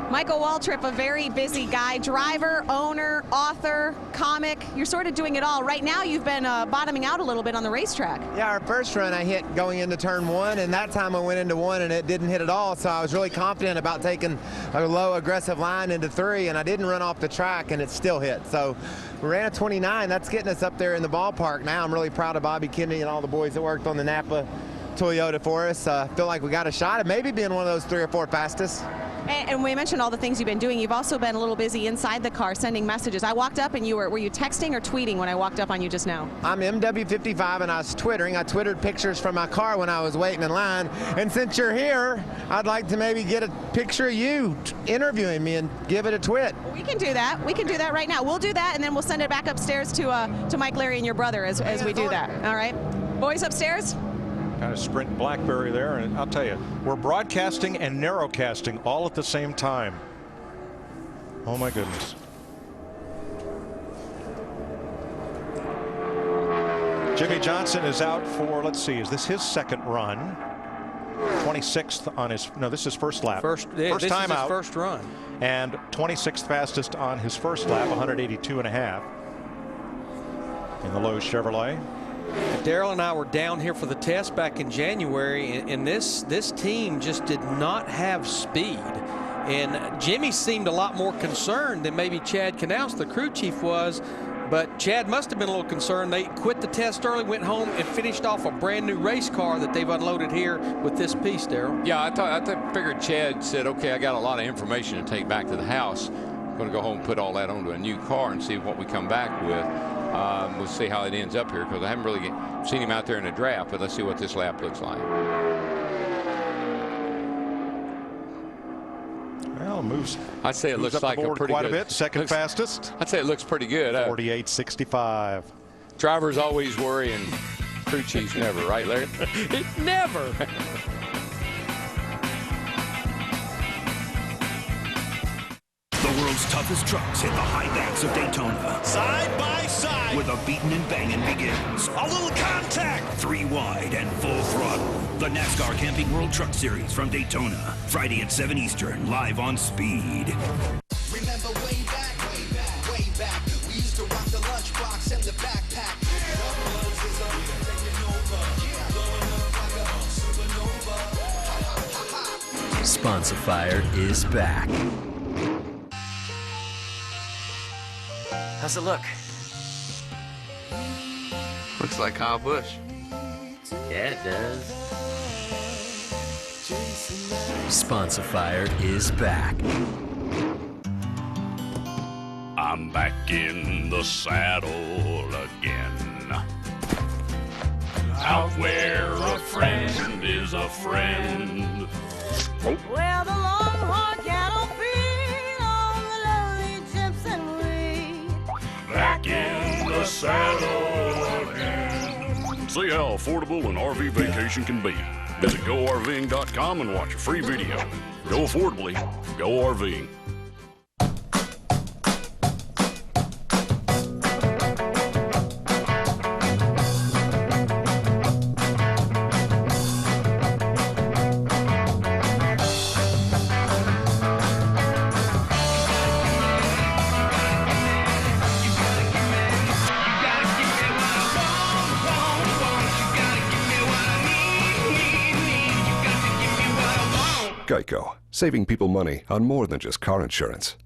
Michael Waltrip, a very busy guy, driver, owner, author, comic. You're sort of doing it all. Right now you've been bottoming out a little bit on the racetrack. Yeah, our first run I hit going into turn 1, and that time I went into 1 and it didn't hit at all, so I was really confident about taking a low aggressive line into 3, and I didn't run off the track and it still hit. So we ran a 29. That's getting us up there in the ballpark now. I'm really proud of Bobby Kennedy and all the boys that worked on the Napa Toyota for us. Feel like we got a shot at maybe being one of those 3 or 4 fastest. And we mentioned all the things you've been doing. You've also been a little busy inside the car sending messages. I walked up and were you texting or tweeting when I walked up on you just now? I'm MW55 and I was twittering. I twittered pictures from my car when I was waiting in line. And since you're here, I'd like to maybe get a picture of you interviewing me and give it a twit. We can do that. We can do that right now. We'll do that and then we'll send it back upstairs to Mike, Larry, and your brother as we do that. All right? Boys upstairs? Kind of Sprint BlackBerry there, and I'll tell you, we're broadcasting and narrowcasting all at the same time. Oh my goodness. Jimmy Johnson is out for, let's see, is this his second run? 26th on his, no, this is first lap. First time out. First run. And 26th fastest on his first lap, 182.5 in the Lowe's Chevrolet. Darrell and I were down here for the test back in January, and this team just did not have speed. And Jimmy seemed a lot more concerned than maybe Chad Knaus, the crew chief, was. But Chad must have been a little concerned. They quit the test early, went home, and finished off a brand new race car that they've unloaded here with this piece, Darrell. Yeah, I figured Chad said, okay, I got a lot of information to take back to the house. I'm going to go home and put all that onto a new car and see what we come back with. We'll see how it ends up here because I haven't really seen him out there in a draft, but let's see what this lap looks like. Well, moves. I'd say it looks like a pretty quite good. A bit. Second fastest. I'd say it looks pretty good. 48.65. Drivers always worry and crew chiefs never, right, Larry? Never. The world's toughest trucks hit the high banks of Daytona. Side by side. Where the beating and banging begins. A little contact. 3 wide and full throttle. The NASCAR Camping World Truck Series from Daytona. Friday at 7 Eastern, live on Speed. Remember way back. We used to rock the lunchbox and the backpack. Sponsifier is back. How's it look? Looks like Kyle Busch. Yeah, it does. Sponsifier is back. I'm back in the saddle again. Out where a friend is a friend. Where the long hard cattle feed on the lonely chips and wheat. Back in the saddle again. See how affordable an RV vacation can be. Visit GoRVing.com and watch a free video. Go affordably, go RVing. Geico, saving people money on more than just car insurance.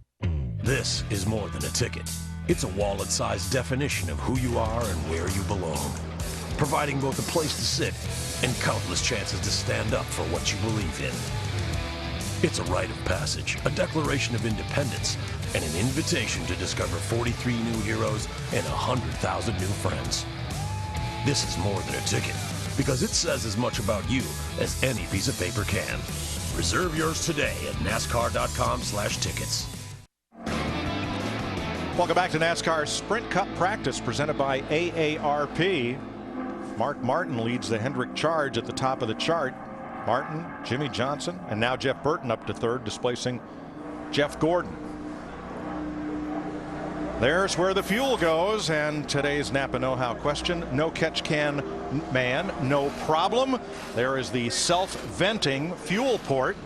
This is more than a ticket. It's a wallet-sized definition of who you are and where you belong, providing both a place to sit and countless chances to stand up for what you believe in. It's a rite of passage, a declaration of independence, and an invitation to discover 43 new heroes and 100,000 new friends. This is more than a ticket, because it says as much about you as any piece of paper can. Reserve yours today at NASCAR.com/tickets. Welcome back to NASCAR Sprint Cup practice presented by AARP. Mark Martin leads the Hendrick charge at the top of the chart. Martin, Jimmy Johnson, and now Jeff Burton up to third, displacing Jeff Gordon. There's where the fuel goes, and today's Napa Know-How question. No catch can man, no problem. There is the self-venting fuel port,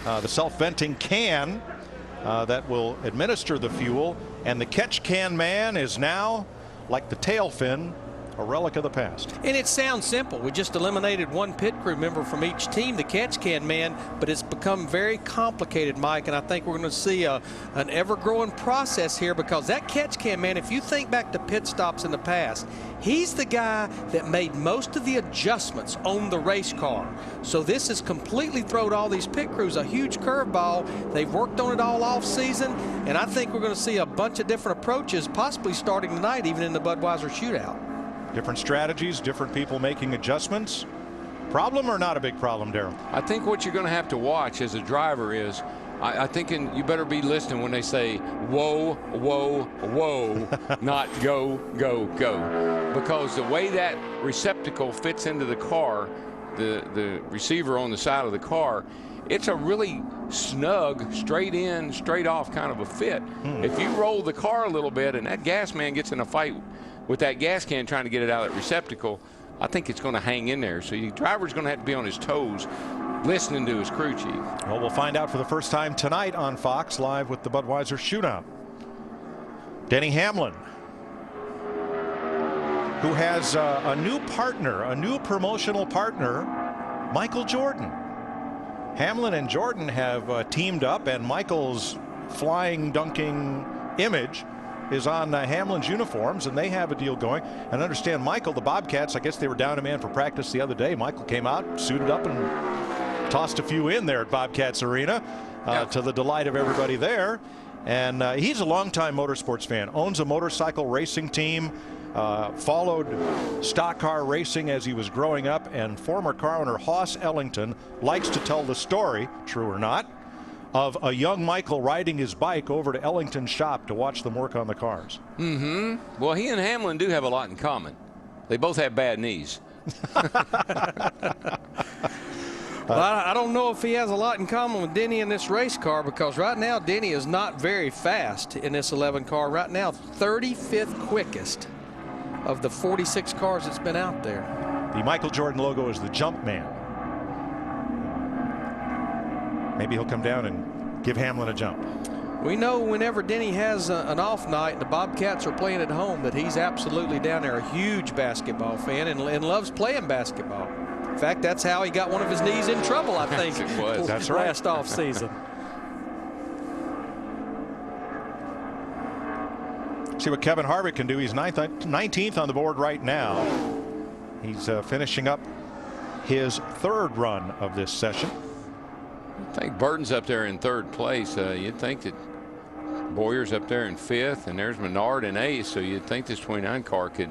the self-venting can that will administer the fuel, and the catch can man is now like the tail fin a relic of the past. And it sounds simple. We just eliminated one pit crew member from each team, the catch can man, but it's become very complicated, Mike, and I think we're going to see an ever-growing process here, because that catch can man, if you think back to pit stops in the past, he's the guy that made most of the adjustments on the race car. So this has completely thrown all these pit crews a huge curveball. They've worked on it all off season, and I think we're going to see a bunch of different approaches, possibly starting tonight, even in the Budweiser shootout. Different strategies, different people making adjustments. Problem or not a big problem, Darrell? I think what you're going to have to watch as a driver is, I think you better be listening when they say, whoa, whoa, whoa, not go, go, go. Because the way that receptacle fits into the car, the receiver on the side of the car, it's a really snug, straight in, straight off kind of a fit. If you roll the car a little bit and that gas man gets in a fight with that gas can trying to get it out of that receptacle, I think it's going to hang in there. So your driver's going to have to be on his toes, listening to his crew chief. Well, we'll find out for the first time tonight on Fox, live with the Budweiser shootout. Denny Hamlin, who has a new partner, a new promotional partner, Michael Jordan. Hamlin and Jordan have teamed up, and Michael's flying, dunking image is on Hamlin's uniforms, and they have a deal going. And understand, Michael, the Bobcats, I guess they were down a man for practice the other day. Michael came out, suited up, and tossed a few in there at Bobcats Arena, to the delight of everybody there. And he's a longtime motorsports fan, owns a motorcycle racing team, followed stock car racing as he was growing up, and former car owner Hoss Ellington likes to tell the story, true or not, of a young Michael riding his bike over to Ellington's shop to watch them work on the cars. Well, he and Hamlin do have a lot in common. They both have bad knees. Well, I don't know if he has a lot in common with Denny in this race car, because right now Denny is not very fast in this 11 car. Right now, 35th quickest of the 46 cars that's been out there. The Michael Jordan logo is the jump man. Maybe he'll come down and give Hamlin a jump. We know whenever Denny has an off night and the Bobcats are playing at home that he's absolutely down there, a huge basketball fan, and loves playing basketball. In fact, that's how he got one of his knees in trouble, I think. Yes, it was. That's right. Last off season. See what Kevin Harvick can do. He's 19th on the board right now. He's finishing up his third run of this session. I think Burton's up there in third place. You'd think that Boyer's up there in fifth, and there's Menard in eighth, so you'd think this 29 car could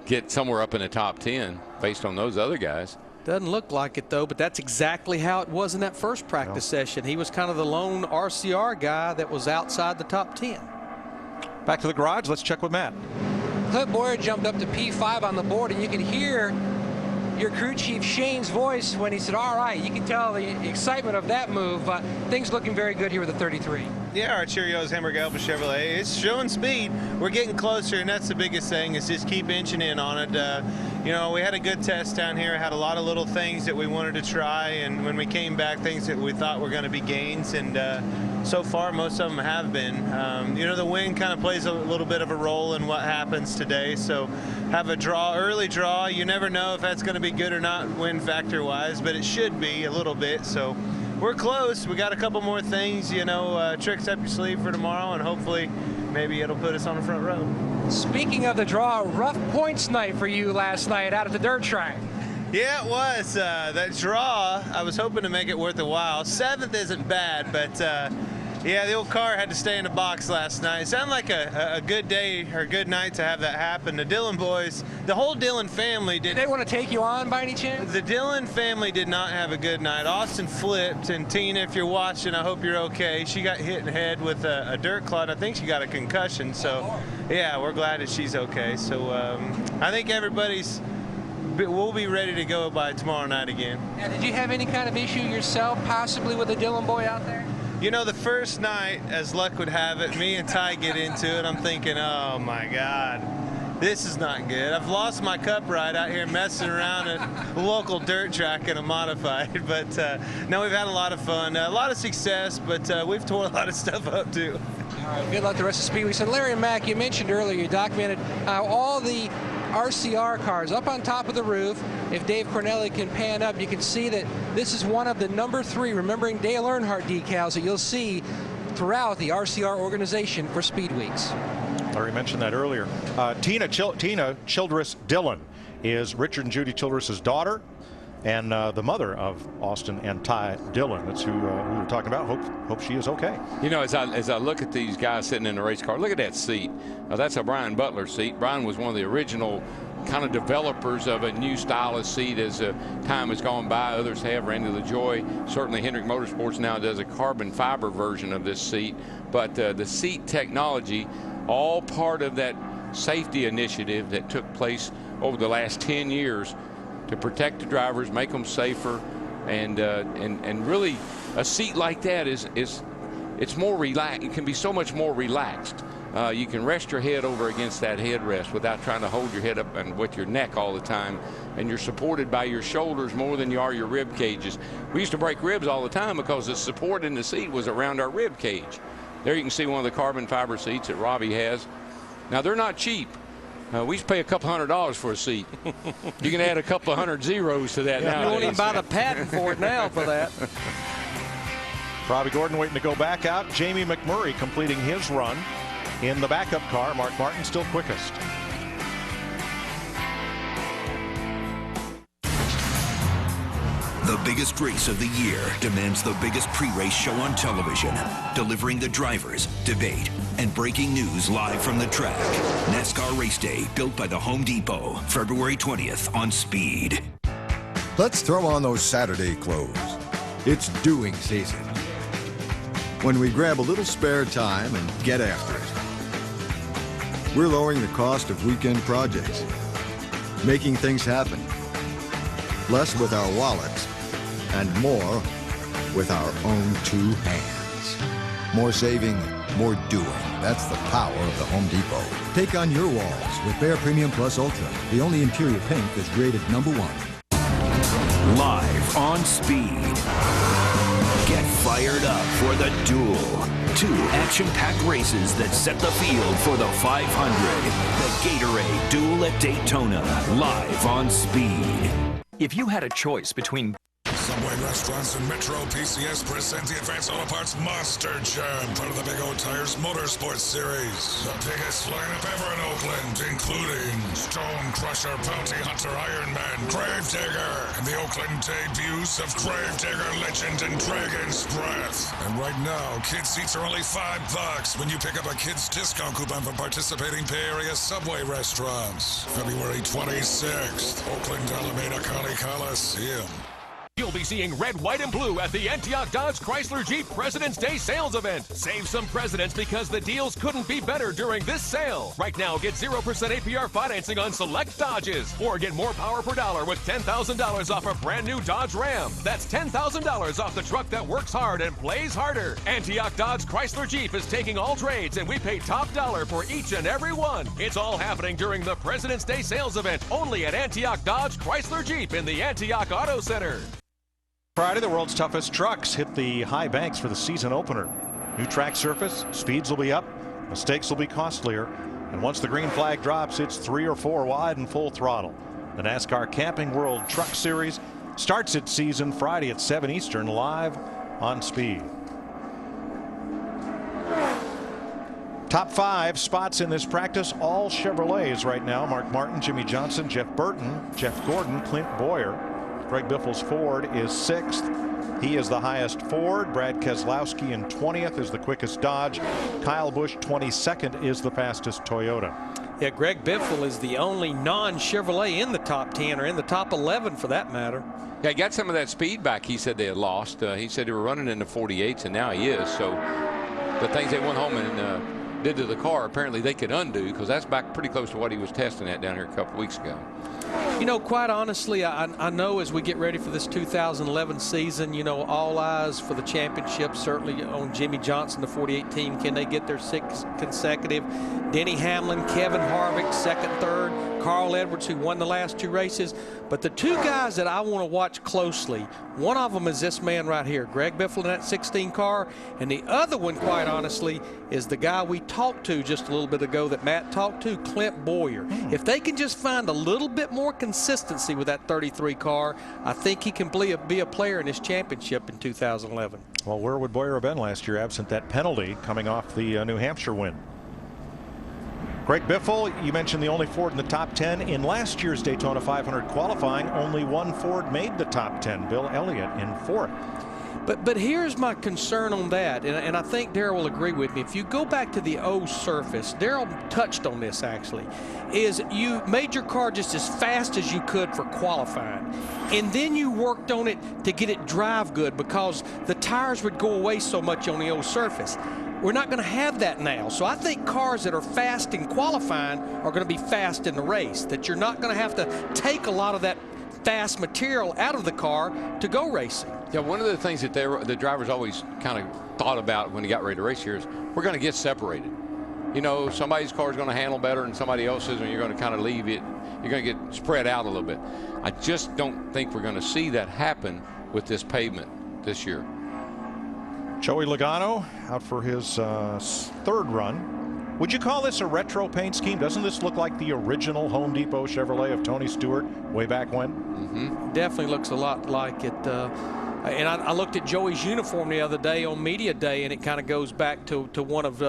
get somewhere up in the top 10 based on those other guys. Doesn't look like it, though, but that's exactly how it was in that first practice session. He was kind of the lone RCR guy that was outside the top 10. Back to the garage. Let's check with Matt. Clint Boyer jumped up to P5 on the board, and you can hear your crew chief Shane's voice when he said, all right. You can tell the excitement of that move. Things looking very good here with the 33. Yeah, our Cheerios Hamburg Alpha Chevrolet, it's showing speed. We're getting closer, and that's the biggest thing, is just keep inching in on it. You know, we had a good test down here, had a lot of little things that we wanted to try, and when we came back, things that we thought were going to be gains, and so far most of them have been. You know, the wind kind of plays a little bit of a role in what happens today, so have a draw, early draw. You never know if that's going to be good or not wind factor wise, but it should be a little bit. So we're close. We got a couple more things, you know, tricks up your sleeve for tomorrow, and hopefully maybe it'll put us on the front row. Speaking of the draw, rough points night for you last night out at the dirt track. Yeah, it was. That draw, I was hoping to make it worth a while. 7th isn't bad, but yeah, the old car had to stay in the box last night. It sounded like a good day or a good night to have that happen. The Dillon boys, the whole Dillon family did. They want to take you on by any chance? The Dillon family did not have a good night. Austin flipped, and Tina, if you're watching, I hope you're okay. She got hit in the head with a dirt clod. I think she got a concussion. So, yeah, we're glad that she's okay. So, I think we'll be ready to go by tomorrow night again. Now, did you have any kind of issue yourself, possibly with a Dillon boy out there? You know, the first night, as luck would have it, me and Ty get into it. I'm thinking, oh my God, this is not good. I've lost my cup ride out here messing around at a local dirt track in a modified. But no, we've had a lot of fun, a lot of success, but we've tore a lot of stuff up too. All right, good luck the rest of the Speedway. So Larry and Mack, you mentioned earlier, you documented all the RCR cars up on top of the roof. If Dave Cornelli can pan up, you can see that this is one of the number 3, remembering Dale Earnhardt decals that you'll see throughout the RCR organization for Speed Weeks. Larry mentioned that earlier. Tina Childress Dillon is Richard and Judy Childress's daughter, and the mother of Austin and Ty Dillon. That's who we were talking about. Hope she is okay. You know, as I look at these guys sitting in the race car, look at that seat. That's a Brian Butler seat. Brian was one of the original kind of developers of a new style of seat as time has gone by. Others have. Randy LaJoy, certainly Hendrick Motorsports now does a carbon fiber version of this seat. But the seat technology, all part of that safety initiative that took place over the last 10 years to protect the drivers, make them safer, and really a seat like that it's more relaxed. It can be so much more relaxed. You can rest your head over against that headrest without trying to hold your head up and with your neck all the time, and you're supported by your shoulders more than you are your rib cages. We used to break ribs all the time because the support in the seat was around our rib cage. There you can see one of the carbon fiber seats that Robbie has. Now they're not cheap. We used to pay a couple $100 for a seat. You can add a couple of 100 zeros to that now. You won't even buy the patent for it now for that. Robbie Gordon waiting to go back out. Jamie McMurray completing his run in the backup car. Mark Martin still quickest. The biggest race of the year demands the biggest pre-race show on television, delivering the drivers, debate, and breaking news live from the track. NASCAR Race Day, built by the Home Depot, February 20th on Speed. Let's throw on those Saturday clothes. It's doing season. When we grab a little spare time and get after it. We're lowering the cost of weekend projects, making things happen. Less with our wallets and more with our own 2 hands. More saving, more doing. That's the power of the Home Depot. Take on your walls with Behr Premium Plus Ultra, the only interior paint that's rated #1. Live on Speed. Get fired up for the duel. 2 action-packed races that set the field for the 500. The Gatorade Duel at Daytona. Live on Speed. If you had a choice between Subway Restaurants and Metro PCS present the Advanced Auto Parts Monster Jam, part of the Big O Tires Motorsports Series. The biggest lineup ever in Oakland, including Stone Crusher, Bounty Hunter, Ironman, Gravedigger, and the Oakland debuts of Gravedigger, Legend, and Dragon's Breath. And right now, kids seats are only $5 when you pick up a kids discount coupon from participating Bay Area Subway restaurants. February 26th, Oakland Alameda County Coliseum. You'll be seeing red, white, and blue at the Antioch Dodge Chrysler Jeep President's Day sales event. Save some presidents because the deals couldn't be better during this sale. Right now, get 0% APR financing on select Dodges, or get more power per dollar with $10,000 off a brand new Dodge Ram. That's $10,000 off the truck that works hard and plays harder. Antioch Dodge Chrysler Jeep is taking all trades, and we pay top dollar for each and every one. It's all happening during the President's Day sales event, only at Antioch Dodge Chrysler Jeep in the Antioch Auto Center. Friday, the world's toughest trucks hit the high banks for the season opener. New track surface, speeds will be up, mistakes will be costlier, and once the green flag drops, it's 3 or 4 wide and full throttle. The NASCAR Camping World Truck Series starts its season Friday at 7 Eastern, live on Speed. Top 5 spots in this practice, all Chevrolets right now. Mark Martin, Jimmy Johnson, Jeff Burton, Jeff Gordon, Clint Boyer. Greg Biffle's Ford is 6th. He is the highest Ford. Brad Keselowski in 20th is the quickest Dodge. Kyle Busch 22nd is the fastest Toyota. Yeah, Greg Biffle is the only non-Chevrolet in the top 10 or in the top 11 for that matter. Yeah, he got some of that speed back he said they had lost. He said they were running in the 48s, and now he is. So the things they went home and did to the car, apparently they could undo, because that's back pretty close to what he was testing at down here a couple weeks ago. You know, quite honestly, I know as we get ready for this 2011 season, you know, all eyes for the championship, certainly on Jimmy Johnson, the 48 team. Can they get their 6th consecutive? Denny Hamlin, Kevin Harvick, 2nd, 3rd, Carl Edwards, who won the last 2 races. But the 2 guys that I want to watch closely, one of them is this man right here, Greg Biffle in that 16 car, and the other one, quite honestly, is the guy we talked to just a little bit ago that Matt talked to, Clint Boyer. If they can just find a little bit more consistency with that 33 car, I think he can be a player in this championship in 2011. Well, where would Boyer have been last year absent that penalty coming off the New Hampshire win? Greg Biffle, you mentioned the only Ford in the top 10. In last year's Daytona 500 qualifying, only one Ford made the top 10, Bill Elliott in 4th. But here's my concern on that, and I think Darrell will agree with me. If you go back to the O surface, Darrell touched on this actually, is you made your car just as fast as you could for qualifying. And then you worked on it to get it drive good because the tires would go away so much on the O surface. We're not going to have that now. So I think cars that are fast in qualifying are going to be fast in the race, that you're not going to have to take a lot of that fast material out of the car to go racing. Yeah, one of the things that the drivers always kind of thought about when he got ready to race here is we're going to get separated. You know, somebody's car is going to handle better than somebody else's, and you're going to kind of leave it. You're going to get spread out a little bit. I just don't think we're going to see that happen with this pavement this year. Joey Logano out for his 3rd run. Would you call this a retro paint scheme? Doesn't this look like the original Home Depot Chevrolet of Tony Stewart way back when? Definitely looks a lot like it. And I looked at Joey's uniform the other day on Media Day, and it kind of goes back to one of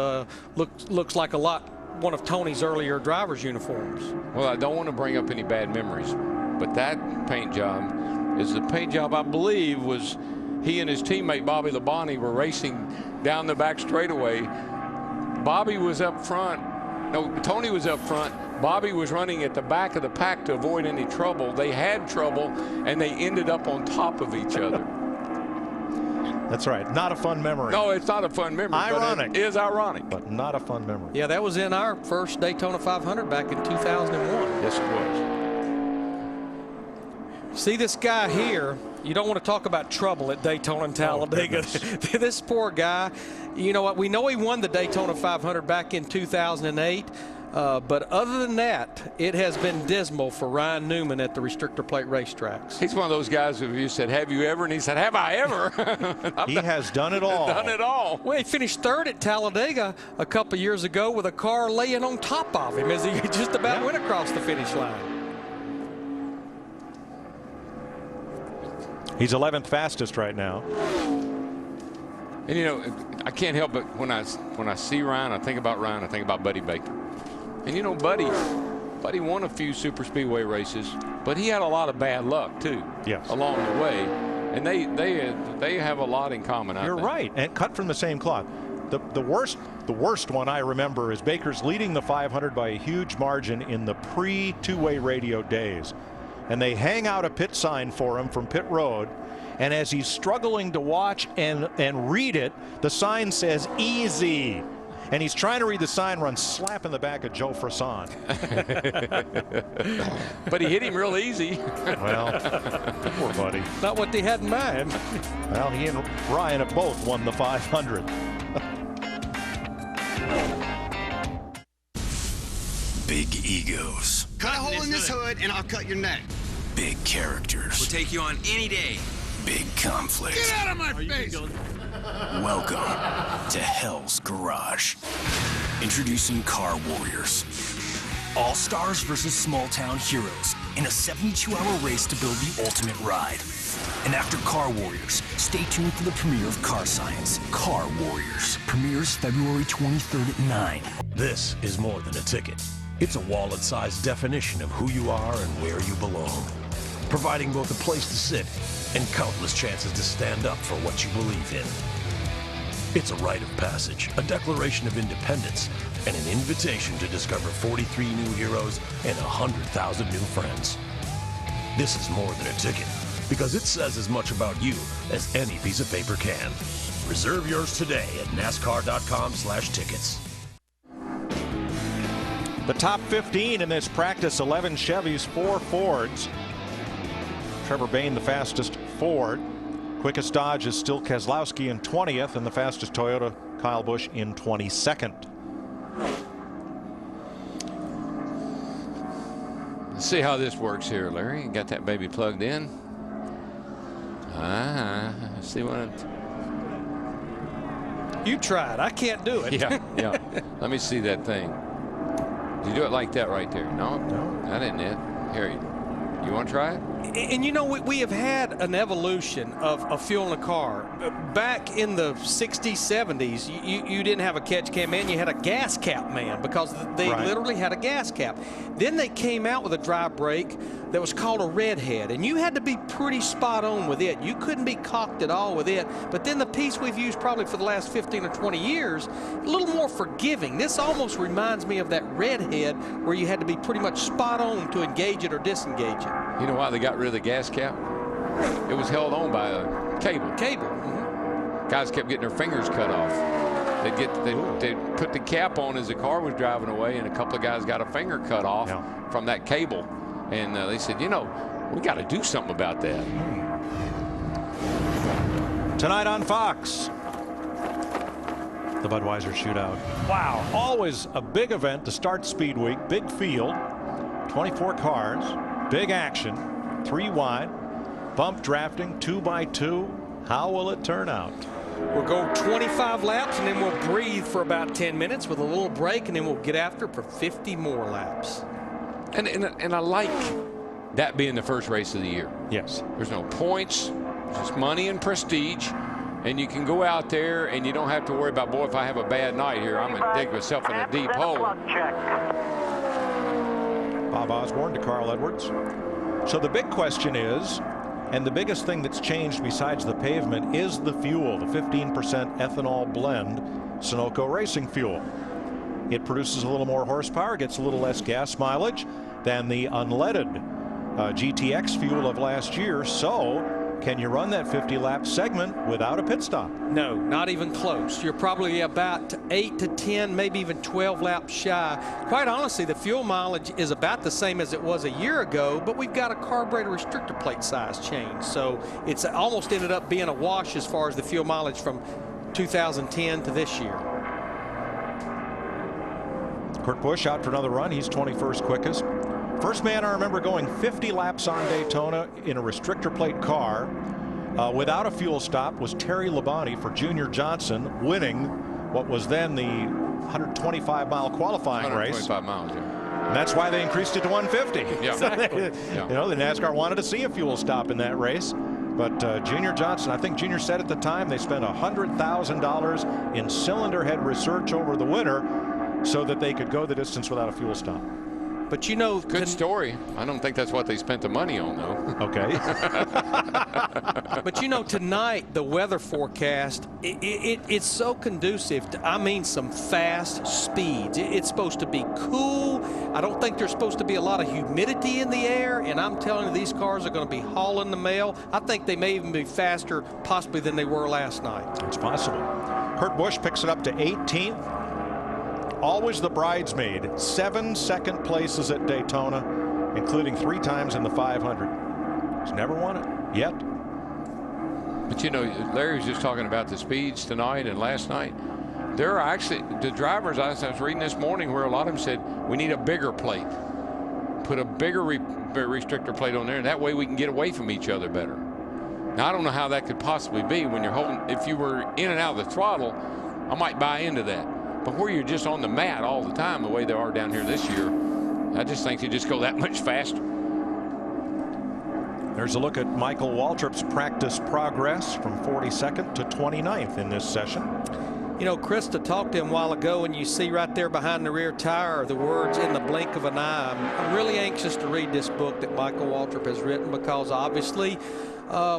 looks like one of Tony's earlier driver's uniforms. Well, I don't want to bring up any bad memories, but that paint job is the paint job I believe was he and his teammate Bobby Labonte were racing down the back straightaway. Bobby was up front. No, Tony was up front. Bobby was running at the back of the pack to avoid any trouble. They had trouble, and they ended up on top of each other. That's right. Not a fun memory. No, it's not a fun memory. Ironic. But it is ironic. But not a fun memory. Yeah, that was in our first Daytona 500 back in 2001. Yes, it was. See this guy here. You don't want to talk about trouble at Daytona and Talladega. Oh, this poor guy, you know what? We know he won the Daytona 500 back in 2008. But other than that, it has been dismal for Ryan Newman at the restrictor plate racetracks. He's one of those guys who you said, have you ever? And he said, have I ever? He has done it all. Done it all. Well, he finished 3rd at Talladega a couple years ago with a car laying on top of him as he just about went across the finish line. He's 11th fastest right now. And you know, I can't help but when I see Ryan, I think about Ryan, I think about Buddy Baker. And you know, Buddy won a few super speedway races, but he had a lot of bad luck too. Yes. Along the way, and they have a lot in common. You're right, and cut from the same cloth. The worst one I remember is Baker's leading the 500 by a huge margin in the pre-two-way radio days. And they hang out a pit sign for him from pit road, and as he's struggling to watch and read it, the sign says easy, and he's trying to read the sign, runs slap in the back of Joe Frisson. But he hit him real easy. Well, poor Buddy. Not what they had in mind. Well, he and Ryan have both won the 500. Big egos. Cut a hole in this hood and I'll cut your neck. Big characters. We'll take you on any day. Big conflicts. Get out of my face! Welcome to Hell's Garage. Introducing Car Warriors. All-stars versus small-town heroes in a 72-hour race to build the ultimate ride. And after Car Warriors, stay tuned for the premiere of Car Science. Car Warriors premieres February 23rd at 9. This is more than a ticket. It's a wallet-sized definition of who you are and where you belong, providing both a place to sit and countless chances to stand up for what you believe in. It's a rite of passage, a declaration of independence, and an invitation to discover 43 new heroes and 100,000 new friends. This is more than a ticket, because it says as much about you as any piece of paper can. Reserve yours today at NASCAR.com/tickets. The top 15 in this practice, 11 Chevys, 4 Fords. Trevor Bayne, the fastest Ford. Quickest Dodge is still Keselowski in 20th, and the fastest Toyota, Kyle Busch, in 22nd. Let's see how this works here, Larry. You got that baby plugged in? See what you tried. I can't do it. Yeah. Let me see that thing. Did you do it like that right there? No, that isn't it. Here, you want to try it? And you know, we have had an evolution of fuel in a car. Back in the 60s, 70s, you didn't have a catch can man, you had a gas cap man, because they literally had a gas cap. Then they came out with a dry brake that was called a redhead, and you had to be pretty spot on with it. You couldn't be cocked at all with it. But then the piece we've used probably for the last 15 or 20 years, a little more forgiving. This almost reminds me of that redhead where you had to be pretty much spot on to engage it or disengage it. You know why they got rid of the gas cap? It was held on by a cable. Guys kept getting their fingers cut off. They'd put the cap on as the car was driving away, and a couple of guys got a finger cut off from that cable. And they said, you know, we got to do something about that. Tonight on Fox, the Budweiser Shootout. Wow, always a big event to start Speed Week. Big field, 24 cars, big action, 3 wide, bump drafting, 2x2. How will it turn out? We'll go 25 laps, and then we'll breathe for about 10 minutes with a little break, and then we'll get after for 50 more laps. And I like that being the first race of the year. Yes. There's no points, just money and prestige. And you can go out there and you don't have to worry about, boy, if I have a bad night here, I'm going to dig myself in a deep hole. Bob Osborne to Carl Edwards. So the big question is, and the biggest thing that's changed besides the pavement, is the fuel, the 15% ethanol blend Sunoco racing fuel. It produces a little more horsepower, gets a little less gas mileage than the unleaded GTX fuel of last year. So can you run that 50-lap segment without a pit stop? No, not even close. You're probably about 8 to 10, maybe even 12 laps shy. Quite honestly, the fuel mileage is about the same as it was a year ago, but we've got a carburetor restrictor plate size change. So it's almost ended up being a wash as far as the fuel mileage from 2010 to this year. Kurt Busch out for another run. He's 21st quickest. First man I remember going 50 laps on Daytona in a restrictor plate car without a fuel stop was Terry Labonte for Junior Johnson, winning what was then the 125-mile qualifying race. 125 miles, yeah. And that's why they increased it to 150. Yeah. So they, you know, the NASCAR wanted to see a fuel stop in that race. But Junior Johnson, I think Junior said at the time, they spent $100,000 in cylinder head research over the winter so that they could go the distance without a fuel stop. But you know, good story. I don't think that's what they spent the money on, though. Okay. But you know, tonight the weather forecast, it's so conducive to, I mean, some fast speeds. It's supposed to be cool. I don't think there's supposed to be a lot of humidity in the air, and I'm telling you, these cars are going to be hauling the mail. I think they may even be faster possibly than they were last night. It's possible. Kurt Busch picks it up to 18th. Always the bridesmaid. 7 second places at Daytona, including 3 times in the 500. He's never won it yet. But you know, Larry was just talking about the speeds tonight and last night. There are actually the drivers, I was reading this morning, where a lot of them said we need a bigger plate. Put a bigger restrictor plate on there, and that way we can get away from each other better. Now, I don't know how that could possibly be when you're holding, if you were in and out of the throttle, I might buy into that. But where you're just on the mat all the time, the way they are down here this year, I just think you just go that much faster. There's a look at Michael Waltrip's practice progress from 42nd to 29th in this session. You know, Krista talked to him a while ago, and you see right there behind the rear tire the words "in the blink of an eye." I'm really anxious to read this book that Michael Waltrip has written, because obviously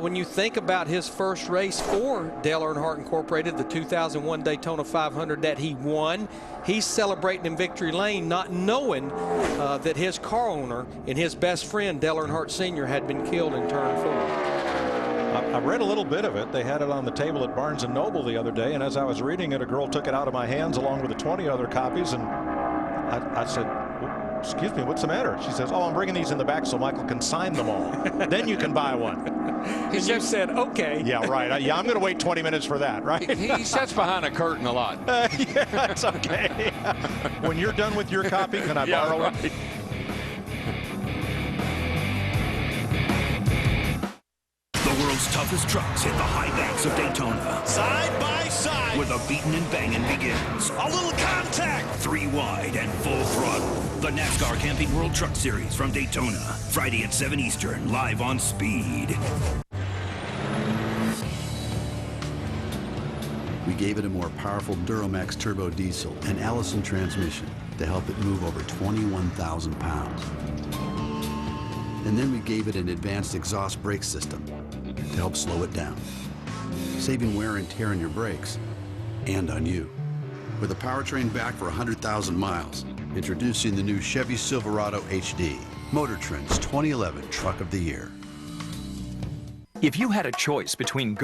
when you think about his first race for Dale Earnhardt Incorporated, the 2001 Daytona 500 that he won, he's celebrating in victory lane, not knowing that his car owner and his best friend, Dale Earnhardt Sr., had been killed in turn 4. I read a little bit of it. They had it on the table at Barnes & Noble the other day, and as I was reading it, a girl took it out of my hands along with the 20 other copies, and I said, excuse me, what's the matter? She says, oh, I'm bringing these in the back so Michael can sign them all. Then you can buy one. And you said, okay. Yeah, right. Yeah, I'm going to wait 20 minutes for that, right? He sits behind a curtain a lot. Yeah, that's okay. When you're done with your copy, can I borrow right. it? The world's toughest trucks hit the high banks of Daytona. Side by side. Where the beating and banging begins. A little contact. 3 wide and full throttle. The NASCAR Camping World Truck Series from Daytona. Friday at 7 Eastern, live on Speed. We gave it a more powerful Duramax turbo diesel and Allison transmission to help it move over 21,000 pounds. And then we gave it an advanced exhaust brake system to help slow it down, saving wear and tear on your brakes and on you. With a powertrain back for 100,000 miles, introducing the new Chevy Silverado HD, Motor Trend's 2011 Truck of the Year. If you had a choice between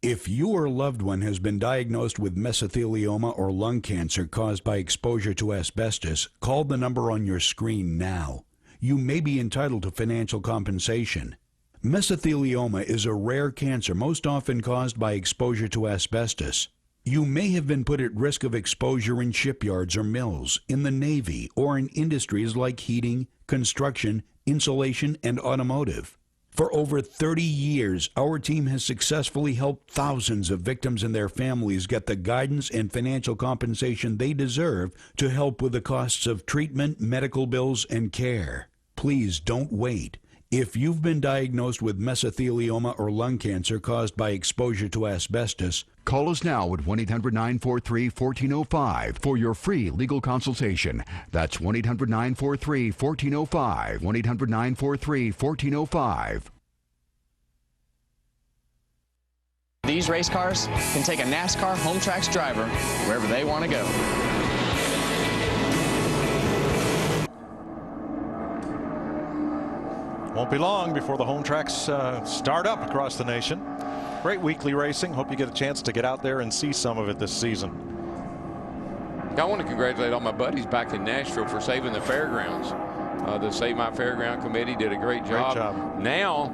If your loved one has been diagnosed with mesothelioma or lung cancer caused by exposure to asbestos, call the number on your screen now. You may be entitled to financial compensation. Mesothelioma is a rare cancer most often caused by exposure to asbestos. You may have been put at risk of exposure in shipyards or mills, in the Navy, or in industries like heating, construction, insulation, and automotive. For over 30 years, our team has successfully helped thousands of victims and their families get the guidance and financial compensation they deserve to help with the costs of treatment, medical bills, and care. Please don't wait. If you've been diagnosed with mesothelioma or lung cancer caused by exposure to asbestos, call us now at 1-800-943-1405 for your free legal consultation. That's 1-800-943-1405. 1-800-943-1405. These race cars can take a NASCAR home tracks driver wherever they want to go. Won't be long before the home tracks start up across the nation. Great weekly racing. Hope you get a chance to get out there and see some of it this season. I want to congratulate all my buddies back in Nashville for saving the fairgrounds. The Save My Fairground Committee did a great job. Great job. Now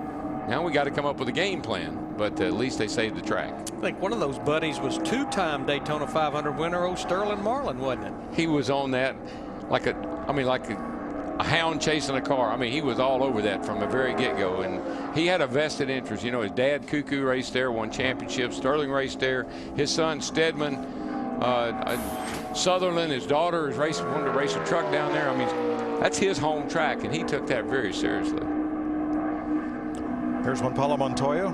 we got to come up with a game plan, but at least they saved the track. I think one of those buddies was two-time Daytona 500 winner, old Sterling Marlin, wasn't it? He was on that like a hound chasing a car. I mean, he was all over that from the very get-go, and he had a vested interest. You know, his dad, Cuckoo, raced there, won championships. Sterling raced there. His son, Stedman, Sutherland, his daughter, wanted to race a truck down there. I mean, that's his home track, and he took that very seriously. Here's Juan Pablo Montoya,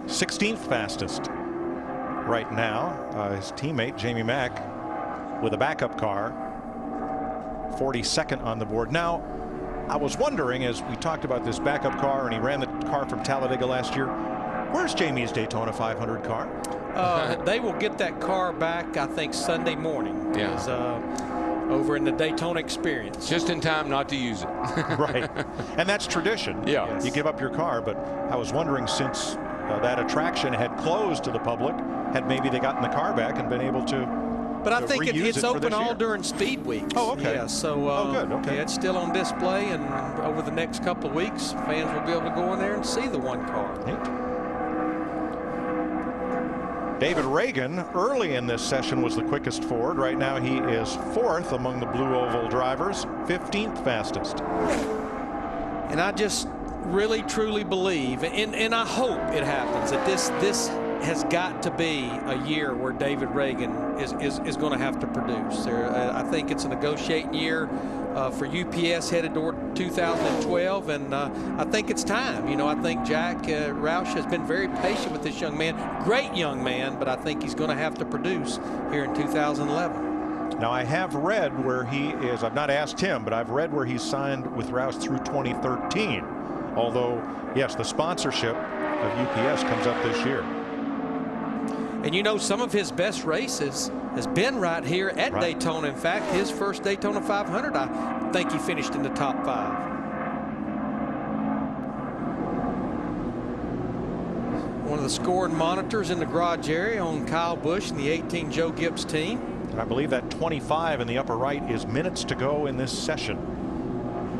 16th fastest right now. His teammate, Jamie Mack, with a backup car, 42nd on the board. Now, I was wondering, as we talked about this backup car, and he ran the car from Talladega last year, where's Jamie's Daytona 500 car? They will get that car back, I think, Sunday morning. Yeah. It's, over in the Daytona Experience. Just in time not to use it. Right. And that's tradition. Yeah. Yes. You give up your car, but I was wondering, since that attraction had closed to the public, had maybe they gotten the car back and been able to But I think it's open all year. During speed weeks. Oh, okay. Yeah, so good. Okay. Yeah, it's still on display, and over the next couple of weeks, fans will be able to go in there and see the one car. Neat. David Reagan, early in this session, was the quickest Ford. Right now, he is 4th among the Blue Oval drivers, 15th fastest. And I just really, truly believe, and I hope it happens, that this has got to be a year where David Reagan is going to have to produce. I think it's a negotiating year for UPS headed toward 2012, and I think it's time. You know, I think Jack Roush has been very patient with this young man. Great young man, but I think he's going to have to produce here in 2011. Now, I have read where he is. I've not asked him, but I've read where he's signed with Roush through 2013. Although, yes, the sponsorship of UPS comes up this year. And you know, some of his best races has been right here at Daytona. In fact, his first Daytona 500, I think he finished in the top 5. One of the scoring monitors in the garage area on Kyle Busch and the 18 Joe Gibbs team. And I believe that 25 in the upper right is minutes to go in this session.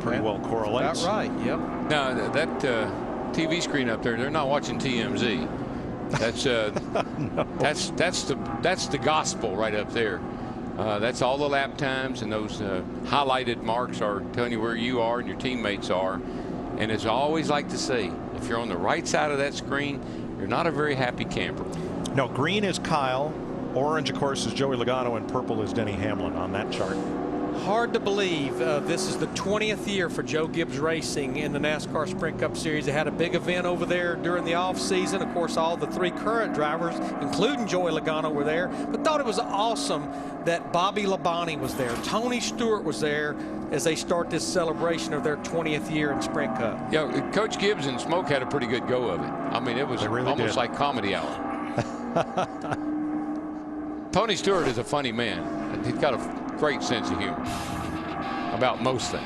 pretty well correlates. That's right, yep. Now, that TV screen up there, they're not watching TMZ. That's no. that's the gospel right up there. That's all the lap times, and those highlighted marks are telling you where you are and your teammates are. And as I always like to say, if you're on the right side of that screen, you're not a very happy camper. No, green is Kyle, orange, of course, is Joey Logano, and purple is Denny Hamlin on that chart. Hard to believe this is the 20th year for Joe Gibbs Racing in the NASCAR Sprint Cup Series. They had a big event over there during the off season. Of course, all the 3 current drivers, including Joey Logano, were there. But thought it was awesome that Bobby Labonte was there. Tony Stewart was there as they start this celebration of their 20th year in Sprint Cup. Yeah, Coach Gibbs and Smoke had a pretty good go of it. I mean, it was really almost did. like comedy hour. Tony Stewart is a funny man. He's got a great sense of humor about most things.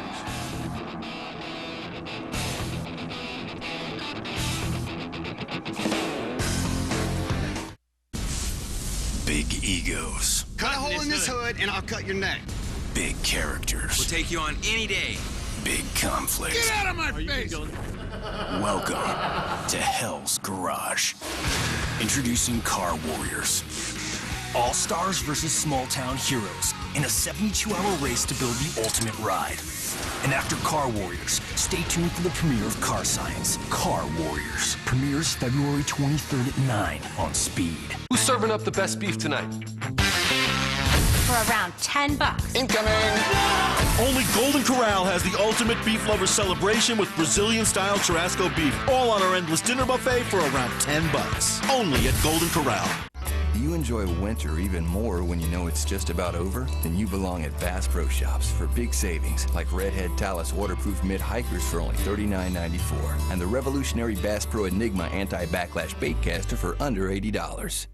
Big egos. Cut a hole in this hood and I'll cut your neck. Big characters. We'll take you on any day. Big conflicts. Get out of my face! Welcome to Hell's Garage. Introducing Car Warriors. All-stars versus small-town heroes in a 72-hour race to build the ultimate ride. And after Car Warriors, stay tuned for the premiere of Car Science. Car Warriors premieres February 23rd at 9 on Speed. Who's serving up the best beef tonight? For around $10. Incoming! Only Golden Corral has the ultimate beef lover celebration with Brazilian-style churrasco beef, all on our endless dinner buffet for around $10. Only at Golden Corral. You enjoy winter even more when you know it's just about over? Then you belong at Bass Pro Shops for big savings, like Redhead Talus waterproof mid-hikers for only $39.94, and the revolutionary Bass Pro Enigma anti-backlash bait caster for under $80.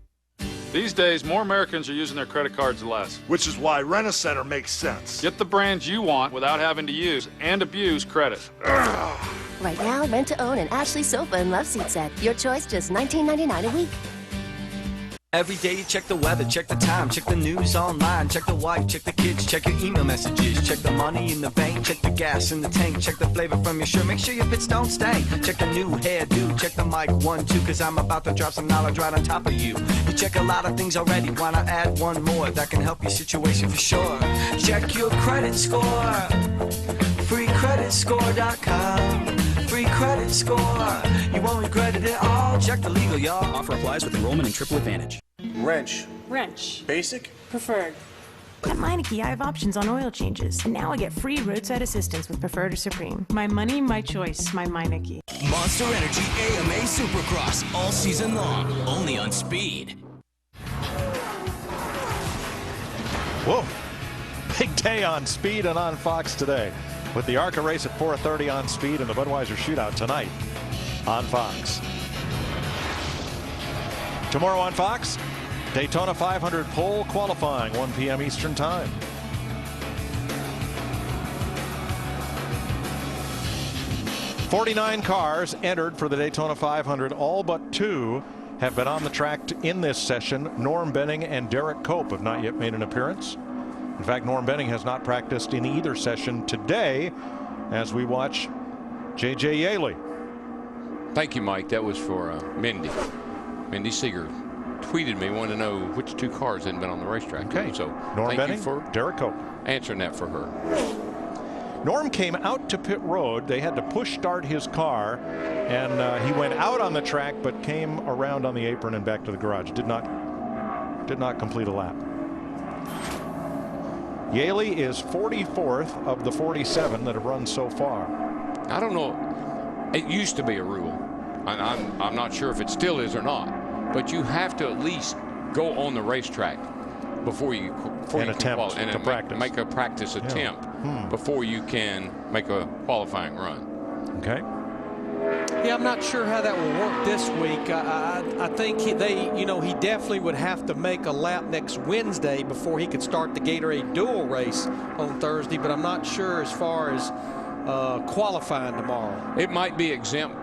These days, more Americans are using their credit cards than less. Which is why Rent-A-Center makes sense. Get the brands you want without having to use and abuse credit. Right now, rent-to-own an Ashley sofa and love seat set. Your choice, just $19.99 a week. Every day you check the weather, check the time, check the news online, check the wife, check the kids, check your email messages, check the money in the bank, check the gas in the tank, check the flavor from your shirt, make sure your pits don't stink. Check the new hairdo, check the mic 1, 2, cause I'm about to drop some knowledge right on top of you. You check a lot of things already, wanna add one more that can help your situation for sure. Check your credit score, freecreditscore.com. Free credit score. You won't regret it at all. Check the legal, y'all. Offer applies with enrollment and triple advantage. Wrench. Wrench. Basic. Preferred. At Meineke, I have options on oil changes. And now I get free roadside assistance with Preferred or Supreme. My money, my choice, my Meineke. Monster Energy AMA Supercross all season long, only on Speed. Whoa. Big day on Speed and on Fox today, with the ARCA race at 4:30 on Speed and the Budweiser Shootout tonight on Fox. Tomorrow on Fox, Daytona 500 pole qualifying, 1 p.m. Eastern Time. "49 cars entered for the Daytona 500. All but 2 have been on the track in this session. Norm Benning and Derek Cope have not yet made an appearance. In fact, Norm Benning has not practiced in either session today as we watch J.J. Yaley. Thank you, Mike. That was for Mindy. Mindy Seeger tweeted me, wanted to know which 2 cars hadn't been on the racetrack. Okay, so Norm thank Benning, you for Derek Cope. answering that for her. Norm came out to pit road. They had to push start his car, and he went out on the track but came around on the apron and back to the garage. Did not complete a lap. Yaley is 44th of the 47 that have run so far. I don't know. It used to be a rule. I'm not sure if it still is or not. But you have to at least go on the racetrack before you attempt to practice. Make a practice attempt before you can make a qualifying run. Okay. Yeah, I'm not sure how that will work this week. I think he definitely would have to make a lap next Wednesday before he could start the Gatorade Dual race on Thursday, but I'm not sure as far as qualifying tomorrow. It might be exempt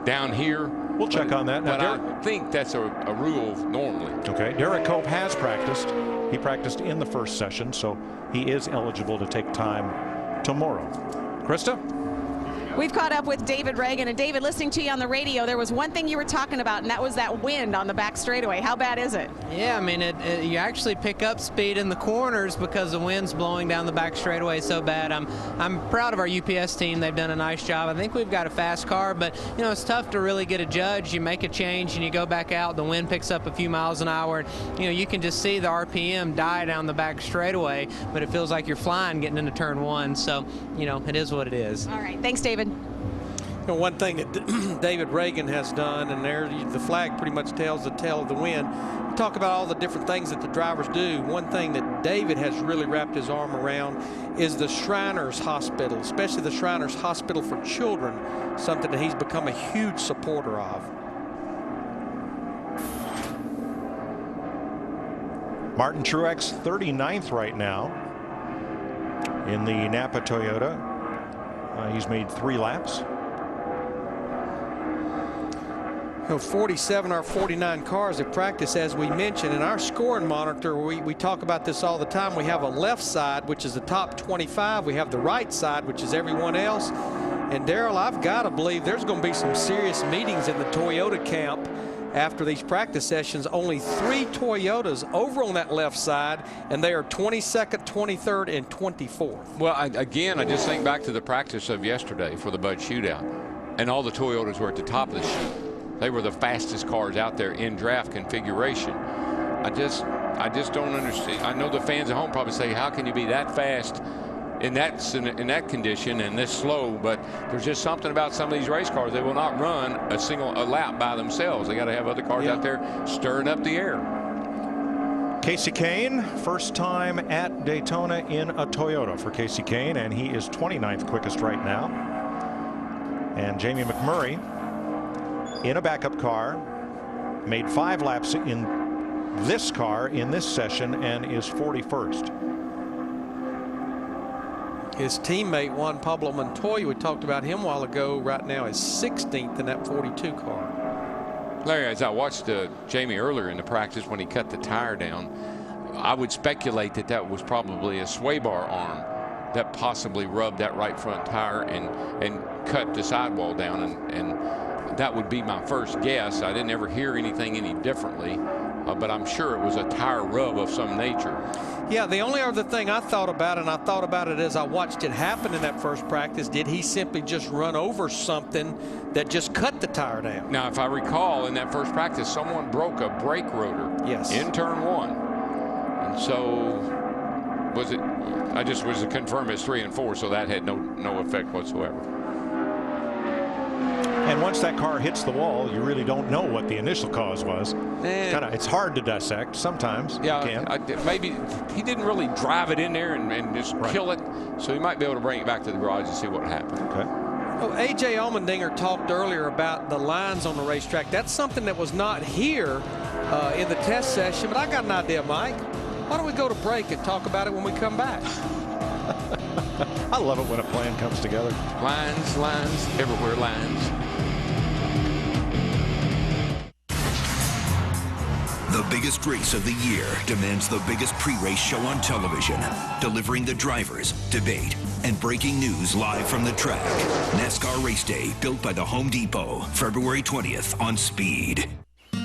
down here. We'll check on that. But I think that's a rule normally. Okay. Derek Cope has practiced. He practiced in the first session, so he is eligible to take time tomorrow. Krista? We've caught up with David Reagan. And David, listening to you on the radio, there was one thing you were talking about, and that was that wind on the back straightaway. How bad is it? Yeah, I mean, you actually pick up speed in the corners because the wind's blowing down the back straightaway so bad. I'm proud of our UPS team. They've done a nice job. I think we've got a fast car, but, you know, it's tough to really get a judge. You make a change and you go back out, the wind picks up a few miles an hour. You know, you can just see the RPM die down the back straightaway, but it feels like you're flying getting into turn one. So, you know, it is what it is. All right. Thanks, David. You know, one thing that David Reagan has done, and there the flag pretty much tells the tale of the win. We talk about all the different things that the drivers do. One thing that David has really wrapped his arm around is the Shriners Hospital, especially the Shriners Hospital for Children, something that he's become a huge supporter of. Martin Truex 39th right now in the Napa Toyota. He's made 3 laps. You know, 47 or 49 cars at practice, as we mentioned. In our scoring monitor, we talk about this all the time. We have a left side, which is the top 25. We have the right side, which is everyone else. And Darrell, I've got to believe there's going to be some serious meetings in the Toyota camp after these practice sessions. Only 3 Toyotas over on that left side, and they are 22nd, 23rd, and 24th. Well, I just think back to the practice of yesterday for the Bud Shootout, and all the Toyotas were at the top of the sheet. They were the fastest cars out there in draft configuration. I just don't understand. I know the fans at home probably say, how can you be that fast in that condition and this slow? But there's just something about some of these race cars. They will not run a lap by themselves. They got to have other cars out there stirring up the air. Casey Kane, first time at Daytona in a Toyota for Casey Kane, and he is 29th quickest right now. And Jamie McMurray in a backup car, made 5 laps in this car in this session and is 41st. His teammate Juan Pablo Montoya, we talked about him a while ago, right now is 16th in that 42 car. Larry, as I watched Jamie earlier in the practice when he cut the tire down, I would speculate that was probably a sway bar arm that possibly rubbed that right front tire and cut the sidewall down, and that would be my first guess. I didn't ever hear anything any differently, but I'm sure it was a tire rub of some nature. Yeah, the only other thing I thought about, and I thought about it as I watched it happen in that first practice, did he simply just run over something that just cut the tire down? Now, if I recall, in that first practice, someone broke a brake rotor in turn 1. And so was it, I just was to confirm it's 3 and 4, so that had no effect whatsoever. And once that car hits the wall, you really don't know what the initial cause was. It's hard to dissect sometimes. Yeah, maybe he didn't really drive it in there and just kill it, so he might be able to bring it back to the garage and see what happened. Okay. Oh, A.J. Allmendinger talked earlier about the lines on the racetrack. That's something that was not here in the test session, but I got an idea, Mike. Why don't we go to break and talk about it when we come back? I love it when a plan comes together. Lines, everywhere lines. The biggest race of the year demands the biggest pre-race show on television, delivering the drivers, debate, and breaking news live from the track. NASCAR Race Day, built by the Home Depot, February 20th on Speed.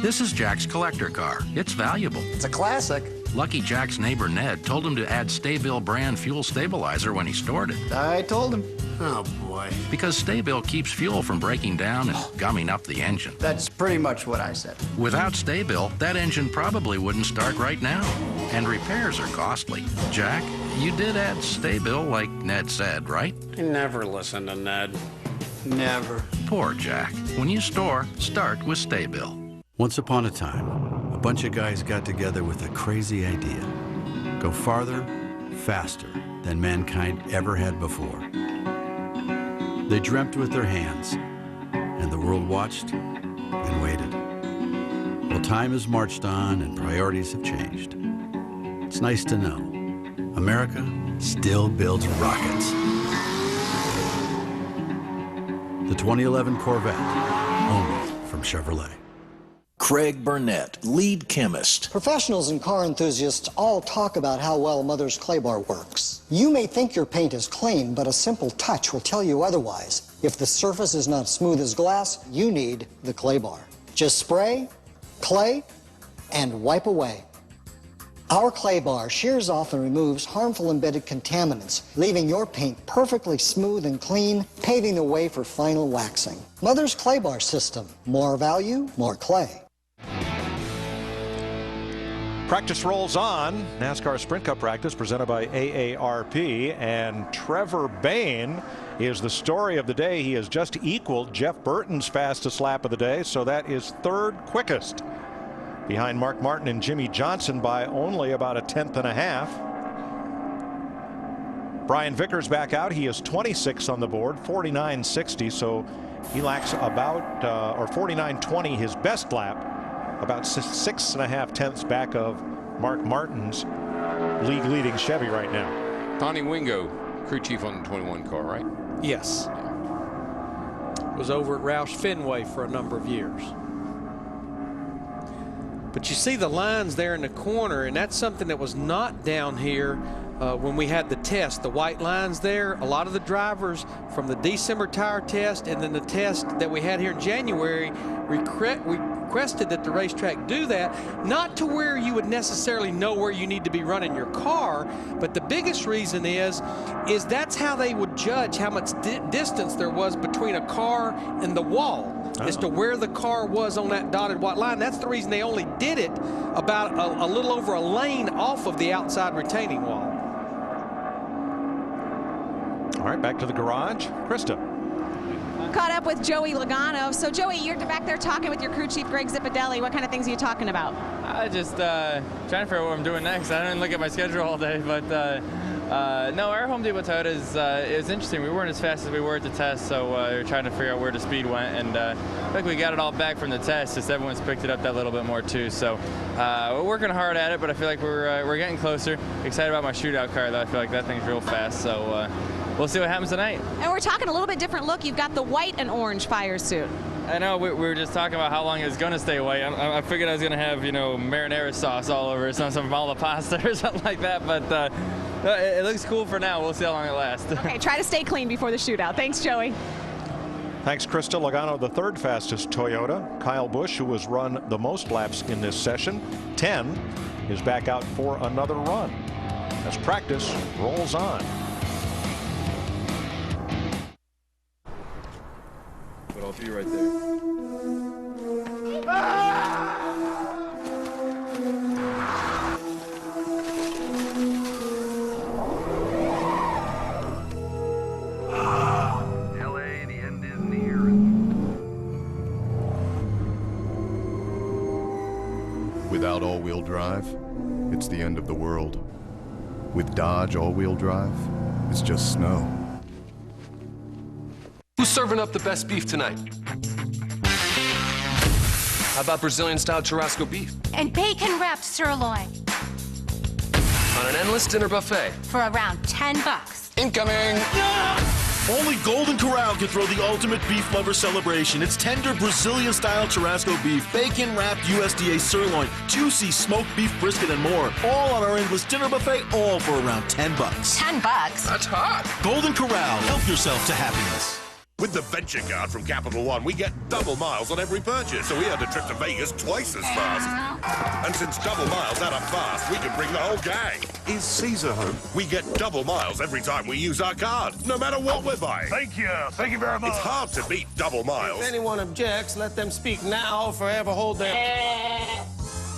This is Jack's collector car. It's valuable. It's a classic. Lucky Jack's neighbor Ned told him to add Staybill brand fuel stabilizer when he stored it. I told him. Oh, boy. Because Staybill keeps fuel from breaking down and gumming up the engine. That's pretty much what I said. Without Staybill, that engine probably wouldn't start right now. And repairs are costly. Jack, you did add Staybill like Ned said, right? You never listen to Ned. Never. Poor Jack. When you store, start with Staybill. Once upon a time, a bunch of guys got together with a crazy idea. Go farther, faster than mankind ever had before. They dreamt with their hands, and the world watched and waited. Well, time has marched on and priorities have changed. It's nice to know America still builds rockets. The 2011 Corvette, only from Chevrolet. Craig Burnett, lead chemist. Professionals and car enthusiasts all talk about how well Mother's Clay Bar works. You may think your paint is clean, but a simple touch will tell you otherwise. If the surface is not smooth as glass, you need the Clay Bar. Just spray, clay, and wipe away. Our Clay Bar shears off and removes harmful embedded contaminants, leaving your paint perfectly smooth and clean, paving the way for final waxing. Mother's Clay Bar system. More value, more clay. Practice rolls on. NASCAR Sprint Cup practice presented by AARP. And Trevor Bayne is the story of the day. He has just equaled Jeff Burton's fastest lap of the day, so that is third quickest, behind Mark Martin and Jimmy Johnson by only about a tenth and a half. Brian Vickers back out. He is 26 on the board, 49.60, so he lacks about, or 49.20, his best lap, about 6.5 tenths back of Mark Martin's league-leading Chevy right now. Tony Wingo, crew chief on the 21 car, right? Yes. Was over at Roush Fenway for a number of years. But you see the lines there in the corner, and that's something that was not down here when we had the test. The white lines there, a lot of the drivers from the December tire test and then the test that we had here in January requested that the racetrack do that, not to where you would necessarily know where you need to be running your car, but the biggest reason is that's how they would judge how much distance there was between a car and the wall. As to where the car was on that dotted white line. That's the reason they only did it about a little over a lane off of the outside retaining wall. All right, back to the garage. Krista. Caught up with Joey Logano. So, Joey, you're back there talking with your crew chief, Greg Zipadelli. What kind of things are you talking about? I just trying to figure out what I'm doing next. I didn't look at my schedule all day, but no, our Home Depot Toyota is interesting. We weren't as fast as we were at the test, so we were trying to figure out where the speed went, and I think we got it all back from the test. Just everyone's picked it up that little bit more too. So we're working hard at it, but I feel like we're getting closer. Excited about my shootout car though. I feel like that thing's real fast. So we'll see what happens tonight. And we're talking a little bit different look. You've got the white and orange fire suit. I know we were just talking about how long it was going to stay white. I figured I was going to have, marinara sauce all over it, some all the pasta or something like that, but it looks cool for now. We'll see how long it lasts. Okay, try to stay clean before the shootout. Thanks, Joey. Thanks, Krista. Logano, the third fastest Toyota. Kyle Busch, who has run the most laps in this session, 10, is back out for another run as practice rolls on. But I'll be right there. Without all-wheel drive, it's the end of the world. With Dodge all-wheel drive, it's just snow. Who's serving up the best beef tonight? How about Brazilian-style churrasco beef? And bacon-wrapped sirloin. On an endless dinner buffet. For around $10. Incoming! Only Golden Corral can throw the ultimate beef lover celebration. It's tender Brazilian-style churrasco beef, bacon-wrapped USDA sirloin, juicy smoked beef brisket, and more. All on our endless dinner buffet, all for around $10. $10? That's hot. Golden Corral. Help yourself to happiness. With the Venture Card from Capital One, we get double miles on every purchase, so we had a trip to Vegas twice as fast. And since double miles add up fast, we can bring the whole gang. Is Caesar home? We get double miles every time we use our card, no matter what we're buying. Thank you. Thank you very much. It's hard to beat double miles. If anyone objects, let them speak now or forever hold their...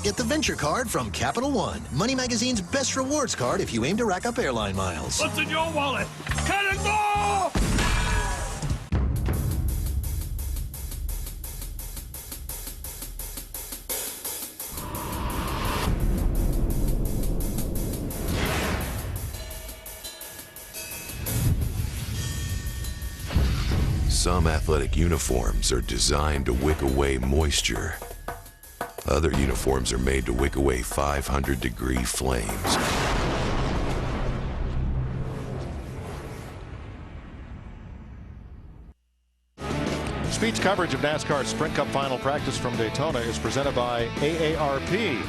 Get the Venture Card from Capital One, Money Magazine's best rewards card if you aim to rack up airline miles. What's in your wallet? Cannonball! Some athletic uniforms are designed to wick away moisture. Other uniforms are made to wick away 500-degree flames. Speed's coverage of NASCAR's Sprint Cup final practice from Daytona is presented by AARP.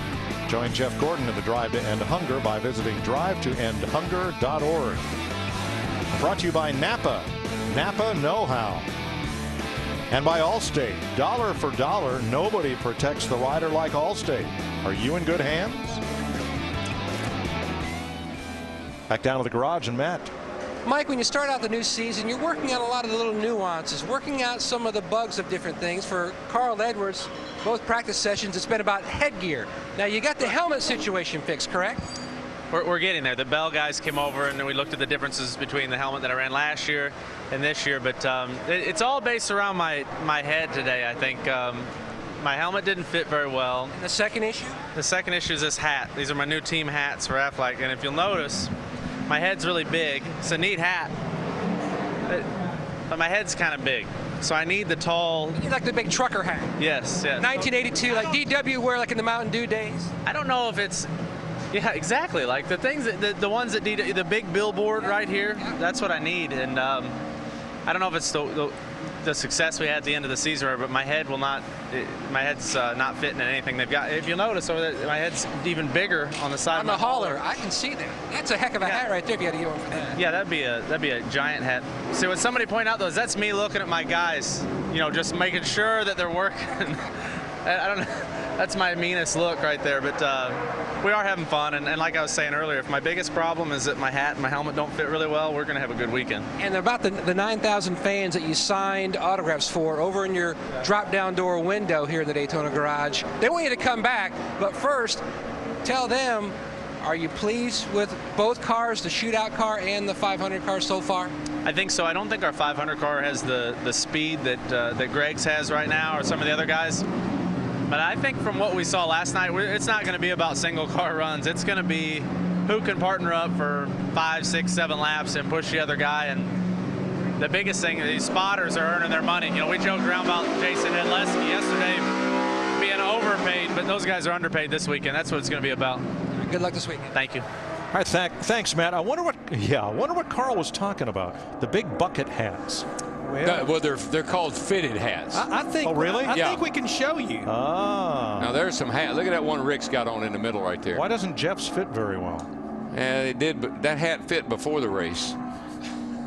Join Jeff Gordon in the Drive to End Hunger by visiting drivetoendhunger.org. Brought to you by Napa. Napa Know-How. And by Allstate. Dollar for dollar, nobody protects the rider like Allstate. Are you in good hands? Back down to the garage and Matt. Mike, when you start out the new season, you're working on a lot of the little nuances, working out some of the bugs of different things. For Carl Edwards, both practice sessions, it's been about headgear. Now, you got the helmet situation fixed, correct? We're getting there. The Bell guys came over, and then we looked at the differences between the helmet that I ran last year and this year. But it's all based around my head today, I think. My helmet didn't fit very well. And the second issue? The second issue is this hat. These are my new team hats for Aflac. And if you'll notice, my head's really big. It's a neat hat, but my head's kind of big. So I need the tall. You like the big trucker hat? Yes, yes. 1982, like DW wear like in the Mountain Dew days? I don't know if it's, yeah, exactly. Like the things that, the ones that the big billboard right here, that's what I need. And I don't know if it's the success we had at the end of the season, but my head will not, my head's not fitting in anything they've got. If you'll notice, over there, my head's even bigger on the side of my hauler. I can see that. That's a heck of a hat right there if you had to get one for that. Yeah, that'd be a giant hat. See, when somebody point out those, that's me looking at my guys, you know, just making sure that they're working. I don't know. That's my meanest look right there, but we are having fun, and like I was saying earlier, if my biggest problem is that my hat and my helmet don't fit really well, we're going to have a good weekend. And about the 9,000 fans that you signed autographs for over in your drop-down door window here in the Daytona garage, they want you to come back, but first, tell them, are you pleased with both cars, the shootout car and the 500 car so far? I think so. I don't think our 500 car has the speed that Greg's has right now or some of the other guys. But I think from what we saw last night, it's not going to be about single car runs. It's going to be who can partner up for 5, 6, 7 laps and push the other guy. And the biggest thing, these spotters are earning their money. You know, we joked around about Jason Hedleski yesterday being overpaid, but those guys are underpaid this weekend. That's what it's going to be about. Good luck this weekend. Thank you. All right, thanks, Matt. I wonder what Carl was talking about. The big bucket hats. Well, they're called fitted hats. I think. Oh, really? I think we can show you. Ah. Now there's some hats. Look at that one Rick's got on in the middle right there. Why doesn't Jeff's fit very well? It did, but that hat fit before the race.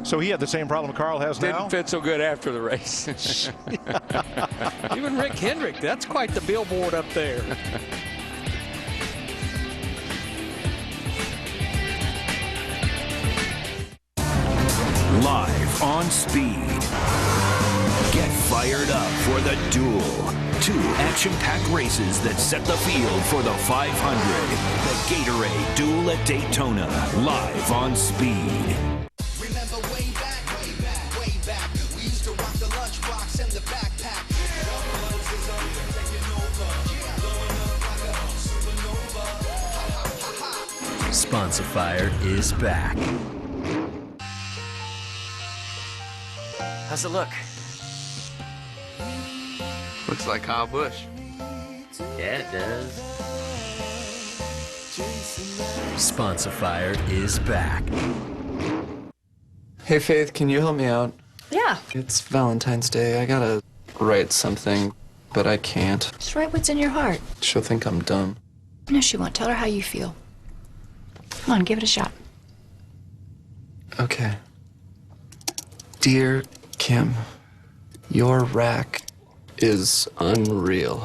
So he had the same problem Carl has now? Didn't fit so good after the race. Even Rick Hendrick, that's quite the billboard up there. Live on Speed. Get fired up for the duel. 2 action-packed races that set the field for the 500. The Gatorade Duel at Daytona. Live on Speed. Remember way back, we used to rock the lunchbox and the backpack. Sponsifier is back. How's it look? Looks like Kyle Busch. Yeah, it does. Sponsifier is back. Hey, Faith, can you help me out? Yeah. It's Valentine's Day. I gotta write something, but I can't. Just write what's in your heart. She'll think I'm dumb. No, she won't. Tell her how you feel. Come on, give it a shot. Okay. Dear Kim, your rack is unreal.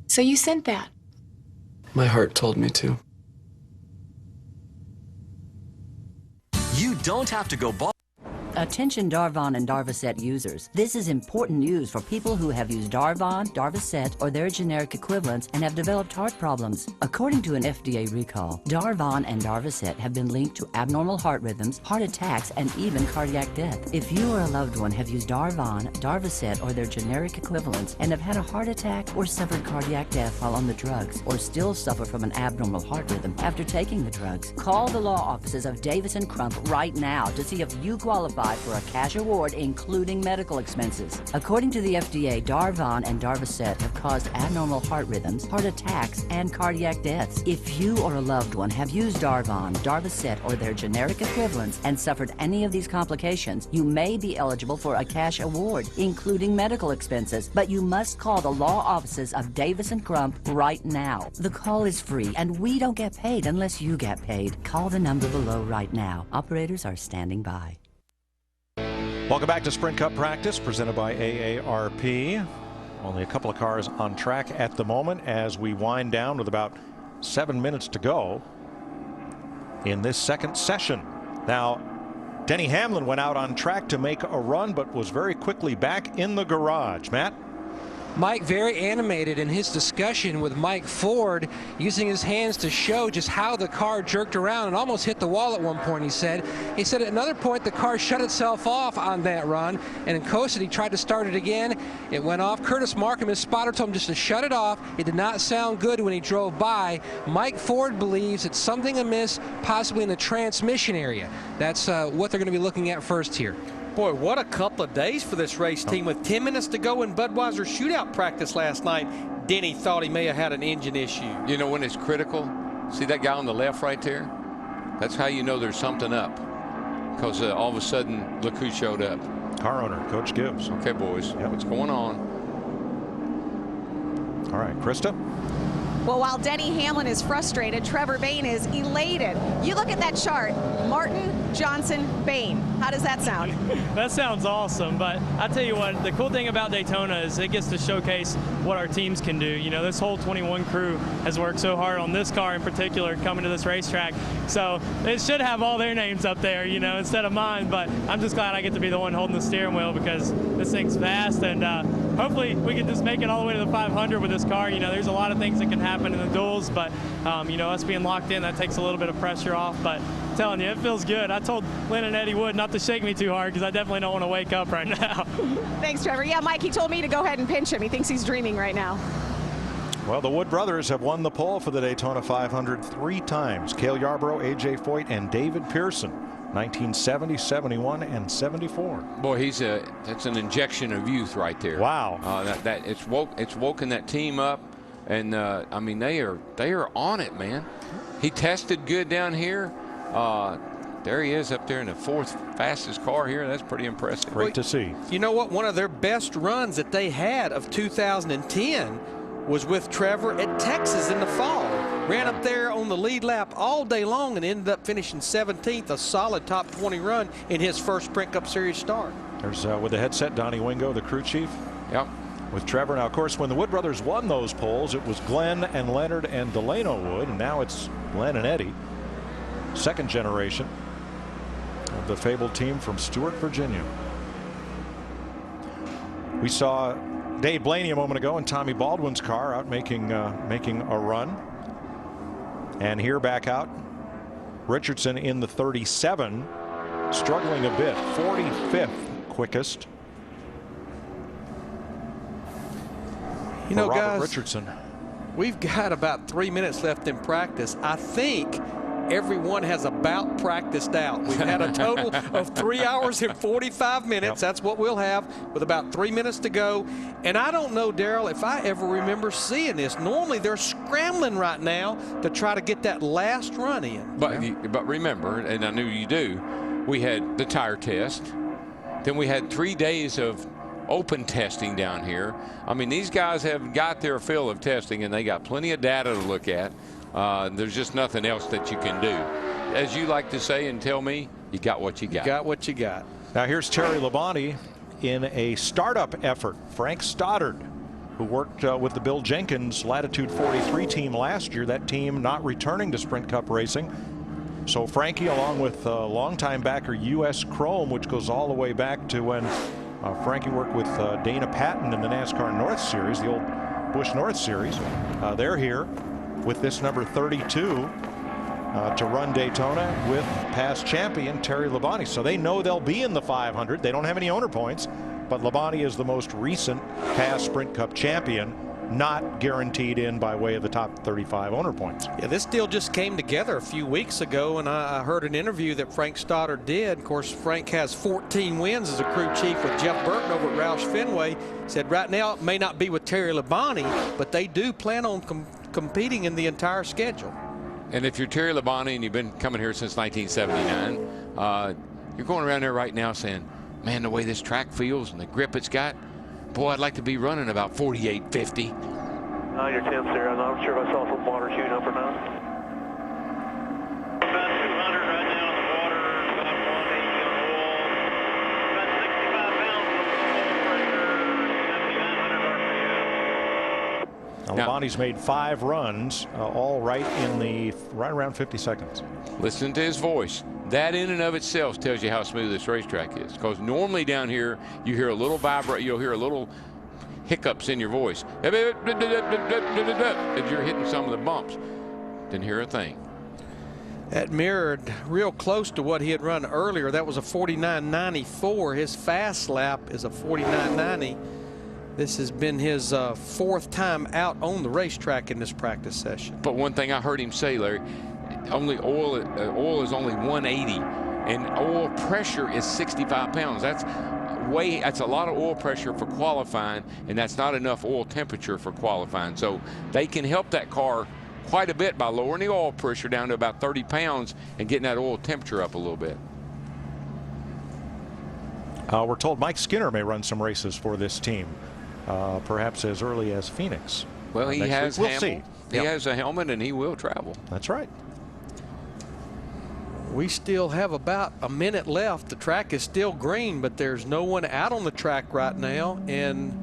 So you sent that? My heart told me to. You don't have to go bald. Attention Darvon and Darvocet users. This is important news for people who have used Darvon, Darvocet, or their generic equivalents and have developed heart problems. According to an FDA recall, Darvon and Darvocet have been linked to abnormal heart rhythms, heart attacks, and even cardiac death. If you or a loved one have used Darvon, Darvocet, or their generic equivalents and have had a heart attack or suffered cardiac death while on the drugs, or still suffer from an abnormal heart rhythm after taking the drugs, call the law offices of Davis & Crump right now to see if you qualify qualify for a cash award, including medical expenses. According to the FDA, Darvon and Darvocet have caused abnormal heart rhythms, heart attacks, and cardiac deaths. If you or a loved one have used Darvon, Darvocet, or their generic equivalents and suffered any of these complications, you may be eligible for a cash award, including medical expenses, but you must call the law offices of Davis & Crump right now. The call is free, and we don't get paid unless you get paid. Call the number below right now. Operators are standing by. Welcome back to Sprint Cup practice presented by AARP. Only a couple of cars on track at the moment as we wind down with about 7 minutes to go in this second session. Now, Denny Hamlin went out on track to make a run, but was very quickly back in the garage. Matt? Mike very animated in his discussion with Mike Ford, using his hands to show just how the car jerked around and almost hit the wall at one point, he said. He said at another point the car shut itself off on that run, and in coasted he tried to start it again. It went off. Curtis Markham, his spotter, told him just to shut it off. It did not sound good when he drove by. Mike Ford believes it's something amiss, possibly in the transmission area. That's what they're going to be looking at first here. Boy, what a couple of days for this race team. With 10 minutes to go in Budweiser shootout practice last night, Denny thought he may have had an engine issue. You know when it's critical? See that guy on the left right there? That's how you know there's something up. Because all of a sudden, look who showed up. Car owner, Coach Gibbs. Okay, boys, what's going on? All right, Krista? Well, while Denny Hamlin is frustrated, Trevor Bayne is elated. You look at that chart, Martin, Johnson, Bayne. How does that sound? That sounds awesome, but I tell you what, the cool thing about Daytona is it gets to showcase what our teams can do. You know, this whole 21 crew has worked so hard on this car in particular coming to this racetrack, so it should have all their names up there, you know, instead of mine, but I'm just glad I get to be the one holding the steering wheel because this thing's fast, and hopefully we can just make it all the way to the 500 with this car. You know, there's a lot of things that can happen in the duels, but you know, us being locked in, that takes a little bit of pressure off, but I'm telling you, it feels good. I told Lynn and Eddie Wood not to shake me too hard because I definitely don't want to wake up right now. Thanks, Trevor. Yeah, Mike, he told me to go ahead and pinch him. He thinks he's dreaming right now. Well, the Wood brothers have won the pole for the Daytona 500 3 times. Cale Yarborough, A.J. Foyt, and David Pearson. 1970, 71, and 74. Boy, that's an injection of youth right there. Wow. It's woken that team up, and I mean they are on it, man. He tested good down here. There he is up there in the 4th fastest car here. That's pretty impressive. Great to see. You know what? One of their best runs that they had of 2010 was with Trevor at Texas in the fall. Ran up there on the lead lap all day long and ended up finishing 17th, a solid top 20 run in his first Sprint Cup Series start. There's with the headset, Donnie Wingo, the crew chief. Yep. With Trevor. Now, of course, when the Wood brothers won those poles, it was Glenn and Leonard and Delano Wood, and now it's Glenn and Eddie. Second generation of the fabled team from Stewart, Virginia. We saw Dave Blaney a moment ago in Tommy Baldwin's car out making a run. And here back out, Richardson in the 37, struggling a bit, 45th quickest. You know, Robert guys, Richardson. We've got about 3 minutes left in practice. I think everyone has about practiced out. We've had a total of 3 hours and 45 minutes. Yep. That's what we'll have with about 3 minutes to go. And I don't know, Darrell, if I ever remember seeing this. Normally they're scrambling right now to try to get that last run in. But remember, and I knew you do, we had the tire test. Then we had 3 days of open testing down here. I mean, these guys have got their fill of testing, and they got plenty of data to look at. There's just nothing else that you can do. As you like to say and tell me, you got what you got. You got what you got. Now here's Terry Labonte in a startup effort. Frank Stoddard, who worked with the Bill Jenkins Latitude 43 team last year. That team not returning to Sprint Cup racing. So Frankie, along with longtime backer US Chrome, which goes all the way back to when Frankie worked with Dana Patton in the NASCAR North Series, the old Busch North Series. They're here with this number 32 to run Daytona with past champion Terry Labonte. So they know they'll be in the 500. They don't have any owner points, but Labonte is the most recent past Sprint Cup champion not guaranteed in by way of the top 35 owner points. Yeah, this deal just came together a few weeks ago, and I heard an interview that Frank Stoddard did. Of course, Frank has 14 wins as a crew chief with Jeff Burton over at Roush Fenway. Said right now it may not be with Terry Labonte, but they do plan on competing in the entire schedule. And if you're Terry Labonte and you've been coming here since 1979, you're going around there right now saying, man, the way this track feels and the grip it's got, boy, I'd like to be running about 48.50. Your 10's there. I'm not sure if I saw some water shooting up or not. About 200 right now in the water, about 180 on the wall. About 65 pounds of full pressure, 7,900 RPM. Labonte's made 5 runs, all right around 50 seconds. Listen to his voice. That in and of itself tells you how smooth this racetrack is. Because normally down here, you hear a little you'll hear a little hiccups in your voice. If you're hitting some of the bumps, didn't hear a thing. That mirrored real close to what he had run earlier. That was a 49.94. His fast lap is a 49.90. This has been his 4th time out on the racetrack in this practice session. But one thing I heard him say, Larry, only oil is only 180, and oil pressure is 65 pounds. That's a lot of oil pressure for qualifying, and that's not enough oil temperature for qualifying. So they can help that car quite a bit by lowering the oil pressure down to about 30 pounds and getting that oil temperature up a little bit. We're told Mike Skinner may run some races for this team, perhaps as early as Phoenix. Well, he has we'll see. He has a helmet and he will travel. That's right. We still have about a minute left. The track is still green, but there's no one out on the track right now. And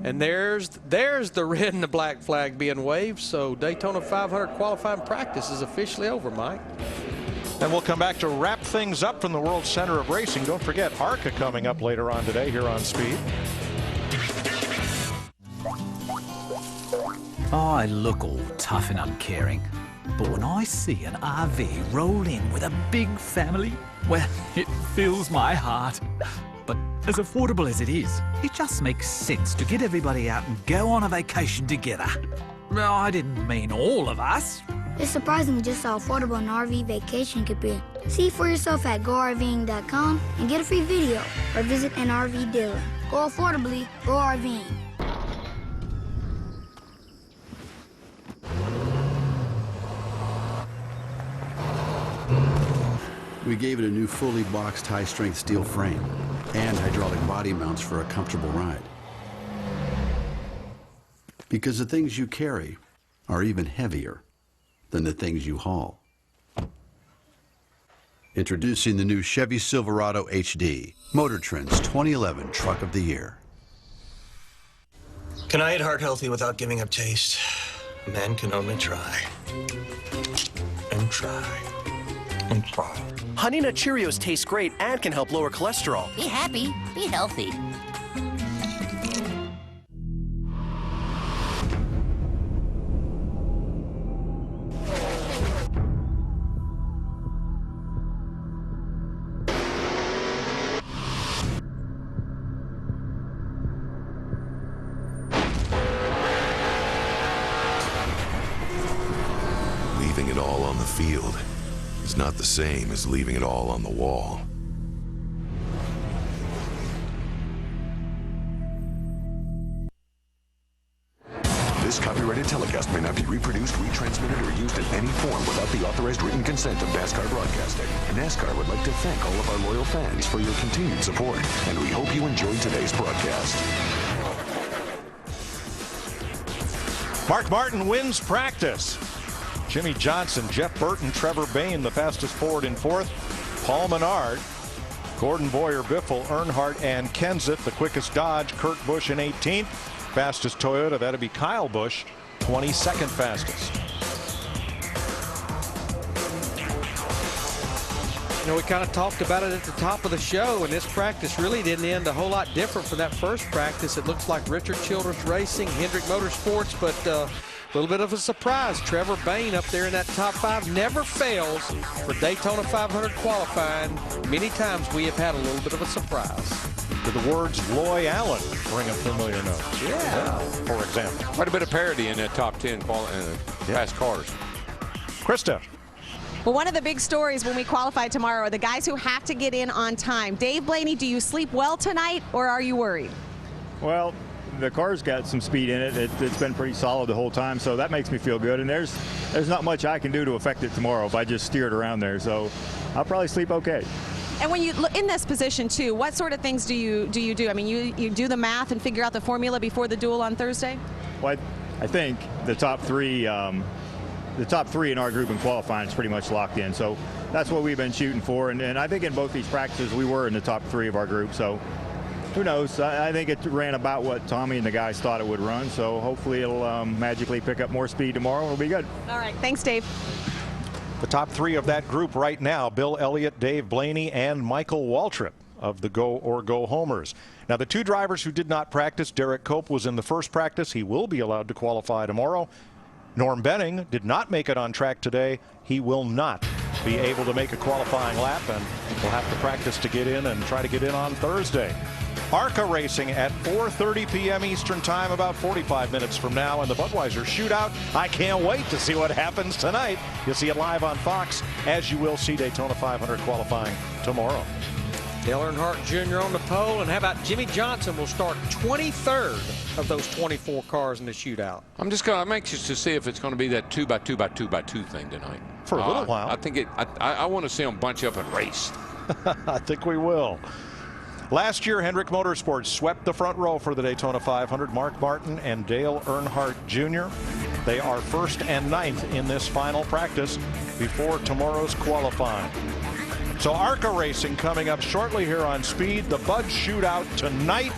there's the red and the black flag being waved. So Daytona 500 qualifying practice is officially over, Mike. And we'll come back to wrap things up from the World Center of Racing. Don't forget ARCA coming up later on today here on Speed. I look all tough and uncaring, but when I see an RV roll in with a big family, well, it fills my heart. But as affordable as it is, it just makes sense to get everybody out and go on a vacation together. Well, I didn't mean all of us. It's surprising just how affordable an RV vacation could be. See for yourself at GoRVing.com and get a free video, or visit an RV dealer. Go affordably, go RVing. We gave it a new fully boxed high-strength steel frame and hydraulic body mounts for a comfortable ride. Because the things you carry are even heavier than the things you haul. Introducing the new Chevy Silverado HD, Motor Trend's 2011 Truck of the Year. Can I eat heart healthy without giving up taste? A man can only try. And try. And try. Honey Nut Cheerios taste great and can help lower cholesterol. Be happy, be healthy. Leaving it all on the field is not the same as leaving it all on the wall. This copyrighted telecast may not be reproduced, retransmitted, or used in any form without the authorized written consent of NASCAR Broadcasting. NASCAR would like to thank all of our loyal fans for your continued support, and we hope you enjoyed today's broadcast. Mark Martin wins practice. Jimmy Johnson, Jeff Burton, Trevor Bayne, the fastest Ford in 4th. Paul Menard, Gordon Boyer, Biffle, Earnhardt, and Kenseth, the quickest Dodge. Kurt Busch in 18th. Fastest Toyota, that'd be Kyle Busch, 22nd fastest. You know, we kind of talked about it at the top of the show, and this practice really didn't end a whole lot different from that first practice. It looks like Richard Childress Racing, Hendrick Motorsports, but a little bit of a surprise. Trevor Bayne up there in that top 5 never fails for Daytona 500 qualifying. Many times we have had a little bit of a surprise. Did the words Loy Allen ring a familiar note? Yeah. For example. Quite a bit of parity in that top 10 fast cars. Krista. Well, one of the big stories when we qualify tomorrow are the guys who have to get in on time. Dave Blaney, do you sleep well tonight, or are you worried? Well, the car's got some speed in it. It's been pretty solid the whole time, so that makes me feel good. And there's not much I can do to affect it tomorrow if I just steer it around there. So I'll probably sleep okay. And when you look in this position too, what sort of things do you do? I mean, you do the math and figure out the formula before the duel on Thursday? Well, I think the top three in our group in qualifying is pretty much locked in. So that's what we've been shooting for. And I think in both these practices we were in the top 3 of our group. So who knows? I think it ran about what Tommy and the guys thought it would run. So hopefully it'll magically pick up more speed tomorrow and it'll be good. All right. Thanks, Dave. The top 3 of that group right now, Bill Elliott, Dave Blaney, and Michael Waltrip of the Go or Go Homers. Now, the 2 drivers who did not practice, Derek Cope was in the first practice. He will be allowed to qualify tomorrow. Norm Benning did not make it on track today. He will not be able to make a qualifying lap, and will have to practice to get in and try to get in on Thursday. ARCA racing at 4:30 p.m. Eastern Time, about 45 minutes from now, in the Budweiser Shootout. I can't wait to see what happens tonight. You'll see it live on Fox, as you will see Daytona 500 qualifying tomorrow. Dale Earnhardt Jr. on the pole, and how about Jimmy Johnson will start 23rd of those 24 cars in the shootout. I'm anxious to see if it's going to be that 2x2x2x2 thing tonight. For a little while. I think I want to see them bunch up and race. I think we will. Last year, Hendrick Motorsports swept the front row for the Daytona 500. Mark Martin and Dale Earnhardt Jr. They are 1st and 9th in this final practice before tomorrow's qualifying. So ARCA racing coming up shortly here on Speed. The Bud Shootout tonight.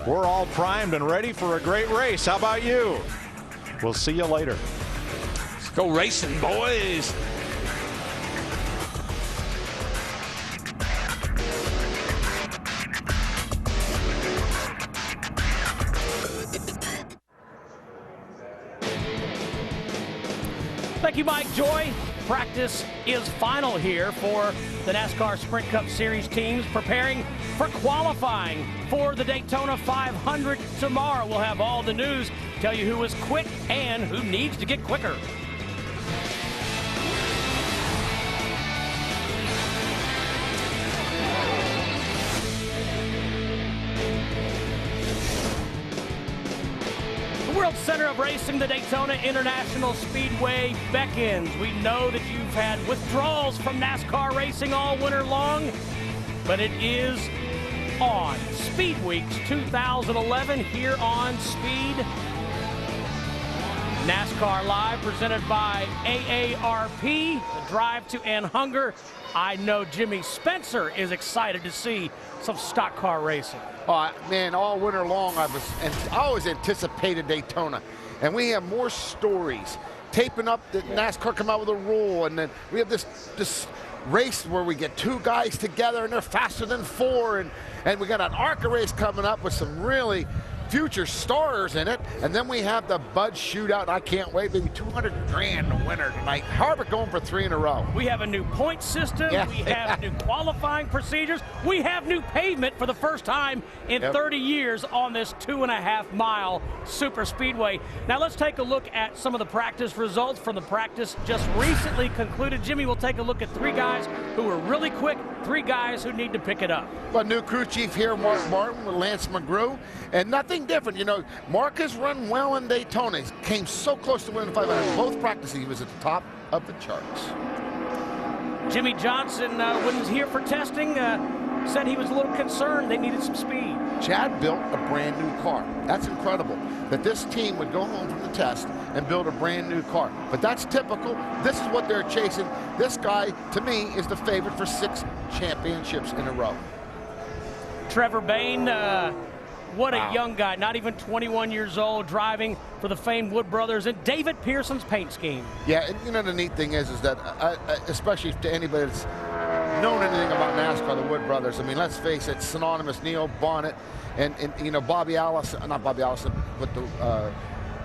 We're all primed and ready for a great race. How about you? We'll see you later. Let's go racing, boys. Thank you, Mike Joy. Practice is final here for the NASCAR Sprint Cup Series teams preparing for qualifying for the Daytona 500 tomorrow. We'll have all the news, tell you who was quick and who needs to get quicker. World Center of Racing, the Daytona International Speedway beckons. We know that you've had withdrawals from NASCAR racing all winter long, but it is on. Speed Weeks 2011 here on Speed. NASCAR Live presented by AARP, the Drive to End Hunger. I know Jimmy Spencer is excited to see some stock car racing. Oh, man, all winter long I always anticipated Daytona. And we have more stories. Taping up that NASCAR come out with a rule, and then we have this race where we get 2 guys together and they're faster than 4, and we got an ARCA race coming up with some really future stars in it, and then we have the Bud Shootout. I can't wait. Maybe $200 grand to winner tonight. Harvick going for 3 in a row. We have a new point system. Yeah. We have new qualifying procedures. We have new pavement for the first time in 30 years on this 2.5-mile super speedway. Now let's take a look at some of the practice results from the practice just recently concluded. Jimmy, will take a look at 3 guys who were really quick, 3 guys who need to pick it up. Well, new crew chief here, Mark Martin with Lance McGrew, and nothing different. You know, Mark has run well in Daytona. He came so close to winning the 500. Both practices, he was at the top of the charts. Jimmy Johnson, when he was here for testing, said he was a little concerned they needed some speed. Chad built a brand new car. That's incredible that this team would go home from the test and build a brand new car. But that's typical. This is what they're chasing. This guy, to me, is the favorite for 6 championships in a row. Trevor Bayne, what a young guy, not even 21 years old, driving for the famed Wood Brothers and David Pearson's paint scheme. Yeah, and you know the neat thing is that, especially to anybody that's known anything about NASCAR, the Wood Brothers, I mean, let's face it, synonymous, Neil Bonnet, and you know, Bobby Allison, not Bobby Allison, but the,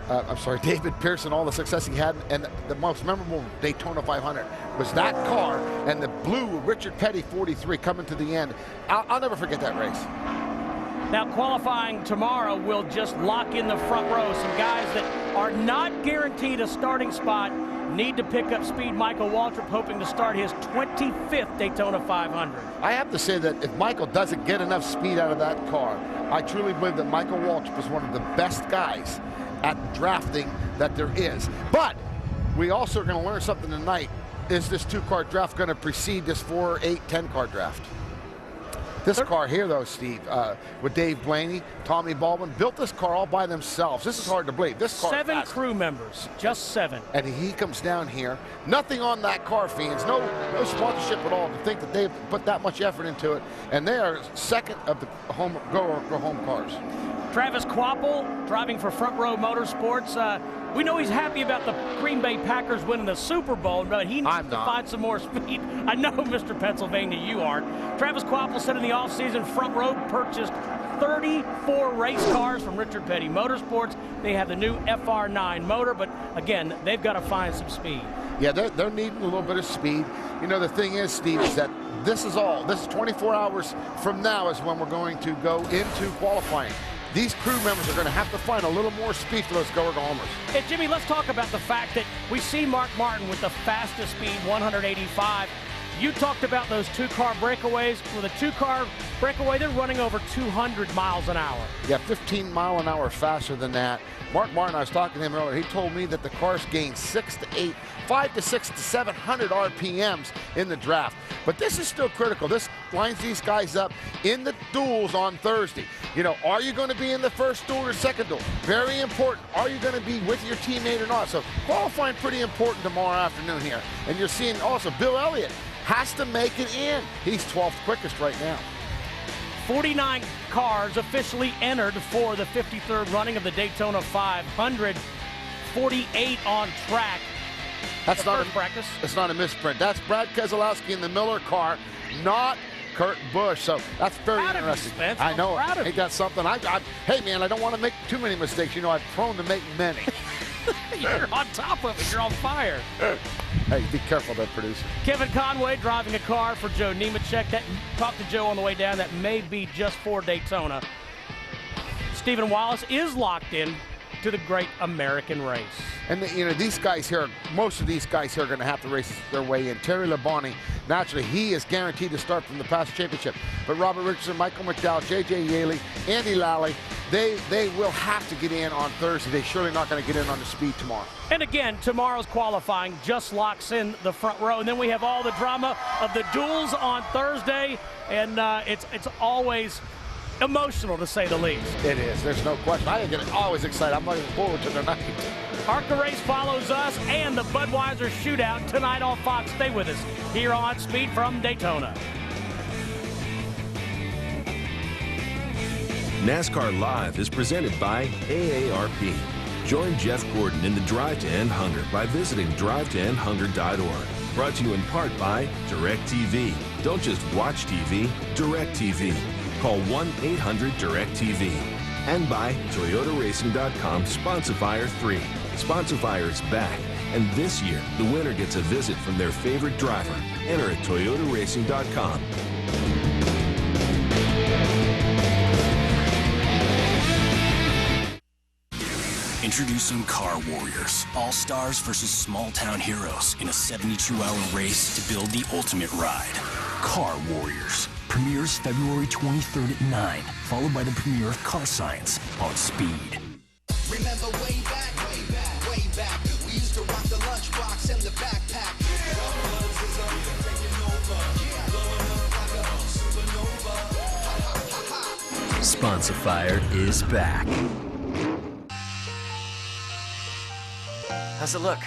I'm sorry, David Pearson, all the success he had, and the most memorable Daytona 500 was that car and the blue Richard Petty 43 coming to the end. I'll never forget that race. Now, qualifying tomorrow will just lock in the front row. Some guys that are not guaranteed a starting spot need to pick up speed. Michael Waltrip hoping to start his 25th Daytona 500. I have to say that if Michael doesn't get enough speed out of that car, I truly believe that Michael Waltrip is one of the best guys at drafting that there is. But we also are going to learn something tonight. Is this 2-car draft going to precede this 4, 8, 10-car draft? This car here, though, Steve, with Dave Blaney, Tommy Baldwin, built this car all by themselves. This is hard to believe. This car 7 crew members, just 7. And he comes down here. Nothing on that car, Fiends. No sponsorship at all. To think that they've put that much effort into it, and they are second of the home cars. Travis Quapple driving for Front Row Motorsports. We know he's happy about the Green Bay Packers winning the Super Bowl, but he needs to find some more speed. I know, Mr. Pennsylvania, you aren't. Travis Quapple said in the offseason, Front Row purchased 34 race cars from Richard Petty Motorsports. They have the new FR9 motor, but again, they've got to find some speed. Yeah, they're needing a little bit of speed. You know, the thing is, Steve, is that this is 24 hours from now is when we're going to go into qualifying. These crew members are going to have to find a little more speed for those go-homers. Hey, Jimmy, let's talk about the fact that we see Mark Martin with the fastest speed, 185. You talked about those 2-car breakaways. With a 2-car breakaway, they're running over 200 miles an hour. Yeah, 15 mile an hour faster than that. Mark Martin, I was talking to him earlier, he told me that the cars gained 5 to 6 to 700 RPMs in the draft. But this is still critical. This lines these guys up in the duels on Thursday. You know, are you going to be in the first duel or second duel? Very important. Are you going to be with your teammate or not? So qualifying pretty important tomorrow afternoon here. And you're seeing also Bill Elliott has to make it in. He's 12th quickest right now. 49 cars officially entered for the 53rd running of the Daytona 500. 48 on track. That's not practice. It's not a misprint. That's Brad Keselowski in the Miller car, not Kurt Busch. So that's very interesting. I know. Ain't that something? Hey, man, I don't want to make too many mistakes. You know, I'm prone to make many. You're on top of it. You're on fire. Hey, be careful there, producer. Kevin Conway driving a car for Joe Nemechek. Talked to Joe on the way down. That may be just for Daytona. Stephen Wallace is locked in to the Great American Race. And you know, these guys here, most of these guys here are going to have to race their way in. Terry Labonte, naturally, he is guaranteed to start from the past championship. But Robert Richardson, Michael McDowell, J.J. Yaley, Andy Lally, they will have to get in on Thursday. They're surely not going to get in on the speed tomorrow. And again, tomorrow's qualifying just locks in the front row. And then we have all the drama of the duels on Thursday. And it's always emotional, to say the least. It is. There's no question. I get always excited. I'm looking forward to tonight. ARCA Race follows us and the Budweiser Shootout tonight on Fox. Stay with us here on Speed from Daytona. NASCAR Live is presented by AARP. Join Jeff Gordon in the Drive to End Hunger by visiting drivetoendhunger.org. Brought to you in part by DirecTV. Don't just watch TV, DirecTV. Call 1-800-DIRECTV. And by ToyotaRacing.com Sponsifier 3. Sponsifier is back, and this year the winner gets a visit from their favorite driver. Enter at ToyotaRacing.com. Introducing Car Warriors, all-stars versus small-town heroes in a 72-hour race to build the ultimate ride. Car Warriors premieres February 23rd at 9, followed by the premiere of Car Science on Speed. Remember way back, we used to rock the lunchbox and the backpack. Sponsifier is back. How's it look?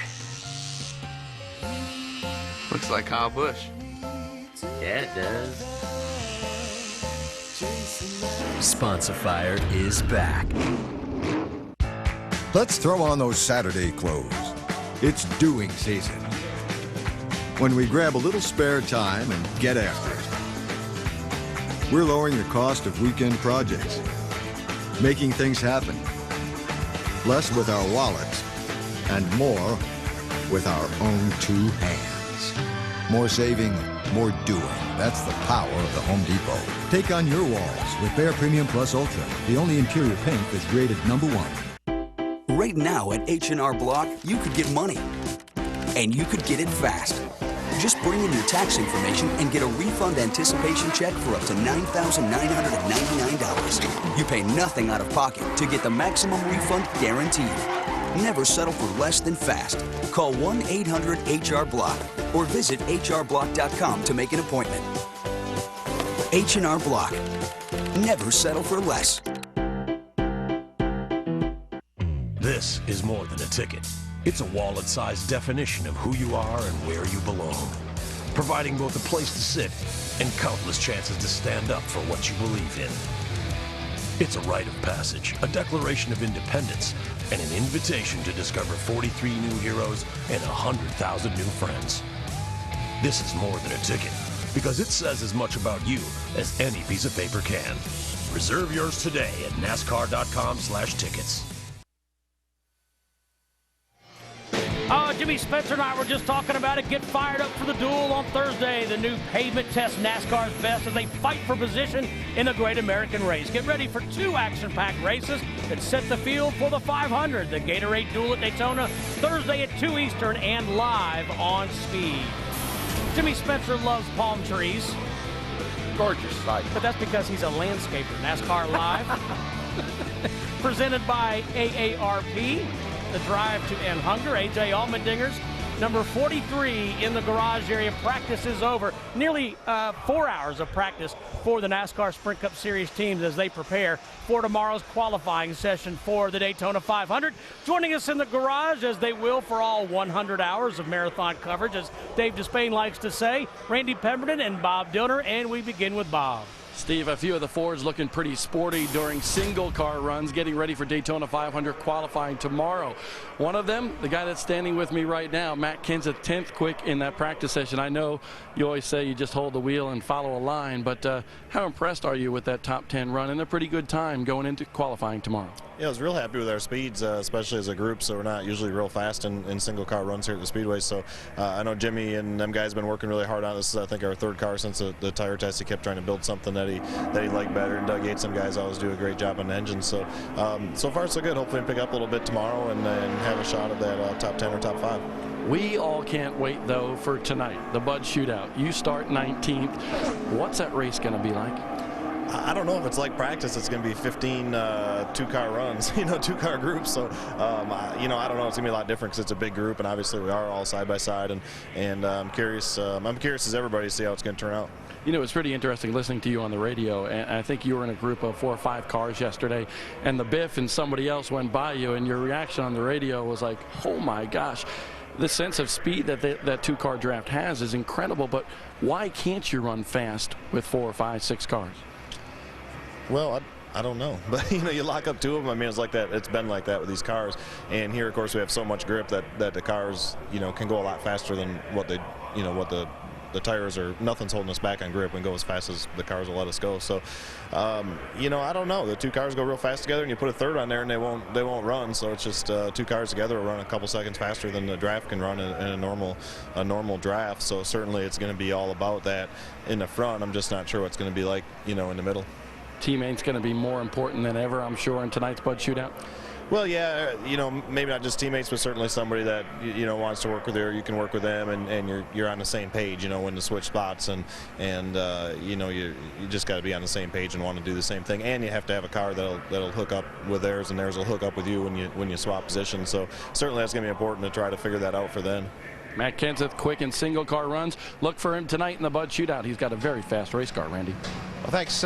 Looks like Kyle Busch. Yeah, it does. Sponsifier is back. Let's throw on those Saturday clothes. It's doing season. When we grab a little spare time and get after it. We're lowering the cost of weekend projects, making things happen. Less with our wallets and more with our own two hands. More saving, more doing. That's the power of the Home Depot. Take on your walls with Behr Premium Plus Ultra, the only interior paint that's rated #1. Right now at H&R Block, you could get money. And you could get it fast. Just bring in your tax information and get a refund anticipation check for up to $9,999. You pay nothing out of pocket to get the maximum refund guaranteed. Never settle for less than fast. Call 1-800-HR-BLOCK or visit hrblock.com to make an appointment. H&R Block. Never settle for less. This is more than a ticket. It's a wallet-sized definition of who you are and where you belong, providing both a place to sit and countless chances to stand up for what you believe in. It's a rite of passage, a declaration of independence, and an invitation to discover 43 new heroes and 100,000 new friends. This is more than a ticket, because it says as much about you as any piece of paper can. Reserve yours today at NASCAR.com/tickets. Jimmy Spencer and I were just talking about it. Get fired up for the duel on Thursday. The new pavement test NASCAR's best as they fight for position in the Great American Race. Get ready for 2 action-packed races that set the field for the 500. The Gatorade Duel at Daytona Thursday at 2 Eastern and live on Speed. Jimmy Spencer loves palm trees. Gorgeous sight. But that's because he's a landscaper. NASCAR Live. Presented by AARP. The drive to end hunger. A.J. Allmendinger's number 43 in the garage area. Practice is over. Nearly 4 hours of practice for the NASCAR Sprint Cup Series teams as they prepare for tomorrow's qualifying session for the Daytona 500. Joining us in the garage, as they will for all 100 hours of marathon coverage, as Dave Despain likes to say, Randy Pemberton and Bob Dillner, and we begin with Bob. Steve, a few of the Fords looking pretty sporty during single car runs, getting ready for Daytona 500 qualifying tomorrow. One of them, the guy that's standing with me right now, Matt Kenseth, 10th quick in that practice session. I know you always say you just hold the wheel and follow a line, but how impressed are you with that top 10 run and a pretty good time going into qualifying tomorrow? Yeah, I was real happy with our speeds, especially as a group, so we're not usually real fast in single car runs here at the Speedway. So I know Jimmy and them guys have been working really hard on this. This is, I think, our 3rd car since the tire test. He kept trying to build something that he liked better, and Doug Yates, some guys always do a great job on the engine. So so far so good. Hopefully pick up a little bit tomorrow and have a shot at that top 10 or top 5. We all can't wait, though, for tonight, the Bud Shootout. You start 19th. What's that race going to be like? I don't know if it's like practice. It's going to be 15 2-car runs, 2-car groups. So, I don't know. It's going to be a lot different because it's a big group, and obviously we are all side by side. And I'm curious. I'm curious as everybody to see how it's going to turn out. It's pretty interesting listening to you on the radio, and I think you were in a group of 4 or 5 cars yesterday, and the Biff and somebody else went by you, and your reaction on the radio was like, oh my gosh. The sense of speed that that 2-car draft has is incredible, but why can't you run fast with 4 or 5, 6 cars? Well, I don't know, but you lock up 2 of them. I mean, it's like that. It's been like that with these cars, and here, of course, we have so much grip that the cars, can go a lot faster than what they, what the tires are. Nothing's holding us back on grip. We can go as fast as the cars will let us go. So, I don't know. The 2 cars go real fast together, and you put a 3rd on there, and they won't run. So it's just 2 cars together will run a couple seconds faster than the draft can run in a normal draft. So certainly, it's going to be all about that in the front. I'm just not sure what's going to be like, in the middle. Teammates going to be more important than ever, I'm sure, in tonight's Bud Shootout? Well, yeah, maybe not just teammates, but certainly somebody that, wants to work with you, or you can work with them, and you're on the same page, when to switch spots, and you just got to be on the same page and want to do the same thing, and you have to have a car that'll hook up with theirs, and theirs will hook up with you when you swap positions. So certainly that's going to be important to try to figure that out for them. Matt Kenseth, quick in single car runs. Look for him tonight in the Bud Shootout. He's got a very fast race car, Randy. Well, thanks,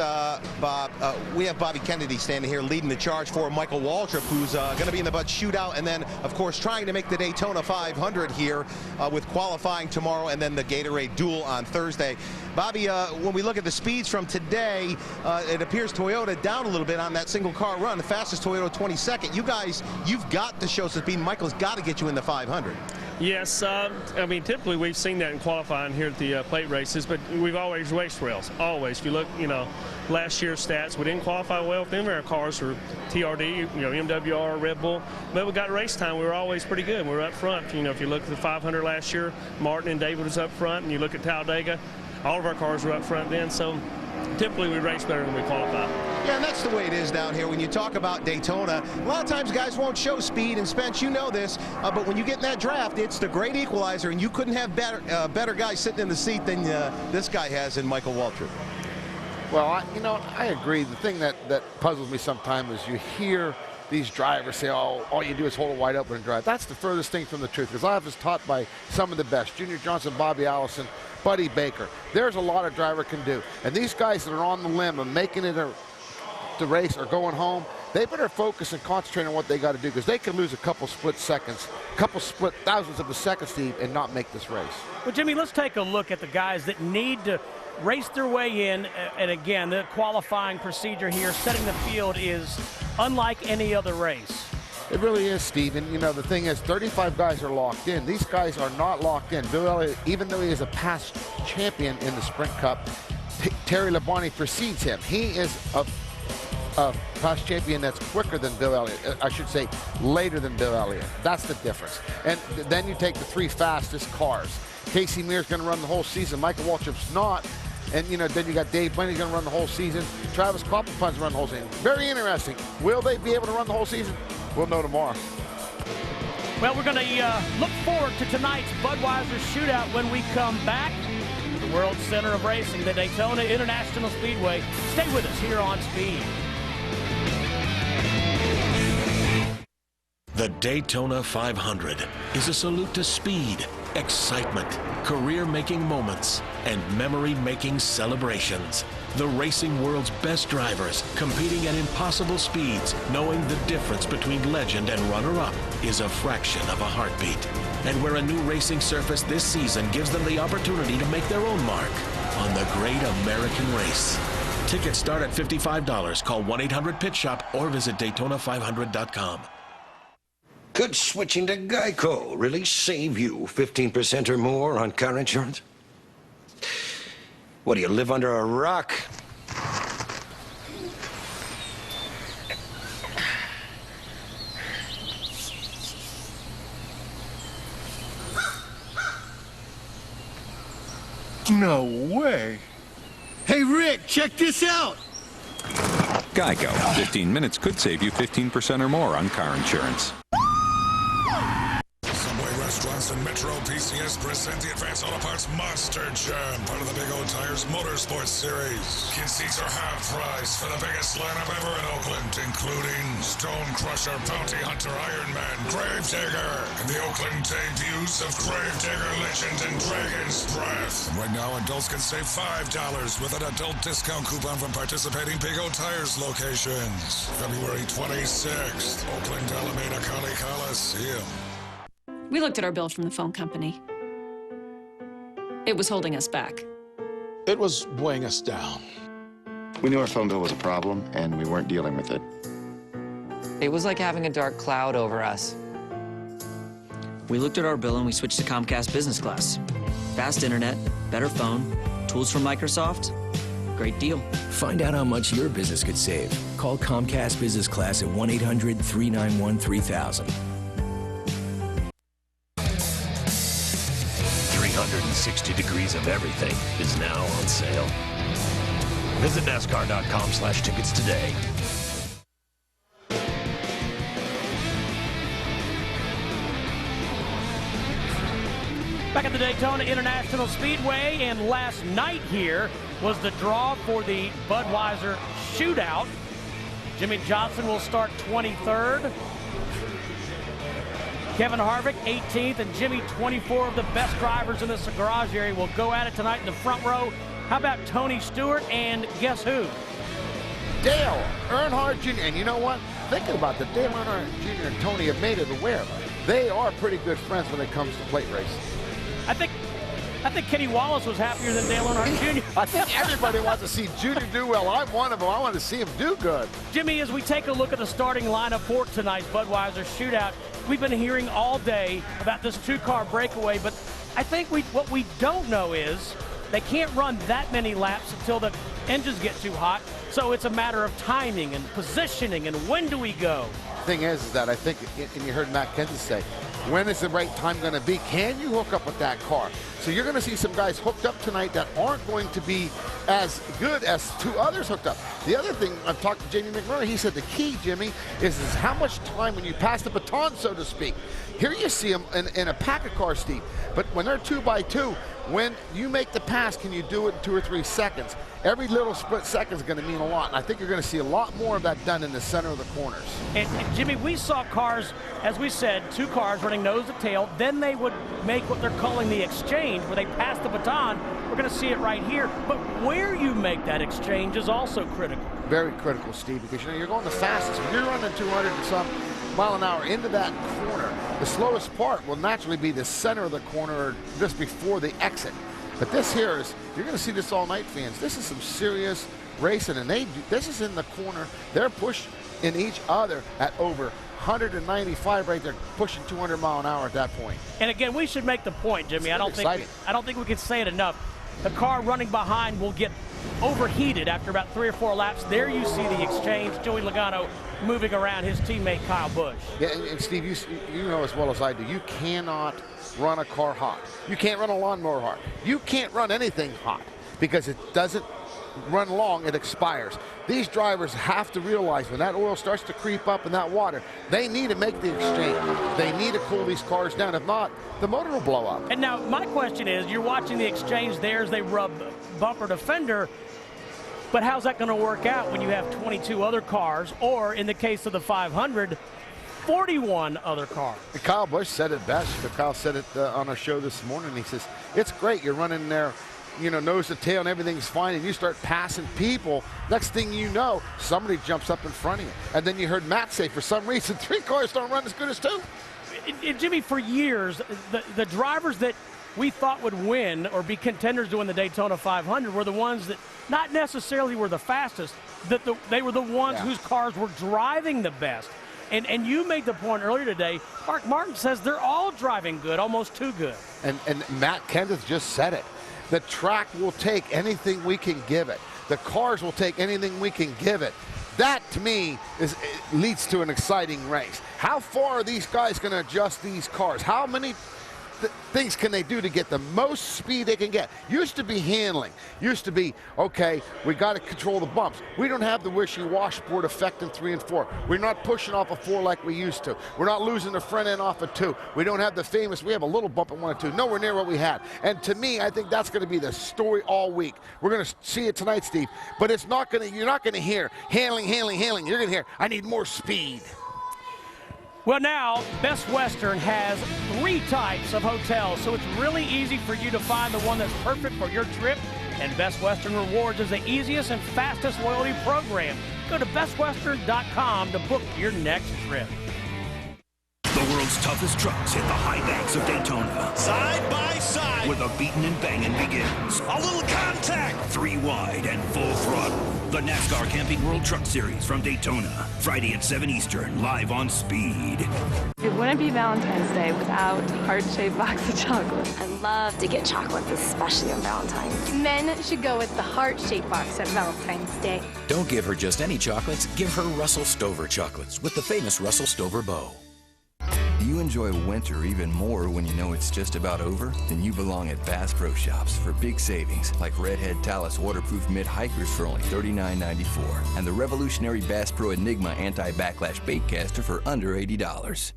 Bob. We have Bobby Kennedy standing here leading the charge for Michael Waltrip, who's going to be in the Bud Shootout, and then, of course, trying to make the Daytona 500 here with qualifying tomorrow and then the Gatorade Duel on Thursday. Bobby, when we look at the speeds from today, it appears Toyota down a little bit on that single car run. The fastest Toyota 22nd. You guys, you've got to show some speed. Michael's got to get you in the 500. Yes, I mean, typically we've seen that in qualifying here at the plate races, but we've always raced rails, always. If you look, last year's stats, we didn't qualify well with any of our cars for TRD, MWR, Red Bull, but we got race time. We were always pretty good. We were up front. If you look at the 500 last year, Martin and David was up front, and you look at Talladega, All of our cars were up front then, so typically we race better than we qualify. Yeah, and that's the way it is down here. When you talk about Daytona, a lot of times guys won't show speed, and Spence, you know this, but when you get in that draft, it's the great equalizer, and you couldn't have better guys sitting in the seat than this guy has in Michael Waltrip. Well, I agree. The thing that puzzles me sometimes is you hear these drivers say, oh, all you do is hold it wide open and drive. That's the furthest thing from the truth, because I was taught by some of the best, Junior Johnson, Bobby Allison, Buddy Baker. There's a lot a driver can do. And these guys that are on the limb and making it the race or going home, they better focus and concentrate on what they got to do, because they can lose a couple split seconds, a couple split thousandths of a second, Steve, and not make this race. Well, Jimmy, let's take a look at the guys that need to race their way in. And again, the qualifying procedure here, setting the field, is unlike any other race. It really is, Steve. And, the thing is, 35 guys are locked in. These guys are not locked in. Bill Elliott, even though he is a past champion in the Sprint Cup, Terry Labonte precedes him. He is a past champion that's quicker than Bill Elliott. I should say later than Bill Elliott. That's the difference. And then you take the 3 fastest cars. Casey Mears going to run the whole season. Michael Waltrip's not. And, then you got Dave Blaney's going to run the whole season. Travis Koppelpun's run the whole season. Very interesting. Will they be able to run the whole season? We'll know tomorrow. Well, we're going to look forward to tonight's Budweiser shootout when we come back to the World Center of Racing, the Daytona International Speedway. Stay with us here on Speed. The Daytona 500 is a salute to speed, excitement, career-making moments, and memory-making celebrations. The racing world's best drivers competing at impossible speeds, knowing the difference between legend and runner-up is a fraction of a heartbeat. And where a new racing surface this season gives them the opportunity to make their own mark on the great American race. Tickets start at $55. Call 1-800-PIT-SHOP or visit Daytona500.com. Could switching to Geico really save you 15% or more on car insurance? What, do you live under a rock? No way. Hey, Rick, check this out. Geico. 15 minutes could save you 15% or more on car insurance. Restaurants and Metro PCS present the Advanced Auto Parts Monster Jam, part of the Big O Tires Motorsports Series. Kid seats are half price for the biggest lineup ever in Oakland, including Stone Crusher, Bounty Hunter, Ironman, Gravedigger, and the Oakland debuts of Gravedigger Legend and Dragon's Breath. And right now, adults can save $5 with an adult discount coupon from participating Big O Tires locations. February 26th, Oakland, Alameda County Coliseum. We looked at our bill from the phone company. It was holding us back. It was weighing us down. We knew our phone bill was a problem, and we weren't dealing with it. It was like having a dark cloud over us. We looked at our bill and we switched to Comcast Business Class. Fast internet, better phone, tools from Microsoft. Great deal. Find out how much your business could save. Call Comcast Business Class at 1-800-391-3000. 360 degrees of everything is now on sale. Visit NASCAR.com/tickets today. Back at the Daytona International Speedway, and last night here was the draw for the Budweiser shootout. Jimmy Johnson will start 23rd. Kevin Harvick, 18th, and Jimmy, 24 of the best drivers in this garage area, will go at it tonight in the front row. How about Tony Stewart and guess who? Dale Earnhardt Jr. And you know what? Thinking about the Dale Earnhardt Jr. and Tony have made it aware. They are pretty good friends when it comes to plate racing. I think Kenny Wallace was happier than Dale Earnhardt Jr. I think everybody wants to see Junior do well. I'm one of them. I want to see him do good. Jimmy, as we take a look at the starting lineup for tonight's Budweiser shootout, we've been hearing all day about this two-car breakaway, but I think what we don't know is they can't run that many laps until the engines get too hot, so it's a matter of timing and positioning and when do we go. The thing is that I think, and you heard Matt Kenseth say, when is the right time going to be? Can you hook up with that car? So you're going to see some guys hooked up tonight that aren't going to be as good as two others hooked up. The other thing, I've talked to Jamie McMurray, he said the key, Jimmy, is how much time when you pass the baton, so to speak. Here you see them in a pack of cars, Steve, but when they're 2x2, when you make the pass, can you do it in 2 or 3 seconds? Every little split second is going to mean a lot, and I think you're going to see a lot more of that done in the center of the corners. And Jimmy, we saw cars, as we said, 2 cars running nose to tail. Then they would make what they're calling the exchange, where they pass the baton. We're going to see it right here. But where you make that exchange is also critical. Very critical, Steve, because you're going the fastest. When you're running 200 and some mile an hour into that corner, the slowest part will naturally be the center of the corner or just before the exit. But this here is, you're going to see this all night, fans. This is some serious racing, and this is in the corner. They're pushing each other at over 195 right there, pushing 200 mile an hour at that point. And again, we should make the point, Jimmy. I don't think we can say it enough. The car running behind will get overheated after about 3 or 4 laps. There you see the exchange. Joey Logano moving around his teammate Kyle Busch. Yeah, and Steve, you know as well as I do, you cannot run a car hot. You can't run a lawnmower hot. You can't run anything hot because it doesn't run long, it expires. These drivers have to realize when that oil starts to creep up in that water, they need to make the exchange. They need to cool these cars down. If not, the motor will blow up. And now my question is, you're watching the exchange there as they rub bumper to fender, but how's that going to work out when you have 22 other cars, or in the case of the 500, 41 other cars? Kyle Busch said it best. Kyle said it on our show this morning. He says, it's great. You're running there, you know, nose to tail and everything's fine, and you start passing people. Next thing you know, somebody jumps up in front of you. And then you heard Matt say, for some reason, 3 cars don't run as good as 2. Jimmy, for years, the drivers that we thought would win or be contenders to win the Daytona 500 were the ones that not necessarily were the fastest, they were the ones whose cars were driving the best. And you made the point earlier today, Mark Martin says they're all driving good, almost too good. And Matt Kenseth just said it. The track will take anything we can give it. The cars will take anything we can give it. That, to me, leads to an exciting race. How far are these guys going to adjust these cars? How many things can they do to get the most speed they can get? Used to be handling. Used to be, okay, we got to control the bumps. We don't have the wishy-wash board effect in 3 and 4. We're not pushing off a 4 like we used to. We're not losing the front end off a 2. We don't have the famous, we have a little bump at 1 and 2. Nowhere near what we had. And to me, I think that's going to be the story all week. We're going to see it tonight, Steve. But it's not going to, you're not going to hear handling. You're going to hear, I need more speed. Well, now, Best Western has 3 types of hotels, so it's really easy for you to find the one that's perfect for your trip. And Best Western Rewards is the easiest and fastest loyalty program. Go to bestwestern.com to book your next trip. The world's toughest trucks hit the high banks of Daytona. Side by side. Where the beating and banging begins. A little contact. 3 wide and full throttle. The NASCAR Camping World Truck Series from Daytona. Friday at 7 Eastern, live on Speed. It wouldn't be Valentine's Day without a heart-shaped box of chocolates. I love to get chocolates, especially on Valentine's. Men should go with the heart-shaped box at Valentine's Day. Don't give her just any chocolates. Give her Russell Stover chocolates with the famous Russell Stover bow. Do you enjoy winter even more when you know it's just about over? Then you belong at Bass Pro Shops for big savings, like Redhead Talus waterproof mid-hikers for only $39.94, and the revolutionary Bass Pro Enigma anti-backlash bait caster for under $80.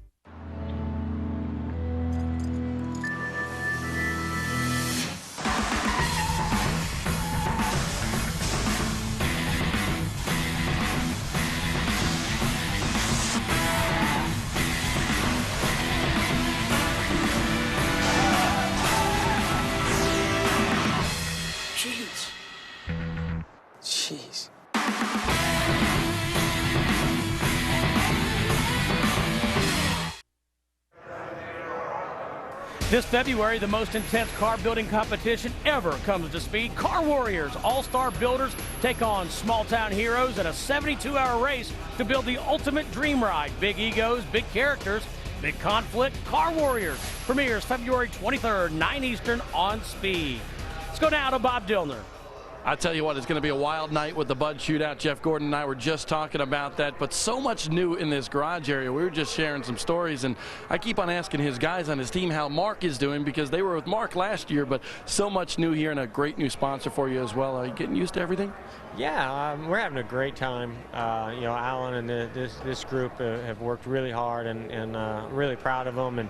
Jeez. This February, the most intense car building competition ever comes to Speed. Car Warriors, all-star builders take on small-town heroes in a 72-hour race to build the ultimate dream ride. Big egos, big characters, big conflict. Car Warriors premieres February 23rd, 9 Eastern on Speed. Let's go now to Bob Dillner. I tell you what, it's going to be a wild night with the Bud Shootout. Jeff Gordon and I were just talking about that, but so much new in this garage area. We were just sharing some stories, and I keep on asking his guys on his team how Mark is doing, because they were with Mark last year, but so much new here and a great new sponsor for you as well. Are you getting used to everything? Yeah, we're having a great time. You know, Alan and this group have worked really hard, and really proud of them. And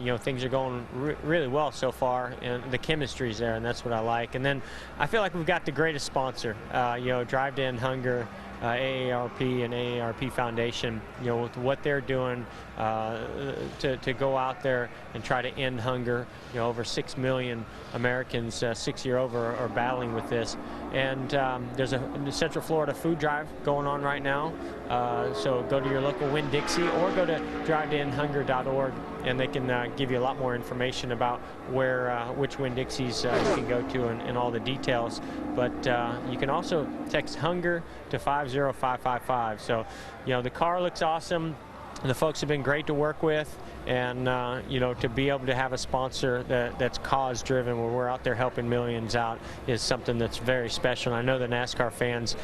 you know, things are going really well so far, and the chemistry's there, and that's what I like. And then I feel like we've got the greatest sponsor. You know, Drive to End Hunger, AARP and AARP Foundation. You know, with what they're doing to go out there and try to end hunger. You know, over 6 million Americans 6 year over are battling with this. And there's a Central Florida food drive going on right now. So go to your local Winn-Dixie or go to drivetoendhunger.org, and they can give you a lot more information about which Winn-Dixies you can go to and all the details. But you can also text HUNGER to 50555. So, you know, the car looks awesome. The folks have been great to work with, and you know, to be able to have a sponsor that's cause-driven, where we're out there helping millions out, is something that's very special. And I know the NASCAR fans,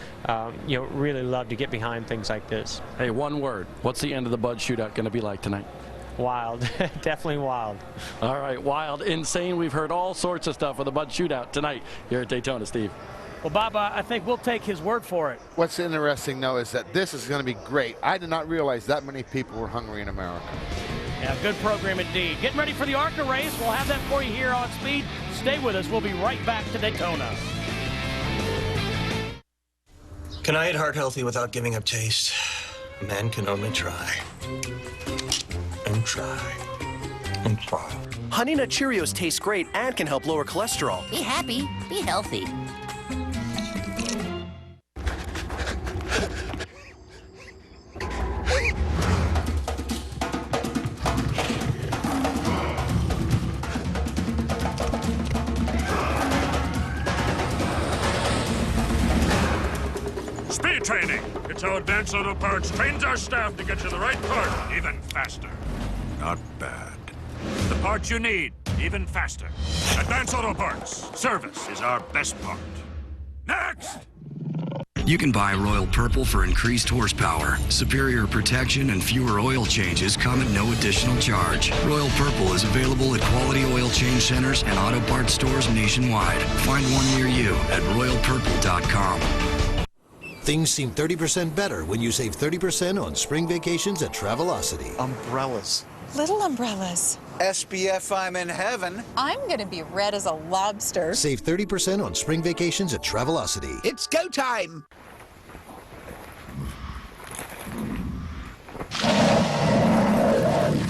you know, really love to get behind things like this. Hey, one word. What's the end of the Bud Shootout going to be like tonight? Wild. Definitely wild. All right, wild, insane. We've heard all sorts of stuff with the Bud Shootout tonight here at Daytona, Steve. Well, Bob, I think we'll take his word for it. What's interesting, though, is that this is going to be great. I did not realize that many people were hungry in America. Yeah, good program indeed. Getting ready for the ARCA race. We'll have that for you here on Speed. Stay with us. We'll be right back to Daytona. Can I eat heart healthy without giving up taste? A man can only try. And try. And try. Honey Nut Cheerios taste great and can help lower cholesterol. Be happy. Be healthy. Speed training. It's how Advanced Auto Parts trains our staff to get you the right part even faster. Not bad. The part you need even faster. Advanced Auto Parts. Service is our best part. Next! You can buy Royal Purple for increased horsepower, superior protection, and fewer oil changes come at no additional charge. Royal Purple is available at quality oil change centers and auto parts stores nationwide. Find one near you at royalpurple.com. Things seem 30% better when you save 30% on spring vacations at Travelocity. Umbrellas. Little umbrellas. SPF, I'm in heaven. I'm going to be red as a lobster. Save 30% on spring vacations at Travelocity. It's go time.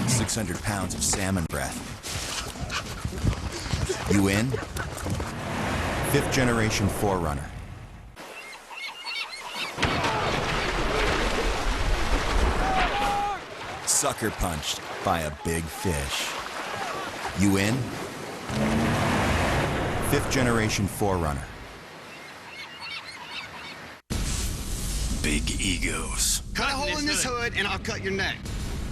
600 pounds of salmon breath. You in? 5th generation 4Runner. Sucker punched by a big fish. You in? 5th generation 4Runner. Big egos. Cut a hole in this hood and I'll cut your neck.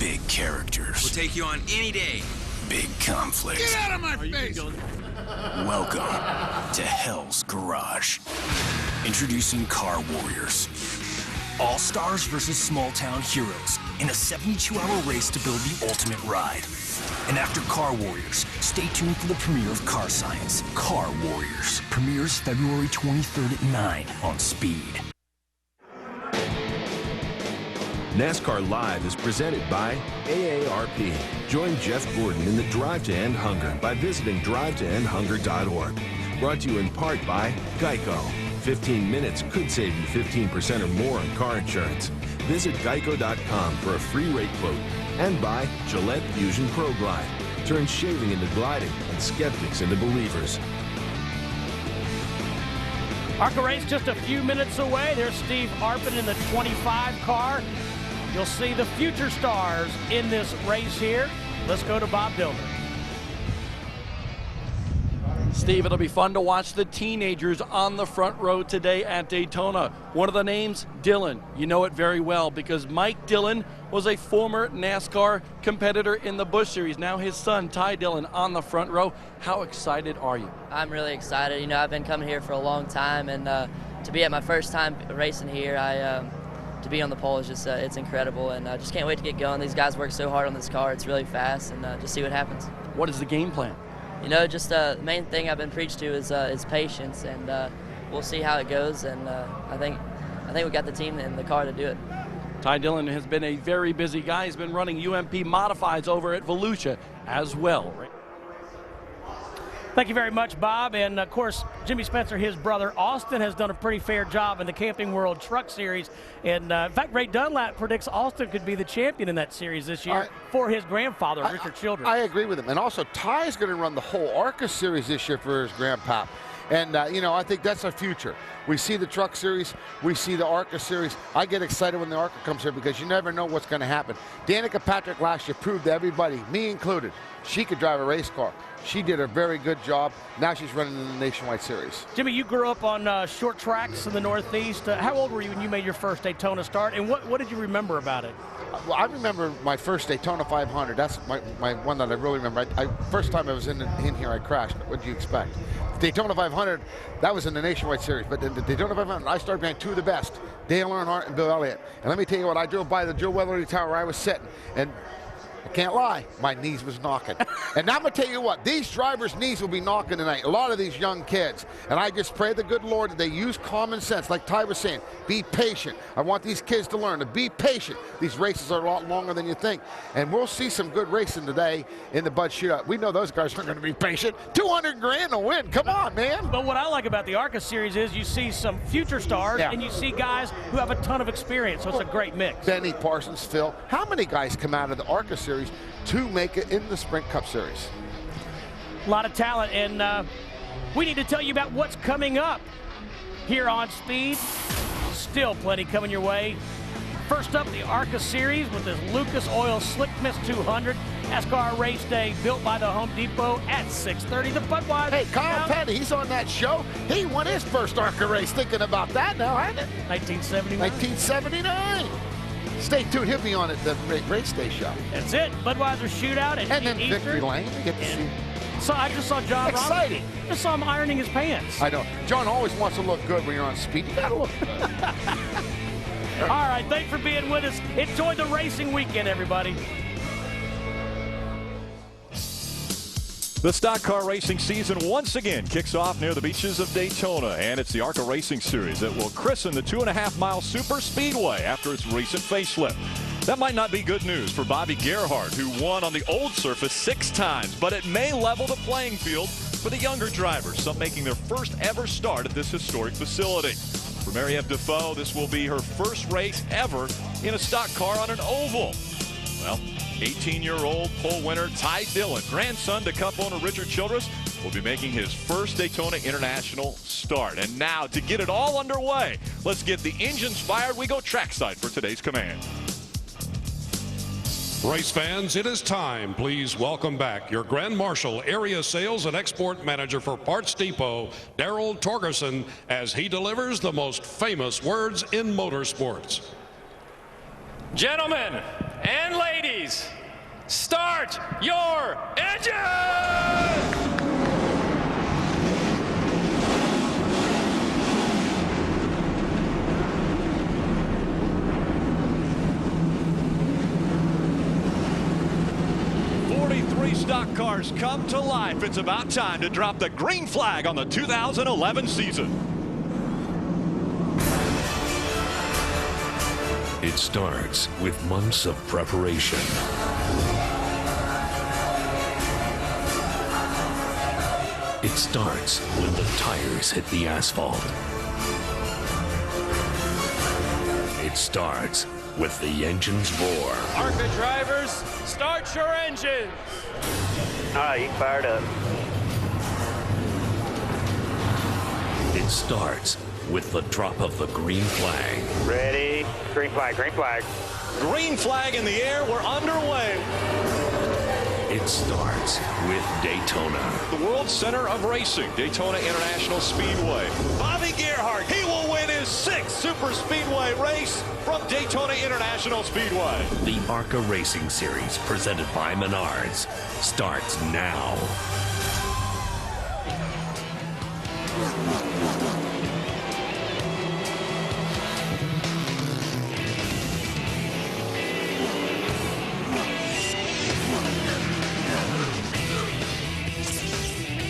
Big characters. We'll take you on any day. Big conflicts. Get out of my face! Welcome to Hell's Garage. Introducing Car Warriors. All-stars versus small-town heroes in a 72-hour race to build the ultimate ride. And after Car Warriors, stay tuned for the premiere of Car Science. Car Warriors premieres February 23rd at 9 on Speed. NASCAR Live is presented by AARP. Join Jeff Gordon in the Drive to End Hunger by visiting drivetoendhunger.org. Brought to you in part by Geico. 15 minutes could save you 15% or more on car insurance. Visit geico.com for a free rate quote. And by Gillette Fusion Pro Glide. Turns shaving into gliding and skeptics into believers. ARCA race just a few minutes away. There's Steve Arpin in the 25 car. You'll see the future stars in this race here. Let's go to Bob Dillner. Steve, it'll be fun to watch the teenagers on the front row today at Daytona. One of the names, Dillon. You know it very well because Mike Dillon was a former NASCAR competitor in the Busch Series. Now his son, Ty Dillon, on the front row. How excited are you? I'm really excited. You know, I've been coming here for a long time, and to be at my first time racing here, to be on the pole is just it's incredible, and I just can't wait to get going. These guys work so hard on this car. It's really fast, and just see what happens. What is the game plan? You know, just the main thing I've been preached to is patience, and we'll see how it goes. And I think we got the team and the car to do it. Ty Dillon has been a very busy guy. He's been running UMP modifieds over at Volusia as well. Thank you very much, Bob. And, of course, Jimmy Spencer, his brother, Austin, has done a pretty fair job in the Camping World Truck Series. And, in fact, Ray Dunlap predicts Austin could be the champion in that series this year for his grandfather, Richard Childress. I agree with him. And also, Ty is going to run the whole ARCA series this year for his grandpa. And, you know, I think that's our future. We see the Truck Series. We see the ARCA Series. I get excited when the ARCA comes here because you never know what's going to happen. Danica Patrick last year proved to everybody, me included, she could drive a race car. She did a very good job. Now she's running in the Nationwide Series. Jimmy, you grew up on short tracks in the Northeast. How old were you when you made your first Daytona start, and what did you remember about it? Well, I remember my first Daytona 500. That's my one that I really remember. First time I was in here, I crashed. What did you expect? Daytona 500, that was in the Nationwide Series. But in the Daytona 500, I started behind two of the best, Dale Earnhardt and Bill Elliott. And let me tell you what, I drove by the Joe Weatherly Tower where I was sitting, and I can't lie, my knees was knocking. And I'm going to tell you what, these drivers' knees will be knocking tonight, a lot of these young kids. And I just pray the good Lord that they use common sense, like Ty was saying, be patient. I want these kids to learn to be patient. These races are a lot longer than you think. And we'll see some good racing today in the Bud Shootout. We know those guys aren't going to be patient. 200 grand to win, come on, man. But what I like about the ARCA series is you see some future stars, and you see guys who have a ton of experience, so it's a great mix. Benny Parsons, Phil, how many guys come out of the ARCA series to make it in the Sprint Cup Series? A lot of talent, and we need to tell you about what's coming up here on Speed. Still plenty coming your way. First up, the ARCA Series with this Lucas Oil Slick Mist 200. NASCAR race day built by the Home Depot at 6:30. The Budweiser. Hey, Kyle Petty, he's on that show. He won his first ARCA race. Thinking about that now, hasn't it? 1979. 1979. Stay tuned. He'll be on at the race day show. That's it. Budweiser Shootout and then Eastern. Victory Lane. We get to see. So I just saw John. Exciting. I just saw him ironing his pants. I know. John always wants to look good when you're on Speed. You gotta look good. All right, thanks for being with us. Enjoy the racing weekend, everybody. The stock car racing season once again kicks off near the beaches of Daytona, and it's the ARCA Racing Series that will christen the 2.5-mile super speedway after its recent facelift. That might not be good news for Bobby Gerhardt, who won on the old surface 6 times, but it may level the playing field for the younger drivers, some making their first ever start at this historic facility. For Mary-Eve Defoe, this will be her first race ever in a stock car on an oval. Well, 18-year-old pole winner Ty Dillon, grandson to Cup owner Richard Childress, will be making his first Daytona International start. And now, to get it all underway, let's get the engines fired. We go trackside for today's command. Race fans, it is time. Please welcome back your Grand Marshal, Area Sales and Export Manager for Parts Depot, Daryl Torgerson, as he delivers the most famous words in motorsports. Gentlemen and ladies, start your engines! 43 stock cars come to life. It's about time to drop the green flag on the 2011 season. It starts with months of preparation. It starts when the tires hit the asphalt. It starts with the engines roar. ARCA drivers, start your engines! All right, you fired up. It starts with the drop of the green flag. Ready? Green flag, green flag. Green flag in the air, we're underway. It starts with Daytona. The World Center of Racing, Daytona International Speedway. Bobby Gerhart, he will win his 6th Super Speedway race from Daytona International Speedway. The ARCA Racing Series, presented by Menards, starts now.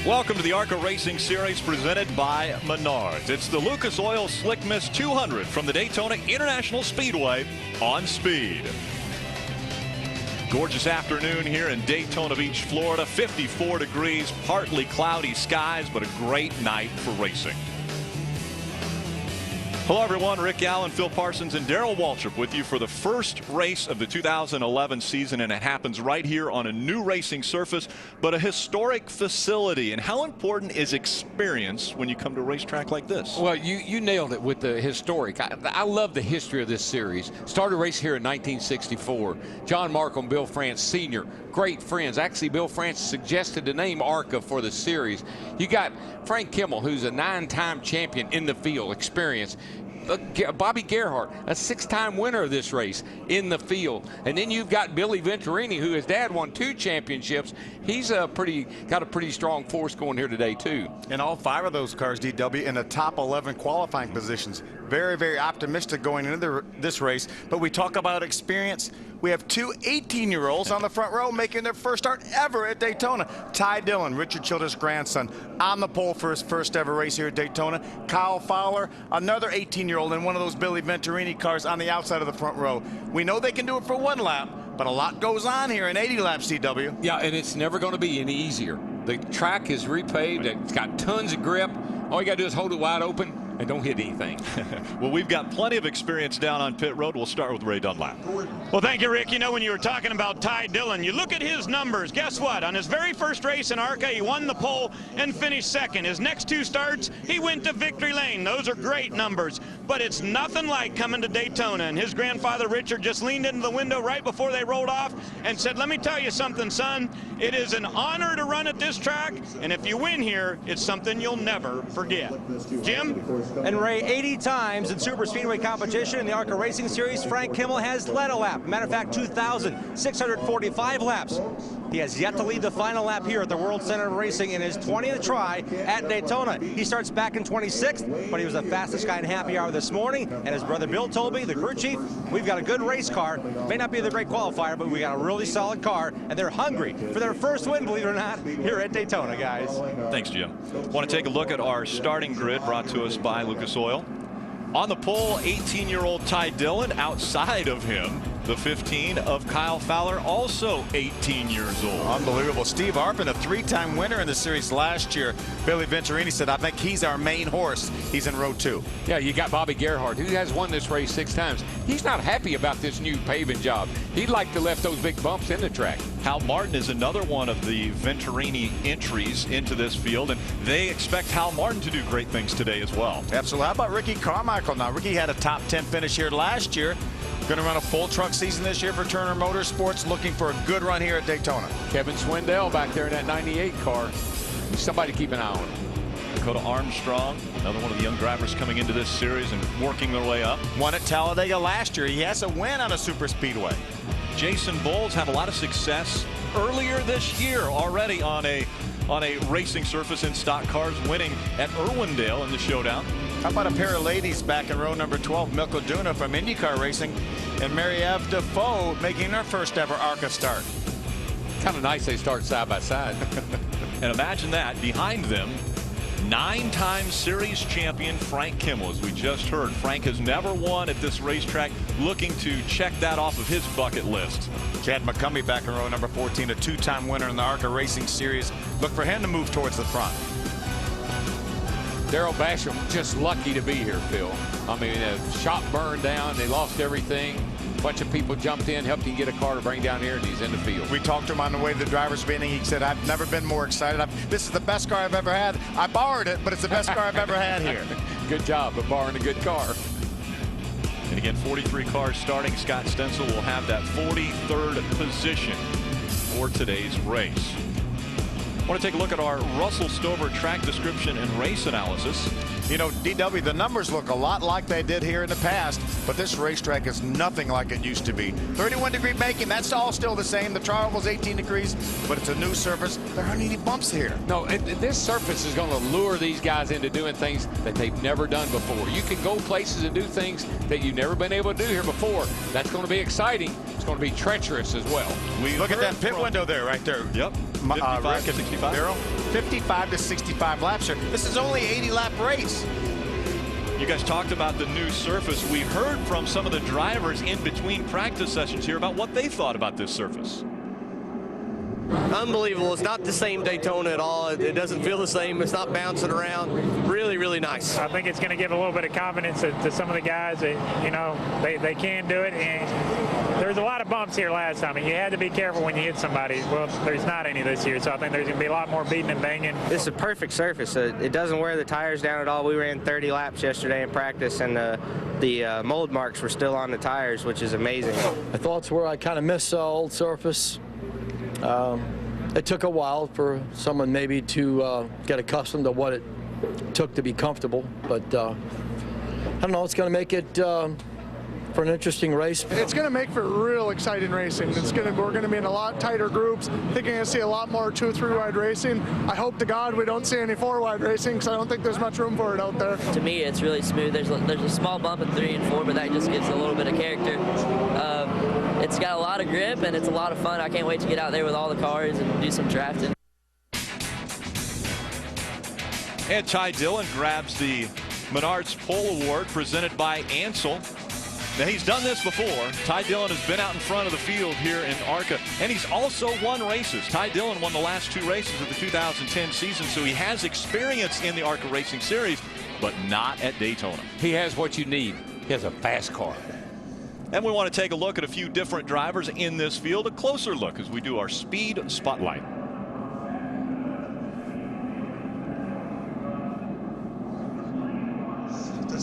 Welcome to the ARCA Racing Series presented by Menards. It's the Lucas Oil Slick Mist 200 from the Daytona International Speedway on speed. Gorgeous afternoon here in Daytona Beach, Florida. 54 degrees, partly cloudy skies, but a great night for racing. Hello, everyone. Rick Allen, Phil Parsons, and Darrell Waltrip with you for the first race of the 2011 season, and it happens right here on a new racing surface, but a historic facility. And how important is experience when you come to a racetrack like this? Well, you nailed it with the historic. I love the history of this series. Started a race here in 1964. John Markham, Bill France Sr., great friends. Actually, Bill France suggested the name ARCA for the series. You got Frank Kimmel, who's a 9-time champion in the field, experience. Bobby Gerhart, a 6-time winner of this race in the field. And then you've got Billy Venturini, who his dad won 2 championships. He's got a pretty strong force going here today, too. And all 5 of those cars, DW, in the top 11 qualifying positions. Very, very optimistic going into this race. But we talk about experience. We have 2 18-year-olds on the front row making their first start ever at Daytona. Ty Dillon, Richard Childress' grandson, on the pole for his first ever race here at Daytona. Kyle Fowler, another 18-year-old in one of those Billy Venturini cars on the outside of the front row. We know they can do it for 1 lap, but a lot goes on here in 80 laps, DW. Yeah, and it's never going to be any easier. The track is repaved. It's got tons of grip. All you got to do is hold it wide open and don't hit anything. Well, we've got plenty of experience down on pit road. We'll start with Ray Dunlap. Well, thank you, Rick. You know, when you were talking about Ty Dillon, you look at his numbers. Guess what? On his very first race in ARCA, he won the pole and finished 2nd. His next 2 starts, he went to victory lane. Those are great numbers. But it's nothing like coming to Daytona. And his grandfather, Richard, just leaned into the window right before they rolled off and said, "Let me tell you something, son. It is an honor to run at this track. And if you win here, it's something you'll never forget." Jim? And Ray, 80 times in Super Speedway competition in the ARCA Racing Series, Frank Kimmel has led a lap. Matter of fact, 2,645 laps. He has yet to lead the final lap here at the World Center of Racing in his 20th try at Daytona. He starts back in 26th, but he was the fastest guy in happy hour this morning. And his brother Bill told me, the crew chief, we've got a good race car. May not be the great qualifier, but we got a really solid car. And they're hungry for their first win, believe it or not, here at Daytona, guys. Thanks, Jim. Want to take a look at our starting grid brought to us by Lucas Oil. On the pole, 18-year-old Ty Dillon. Outside of him, the 15 of Kyle Fowler, also 18 years old. Unbelievable. Steve Arpin, a 3-time winner in the series last year. Billy Venturini said, "I think he's our main horse." He's in row 2. Yeah, you got Bobby Gerhart, who has won this race 6 times. He's not happy about this new paving job. He'd like to left those big bumps in the track. Hal Martin is another one of the Venturini entries into this field, and they expect Hal Martin to do great things today as well. Absolutely. How about Ricky Carmichael now? Ricky had a top 10 finish here last year. Going to run a full truck season this year for Turner Motorsports, looking for a good run here at Daytona. Kevin Swindell back there in that 98 car. Somebody to keep an eye on. Dakota Armstrong, another one of the young drivers coming into this series and working their way up. Won at Talladega last year. He has a win on a super speedway. Jason Bowles had a lot of success earlier this year already on a racing surface in stock cars, winning at Irwindale in the showdown. How about a pair of ladies back in row number 12, Milko Duna from IndyCar Racing, and Mary-Eve Defoe making their first ever ARCA start. Kind of nice they start side by side. And imagine that, behind them, 9-time series champion Frank Kimmel. As we just heard, Frank has never won at this racetrack, looking to check that off of his bucket list. Chad McCumbee back in row number 14, a 2-time winner in the ARCA Racing Series. Look for him to move towards the front. Darrell Basham, just lucky to be here, Phil. I mean, the shop burned down. They lost everything. A bunch of people jumped in, helped him get a car to bring down here, and he's in the field. We talked to him on the way to the driver's meeting. He said, "I've never been more excited. This is the best car I've ever had. I borrowed it, but it's the best car I've ever had here." Good job of borrowing a good car. And again, 43 cars starting. Scott Stenzel will have that 43rd position. for today's race. I want to take a look at our Russell Stover track description and race analysis. You know, DW, the numbers look a lot like they did here in the past, but this racetrack is nothing like it used to be. 31-degree banking, that's all still the same. The travel's 18 degrees, but it's a new surface. There aren't any bumps here. No, this surface is going to lure these guys into doing things that they've never done before. You can go places and do things that you've never been able to do here before. That's going to be exciting. It's going to be treacherous as well. Look at that pit window there, right there. Yep. 55 to 65. Darryl, 55 to 65 laps here. This is only an 80-lap race. You guys talked about the new surface. We heard from some of the drivers in between practice sessions here about what they thought about this surface. Unbelievable. It's not the same Daytona at all. It doesn't feel the same. It's not bouncing around. Really, really nice. I think it's going to give a little bit of confidence to some of the guys that, you know, they can do it. And there's a lot of bumps here last time, and you had to be careful when you hit somebody. Well, there's not any this year, so I think there's going to be a lot more beating and banging. This is a perfect surface. It doesn't wear the tires down at all. We ran 30 laps yesterday in practice, and the mold marks were still on the tires, which is amazing. My thoughts were I kind of miss old surface. It took a while for someone maybe to get accustomed to what it took to be comfortable, but I don't know, it's going to make it for an interesting race. It's going to make for real exciting racing. We're going to be in a lot tighter groups. I think you're going to see a lot more 2- or 3-wide racing. I hope to God we don't see any 4-wide racing, because I don't think there's much room for it out there. To me, it's really smooth. There's a small bump at 3 and 4, but that just gives a little bit of character. It's got a lot of grip, and it's a lot of fun. I can't wait to get out there with all the cars and do some drafting. And Ty Dillon grabs the Menards Pole Award presented by Ansel. Now, he's done this before. Ty Dillon has been out in front of the field here in ARCA, and he's also won races. Ty Dillon won the last 2 races of the 2010 season, so he has experience in the ARCA Racing Series, but not at Daytona. He has what you need. He has a fast car. And we want to take a look at a few different drivers in this field, a closer look as we do our speed spotlight.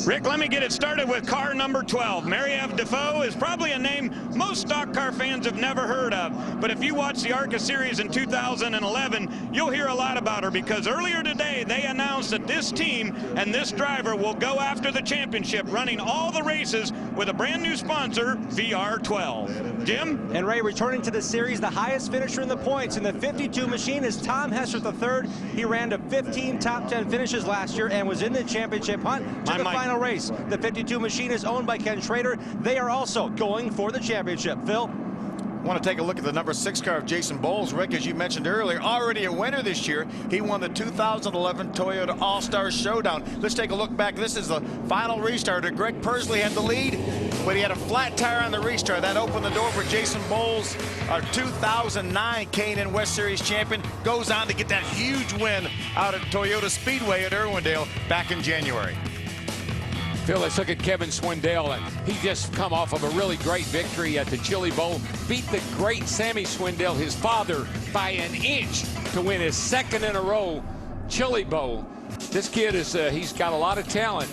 Rick, let me get it started with car number 12. Mary-Eve Defoe is probably a name most stock car fans have never heard of. But if you watch the ARCA series in 2011, you'll hear a lot about her, because earlier today they announced that this team and this driver will go after the championship, running all the races with a brand new sponsor, VR12. Jim? And Ray, returning to the series, the highest finisher in the points in the 52 machine is Tom Hester III. He ran to 15 top 10 finishes last year and was in the championship hunt to the final race. The 52 machine is owned by Ken Schrader. They are also going for the championship. Phil? I want to take a look at the number 6 car of Jason Bowles. Rick, as you mentioned earlier, already a winner this year. He won the 2011 Toyota All-Star Showdown. Let's take a look back. This is the final restart. Greg Persley had the lead, but he had a flat tire on the restart. That opened the door for Jason Bowles, our 2009 K&N West Series champion. Goes on to get that huge win out at Toyota Speedway at Irwindale back in January. Phil, let's look at Kevin Swindell. He just come off of a really great victory at the Chili Bowl. Beat the great Sammy Swindell, his father, by an inch to win his 2nd in a row Chili Bowl. This kid is, he's got a lot of talent.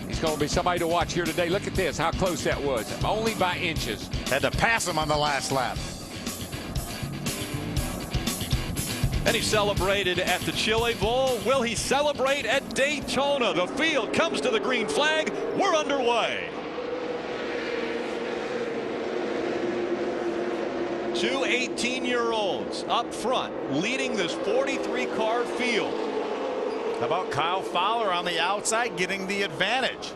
He's going to be somebody to watch here today. Look at this, how close that was. Only by inches. Had to pass him on the last lap. And he celebrated at the Chili Bowl. Will he celebrate at Daytona? The field comes to the green flag. We're underway. 2 18-year-olds up front leading this 43-car field. How about Kyle Fowler on the outside getting the advantage?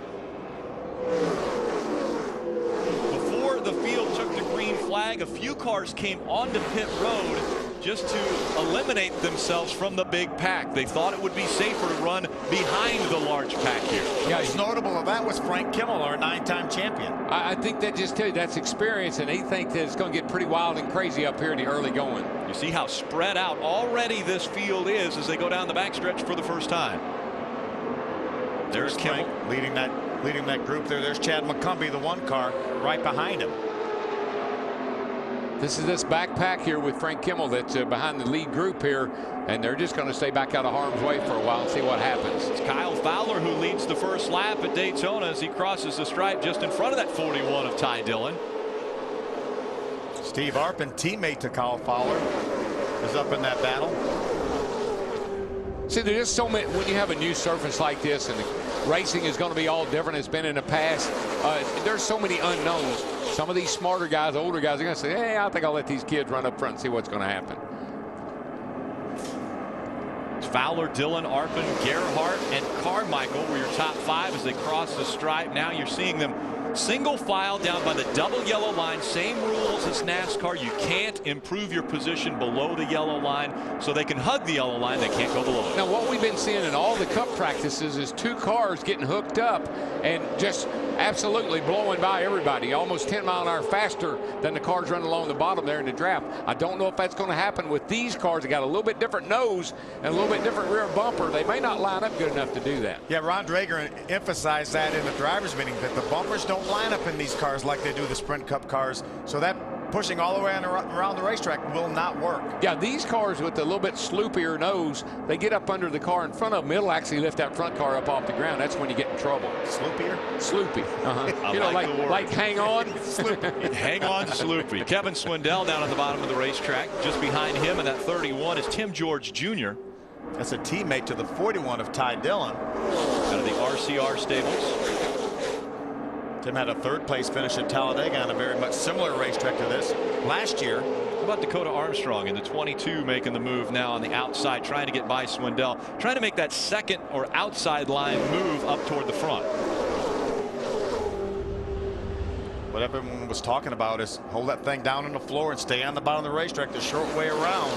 Before the field took the green flag, a few cars came onto pit road just to eliminate themselves from the big pack. They thought it would be safer to run behind the large pack here. Yeah, most notable of that was Frank Kimmel, our 9-time champion. I think that just tells you that's experience, and he thinks that it's going to get pretty wild and crazy up here in the early going. You see how spread out already this field is as they go down the backstretch for the first time. There's Kimmel leading that group there. There's Chad McCumbee, the 1 car right behind him. This is this backpack here with Frank Kimmel that's behind the lead group here, and they're just going to stay back out of harm's way for a while and see what happens. It's Kyle Fowler who leads the first lap at Daytona as he crosses the stripe just in front of that 41 of Ty Dillon. Steve Arpin, teammate to Kyle Fowler, is up in that battle. See, there's just so many, when you have a new surface like this and the racing is going to be all different as it's been in the past, there's so many unknowns. Some of these smarter guys, older guys, are going to say, hey, I think I'll let these kids run up front and see what's going to happen. It's Fowler, Dillon, Arpin, Gerhardt, and Carmichael were your top 5 as they cross the stripe. Now you're seeing them single file down by the double yellow line. Same rules as NASCAR. You can't improve your position below the yellow line, so they can hug the yellow line. They can't go below it. Now, what we've been seeing in all the cup practices is 2 cars getting hooked up and just absolutely blowing by everybody, almost 10 mile an hour faster than the cars running along the bottom there in the draft. I don't know if that's going to happen with these cars. They got a little bit different nose and a little bit different rear bumper. They may not line up good enough to do that. Yeah, Ron Drager emphasized that in the drivers' meeting, that the bumpers don't line up in these cars like they do the Sprint Cup cars. So that pushing all the way around the racetrack will not work. Yeah, these cars with a little bit sloopier nose, they get up under the car in front of them. It'll actually lift that front car up off the ground. That's when you get in trouble. Sloopier? Sloopy. You know, like hang on. Hang on, Sloopy. Kevin Swindell down at the bottom of the racetrack. Just behind him in that 31 is Tim George Jr. That's a teammate to the 41 of Ty Dillon. Out of the RCR stables. Tim had a 3rd place finish at Talladega on a very much similar racetrack to this last year. How about Dakota Armstrong in the 22 making the move now on the outside, trying to get by Swindell, trying to make that second or outside line move up toward the front. What everyone was talking about is hold that thing down on the floor and stay on the bottom of the racetrack the short way around.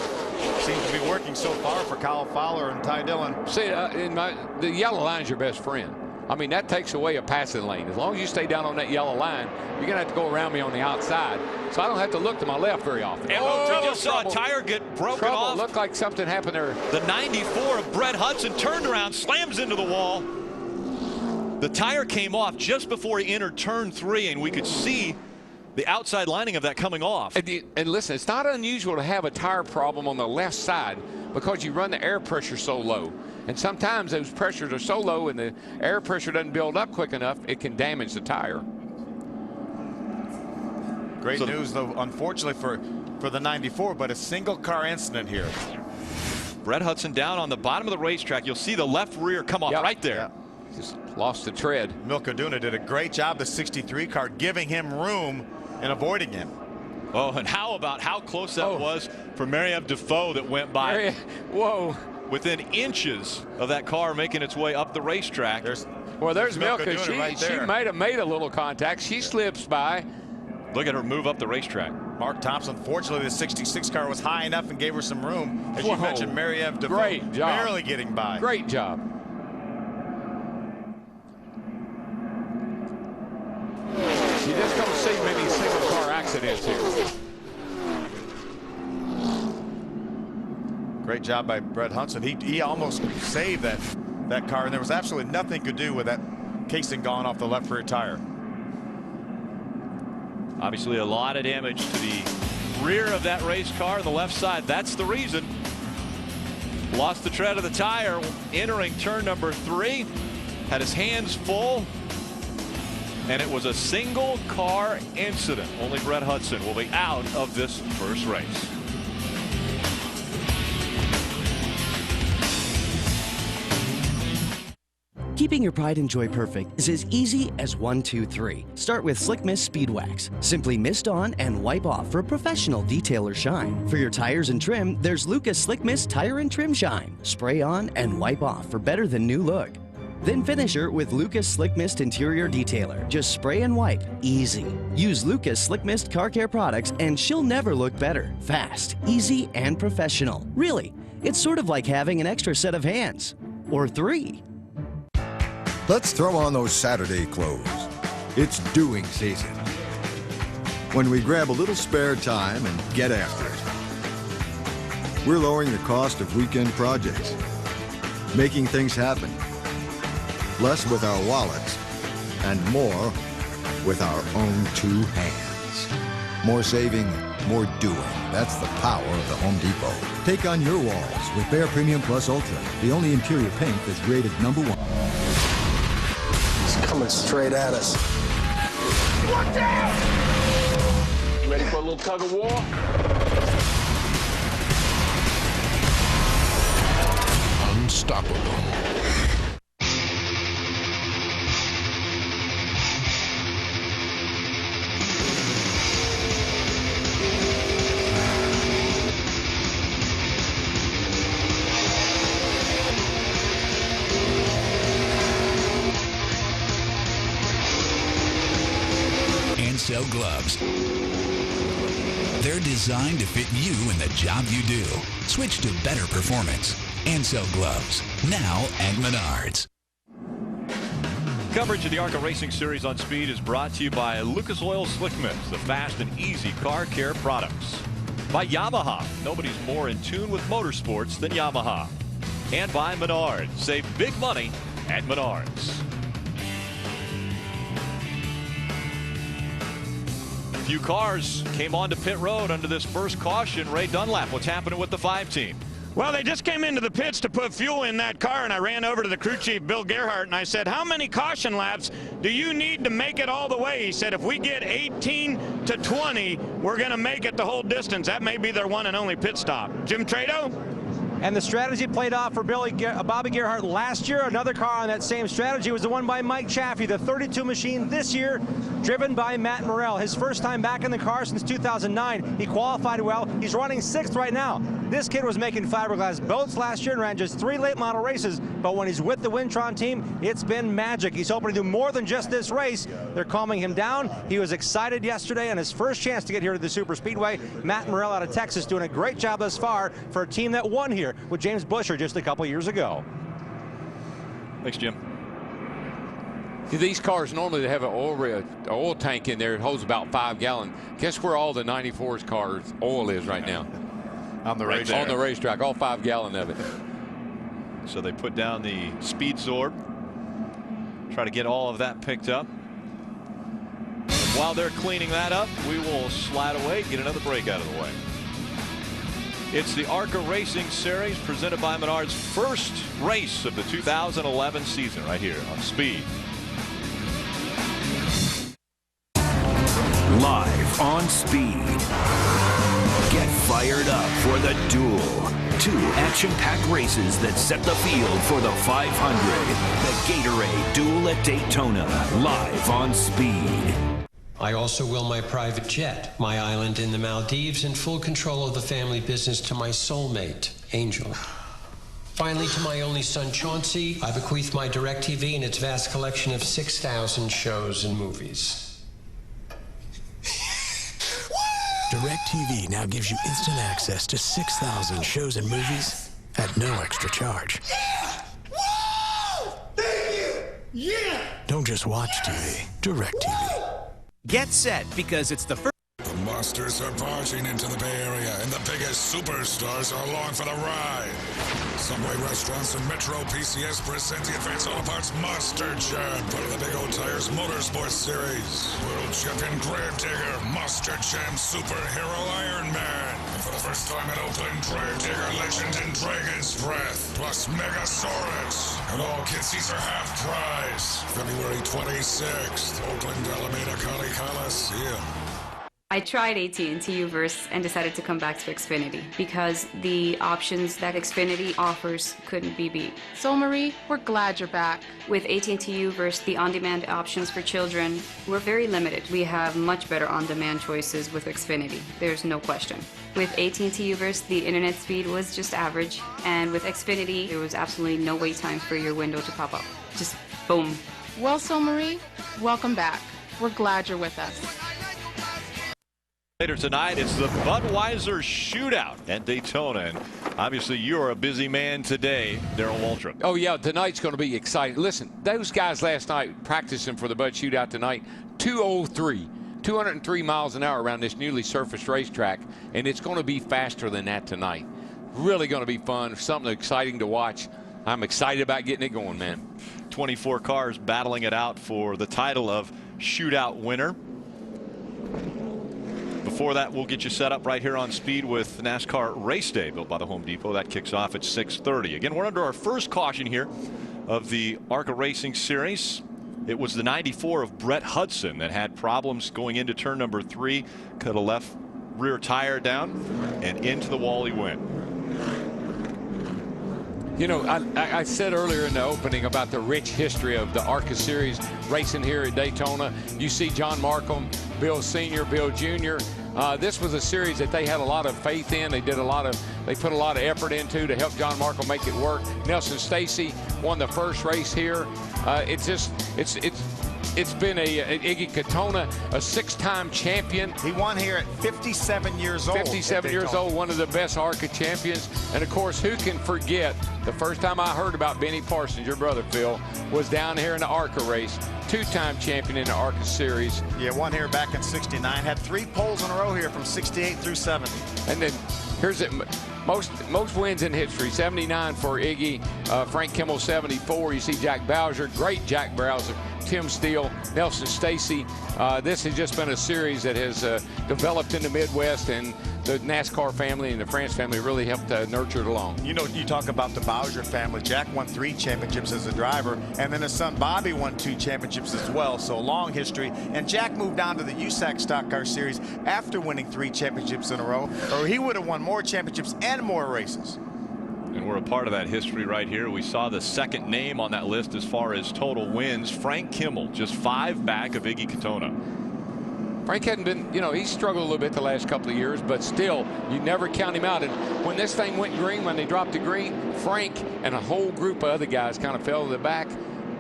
Seems to be working so far for Kyle Fowler and Ty Dillon. See, the yellow line is your best friend. I mean, that takes away a passing lane. As long as you stay down on that yellow line, you're going to have to go around me on the outside. So I don't have to look to my left very often. And we just saw a tire get broken off. Looked like something happened there. The 94 of Brett Hudson turned around, slams into the wall. The tire came off just before he entered turn 3, and we could see the outside lining of that coming off. And listen, it's not unusual to have a tire problem on the left side because you run the air pressure so low. And sometimes those pressures are so low and the air pressure doesn't build up quick enough, it can damage the tire. Great news, though, unfortunately for the 94, but a single car incident here. Brett Hudson down on the bottom of the racetrack. You'll see the left rear come off right there. Yep. Just lost the tread. Milko Duna did a great job, the 63 car, giving him room and avoiding him. Oh, and how about how close that was for Mary-Eve Defoe that went by. Whoa. Within inches of that car making its way up the racetrack. There's Milka. She might have made a little contact. She slips by. Look at her move up the racetrack. Mark Thompson, fortunately, the 66 car was high enough and gave her some room. As you mentioned, Mary-Eve Defoe Great job. barely getting by. Great job. You just don't see many single car accidents here. Great job by Brett Hudson. He almost saved that car, and there was absolutely nothing he could do with that casing gone off the left rear tire. Obviously a lot of damage to the rear of that race car on the left side. That's the reason. Lost the tread of the tire entering turn number 3. Had his hands full. And it was a single car incident. Only Brett Hudson will be out of this first race. Keeping your pride and joy perfect is as easy as 1, 2, 3. Start with Slick Mist Speed Wax. Simply mist on and wipe off for a professional detailer shine. For your tires and trim, there's Lucas Slick Mist Tire and Trim Shine. Spray on and wipe off for better than new look. Then finish her with Lucas Slick Mist Interior Detailer. Just spray and wipe. Easy. Use Lucas Slick Mist Car Care products and she'll never look better. Fast, easy, and professional. Really, it's sort of like having an extra set of hands. Or 3. Let's throw on those Saturday clothes. It's doing season. When we grab a little spare time and get after it. We're lowering the cost of weekend projects, making things happen. Less with our wallets and more with our own 2 hands. More saving, more doing. That's the power of the Home Depot. Take on your walls with Behr Premium Plus Ultra, the only interior paint that's rated #1. Coming straight at us. Watch out! Ready for a little tug of war? Unstoppable. Ansel gloves. They're designed to fit you in the job you do. Switch to better performance. Ansel gloves, now at Menards. Coverage of the ARCA Racing Series on Speed is brought to you by Lucas Oil Slick Mix, the fast and easy car care products. By Yamaha, nobody's more in tune with motorsports than Yamaha. And by Menards, save big money at Menards. Few cars came onto pit road under this first caution. Ray Dunlap, what's happening with the 5 team? Well, they just came into the pits to put fuel in that car, and I ran over to the crew chief, Bill Gerhardt, and I said, how many caution laps do you need to make it all the way? He said, if we get 18 to 20, we're going to make it the whole distance. That may be their one and only pit stop. Jim Trado? And the strategy played off for Bobby Gerhardt last year. Another car on that same strategy was the one by Mike Chaffee, the 32 machine this year, driven by Matt Morrell. His first time back in the car since 2009. He qualified well. He's running 6th right now. This kid was making fiberglass boats last year and ran just 3 late model races, but when he's with the Wintron team, it's been magic. He's hoping to do more than just this race. They're calming him down. He was excited yesterday on his first chance to get here to the Super Speedway. Matt Morrell out of Texas doing a great job thus far for a team that won here with James Busher just a couple years ago. Thanks, Jim. These cars normally they have an oil tank in there. It holds about 5 gallons. Guess where all the 94's cars oil is right now? On the racetrack. On the racetrack, all 5 gallon of it. So they put down the speed sword, try to get all of that picked up. And while they're cleaning that up, we will slide away, get another break out of the way. It's the ARCA Racing Series presented by Menards, first race of the 2011 season right here on Speed. Live on Speed. Get fired up for the duel. 2 action-packed races that set the field for the 500. The Gatorade Duel at Daytona. Live on Speed. I also will my private jet, my island in the Maldives, and full control of the family business to my soulmate, Angel. Finally, to my only son, Chauncey, I bequeath my DirecTV and its vast collection of 6,000 shows and movies. DirecTV now gives you instant access to 6,000 shows and movies at no extra charge. Yeah! Whoa! Thank you! Yeah! Don't just watch TV, DirecTV. Get set, because it's the first. The Monsters are barging into the Bay Area, and the biggest superstars are along for the ride. Subway restaurants and Metro PCS present the Advanced Auto Parts Monster Jam, part of the Big O Tires Motorsports Series. World Champion Gravedigger, Monster Jam Superhero Iron Man. And for the first time in Oakland, Gravedigger Legend and Dragon's Breath, plus Megasaurus. And all kit seats are half price. February 26th, Oakland Alameda County Coliseum. I tried AT&T Uverse and decided to come back to Xfinity because the options that Xfinity offers couldn't be beat. So Marie, we're glad you're back. With AT&T Uverse, the on-demand options for children were very limited. We have much better on-demand choices with Xfinity. There's no question. With AT&T Uverse, the internet speed was just average, and with Xfinity, there was absolutely no wait time for your window to pop up. Just boom. Well, So Marie, welcome back. We're glad you're with us. Later tonight, it's the Budweiser Shootout at Daytona. And obviously, you're a busy man today, Darrell Waltrip. Oh, yeah, tonight's going to be exciting. Listen, those guys last night practicing for the Bud Shootout tonight, 203 miles an hour around this newly surfaced racetrack, and it's going to be faster than that tonight. Really going to be fun, something exciting to watch. I'm excited about getting it going, man. 24 cars battling it out for the title of Shootout winner. Before that, we'll get you set up right here on Speed with NASCAR Race Day, built by the Home Depot. That kicks off at 6:30. Again, we're under our first caution here of the ARCA Racing Series. It was the 94 of Brett Hudson that had problems going into turn number 3. Cut a left rear tire down, and into the wall he went. You know, I said earlier in the opening about the rich history of the ARCA series racing here at Daytona. You see John Markham, Bill Sr., Bill Jr. This was a series that they had a lot of faith in. They put a lot of effort into to help John Markham make it work. Nelson Stacy won the first race here. It's been Iggy Katona, a 6-time champion. He won here at 57 years old. 57 years old, one of the best ARCA champions. And of course, who can forget the first time I heard about Benny Parsons, your brother Phil, was down here in the ARCA race. 2-time champion in the ARCA series. Yeah, won here back in '69. Had 3 poles in a row here from '68 through '70. And then here's it. Most wins in history. 79 for Iggy. Frank Kimmel 74. You see Jack Bowser, great Jack Bowser. Tim Steele, Nelson Stacy. This has just been a series that has developed in the Midwest, and the NASCAR family and the France family really helped nurture it along. You know, you talk about the Bowser family. Jack won 3 championships as a driver, and then his son Bobby won 2 championships as well. So long history. And Jack moved on to the USAC Stock Car Series after winning 3 championships in a row, or he would have won more championships and more races. And we're a part of that history right here. We saw the second name on that list as far as total wins. Frank Kimmel, just 5 back of Iggy Katona. Frank hadn't been, you know, he struggled a little bit the last couple of years, but still, you never count him out. And when this thing went green, when they dropped the green, Frank and a whole group of other guys kind of fell to the back.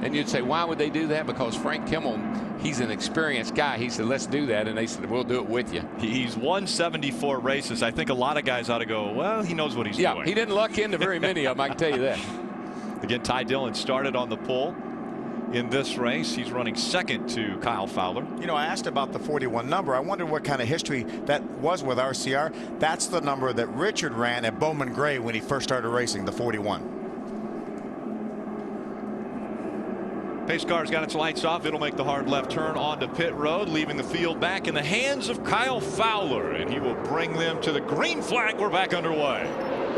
And you'd say, why would they do that? Because Frank Kimmel, he's an experienced guy. He said, let's do that. And they said, we'll do it with you. He's won 74 races. I think a lot of guys ought to go, well, he knows what he's doing. Yeah, he didn't luck into very many of them, I can tell you that. Again, Ty Dillon started on the pole in this race. He's running second to Kyle Fowler. You know, I asked about the 41 number. I wondered what kind of history that was with RCR. That's the number that Richard ran at Bowman Gray when he first started racing, the 41. Pace car's got its lights off. It'll make the hard left turn onto pit road, leaving the field back in the hands of Kyle Fowler, and he will bring them to the green flag. We're back underway.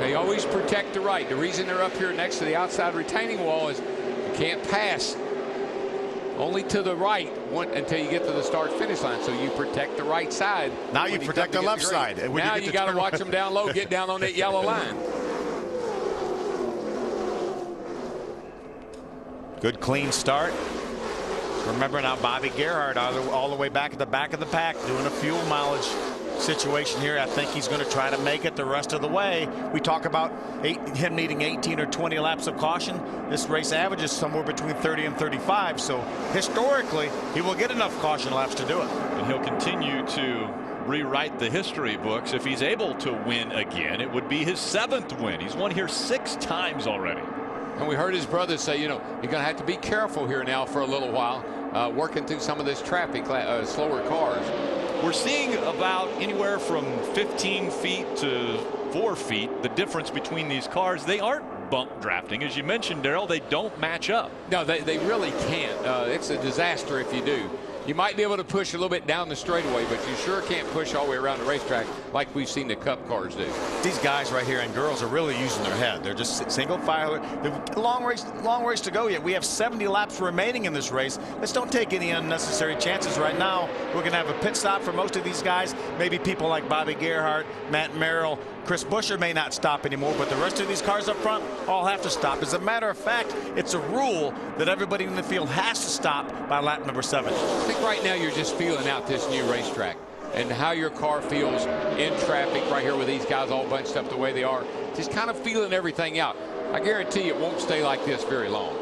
They always protect the right. The reason they're up here next to the outside retaining wall is you can't pass only to the right until you get to the start finish line. So you protect the right side. Now you protect the left side. Now you got to watch them down low, get down on that yellow line. Good clean start. Remember now Bobby Gerhardt all the way back at the back of the pack doing a fuel mileage situation here. I think he's going to try to make it the rest of the way. We talk about him needing 18 or 20 laps of caution. This race averages somewhere between 30 and 35. So historically, he will get enough caution laps to do it. And he'll continue to rewrite the history books. If he's able to win again, it would be his 7th win. He's won here 6 times already. And we heard his brother say, you know, you're going to have to be careful here now for a little while, working through some of this traffic, slower cars. We're seeing about anywhere from 15 feet to 4 feet, the difference between these cars. They aren't bump drafting. As you mentioned, Darrell, they don't match up. No, they really can't. It's a disaster if you do. You might be able to push a little bit down the straightaway, but you sure can't push all the way around the racetrack like we've seen the Cup cars do. These guys right here and girls are really using their head. They're just single file. Long race to go yet. We have 70 laps remaining in this race. Let's don't take any unnecessary chances right now. We're going to have a pit stop for most of these guys. Maybe people like Bobby Gerhardt, Matt Merrill, Chris Buescher may not stop anymore, but the rest of these cars up front all have to stop. As a matter of fact, it's a rule that everybody in the field has to stop by lap number 7. I think right now you're just feeling out this new racetrack and how your car feels in traffic right here with these guys all bunched up the way they are. Just kind of feeling everything out. I guarantee you it won't stay like this very long.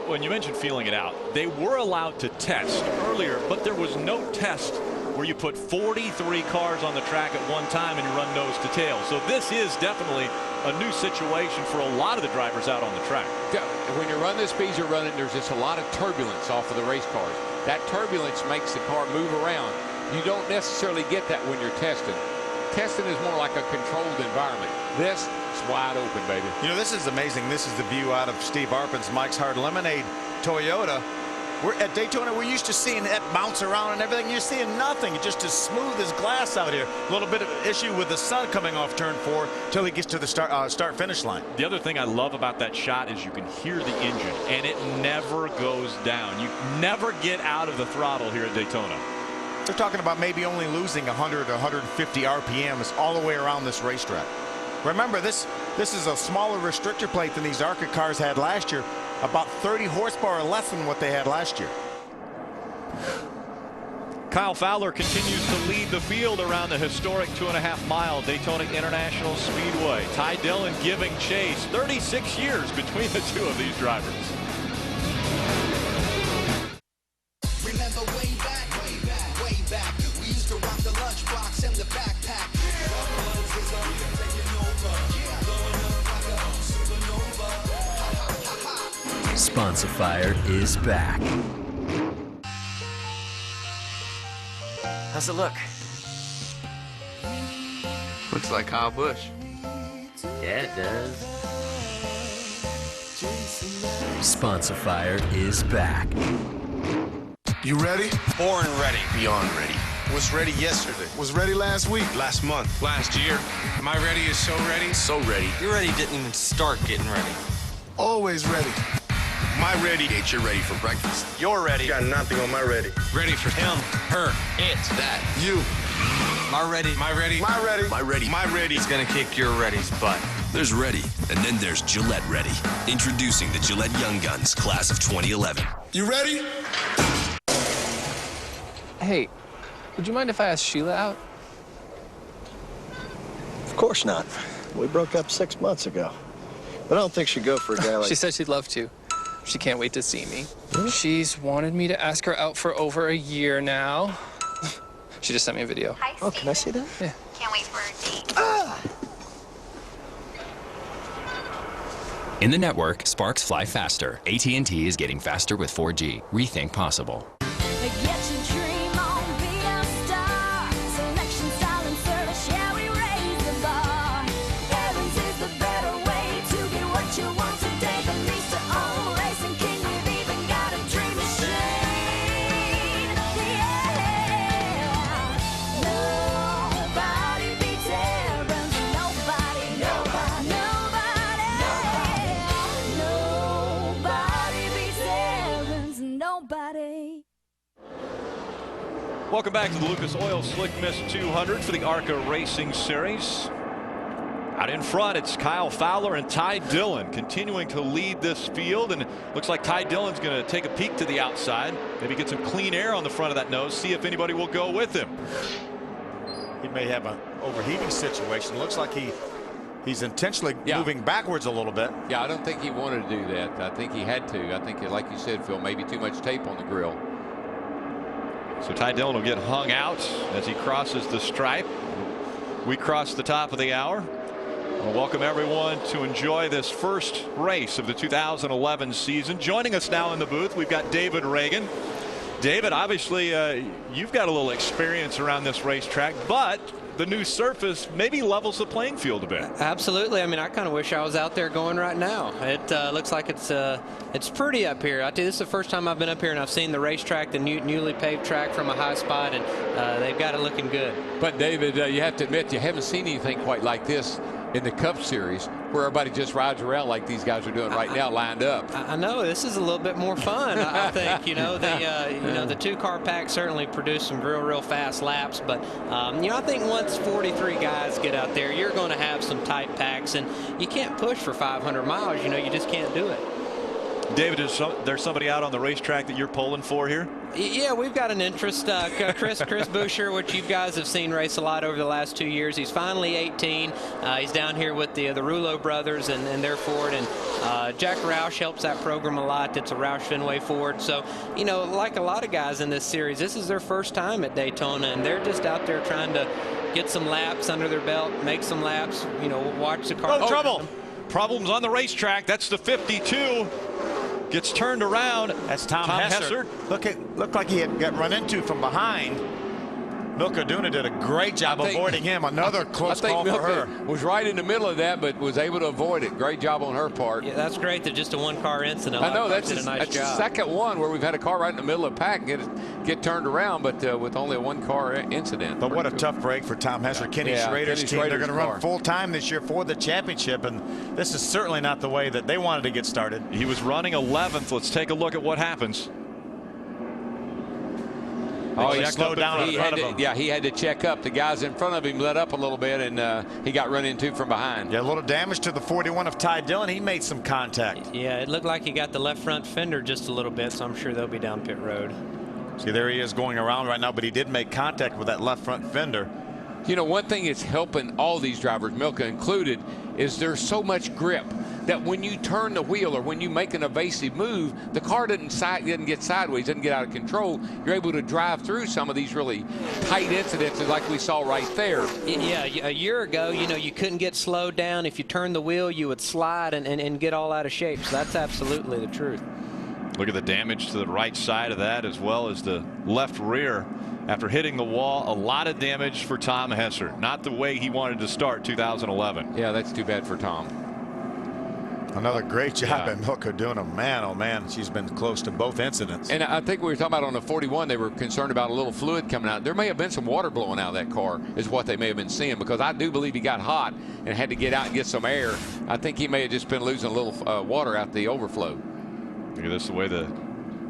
When you mentioned feeling it out, they were allowed to test earlier, but there was no test where you put 43 cars on the track at one time and you run nose to tail. So this is definitely a new situation for a lot of the drivers out on the track. When you run the speeds you're running, there's just a lot of turbulence off of the race cars. That turbulence makes the car move around. You don't necessarily get that when you're testing. Testing is more like a controlled environment. This is wide open, baby. You know, this is amazing. This is the view out of Steve Arpin's Mike's Hard Lemonade Toyota. We're at Daytona, we're used to seeing that bounce around and everything. You're seeing nothing. It's just as smooth as glass out here. A little bit of an issue with the sun coming off turn 4 till he gets to the start-finish line. The other thing I love about that shot is you can hear the engine, and it never goes down. You never get out of the throttle here at Daytona. They're talking about maybe only losing 100 to 150 RPMs all the way around this racetrack. Remember, this is a smaller restrictor plate than these ARCA cars had last year. About 30 horsepower less than what they had last year. Kyle Fowler continues to lead the field around the historic 2.5-mile Daytona International Speedway. Ty Dillon giving chase. 36 years between the two of these drivers. Remember way back, we used to rock the lunchbox and the backpack. Sponsifier is back. How's it look? Looks like Kyle Busch. Yeah, it does. Sponsifier is back. You ready? Born ready. Beyond ready. Was ready yesterday. Was ready last week. Last month. Last year. Am I ready is so ready? So ready. Your ready didn't even start getting ready. Always ready. My ready. Get you ready for breakfast. You're ready. Got nothing on my ready. Ready for him, her, it, that, you. My ready. My ready. My ready. My ready. My ready. Is gonna kick your ready's butt. There's Ready, and then there's Gillette Ready. Introducing the Gillette Young Guns, class of 2011. You ready? Hey, would you mind if I asked Sheila out? Of course not. We broke up 6 months ago. But I don't think she'd go for a guy like... She said she'd love to. She can't wait to see me. Really? She's wanted me to ask her out for over a year now. She just sent me a video. Hi, oh, can I see that? Yeah. Can't wait for a date. Ah! In the network, sparks fly faster. AT&T is getting faster with 4G. Rethink possible. Welcome back to the Lucas Oil Slick Mist 200 for the ARCA Racing Series. Out in front, it's Kyle Fowler and Ty Dillon continuing to lead this field, and it looks like Ty Dillon's going to take a peek to the outside, maybe get some clean air on the front of that nose, see if anybody will go with him. He may have an overheating situation. Looks like he's intentionally moving backwards a little bit. Yeah, I don't think he wanted to do that. I think he had to. I think, like you said, Phil, maybe too much tape on the grill. So Ty Dillon will get hung out as he crosses the stripe. We cross the top of the hour. I'll welcome everyone to enjoy this first race of the 2011 season. Joining us now in the booth, we've got David Reagan. David, obviously, you've got a little experience around this racetrack, but the new surface maybe levels the playing field a bit. Absolutely. I mean, I kind of wish I was out there going right now. It looks like it's pretty up here. I tell you, this is the first time I've been up here and I've seen the racetrack, the newly paved track from a high spot, and they've got it looking good. But David, you have to admit you haven't seen anything quite like this in the Cup Series, where everybody just rides around like these guys are doing right now, lined up. I know this is a little bit more fun. I think the two-car pack certainly produced some real fast laps, but I think once 43 guys get out there, you're going to have some tight packs, and you can't push for 500 miles. You just can't do it. David, is there somebody out on the racetrack that you're pulling for here? Yeah, we've got an interest. Chris Boucher, which you guys have seen race a lot over the last 2 years. He's finally 18. He's down here with the Rouleau brothers and their Ford. And Jack Roush helps that program a lot. It's a Roush Fenway Ford. So, like a lot of guys in this series, this is their first time at Daytona. And they're just out there trying to get some laps under their belt, make some laps, watch the car. Oh, trouble. Problems on the racetrack. That's the 52. Gets turned around. That's Tom Hessert. Looked like he had got run into from behind. Milka Duna did a great job avoiding him. Another close call for her. Was right in the middle of that, but was able to avoid it. Great job on her part. Yeah, that's great that just a one-car incident. I know, that's a nice the job. second one where we've had a car right in the middle of the pack get turned around, but with only a one-car incident. But what a tough break for Tom Hesser. Kenny Schrader's team. They're going to run full-time this year for the championship, and this is certainly not the way that they wanted to get started. He was running 11th. Let's take a look at what happens. Oh, he slowed down in front of him. Yeah, he had to check up. The guys in front of him let up a little bit, and he got run into from behind. Yeah, a little damage to the 41 of Ty Dillon. He made some contact. Yeah, it looked like he got the left front fender just a little bit, so I'm sure they'll be down pit road. See, there he is going around right now, but he did make contact with that left front fender. You know, one thing that's helping all these drivers, Milka included, is there's so much grip that when you turn the wheel or when you make an evasive move, the car doesn't get sideways, doesn't get out of control. You're able to drive through some of these really tight incidences like we saw right there. Yeah, a year ago, you know, you couldn't get slowed down. If you turned the wheel, you would slide and get all out of shape. So that's absolutely the truth. Look at the damage to the right side of that, as well as the left rear. After hitting the wall, a lot of damage for Tom Hesser. Not the way he wanted to start 2011. Yeah, that's too bad for Tom. Another great job at Milka Duna. Man, oh man, she's been close to both incidents. And I think we were talking about on the 41, they were concerned about a little fluid coming out. There may have been some water blowing out of that car is what they may have been seeing, because I do believe he got hot and had to get out and get some air. I think he may have just been losing a little water out the overflow. Look at this, the way the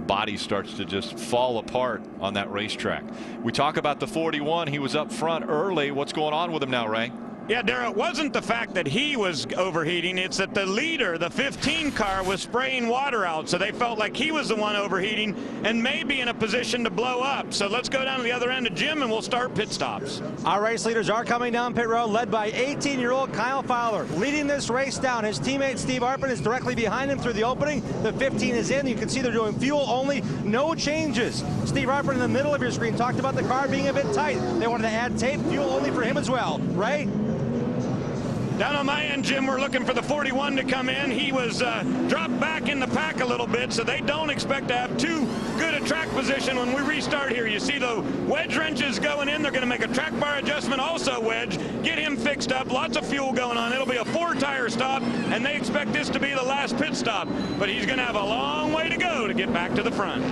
body starts to just fall apart on that racetrack. We talk about the 41. He was up front early. What's going on with him now, Ray? Yeah, Darrell, it wasn't the fact that he was overheating. It's that the leader, the 15 car, was spraying water out. So they felt like he was the one overheating and maybe in a position to blow up. So let's go down to the other end of Jim and we'll start pit stops. Our race leaders are coming down pit road, led by 18-year-old Kyle Fowler. Leading this race down, his teammate Steve Arpin is directly behind him through the opening. The 15 is in. You can see they're doing fuel only, no changes. Steve Arpin in the middle of your screen talked about the car being a bit tight. They wanted to add tape, fuel only for him as well. Ray? Down on my end, Jim, we're looking for the 41 to come in. He was dropped back in the pack a little bit, so they don't expect to have too good a track position when we restart here. You see the wedge wrenches going in. They're going to make a track bar adjustment, also wedge, get him fixed up. Lots of fuel going on. It'll be a 4-tire stop, and they expect this to be the last pit stop. But he's going to have a long way to go to get back to the front.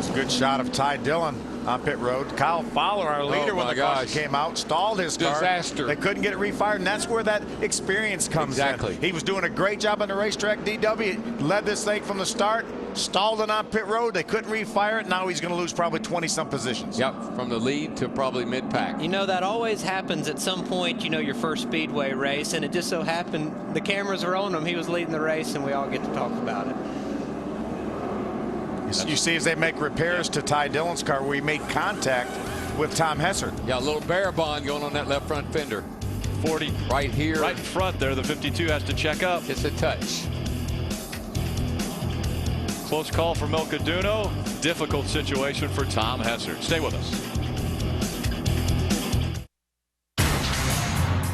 It's a good shot of Ty Dillon on pit road. Kyle Fowler, our leader, when the car came out, stalled his car. Disaster. They couldn't get it refired, and that's where that experience comes in. He was doing a great job on the racetrack. DW led this thing from the start, stalled it on pit road. They couldn't refire it. Now he's going to lose probably 20-some positions. Yep, from the lead to probably mid-pack. You know, that always happens at some point, you know, your first speedway race, and it just so happened the cameras were on him. He was leading the race, and we all get to talk about it. You see as they make repairs to Ty Dillon's car, we made contact with Tom Hesser. Yeah, a little bear bond going on that left front fender. 40 right here. Right in front there. The 52 has to check up. It's a touch. Close call for Milka Duna. Difficult situation for Tom Hesser. Stay with us.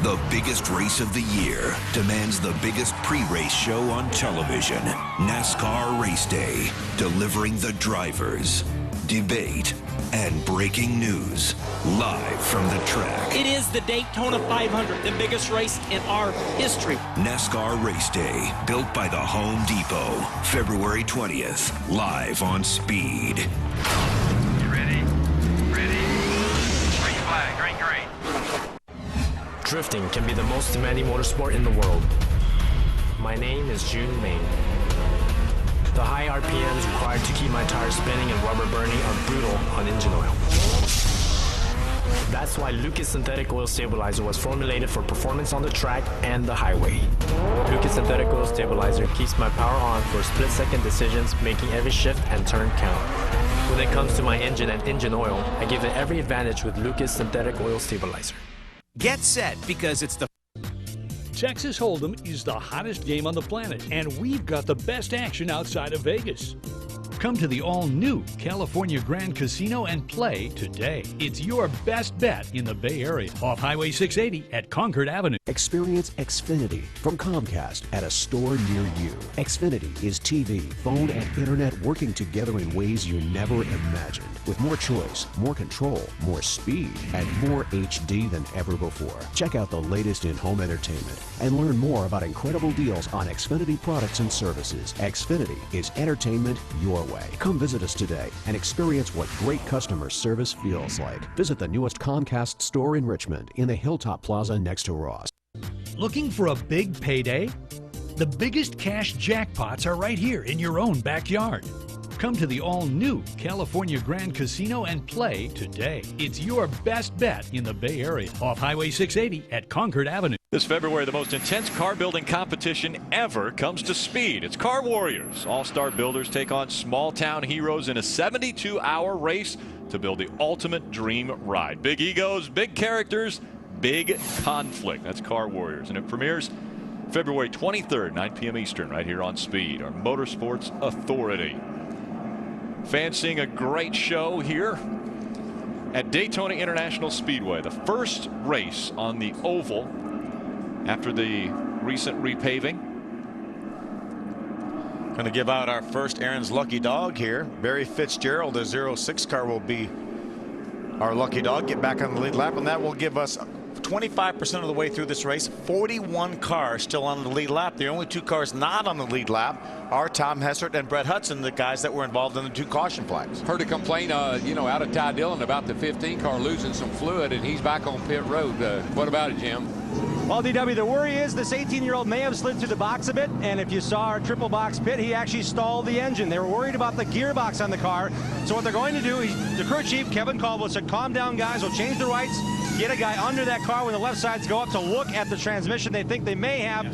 The biggest race of the year demands the biggest pre-race show on television. NASCAR Race Day, delivering the drivers, debate, and breaking news live from the track. It is the Daytona 500, the biggest race in our history. NASCAR Race Day, built by the Home Depot, February 20th, live on Speed. You ready? Ready? Green flag, green, green. Drifting can be the most demanding motorsport in the world. My name is June Main. The high RPMs required to keep my tires spinning and rubber burning are brutal on engine oil. That's why Lucas Synthetic Oil Stabilizer was formulated for performance on the track and the highway. Lucas Synthetic Oil Stabilizer keeps my power on for split-second decisions, making every shift and turn count. When it comes to my engine and engine oil, I give it every advantage with Lucas Synthetic Oil Stabilizer. Get set, because it's the Texas Hold'em is the hottest game on the planet, and we've got the best action outside of Vegas. Come to the all-new California Grand Casino and play today. It's your best bet in the Bay Area. Off Highway 680 at Concord Avenue. Experience Xfinity from Comcast at a store near you. Xfinity is TV, phone, and internet working together in ways you never imagined. With more choice, more control, more speed, and more HD than ever before. Check out the latest in home entertainment and learn more about incredible deals on Xfinity products and services. Xfinity is entertainment your way. Come visit us today and experience what great customer service feels like. Visit the newest Comcast store in Richmond in the Hilltop Plaza next to Ross. Looking for a big payday? The biggest cash jackpots are right here in your own backyard. Come to the all-new California Grand Casino and play today. It's your best bet in the Bay Area. Off Highway 680 at Concord Avenue. This February, the most intense car building competition ever comes to Speed. It's Car Warriors. All-star builders take on small-town heroes in a 72-hour race to build the ultimate dream ride. Big egos, big characters, big conflict. That's Car Warriors, and it premieres February 23rd, 9 p.m. Eastern, right here on Speed, our motorsports authority. Fans seeing a great show here at Daytona International Speedway. The first race on the oval after the recent repaving. Going to give out our first Aaron's lucky dog here. Barry Fitzgerald, the 06 car, will be our lucky dog. Get back on the lead lap, and that will give us 25% of the way through this race. 41 cars still on the lead lap. The only two cars not on the lead lap are Tom Hessert and Brett Hudson, the guys that were involved in the two caution flags. Heard a complaint, out of Ty Dillon about the 15 car losing some fluid, and he's back on pit road. What about it, Jim? Well, DW, the worry is this 18-year-old may have slid through the box a bit, and if you saw our triple box pit, he actually stalled the engine. They were worried about the gearbox on the car. So what they're going to do, the crew chief, Kevin Caldwell, said, calm down, guys. We'll change the lights, get a guy under that car when the left sides go up to look at the transmission they think they may have.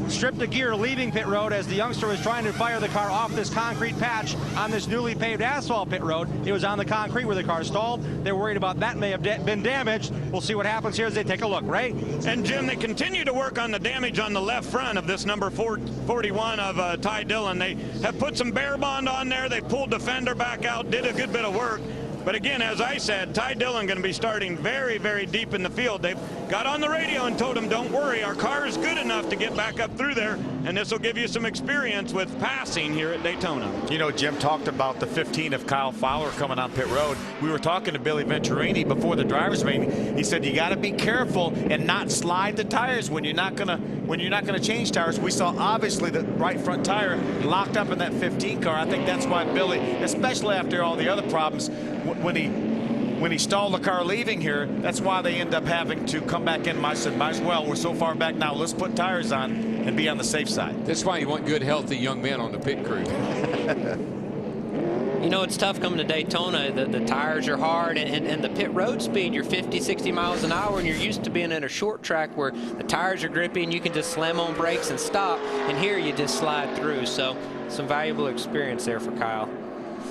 Stripped the gear leaving pit road as the youngster was trying to fire the car off this concrete patch on this newly paved asphalt pit road. It was on the concrete where the car stalled. They're worried about that may have been damaged. We'll see what happens here as they take a look, right? And Jim, they continue to work on the damage on the left front of this number 41 of Ty Dillon. They have put some bare bond on there. They pulled the fender back out, did a good bit of work. But again, as I said, Ty Dillon going to be starting very, very deep in the field. They've got on the radio and told him, don't worry, our car is good enough to get back up through there, and this will give you some experience with passing here at Daytona. You know, Jim talked about the 15 of Kyle Fowler coming on pit road. We were talking to Billy Venturini before the driver's meeting. He said you got to be careful and not slide the tires when you're not gonna change tires. We saw obviously the right front tire locked up in that 15 car. I think that's why Billy, especially after all the other problems, when he stalled the car leaving here, that's why they end up having to come back in. I said, might as well. We're so far back now. Let's put tires on and be on the safe side. That's why you want good, healthy young men on the pit crew. You know, it's tough coming to Daytona. The tires are hard, and the pit road speed, you're 50, 60 miles an hour, and you're used to being in a short track where the tires are grippy and you can just slam on brakes and stop, and here you just slide through. So some valuable experience there for Kyle.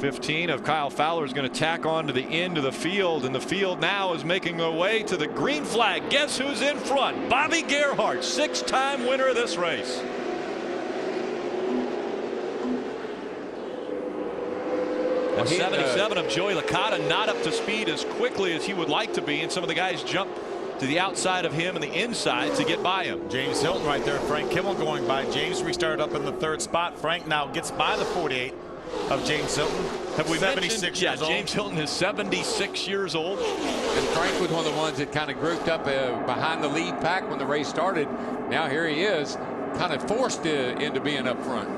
15 of Kyle Fowler is going to tack on to the end of the field, and the field now is making their way to the green flag. Guess who's in front? Bobby Gerhart, six-time winner of this race. And 77 of Joey Licata not up to speed as quickly as he would like to be, and some of the guys jump to the outside of him and the inside to get by him. James Hilton right there. Frank Kimmel going by. James restarted up in the third spot. Frank now gets by the 48 of James Hilton. Have we 76 years old. James Hilton is 76 years old. And Frank was one of the ones that kind of grouped up behind the lead pack when the race started. Now here he is, kind of forced into being up front.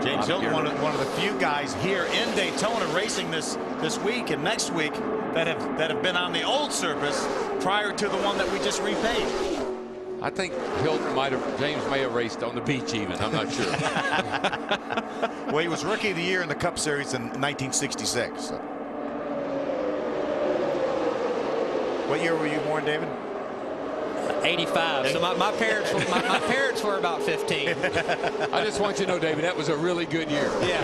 James Hilton, one of the few guys here in Daytona racing this week and next week that have been on the old surface prior to the one that we just repaved. I think James may have raced on the beach even. I'm not sure. Well, he was Rookie of the Year in the Cup Series in 1966. So. What year were you born, David? 85. So my parents were about 15. I just want you to know, David, that was a really good year. Yeah,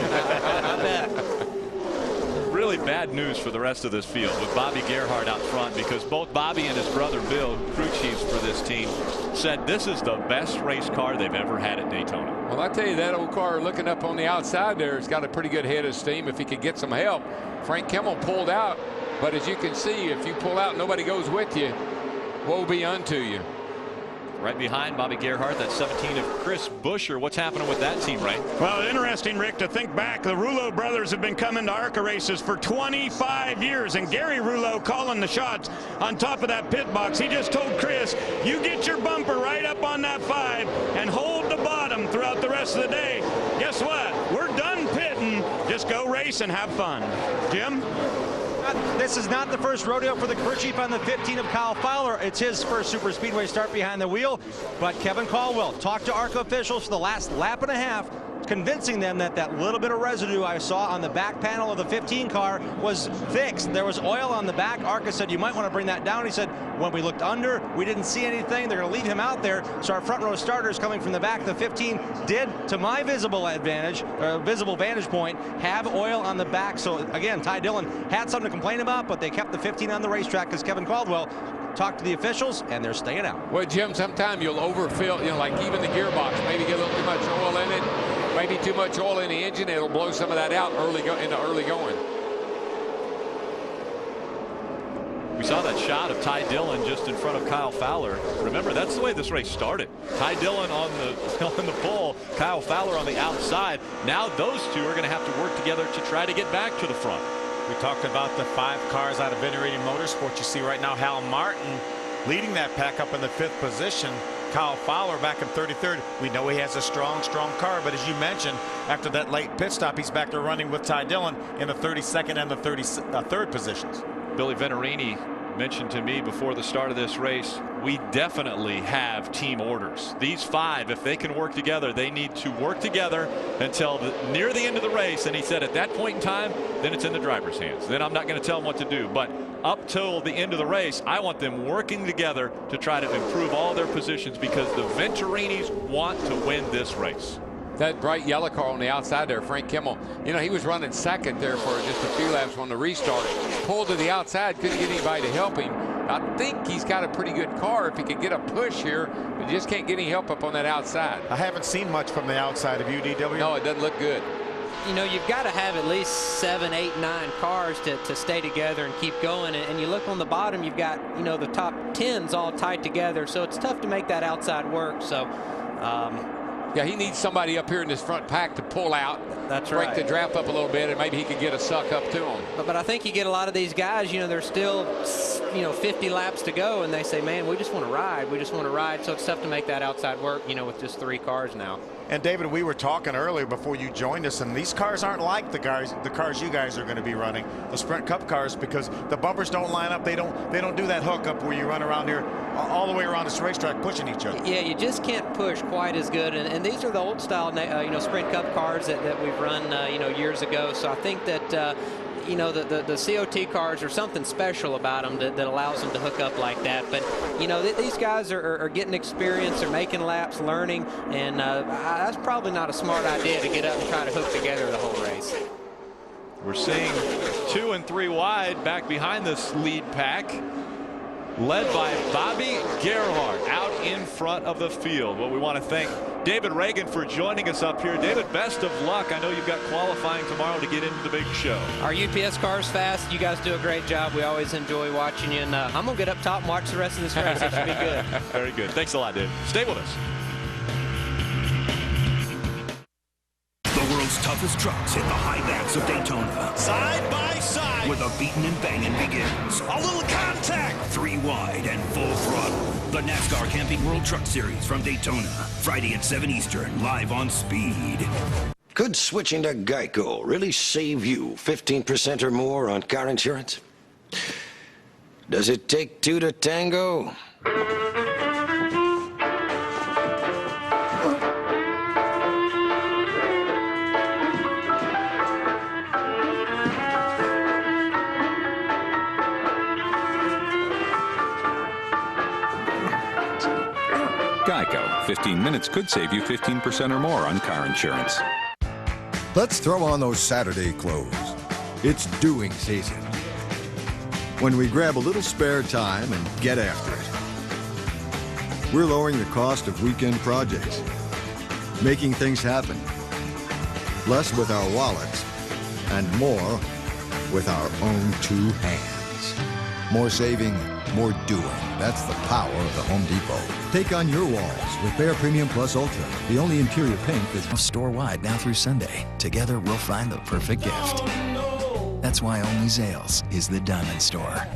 I bet. really bad news for the rest of this field with Bobby Gerhart out front, because both Bobby and his brother Bill, crew chiefs for this team, said this is the best race car they've ever had at Daytona. Well, I tell you, that old car looking up on the outside there has got a pretty good head of steam. If he could get some help. Frank Kimmel pulled out, but as you can see, if you pull out and nobody goes with you, woe be unto you. Right behind Bobby Gerhart, that's 17 of Chris Buescher. What's happening with that team, Ray? Well, interesting, Rick, to think back. The Rouleau brothers have been coming to ARCA races for 25 years, and Gary Rouleau calling the shots on top of that pit box. He just told Chris, you get your bumper right up on that 5 and hold the bottom throughout the rest of the day. Guess what? We're done pitting. Just go race and have fun. Jim? This is not the first rodeo for the crew chief on the 15 of Kyle Fowler. It's his first super speedway start behind the wheel. But Kevin Caldwell talked to ARCA officials for the last lap and a half, convincing them that that little bit of residue I saw on the back panel of the 15 car was fixed. There was oil on the back. ARCA said you might want to bring that down. He said when we looked under, we didn't see anything. They're going to leave him out there. So our front row starters coming from the back of the 15 did, to my visible vantage point, have oil on the back. So again, Ty Dillon had something to complain about, but they kept the 15 on the racetrack because Kevin Caldwell talked to the officials, and they're staying out. Well, Jim, sometime you'll overfill, you know, like even the gearbox, maybe get a little too much oil in it, maybe too much oil in the engine. It'll blow some of that out in the early going. We saw that shot of Ty Dillon just in front of Kyle Fowler. Remember, that's the way this race started. Ty Dillon on the pole, Kyle Fowler on the outside. Now those two are going to have to work together to try to get back to the front. We talked about the 5 cars out of Venerated Motorsports. You see right now Hal Martin leading that pack up in the 5th position. Kyle Fowler back in 33rd. We know he has a strong car, but as you mentioned, after that late pit stop, he's back to running with Ty Dillon in the 32nd and the 33rd positions. Billy Venturini mentioned to me before the start of this race, we definitely have team orders. These 5, if they can work together, they need to work together until near the end of the race. And he said at that point in time, then it's in the driver's hands. Then I'm not going to tell them what to do. But up till the end of the race, I want them working together to try to improve all their positions, because the Venturinis want to win this race. That bright yellow car on the outside there, Frank Kimmel, you know, he was running second there for just a few laps on the restart. Pulled to the outside, couldn't get anybody to help him. I think he's got a pretty good car if he could get a push here, but just can't get any help up on that outside. I haven't seen much from the outside of UDW. No, it doesn't look good. You know, you've got to have at least 7, 8, 9 cars to stay together and keep going. And you look on the bottom, you've got, you know, the top 10s all tied together. So it's tough to make that outside work. So, yeah, he needs somebody up here in this front pack to pull out. That's break right. the draft up a little bit, and maybe he could get a suck up to him. But I think you get a lot of these guys, you know, there's still, you know, 50 laps to go, and they say, man, we just want to ride. We just want to ride. So it's tough to make that outside work, you know, with just 3 cars now. And David, we were talking earlier before you joined us, and these cars aren't like the cars you guys are going to be running, the Sprint Cup cars, because the bumpers don't line up. They don't do that hookup where you run around here all the way around this racetrack pushing each other. Yeah, you just can't push quite as good. And these are the old style, you know, Sprint Cup cars that we've run, you know, years ago. So I think that, you know, the COT cars are something special about them that allows them to hook up like that. But, you know, these guys are getting experience, they're making laps, learning, and that's probably not a smart idea to get up and try to hook together the whole race. We're seeing 2 and 3 wide back behind this lead pack, led by Bobby Gerhart out in front of the field. Well, we want to thank David Reagan for joining us up here. David, best of luck. I know you've got qualifying tomorrow to get into the big show. Our UPS car's fast. You guys do a great job. We always enjoy watching you, and I'm going to get up top and watch the rest of this race. It should be good. Very good. Thanks a lot, David. Stay with us. The world's toughest trucks hit the high banks of Daytona. Side by side. Where the beating and banging begins. A little contact. 3 wide and full throttle. The NASCAR Camping World Truck Series from Daytona. Friday at 7 Eastern, live on Speed. Could switching to Geico really save you 15% or more on car insurance? Does it take 2 to tango? Geico. 15 minutes could save you 15% or more on car insurance. Let's throw on those Saturday clothes. It's doing season. When we grab a little spare time and get after it. We're lowering the cost of weekend projects, making things happen. Less with our wallets and more with our own two hands. More saving, more doing. That's the power of the Home Depot. Take on your walls with Behr Premium Plus Ultra, the only interior paint that's store-wide now through Sunday. Together, we'll find the perfect gift. That's why only Zales is the Diamond Store.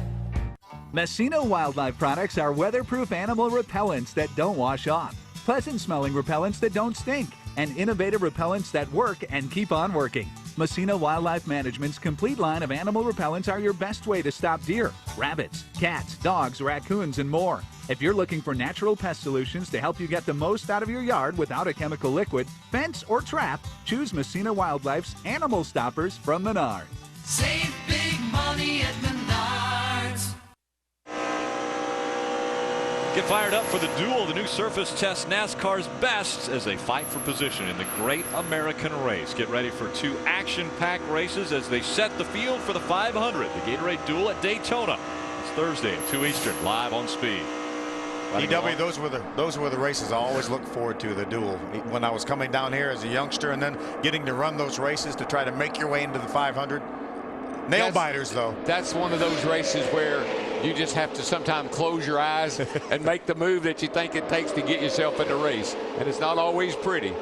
Messina Wildlife products are weatherproof animal repellents that don't wash off, pleasant-smelling repellents that don't stink, and innovative repellents that work and keep on working. Messina Wildlife Management's complete line of animal repellents are your best way to stop deer, rabbits, cats, dogs, raccoons, and more. If you're looking for natural pest solutions to help you get the most out of your yard without a chemical liquid, fence, or trap, choose Messina Wildlife's Animal Stoppers from Menards. Save big money at Menards. Get fired up for the duel. The new surface tests NASCAR's best as they fight for position in the Great American Race. Get ready for two action-packed races as they set the field for the 500. The Gatorade Duel at Daytona. It's Thursday at 2 Eastern, live on Speed. EW, those were the races I always looked forward to, the duel. When I was coming down here as a youngster and then getting to run those races to try to make your way into the 500. Nail biters, though. That's one of those races where you just have to sometimes close your eyes and make the move that you think it takes to get yourself in the race. And it's not always pretty,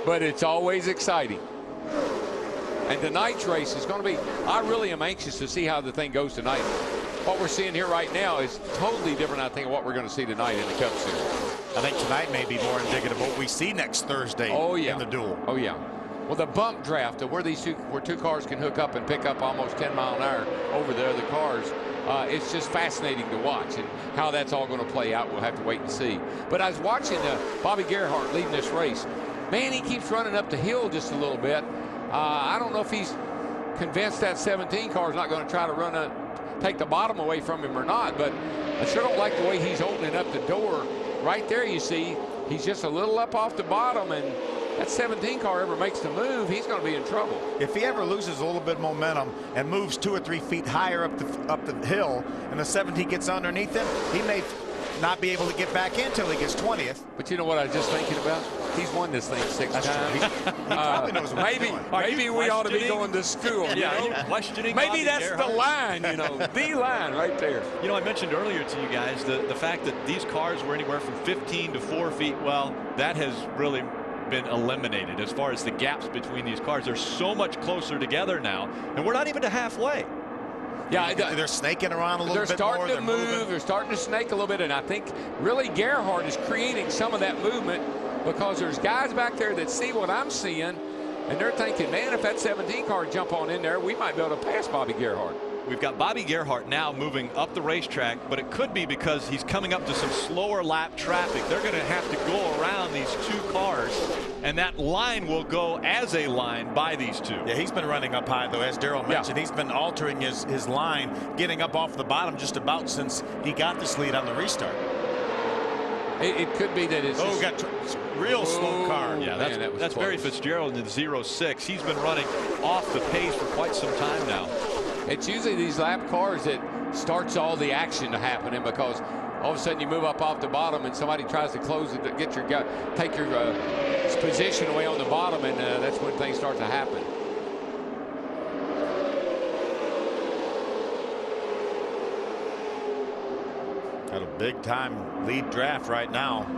but it's always exciting. And tonight's race is going to be, I really am anxious to see how the thing goes tonight. What we're seeing here right now is totally different, I think, of what we're going to see tonight in the Cup Series. I think tonight may be more indicative of what we see next Thursday in the duel. Oh, yeah. Well, the bump draft of where two cars can hook up and pick up almost 10 mile an hour over the other cars, it's just fascinating to watch, and how that's all going to play out, we'll have to wait and see. But I was watching Bobby Gerhart leading this race. Man, he keeps running up the hill just a little bit. I don't know if he's convinced that 17 car is not going to try to take the bottom away from him or not, but I sure don't like the way he's opening up the door. Right there, you see, he's just a little up off the bottom, and that 17 car ever makes the move, he's going to be in trouble. If he ever loses a little bit of momentum and moves 2 or 3 feet higher up the hill, and the 17 gets underneath him, he may not be able to get back in until he gets 20th. But you know what I was just thinking about? He's won this thing 6 times. He probably knows what he's doing. Maybe we ought to be going to school. Yeah, you know? Questioning maybe Bobby that's Gerhart? the line, you know, the line right there. You know, I mentioned earlier to you guys the fact that these cars were anywhere from 15 to 4 feet. Well, that has really been eliminated as far as the gaps between these cars. They're so much closer together now, and we're not even to halfway. Yeah, they're snaking around a little bit more. They're starting to move. They're starting to snake a little bit, and I think really Gerhart is creating some of that movement, because there's guys back there that see what I'm seeing, and they're thinking, man, if that 17 car jump on in there, we might be able to pass Bobby Gerhart. We've got Bobby Gerhart now moving up the racetrack, but it could be because he's coming up to some slower lap traffic. They're going to have to go around these two cars, and that line will go as a line by these two. Yeah, he's been running up high, though, as Darrell mentioned. He's been altering his line, getting up off the bottom just about since he got this lead on the restart. It could be that it's got real slow car. Yeah, that's Barry Fitzgerald in the 06. He's been running off the pace for quite some time now. It's usually these lap cars that starts all the action to happening, because all of a sudden you move up off the bottom and somebody tries to close it, to get take your position away on the bottom, and that's when things start to happen. Got a big time lead draft right now.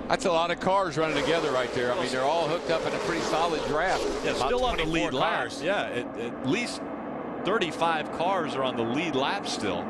That's a lot of cars running together right there. I mean, they're all hooked up in a pretty solid draft. Yeah, still on the lead lap. Yeah, at least 35 cars are on the lead lap still.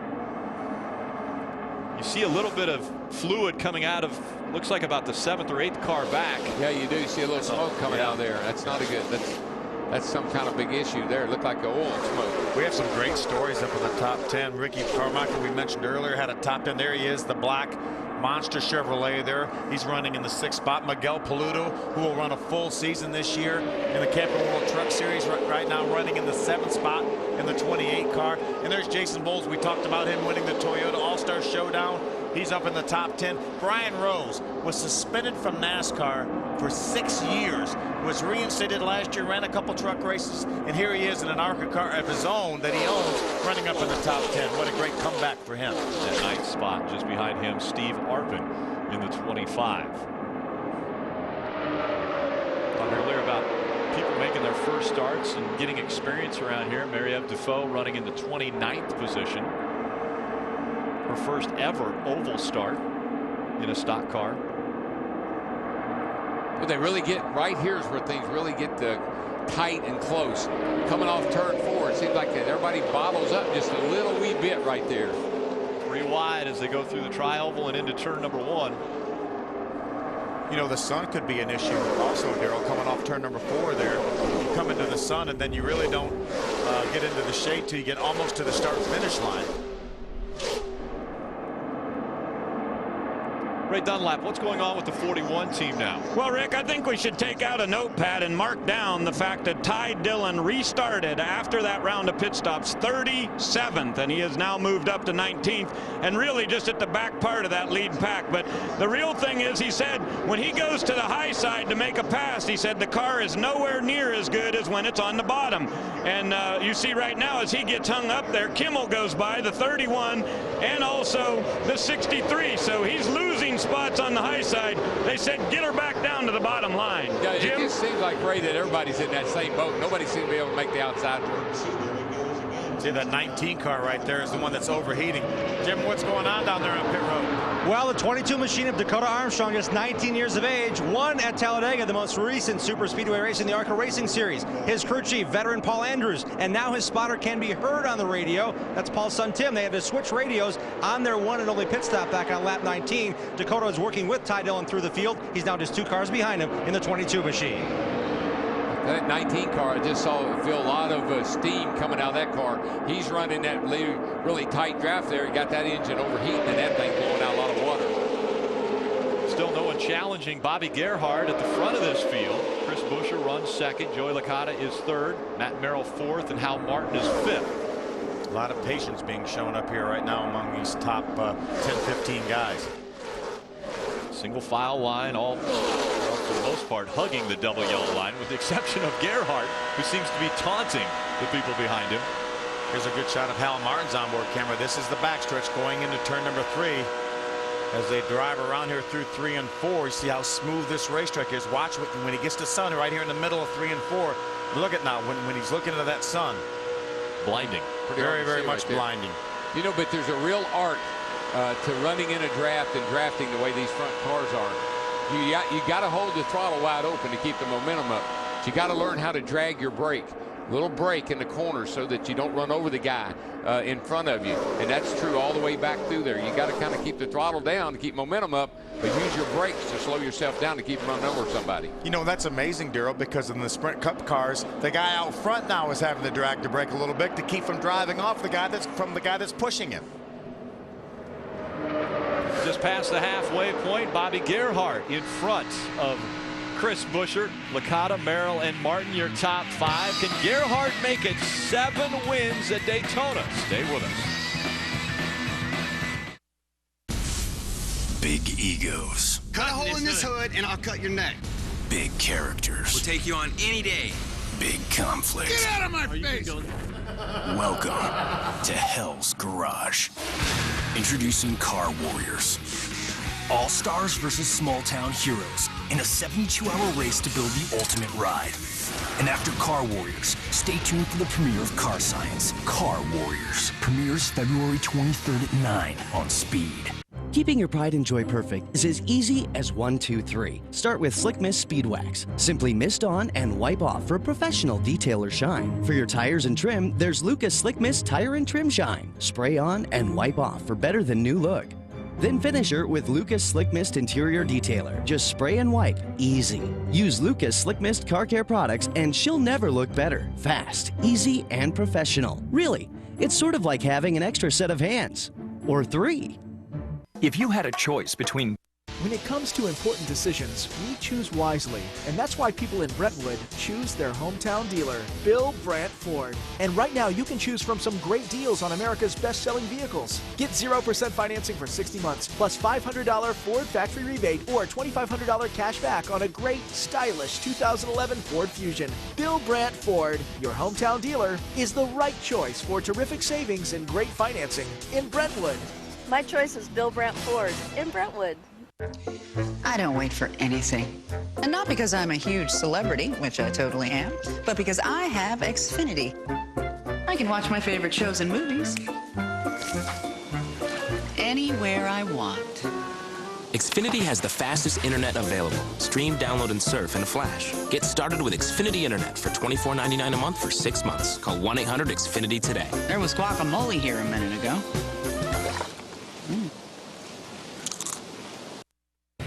You see a little bit of fluid coming out of, looks like about the 7th or 8th car back. Yeah, you do see a little smoke coming out there. That's not a good, that's some kind of big issue there. It looked like the oil smoke. We have some great stories up in the top 10. Ricky Carmichael, we mentioned earlier, had a top 10. There he is, the black Monster Chevrolet there. He's running in the 6th spot. Miguel Paludo, who will run a full season this year in the Camping World Truck Series, right now running in the 7th spot in the 28 car. And there's Jason Bowles. We talked about him winning the Toyota All-Star Showdown. He's up in the top 10. Brian Rose was suspended from NASCAR for 6 years. Was reinstated last year, ran a couple truck races, and here he is in an ARCA car of his own that he owns, running up in the top 10. What a great comeback for him. That ninth spot just behind him, Steve Arpin in the 25. Talked earlier about people making their first starts and getting experience around here. Mary-Eve Defoe running in the 29th position. Her first ever oval start in a stock car. But they really get, right here is where things really get tight and close. Coming off turn 4, it seems like everybody bottles up just a little wee bit right there. 3 wide as they go through the tri-oval and into turn number 1. You know, the sun could be an issue also, Daryl, coming off turn number 4 there. You come into the sun and then you really don't get into the shade till you get almost to the start-finish line. Ray Dunlap, what's going on with the 41 team now? Well, Rick, I think we should take out a notepad and mark down the fact that Ty Dillon restarted after that round of pit stops 37th, and he has now moved up to 19th and really just at the back part of that lead pack. But the real thing is, he said when he goes to the high side to make a pass, he said the car is nowhere near as good as when it's on the bottom. And you see right now as he gets hung up there, Kimmel goes by the 31 and also the 63. So he's losing spots on the high side. They said get her back down to the bottom line. Yeah, Jim? it just seems like, Ray, that everybody's in that same boat. Nobody seems to be able to make the outside work. See, that 19 car right there is the one that's overheating. Jim, what's going on down there on pit road? Well, the 22 machine of Dakota Armstrong, just 19 years of age, won at Talladega, the most recent super speedway race in the ARCA Racing Series. His crew chief, veteran Paul Andrews, and now his spotter can be heard on the radio. That's Paul's son, Tim. They had to switch radios on their one and only pit stop back on lap 19. Dakota is working with Ty Dillon through the field. He's now just 2 cars behind him in the 22 machine. That 19 car, I just feel a lot of steam coming out of that car. He's running that really tight draft there. He got that engine overheating and that thing blowing out a lot of water. Still no one challenging Bobby Gerhardt at the front of this field. Chris Buescher runs second. Joey Licata is third. Matt Merrill fourth, and Hal Martin is fifth. A lot of patience being shown up here right now among these top 10-15 guys. Single file line, all for the most part hugging the double yellow line, with the exception of Gerhardt, who seems to be taunting the people behind him. Here's a good shot of Hal Martin's onboard camera. This is the backstretch going into turn number 3. As they drive around here through 3 and 4, you see how smooth this racetrack is. Watch when he gets to sun right here in the middle of 3 and 4. Look at now when he's looking into that sun. Blinding. Very much blinding. You know, but there's a real art to running in a draft and drafting the way these front cars are. You got to hold the throttle wide open to keep the momentum up. But you got to learn how to drag your brake. Little brake in the corner so that you don't run over the guy in front of you. And that's true all the way back through there. You got to kind of keep the throttle down to keep momentum up, but use your brakes to slow yourself down to keep running over somebody. You know, that's amazing, Daryl, because in the Sprint Cup cars, the guy out front now is having to drag the brake a little bit to keep from driving off the guy that's pushing him. Just past the halfway point, Bobby Gerhardt in front of Chris Buescher, Licata, Merrill, and Martin, your top 5. Can Gerhardt make it 7 wins at Daytona? Stay with us. Big egos. Cut a hole in this hood and I'll cut your neck. Big characters. We'll take you on any day. Big conflict. Get out of my face! Welcome to Hell's Garage. Introducing Car Warriors. All-stars versus small-town heroes in a 72-hour race to build the ultimate ride. And after Car Warriors, stay tuned for the premiere of Car Science. Car Warriors premieres February 23rd at 9 on Speed. Keeping your pride and joy perfect is as easy as 1, 2, 3. Start with Slick Mist Speed Wax. Simply mist on and wipe off for a professional detailer shine. For your tires and trim, there's Lucas Slick Mist Tire and Trim Shine. Spray on and wipe off for better than new look. Then finish her with Lucas Slick Mist Interior Detailer. Just spray and wipe. Easy. Use Lucas Slick Mist Car Care products and she'll never look better. Fast, easy, and professional. Really, it's sort of like having an extra set of hands. Or 3. If you had a choice between When it comes to important decisions, we choose wisely, and that's why people in Brentwood choose their hometown dealer, Bill Brandt Ford. And right now, you can choose from some great deals on America's best-selling vehicles. Get 0% financing for 60 months, plus $500 Ford factory rebate or $2,500 cash back on a great, stylish 2011 Ford Fusion. Bill Brandt Ford, your hometown dealer, is the right choice for terrific savings and great financing in Brentwood. My choice is Bill Brandt Ford in Brentwood. I don't wait for anything. And not because I'm a huge celebrity, which I totally am, but because I have Xfinity. I can watch my favorite shows and movies anywhere I want. Xfinity has the fastest internet available. Stream, download, and surf in a flash. Get started with Xfinity Internet for $24.99 a month for 6 months. Call 1-800-XFINITY today. There was guacamole here a minute ago.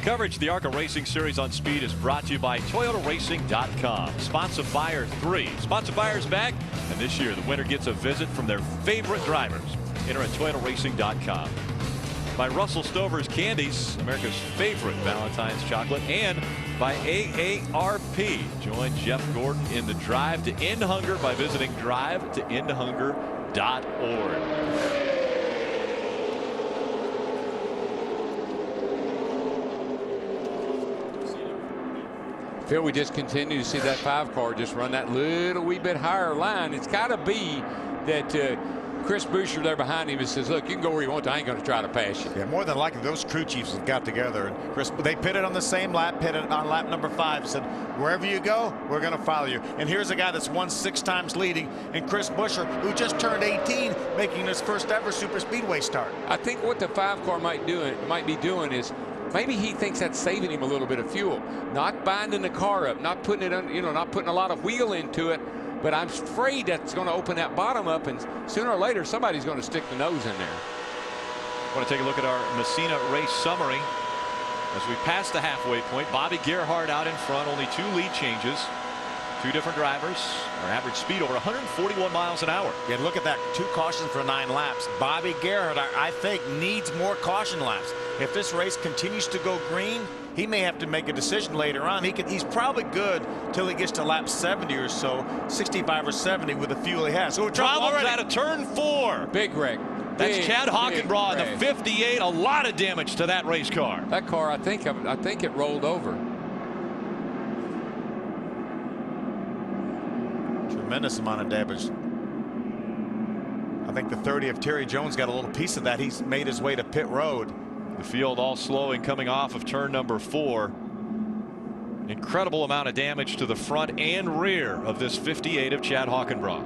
Coverage of the ARCA Racing Series on Speed is brought to you by ToyotaRacing.com. Sponsor Fire 3. Sponsor Fire's back, and this year the winner gets a visit from their favorite drivers. Enter at ToyotaRacing.com. By Russell Stover's Candies, America's favorite Valentine's chocolate, and by AARP. Join Jeff Gordon in the Drive to End Hunger by visiting drivetoendhunger.org. Phil, we just continue to see that 5 car just run that little wee bit higher line. It's got to be that Chris Buescher there behind him and says, look, you can go where you want to. I ain't going to try to pass you. Yeah, more than likely, those crew chiefs have got together. And Chris, they pitted on the same lap, pitted on lap number 5, and said, wherever you go, we're going to follow you. And here's a guy that's won 6 times leading, and Chris Buescher, who just turned 18, making his first ever super speedway start. I think what the 5 car might be doing is maybe he thinks that's saving him a little bit of fuel, not binding the car up, not putting it on, not putting a lot of wheel into it. But I'm afraid that's going to open that bottom up, and sooner or later somebody's going to stick the nose in there. I want to take a look at our Messina race summary as we pass the halfway point. Bobby Gerhart out in front, only 2 lead changes. 2 different drivers. Our average speed over 141 miles an hour. Yeah, look at that. 2 cautions for 9 laps. Bobby Gerhart, I think, needs more caution laps. If this race continues to go green, he may have to make a decision later on. He's probably good till he gets to lap 70 or so, 65 or 70 with the fuel he has. So problems out of turn 4. Big wreck. That's Chad Hockenbraw in the 58. A lot of damage to that race car. That car, I think it rolled over. Tremendous amount of damage. I think the 30 of Terry Jones got a little piece of that. He's made his way to pit road. The field all slowing coming off of turn number 4. Incredible amount of damage to the front and rear of this 58 of Chad Hockenbraw.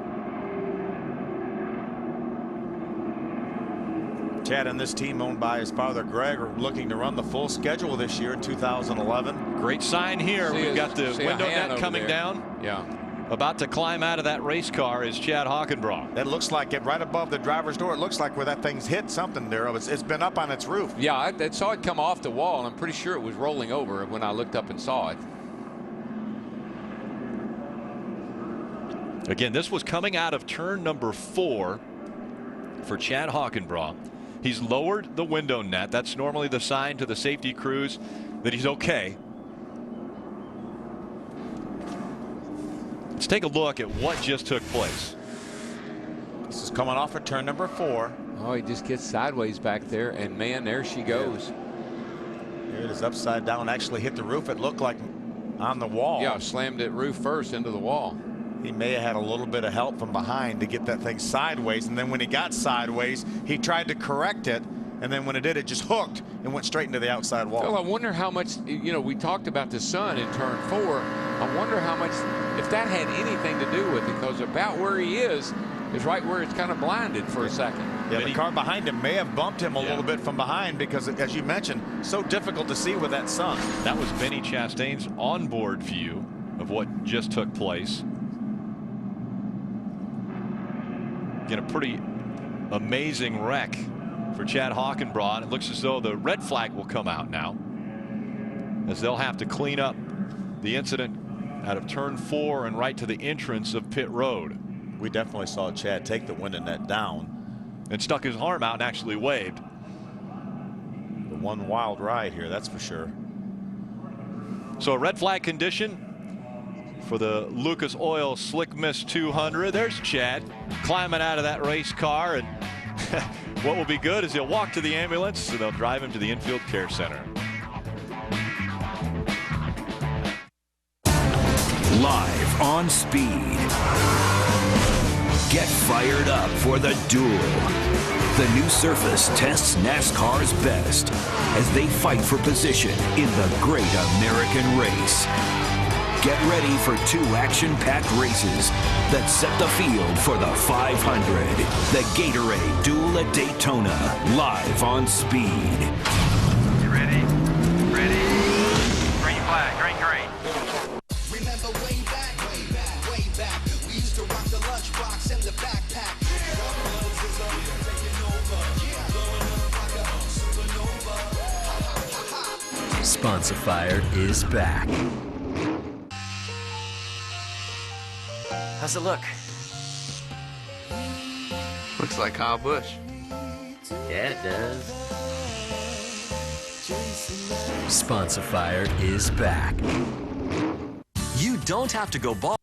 Chad and this team, owned by his father Greg, are looking to run the full schedule this year in 2011. Great sign here. We've got the window net coming down. Yeah. About to climb out of that race car is Chad Hockenbraw. That looks like it right above the driver's door. It looks like where that thing's hit something there. It's been up on its roof. Yeah, I saw it come off the wall, and I'm pretty sure it was rolling over when I looked up and saw it. Again, this was coming out of turn number 4 for Chad Hockenbraw. He's lowered the window net. That's normally the sign to the safety crews that he's okay. Let's take a look at what just took place. This is coming off of turn number 4. Oh, he just gets sideways back there, and man, there she goes. Here it is upside down. Actually hit the roof. It looked like on the wall. Yeah, slammed it roof first into the wall. He may have had a little bit of help from behind to get that thing sideways, and then when he got sideways, he tried to correct it, and then when it did, it just hooked and went straight into the outside wall. Phil, I wonder how much, we talked about the sun in turn 4. I wonder how much, if that had anything to do with it, because about where he is right where it's kind of blinded for a second. Yeah, the car behind him may have bumped him a little bit from behind because, as you mentioned, so difficult to see with that sun. That was Benny Chastain's onboard view of what just took place. Again, a pretty amazing wreck for Chad Hockenbraw, and it looks as though the red flag will come out now, as they'll have to clean up the incident out of turn 4 and right to the entrance of pit road. We definitely saw Chad take the window net down and stuck his arm out and actually waved. The one wild ride here, that's for sure. So a red flag condition for the Lucas Oil Slick Mist 200. There's Chad climbing out of that race car, and what will be good is he'll walk to the ambulance and they'll drive him to the infield care center. Live on Speed. Get fired up for the duel. The new surface tests NASCAR's best as they fight for position in the Great American Race. Get ready for 2 action-packed races that set the field for the 500. The Gatorade Duel at Daytona, live on Speed. You ready? Ready? Green flag, green, green. Remember way back, we used to rock the lunchbox and the backpack. Sponsifier is back. How's it look? Looks like Kyle Busch. Yeah, it does. Sponsifier is back. You don't have to go ball.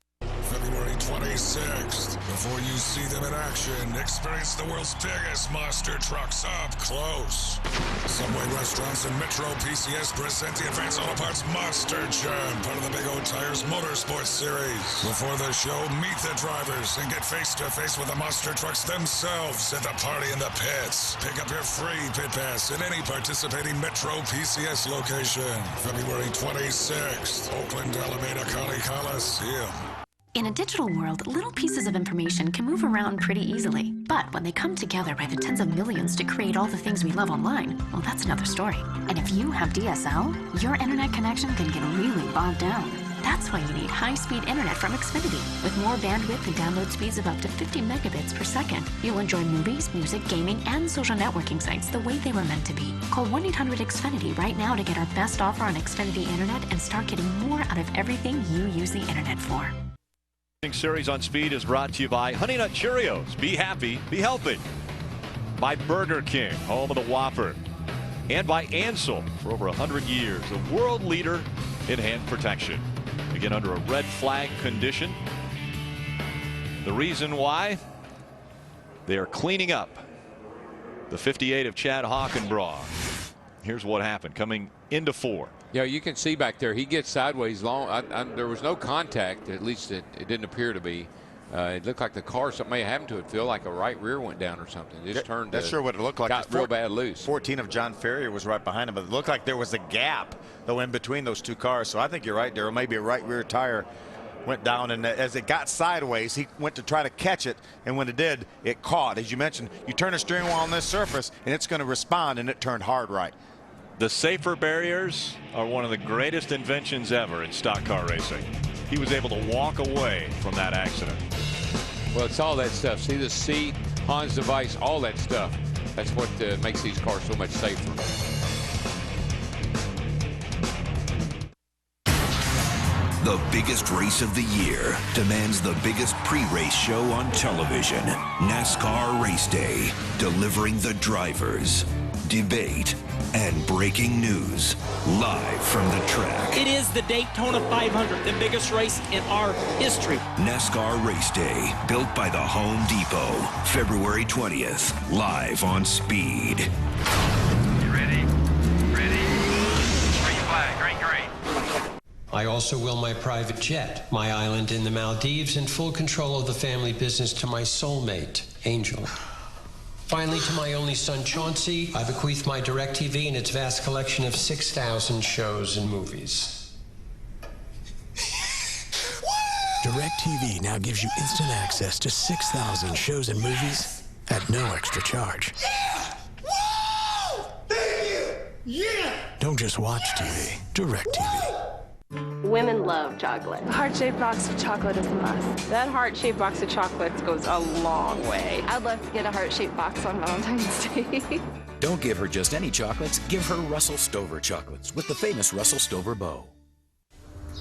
February 26th. Before you see them in action, experience the world's biggest monster trucks up close. Subway restaurants and Metro PCS present the Advanced Auto Parts Monster Jam, part of the Big O Tires Motorsports Series. Before the show, meet the drivers and get face-to-face with the monster trucks themselves at the party in the pits. Pick up your free pit pass at any participating Metro PCS location. February 26th, Oakland, Alameda County Coliseum. In a digital world, little pieces of information can move around pretty easily. But when they come together by the tens of millions to create all the things we love online, well, that's another story. And if you have DSL, your internet connection can get really bogged down. That's why you need high-speed internet from Xfinity. With more bandwidth and download speeds of up to 50 megabits per second, you'll enjoy movies, music, gaming, and social networking sites the way they were meant to be. Call 1-800-XFINITY right now to get our best offer on Xfinity Internet and start getting more out of everything you use the internet for. Series on Speed is brought to you by Honey Nut Cheerios. Be happy, be healthy. By Burger King, home of the Whopper. And by Ansel, for over 100 years, the world leader in hand protection. Again, under a red flag condition. The reason why? They are cleaning up the 58 of Chad Hockenbraugh. Here's what happened coming into 4. Yeah, you can see back there, he gets sideways long. There was no contact, at least it didn't appear to be. It looked like the car, something may have happened to it. Feel like a right rear went down or something. It just turned. That's sure what it looked like. Got real bad loose. 14 of John Ferrier was right behind him, but it looked like there was a gap, though, in between those two cars. So I think you're right, Darryl. Maybe a right rear tire went down, and as it got sideways, he went to try to catch it, and when it did, it caught. As you mentioned, you turn a steering wheel on this surface, and it's going to respond, and it turned hard right. The safer barriers are one of the greatest inventions ever in stock car racing. He was able to walk away from that accident. Well, it's all that stuff. See the seat, Hans device, all that stuff. That's what makes these cars so much safer. The biggest race of the year demands the biggest pre-race show on television. NASCAR Race Day, delivering the drivers, debate, and breaking news live from the track. It is the Daytona 500, the biggest race in our history. NASCAR Race Day, built by the Home Depot, February 20th, live on Speed. You ready? Ready? Green flag, green, green. I also will my private jet, my island in the Maldives, and full control of the family business to my soulmate, Angel. Finally, to my only son, Chauncey, I bequeath my DirecTV and its vast collection of 6,000 shows and movies. DirecTV now gives you instant access to 6,000 shows and movies at no extra charge. Yeah! Whoa! Thank you! Yeah! Don't just watch TV, DirecTV. Women love chocolate. A heart-shaped box of chocolate is a must. That heart-shaped box of chocolates goes a long way. I'd love to get a heart-shaped box on Valentine's Day. Don't give her just any chocolates. Give her Russell Stover chocolates with the famous Russell Stover bow.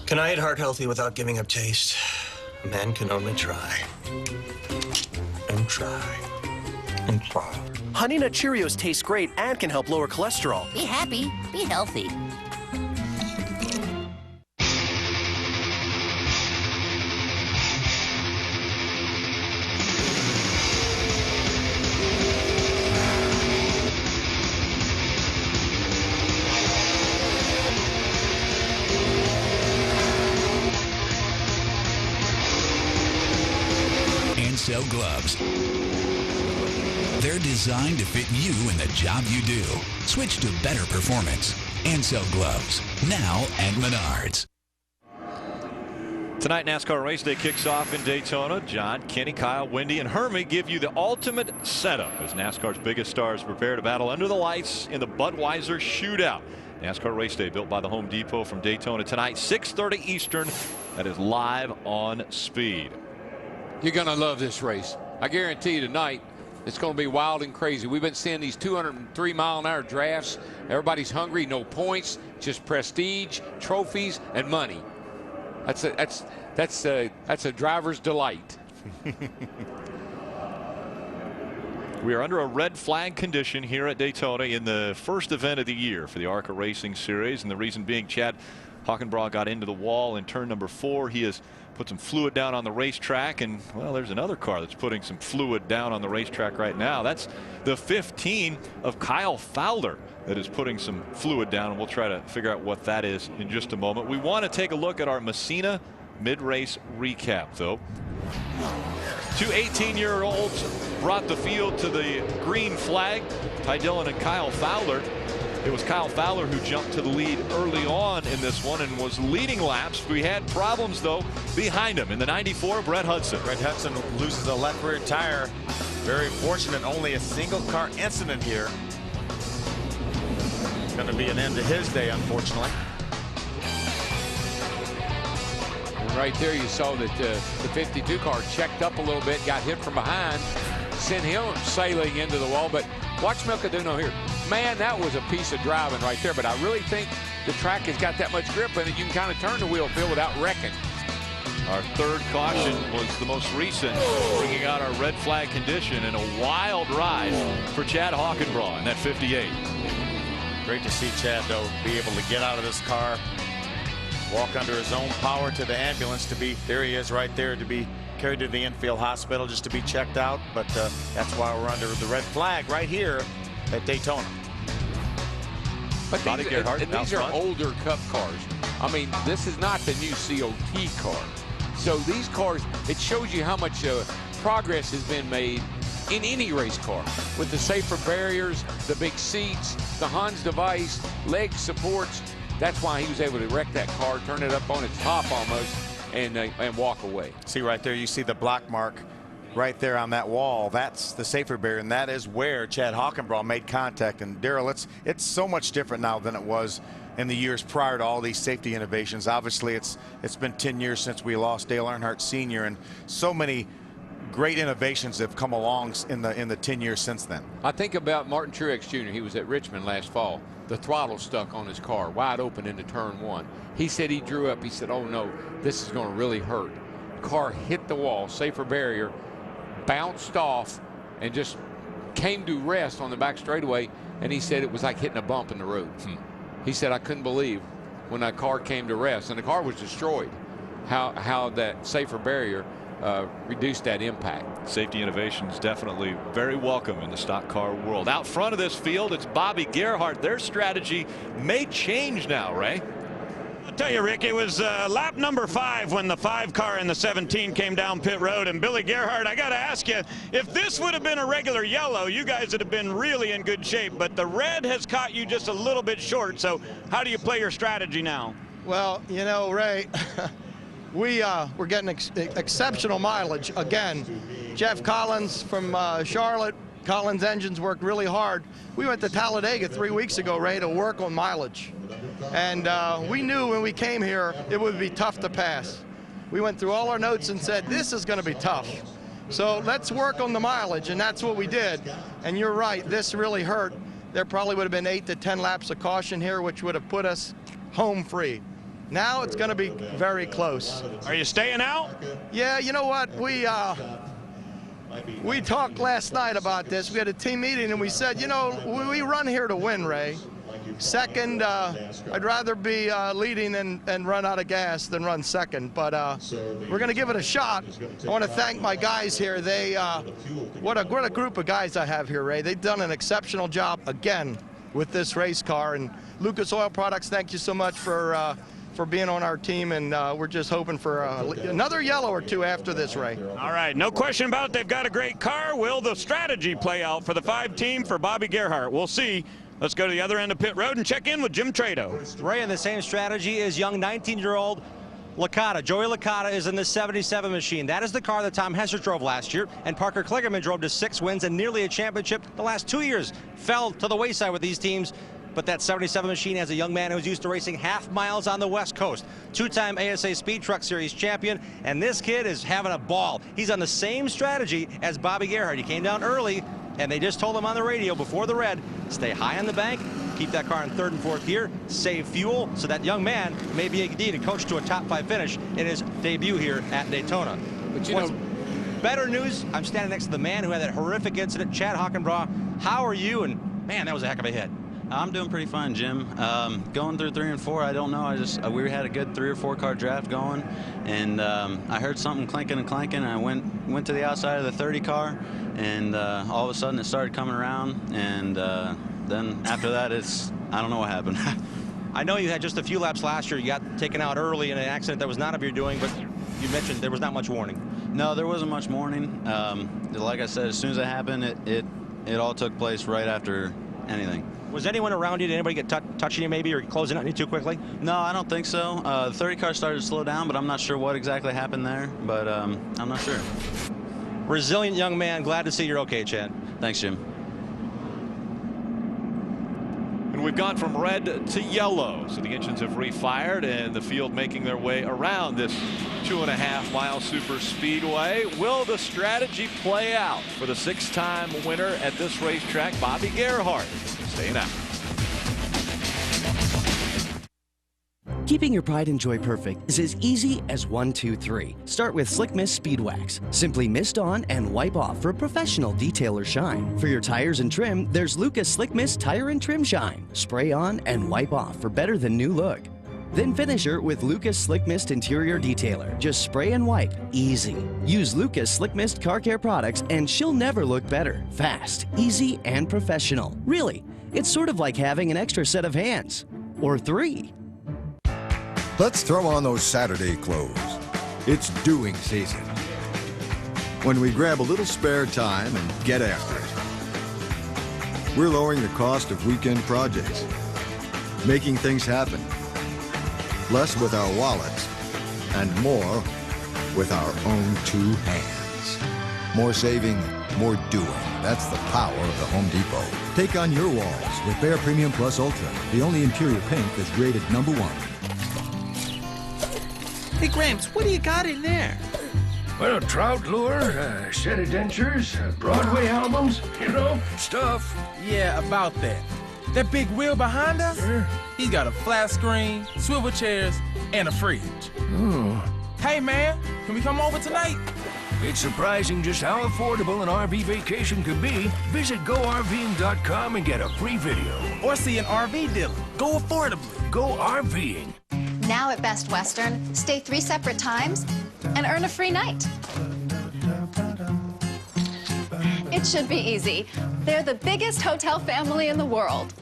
Can I eat heart healthy without giving up taste? A man can only try. And try. I'm sorry. Honey Nut Cheerios taste great and can help lower cholesterol. Be happy, be healthy. Ansel gloves. They're designed to fit you in the job you do. Switch to better performance. Ansel gloves, now at Menards. Tonight, NASCAR race day kicks off in Daytona. John, Kenny, Kyle, Wendy, and Hermie give you the ultimate setup as NASCAR's biggest stars prepare to battle under the lights in the Budweiser Shootout. NASCAR race day built by the Home Depot from Daytona tonight, 6:30 Eastern. That is live on Speed. You're going to love this race. I guarantee you tonight it's going to be wild and crazy. We've been seeing these 203-mile-an-hour drafts. Everybody's hungry, no points, just prestige, trophies, and money. That's a driver's delight. We are under a red flag condition here at Daytona in the first event of the year for the ARCA Racing Series, and the reason being Chad Hockenbraugh got into the wall in turn number 4. He has put some fluid down on the racetrack, and well, there's another car that's putting some fluid down on the racetrack right now. That's the 15 of Kyle Fowler that is putting some fluid down, and we'll try to figure out what that is in just a moment. We want to take a look at our Messina mid-race recap, though. Two 18-year-olds brought the field to the green flag, Ty Dillon and Kyle Fowler. It was Kyle Fowler who jumped to the lead early on in this one and was leading laps. We had problems, though, behind him. In the 94, Brett Hudson. Brett Hudson loses a left rear tire. Very fortunate, only a single car incident here. It's going to be an end to his day, unfortunately. And right there you saw that the 52 car checked up a little bit, got hit from behind, sent him sailing into the wall. But watch Milcaduno here. Man, that was a piece of driving right there, but I really think the track has got that much grip in it. You can kind of turn the wheel, Phil, without wrecking. Our third caution was the most recent, bringing out our red flag condition and a wild ride for Chad Hockenbraugh in that 58. Great to see Chad, though, be able to get out of this car, walk under his own power to the ambulance to be, there he is right there, to be carried to the infield hospital just to be checked out. But that's why we're under the red flag right here at Daytona. But these are older Cup cars. I mean, this is not the new COT car. So these cars, it shows you how much progress has been made in any race car with the safer barriers, the big seats, the Hans device, leg supports. That's why he was able to wreck that car, turn it up on its top almost, and walk away. See right there, you see the block mark right there on that wall. That's the safer barrier, and that is where Chad Hockenbraugh made contact. And Darrell, it's so much different now than it was in the years prior to all these safety innovations. Obviously, it's been 10 years since we lost Dale Earnhardt Sr., and so many great innovations have come along in the 10 years since then. I think about Martin Truex Jr. He was at Richmond last fall. The throttle stuck on his car wide open into turn 1. He said he drew up. He said, oh no, this is going to really hurt. Car hit the wall, safer barrier, bounced off, and just came to rest on the back straightaway. And he said it was like hitting a bump in the road. He said, I couldn't believe when that car came to rest, and the car was destroyed, how that safer barrier reduced that impact. Safety innovations definitely very welcome in the stock car world. Out front of this field, it's Bobby Gerhart. Their strategy may change now, Ray. I'll tell you, Rick, it was lap number 5 when the 5 car in the 17 came down pit road. And Billy Gerhart, I got to ask you, if this would have been a regular yellow, you guys would have been really in good shape. But the red has caught you just a little bit short. So how do you play your strategy now? Well, you know, Ray, we're getting exceptional mileage. Again, Jeff Collins from Charlotte, Collins Engines worked really hard. We went to Talladega 3 weeks ago, Ray, to work on mileage. And we knew when we came here it would be tough to pass. We went through all our notes and said, this is going to be tough. So let's work on the mileage, and that's what we did. And you're right, this really hurt. There probably would have been 8 to 10 laps of caution here, which would have put us home free. Now it's going to be very close. Are you staying out? Yeah, you know what? we talked last night about this. We had a team meeting, and we said, you know, we run here to win, Ray. Second, I'd rather be leading and run out of gas than run second, but we're going to give it a shot. I want to thank my guys here. They, what a group of guys I have here, Ray. They've done an exceptional job again with this race car. And Lucas Oil Products, thank you so much for being on our team, and we're just hoping for another yellow or two after this, Ray. All right, no question about it. They've got a great car. Will the strategy play out for the 5 team for Bobby Gerhart? We'll see. Let's go to the other end of pit road and check in with Jim Trado. Ray, in the same strategy is young 19-year-old Licata. Joey Licata is in the 77 machine. That is the car that Tom Hesser drove last year, and Parker Kligerman drove to 6 wins and nearly a championship the last 2 years. Fell to the wayside with these teams. But that 77 machine has a young man who's used to racing half miles on the West Coast. 2-time ASA Speed Truck Series champion, and this kid is having a ball. He's on the same strategy as Bobby Gerhart. He came down early, and they just told him on the radio before the red, stay high on the bank, keep that car in 3rd and 4th gear, save fuel, so that young man may be indeed a coach to a top 5 finish in his debut here at Daytona. But you know, better news, I'm standing next to the man who had that horrific incident, Chad Hockenbraugh. How are you? And man, that was a heck of a hit. I'm doing pretty fine, Jim. Going through 3 and 4, I don't know. We had a good 3 or 4 car draft going, and I heard something clinking and clanking. And I went to the outside of the 30 car, and all of a sudden it started coming around, and then after that, I don't know what happened. I know you had just a few laps last year. You got taken out early in an accident that was not of your doing, but you mentioned there was not much warning. No, there wasn't much warning. Like I said, as soon as it happened, it all took place right after anything. Was anyone around you? Did anybody get touching you maybe or closing on you too quickly? No, I don't think so. The 30 car started to slow down, but I'm not sure what exactly happened there, but I'm not sure. Resilient young man. Glad to see you're okay, Chad. Thanks, Jim. And we've gone from red to yellow, so the engines have refired, and the field making their way around this 2.5-mile super speedway. Will the strategy play out for the 6-time winner at this racetrack, Bobby Gerhart? Staying out. Keeping your pride and joy perfect is as easy as 1, 2, 3. Start with Slick Mist Speed Wax. Simply mist on and wipe off for professional detail or shine. For your tires and trim, there's Lucas Slick Mist Tire and Trim Shine. Spray on and wipe off for better than new look. Then finish her with Lucas Slick Mist Interior Detailer. Just spray and wipe. Easy. Use Lucas Slick Mist Car Care products and she'll never look better. Fast, easy, and professional. Really, it's sort of like having an extra set of hands. Or 3. Let's throw on those Saturday clothes. It's doing season. When we grab a little spare time and get after it. We're lowering the cost of weekend projects. Making things happen. Less with our wallets and more with our own 2 hands. More saving, more doing. That's the power of the Home Depot. Take on your walls with Behr Premium Plus Ultra, the only interior paint that's rated #1. Hey, Gramps, what do you got in there? Well, trout lure, a set of dentures, Broadway albums, you know, stuff. Yeah, about that. That big wheel behind us? Yeah. He's got a flat screen, swivel chairs, and a fridge. Oh. Hey, man, can we come over tonight? It's surprising just how affordable an RV vacation can be. Visit GoRVing.com and get a free video. Or see an RV dealer. Go affordably. Go RVing. Now at Best Western, stay 3 separate times and earn a free night. It should be easy. They're the biggest hotel family in the world.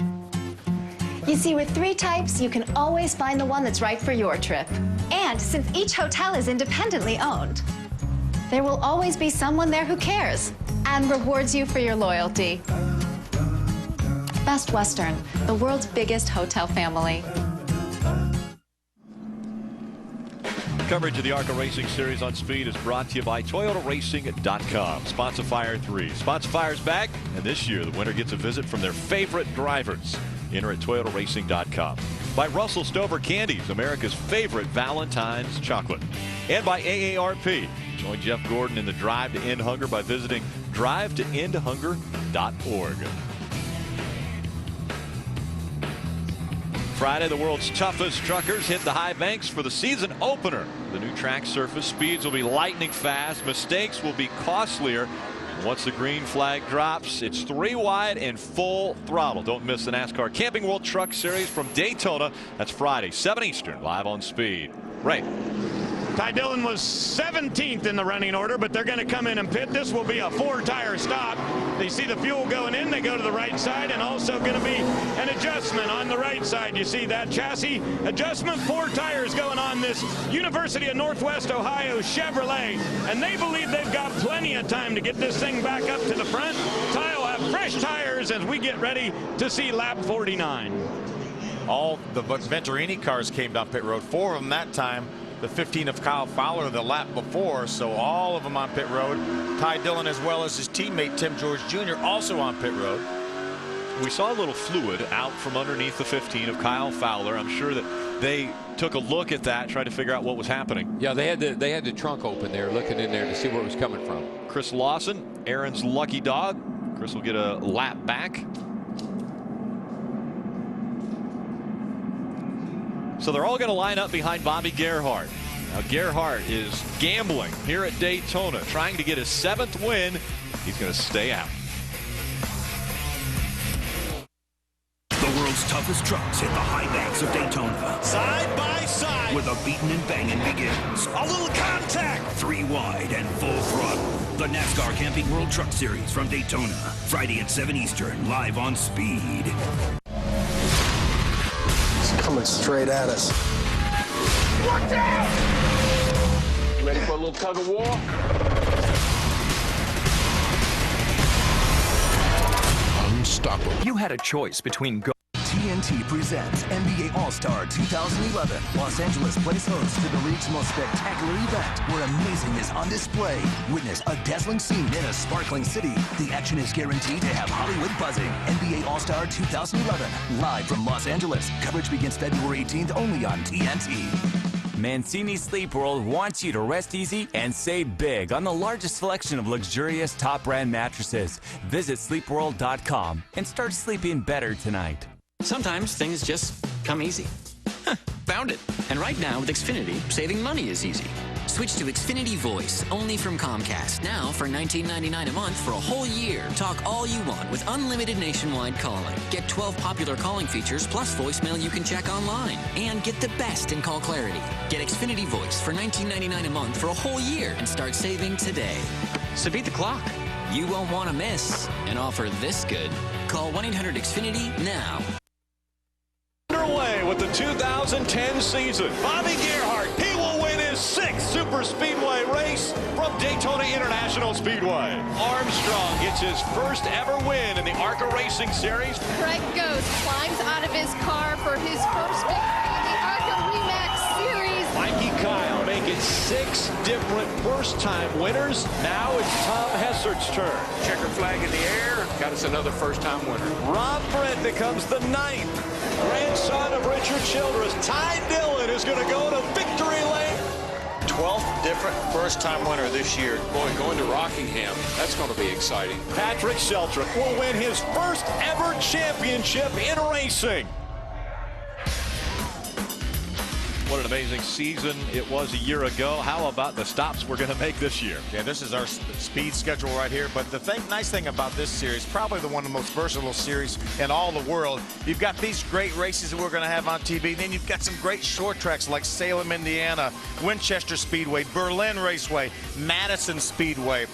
You see, with 3 types, you can always find the one that's right for your trip. And since each hotel is independently owned, there will always be someone there who cares and rewards you for your loyalty. Best Western, the world's biggest hotel family. Coverage of the ARCA Racing Series on Speed is brought to you by ToyotaRacing.com. Sponsor-Fire 3. Sponsor-Fire's back, and this year the winner gets a visit from their favorite drivers. Enter at ToyotaRacing.com. By Russell Stover Candies, America's favorite Valentine's chocolate. And by AARP. Join Jeff Gordon in the Drive to End Hunger by visiting drivetoendhunger.org. Friday, the world's toughest truckers hit the high banks for the season opener. The new track surface, speeds will be lightning fast, mistakes will be costlier, Once the green flag drops, it's 3 wide and full throttle. Don't miss the NASCAR Camping World Truck Series from Daytona. That's Friday, 7 Eastern, live on Speed. Ray. Ty Dillon was 17th in the running order, but they're going to come in and pit. This will be a 4-tire stop. They see the fuel going in. They go to the right side, and also going to be an adjustment on the right side. You see that chassis adjustment, 4 tires going on this University of Northwest Ohio Chevrolet, and they believe they've got plenty of time to get this thing back up to the front. Ty will have fresh tires as we get ready to see lap 49. All the Venturini cars came down pit road, 4 of them that time. The 15 of Kyle Fowler the lap before, so all of them on pit road. Ty Dillon, as well as his teammate Tim George Jr., also on pit road. We saw a little fluid out from underneath the 15 of Kyle Fowler. I'm sure that they took a look at that, tried to figure out what was happening. Yeah, they had the trunk open there, looking in there to see where it was coming from. Chris Lawson, Aaron's lucky dog. Chris will get a lap back. So they're all going to line up behind Bobby Gerhart. Now Gerhart is gambling here at Daytona, trying to get his 7th win. He's going to stay out. The world's toughest trucks hit the high banks of Daytona. Side by side. Where the beating and banging begins. A little contact. 3 wide and full throttle. The NASCAR Camping World Truck Series from Daytona. Friday at 7 Eastern, live on Speed. Coming straight at us. Watch out! Ready for a little tug of war? Unstoppable. You had a choice between TNT presents NBA All-Star 2011. Los Angeles plays host to the league's most spectacular event, where amazing is on display. Witness a dazzling scene in a sparkling city. The action is guaranteed to have Hollywood buzzing. NBA All-Star 2011, live from Los Angeles. Coverage begins February 18th only on TNT. Mancini Sleep World wants you to rest easy and save big on the largest selection of luxurious top brand mattresses. Visit sleepworld.com and start sleeping better tonight. Sometimes things just come easy. Found it. And right now with Xfinity, saving money is easy. Switch to Xfinity Voice, only from Comcast. Now for $19.99 a month for a whole year. Talk all you want with unlimited nationwide calling. Get 12 popular calling features plus voicemail you can check online. And get the best in call clarity. Get Xfinity Voice for $19.99 a month for a whole year and start saving today. So beat the clock. You won't want to miss an offer this good. Call 1-800-XFINITY now. Underway with the 2010 season. Bobby Gerhart, he will win his 6th Super Speedway race from Daytona International Speedway. Armstrong gets his first ever win in the ARCA Racing Series. Craig Ghost climbs out of his car for his first victory in the ARCA Remax Series. Mikey Kyle making 6 different first-time winners. Now it's Tom Hessert's turn. Checker flag in the air. Got us another first-time winner. Rob Brent becomes the 9th. Grandson of Richard Childress, Ty Dillon is going to go to victory lane. 12th different first-time winner this year. Boy, going to Rockingham, that's going to be exciting. Patrick Sheltrick will win his first ever championship in racing. What an amazing season it was a year ago. How about the stops we're going to make this year? Yeah, this is our speed schedule right here. But the nice thing about this series, probably the one of the most versatile series in all the world, you've got these great races that we're going to have on TV. Then you've got some great short tracks like Salem, Indiana, Winchester Speedway, Berlin Raceway, Madison Speedway,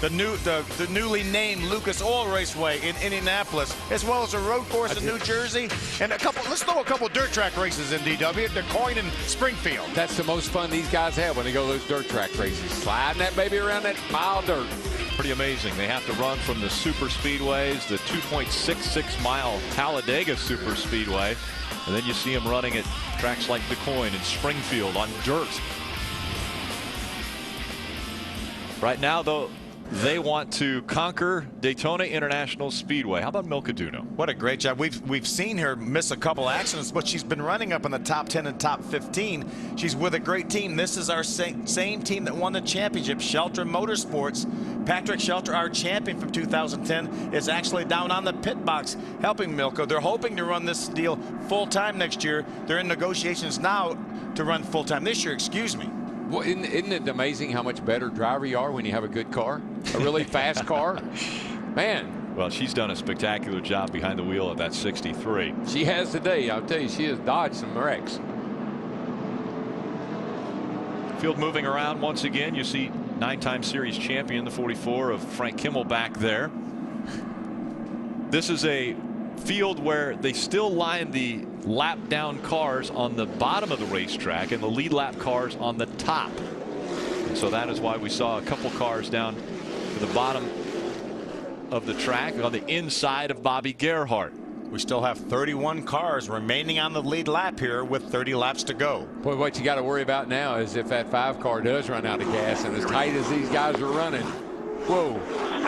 the newly named Lucas Oil Raceway in Indianapolis, as well as a road course in New Jersey, and let's throw a couple dirt track races in DW, DeCoin and Springfield. That's the most fun these guys have when they go those dirt track races. Sliding that baby around that mile dirt. Pretty amazing. They have to run from the super speedways, the 2.66 mile Talladega Super Speedway, and then you see them running at tracks like DeCoin and Springfield on dirt. Right now, though, they want to conquer Daytona International Speedway. How about Milka Duno? What a great job. We've seen her miss a couple accidents, but she's been running up in the top 10 and top 15. She's with a great team. This is our same team that won the championship, Shelter Motorsports. Patrick Shelter, our champion from 2010, is actually down on the pit box helping Milka. They're hoping to run this deal full-time next year. They're in negotiations now to run full-time this year, excuse me. Well, isn't it amazing how much better driver you are when you have a good car, a really fast car? Man. Well, she's done a spectacular job behind the wheel of that 63. She has today. I'll tell you, she has dodged some wrecks. Field moving around once again. You see 9-time series champion, the 44 of Frank Kimmel back there. This is a field where they still line the lap down cars on the bottom of the racetrack and the lead lap cars on the top. And so that is why we saw a couple cars down to the bottom of the track on the inside of Bobby Gerhart. We still have 31 cars remaining on the lead lap here with 30 laps to go. Boy, what you got to worry about now is if that 5 car does run out of gas, and as tight as these guys are running, whoa,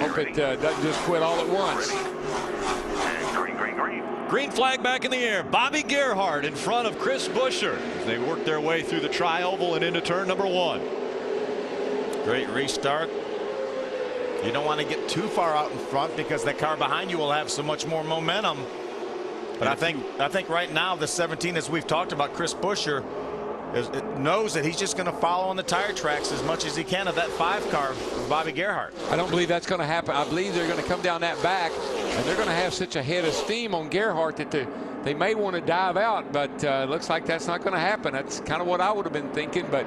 hope it doesn't just quit all at once. Green flag back in the air. Bobby Gerhart in front of Chris Buescher as they work their way through the tri-oval and into turn number 1. Great restart. You don't want to get too far out in front because that car behind you will have so much more momentum. But I think right now the 17, as we've talked about, Chris Buescher knows that he's just going to follow on the tire tracks as much as he can of that 5 car of Bobby Gerhart. I don't believe that's going to happen. I believe they're going to come down that back, and they're going to have such a head of steam on Gerhart that they may want to dive out, but looks like that's not going to happen. That's kind of what I would have been thinking, but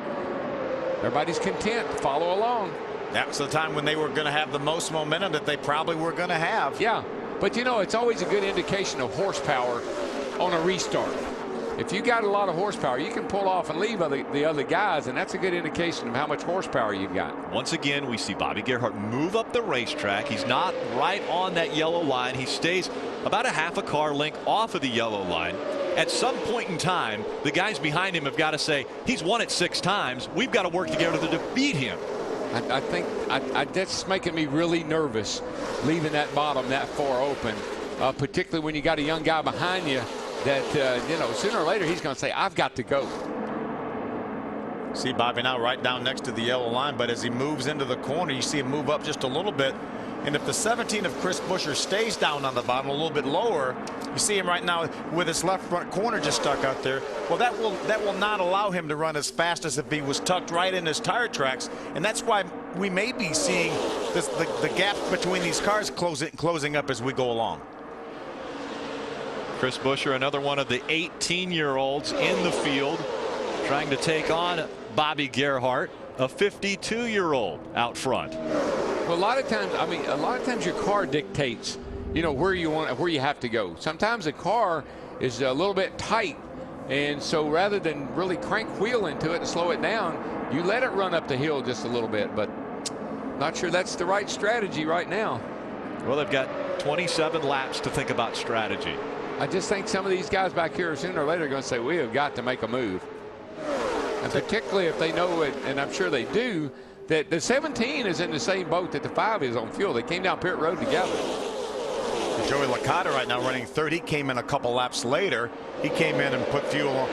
everybody's content to follow along. That was the time when they were going to have the most momentum that they probably were going to have. Yeah, but you know, it's always a good indication of horsepower on a restart. If you got a lot of horsepower, you can pull off and leave the other guys, and that's a good indication of how much horsepower you've got. Once again, we see Bobby Gerhart move up the racetrack. He's not right on that yellow line. He stays about a half a car length off of the yellow line. At some point in time, the guys behind him have got to say, he's won it 6 times. We've got to work together to beat him. I think that's making me really nervous, leaving that bottom that far open, particularly when you got a young guy behind you that, you know, sooner or later he's going to say, I've got to go. See Bobby now right down next to the yellow line, but as he moves into the corner, you see him move up just a little bit. And if the 17 of Chris Buescher stays down on the bottom a little bit lower, you see him right now with his left front corner just stuck out there. Well, that will not allow him to run as fast as if he was tucked right in his tire tracks. And that's why we may be seeing the gap between these cars closing up as we go along. Chris Buescher, another one of the 18-year-olds in the field, trying to take on Bobby Gerhart, a 52-year-old out front. Well, a lot of times your car dictates, you know, where you have to go. Sometimes the car is a little bit tight, and so rather than really crank wheel into it and slow it down, you let it run up the hill just a little bit. But not sure that's the right strategy right now. Well, they've got 27 laps to think about strategy. I just think some of these guys back here sooner or later are going to say, we have got to make a move. And particularly if they know it, and I'm sure they do, that the 17 is in the same boat that the 5 is on fuel. They came down pit road together. Joey Licata right now running third. He came in a couple laps later. He came in and put fuel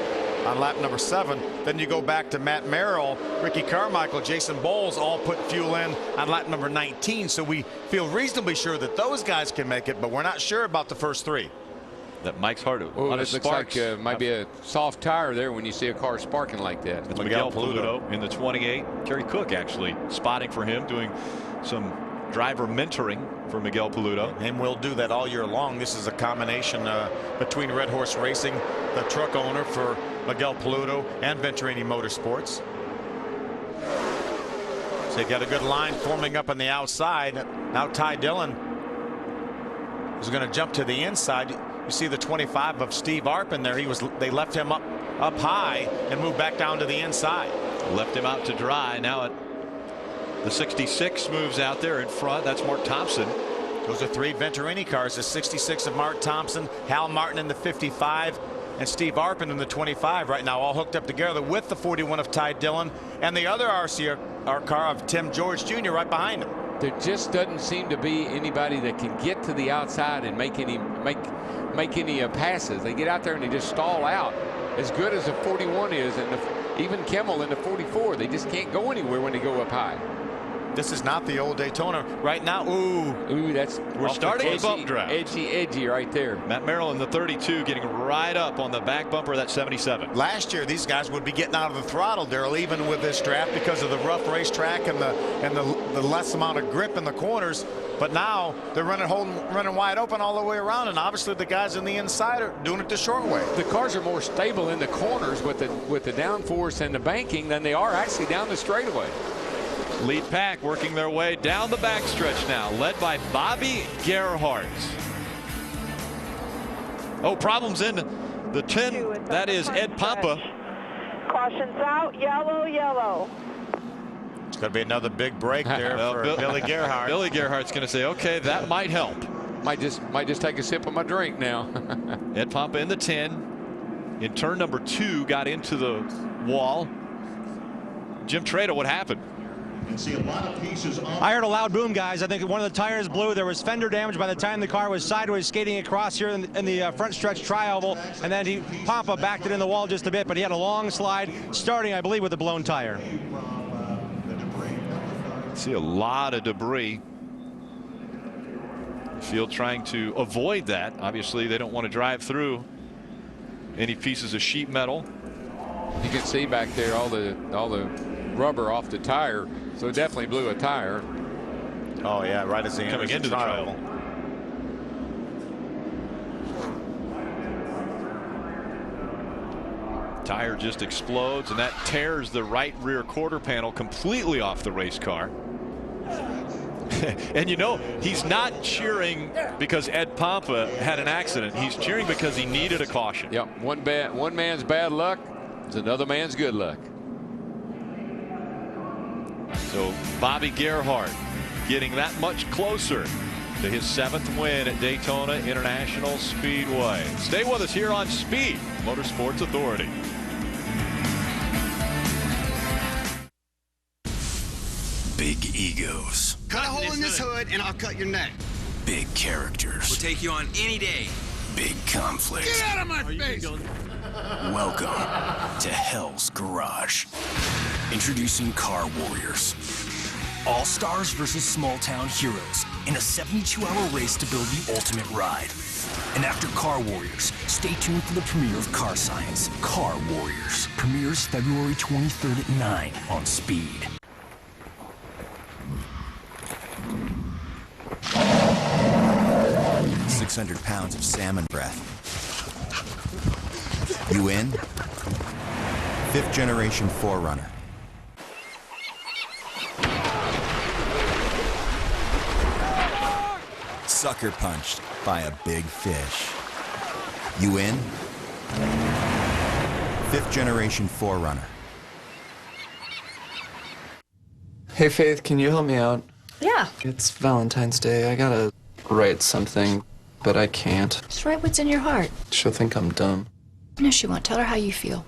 on lap number 7. Then you go back to Matt Merrill, Ricky Carmichael, Jason Bowles all put fuel in on lap number 19. So we feel reasonably sure that those guys can make it, but we're not sure about the first 3. That Mike's hard to. Oh, it looks like might be a soft tire there when you see a car sparking like that. It's Miguel Paludo in the 28. Kerry Cook actually spotting for him, doing some driver mentoring for Miguel Paludo. And we'll do that all year long. This is a combination between Red Horse Racing, the truck owner for Miguel Paludo, and Venturini Motorsports. So you got a good line forming up on the outside. Now Ty Dillon is going to jump to the inside. You see the 25 of Steve Arpin there. They left him up high and moved back down to the inside. Left him out to dry. Now the 66 moves out there in front. That's Mark Thompson. Those are 3 Venturini cars. The 66 of Mark Thompson, Hal Martin in the 55, and Steve Arpin in the 25 right now, all hooked up together with the 41 of Ty Dillon and the other RCR car of Tim George Jr. right behind him. There just doesn't seem to be anybody that can get to the outside and make any passes. They get out there and they just stall out. As good as the 41 is, and even Kimmel in the 44, they just can't go anywhere when they go up high. This is not the old Daytona. Right now, ooh, we're starting a bump draft. Edgy right there. Matt Merrill in the 32 getting right up on the back bumper of that 77. Last year, these guys would be getting out of the throttle, Darrell, even with this draft because of the rough racetrack and the less amount of grip in the corners. But now they're running wide open all the way around, and obviously the guys in the inside are doing it the short way. The cars are more stable in the corners with the downforce and the banking than they are actually down the straightaway. Lead pack working their way down the backstretch now, led by Bobby Gerhardt. Oh, problems in the 10. That is Ed Pampa. Caution's out, yellow, yellow. It's going to be another big break there for Billy Gerhardt. Billy Gerhardt's going to say, okay, that might help. Might just take a sip of my drink now. Ed Pampa in the 10. In turn number 2, got into the wall. Jim Trado, what happened? See a lot of pieces I heard a loud boom, guys. I think one of the tires blew. There was fender damage by the time the car was sideways skating across here in the front stretch tri-oval, and then Pampa backed it in the wall just a bit, but he had a long slide starting, I believe, with a blown tire. See a lot of debris. The field trying to avoid that. Obviously, they don't want to drive through any pieces of sheet metal. You can see back there all the rubber off the tire, so it definitely blew a tire. Oh yeah, right as the coming into the trial. Tire just explodes, and that tears the right rear quarter panel completely off the race car. And you know, he's not cheering because Ed Pampa had an accident. He's cheering because he needed a caution. Yep, one man's bad luck is another man's good luck. So Bobby Gerhardt getting that much closer to his 7th win at Daytona International Speedway. Stay with us here on Speed Motorsports Authority. Big egos. Cut a hole in this hood and I'll cut your neck. Big characters. We'll take you on any day. Big conflicts. Get out of my face! Welcome to Hell's Garage. Introducing Car Warriors. All-stars versus small-town heroes in a 72-hour race to build the ultimate ride. And after Car Warriors, stay tuned for the premiere of Car Science. Car Warriors premieres February 23rd at 9 on Speed. $600 pounds of salmon breath. You in? 5th generation 4Runner. Sucker punched by a big fish. You in? 5th generation 4Runner. Hey Faith, can you help me out? Yeah. It's Valentine's Day. I gotta write something, but I can't. Just write what's in your heart. She'll think I'm dumb. No, she won't. Tell her how you feel.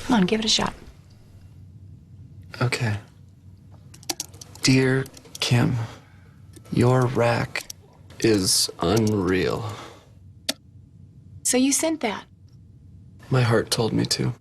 Come on, give it a shot. Okay. Dear Kim, your rack is unreal. So you sent that? My heart told me to.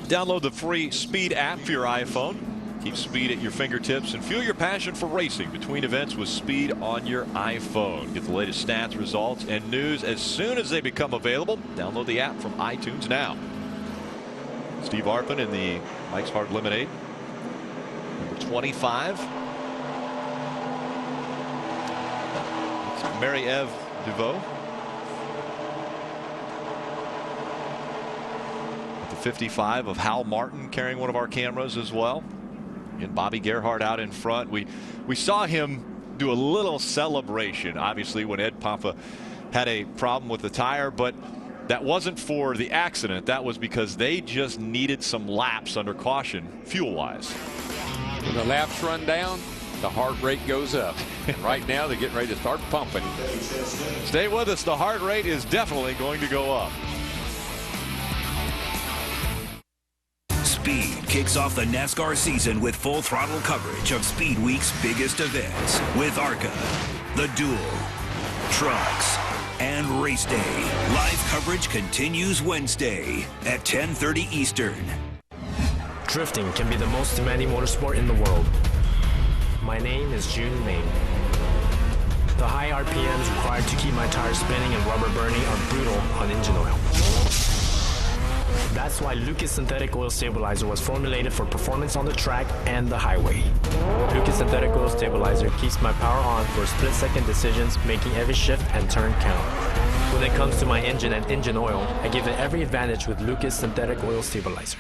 Download the free Speed app for your iPhone. Keep Speed at your fingertips and fuel your passion for racing between events with Speed on your iPhone. Get the latest stats, results, and news as soon as they become available. Download the app from iTunes now. Steve Arpin in the Mike's Hard Lemonade. Number 25. It's Mary-Eve DeVoe. 55 of Hal Martin carrying one of our cameras as well. And Bobby Gerhardt out in front. We saw him do a little celebration, obviously, when Ed Pampa had a problem with the tire, but That wasn't for the accident. That was because they just needed some laps under caution, fuel-wise. When the laps run down, the heart rate goes up. And right now, they're getting ready to start pumping. Stay with us. The heart rate is definitely going to go up. Speed kicks off the NASCAR season with full throttle coverage of Speed Week's biggest events with ARCA, The Duel, Trucks, and Race Day. Live coverage continues Wednesday at 10:30 Eastern. Drifting can be the most demanding motorsport in the world. My name is June Main. The high RPMs required to keep my tires spinning and rubber burning are brutal on engine oil. That's why Lucas Synthetic Oil Stabilizer was formulated for performance on the track and the highway. Lucas Synthetic Oil Stabilizer keeps my power on for split-second decisions, making every shift and turn count. When it comes to my engine and engine oil, I give it every advantage with Lucas Synthetic Oil Stabilizer.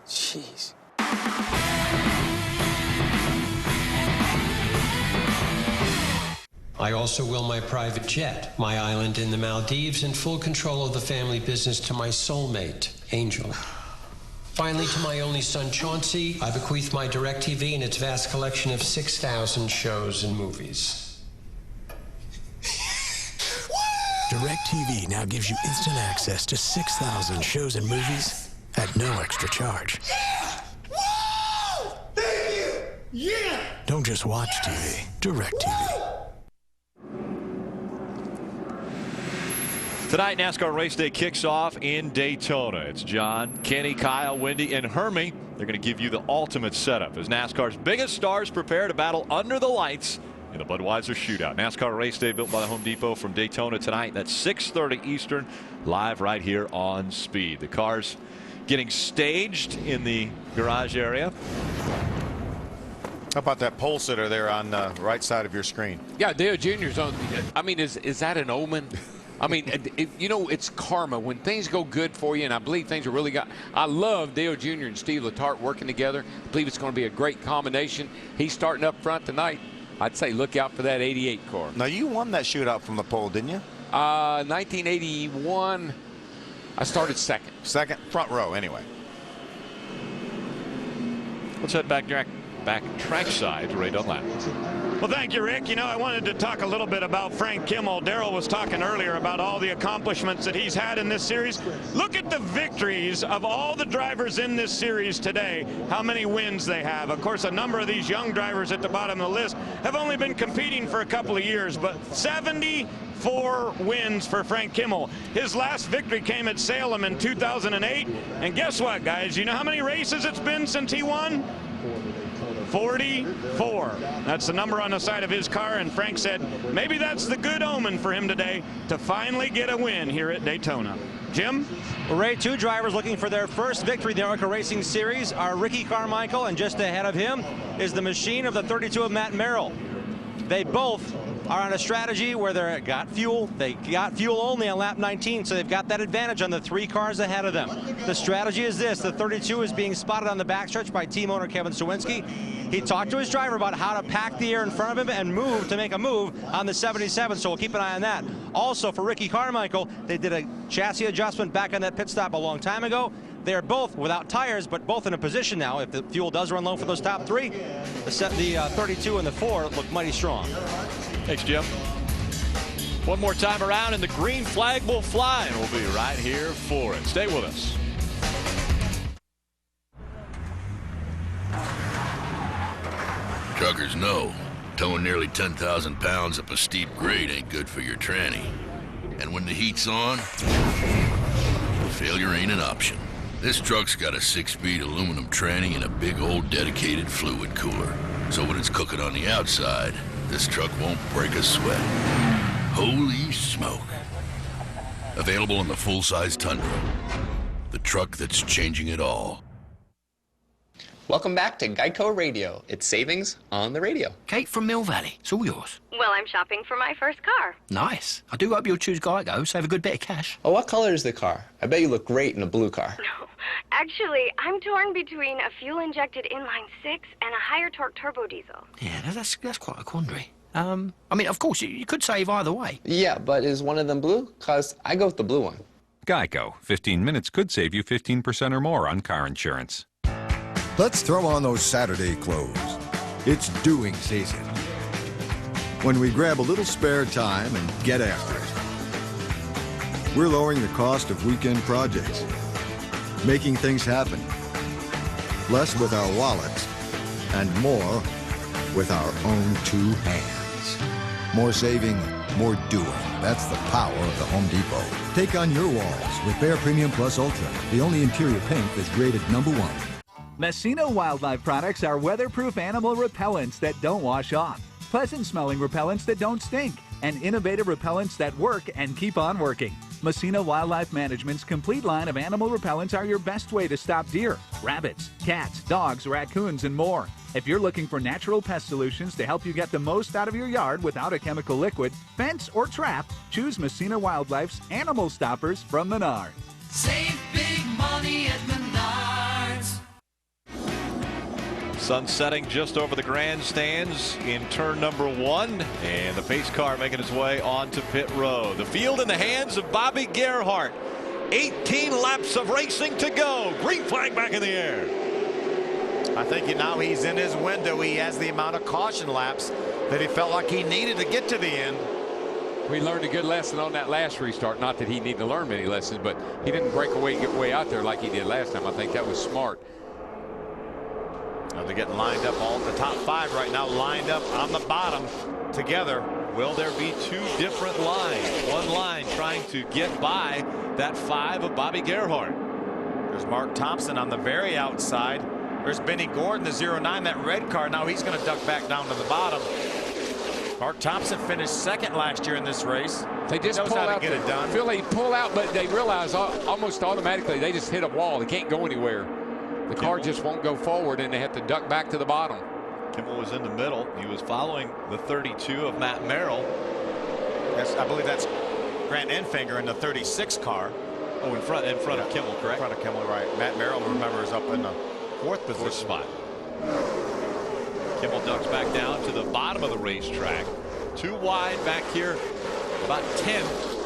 Jeez. I also will my private jet, my island in the Maldives, and full control of the family business to my soulmate, Angel. Finally, to my only son, Chauncey, I bequeath my DirecTV and its vast collection of 6,000 shows and movies. DirecTV now gives you instant access to 6,000 shows and movies at no extra charge. Yeah! Whoa! Thank you! Yeah! Don't just watch TV, DirecTV. Tonight, NASCAR Race Day kicks off in Daytona. It's John, Kenny, Kyle, Wendy, and Hermie. They're going to give you the ultimate setup as NASCAR's biggest stars prepare to battle under the lights in the Budweiser Shootout. NASCAR Race Day built by the Home Depot from Daytona tonight. That's 6:30 Eastern, live right here on Speed. The cars getting staged in the garage area. How about that pole sitter there on the right side of your screen? Yeah, Dale Jr.'s on. I mean, is that an omen? I mean, you know, it's karma. When things go good for you, and I believe things are really got. I love Dale Jr. and Steve Letarte working together. I believe it's going to be a great combination. He's starting up front tonight. I'd say look out for that 88 car. Now, you won that shootout from the pole, didn't you? 1981, I started second. Second, front row, anyway. Let's head back trackside to Ray Dunlap. Well, thank you, Rick. You know, I wanted to talk a little bit about Frank Kimmel. Darrell was talking earlier about all the accomplishments that he's had in this series. Look at the victories of all the drivers in this series today, how many wins they have. Of course, a number of these young drivers at the bottom of the list have only been competing for a couple of years, but 74 wins for Frank Kimmel. His last victory came at Salem in 2008. And guess what, guys? You know how many races it's been since he won? 44. That's the number on the side of his car, and Frank said maybe that's the good omen for him today to finally get a win here at Daytona. Jim? Well, Ray, two drivers looking for their first victory in the ARCA Racing Series are Ricky Carmichael, and just ahead of him is the machine of the 32 of Matt Merrill. They both are on a strategy where they got fuel only on lap 19, so they've got that advantage on the three cars ahead of them. The strategy is this: the 32 is being spotted on the backstretch by team owner Kevin Sawinski. He talked to his driver about how to pack the air in front of him and move to make a move on the 77, so we'll keep an eye on that. Also for Ricky Carmichael, they did a chassis adjustment back on that pit stop a long time ago. They're both without tires, but both in a position now. If the fuel does run low for those top three, the 32 and the 4 look mighty strong. Thanks, Jim. One more time around, and the green flag will fly, and we'll be right here for it. Stay with us. Truckers know towing nearly 10,000 pounds up a steep grade ain't good for your tranny. And when the heat's on, failure ain't an option. This truck's got a 6-speed aluminum tranny and a big old dedicated fluid cooler. So when it's cooking on the outside, this truck won't break a sweat. Holy smoke. Available in the full-size Tundra. The truck that's changing it all. Welcome back to Geico Radio. It's savings on the radio. Kate from Mill Valley. It's all yours. Well, I'm shopping for my first car. Nice. I do hope you'll choose Geico, save a good bit of cash. Oh, what color is the car? I bet you look great in a blue car. No, actually, I'm torn between a fuel-injected inline-6 and a higher torque turbo diesel. Yeah, that's quite a quandary. I mean, of course, you could save either way. Yeah, but is one of them blue? Because I go with the blue one. Geico. 15 minutes could save you 15% or more on car insurance. Let's throw on those Saturday clothes. It's doing season. When we grab a little spare time and get after it. We're lowering the cost of weekend projects, making things happen. Less with our wallets and more with our own two hands. More saving, more doing. That's the power of the Home Depot. Take on your walls with Behr Premium Plus Ultra, the only interior paint that's rated #1. Messina Wildlife products are weatherproof animal repellents that don't wash off, pleasant-smelling repellents that don't stink, and innovative repellents that work and keep on working. Messina Wildlife Management's complete line of animal repellents are your best way to stop deer, rabbits, cats, dogs, raccoons, and more. If you're looking for natural pest solutions to help you get the most out of your yard without a chemical liquid, fence, or trap, choose Messina Wildlife's Animal Stoppers from Menards. Save big money at Menards. Sun setting just over the grandstands in turn number 1, and the pace car making its way onto pit road. The field in the hands of Bobby Gerhart. 18 laps of racing to go. Green flag back in the air. I think now he's in his window. He has the amount of caution laps that he felt like he needed to get to the end. We learned a good lesson on that last restart. Not that he needed to learn many lessons, but he didn't break away and get way out there like he did last time. I think that was smart. Now they're getting lined up. All the top 5 right now lined up on the bottom together. Will there be 2 different lines? One line trying to get by that 5 of Bobby Gerhart. There's Mark Thompson on the very outside. There's Benny Gordon, the 09, that red car. Now he's going to duck back down to the bottom. Mark Thompson finished 2nd last year in this race. They just pull out, get it done. Phil, they pull out, but they realize almost automatically they just hit a wall. They can't go anywhere. The car just won't go forward, and they have to duck back to the bottom. Kimmel was in the middle. He was following the 32 of Matt Merrill. Yes, I believe that's Grant Enfinger in the 36 car. Oh, in front of Kimmel, correct? In front of Kimmel, right. Matt Merrill, remember, is up in the 4th position. 4th spot. Kimmel ducks back down to the bottom of the racetrack. 2 wide back here, about 10th.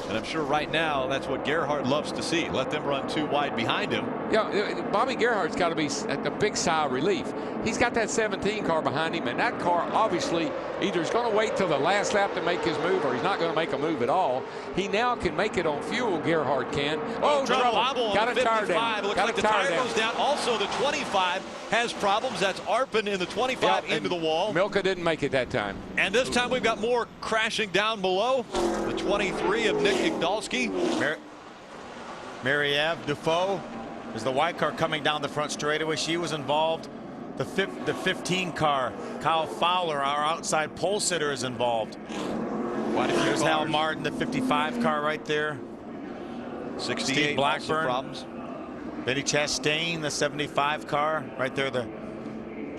And I'm sure right now that's what Gerhart loves to see. Let them run 2 wide behind him. Yeah, Bobby Gerhart's got to be a big sigh of relief. He's got that 17 car behind him, and that car obviously either is going to wait till the last lap to make his move, or he's not going to make a move at all. He now can make it on fuel. Gerhart can. Oh, trouble! Got a tire down. Looks like the tire goes down. Also, the 25 has problems. That's Arpin in the 25 into the wall. Milka didn't make it that time. And this time we've got more crashing down below. The 23 of Nick Igdalski. Mary-Eve Dufault is the white car coming down the front straightaway. She was involved. The 15 car, Kyle Fowler, our outside pole sitter, is involved. There's Hal Martin, the 55 car right there. 68 Steve Blackburn. Problems. Benny Chastain, the 75 car right there. The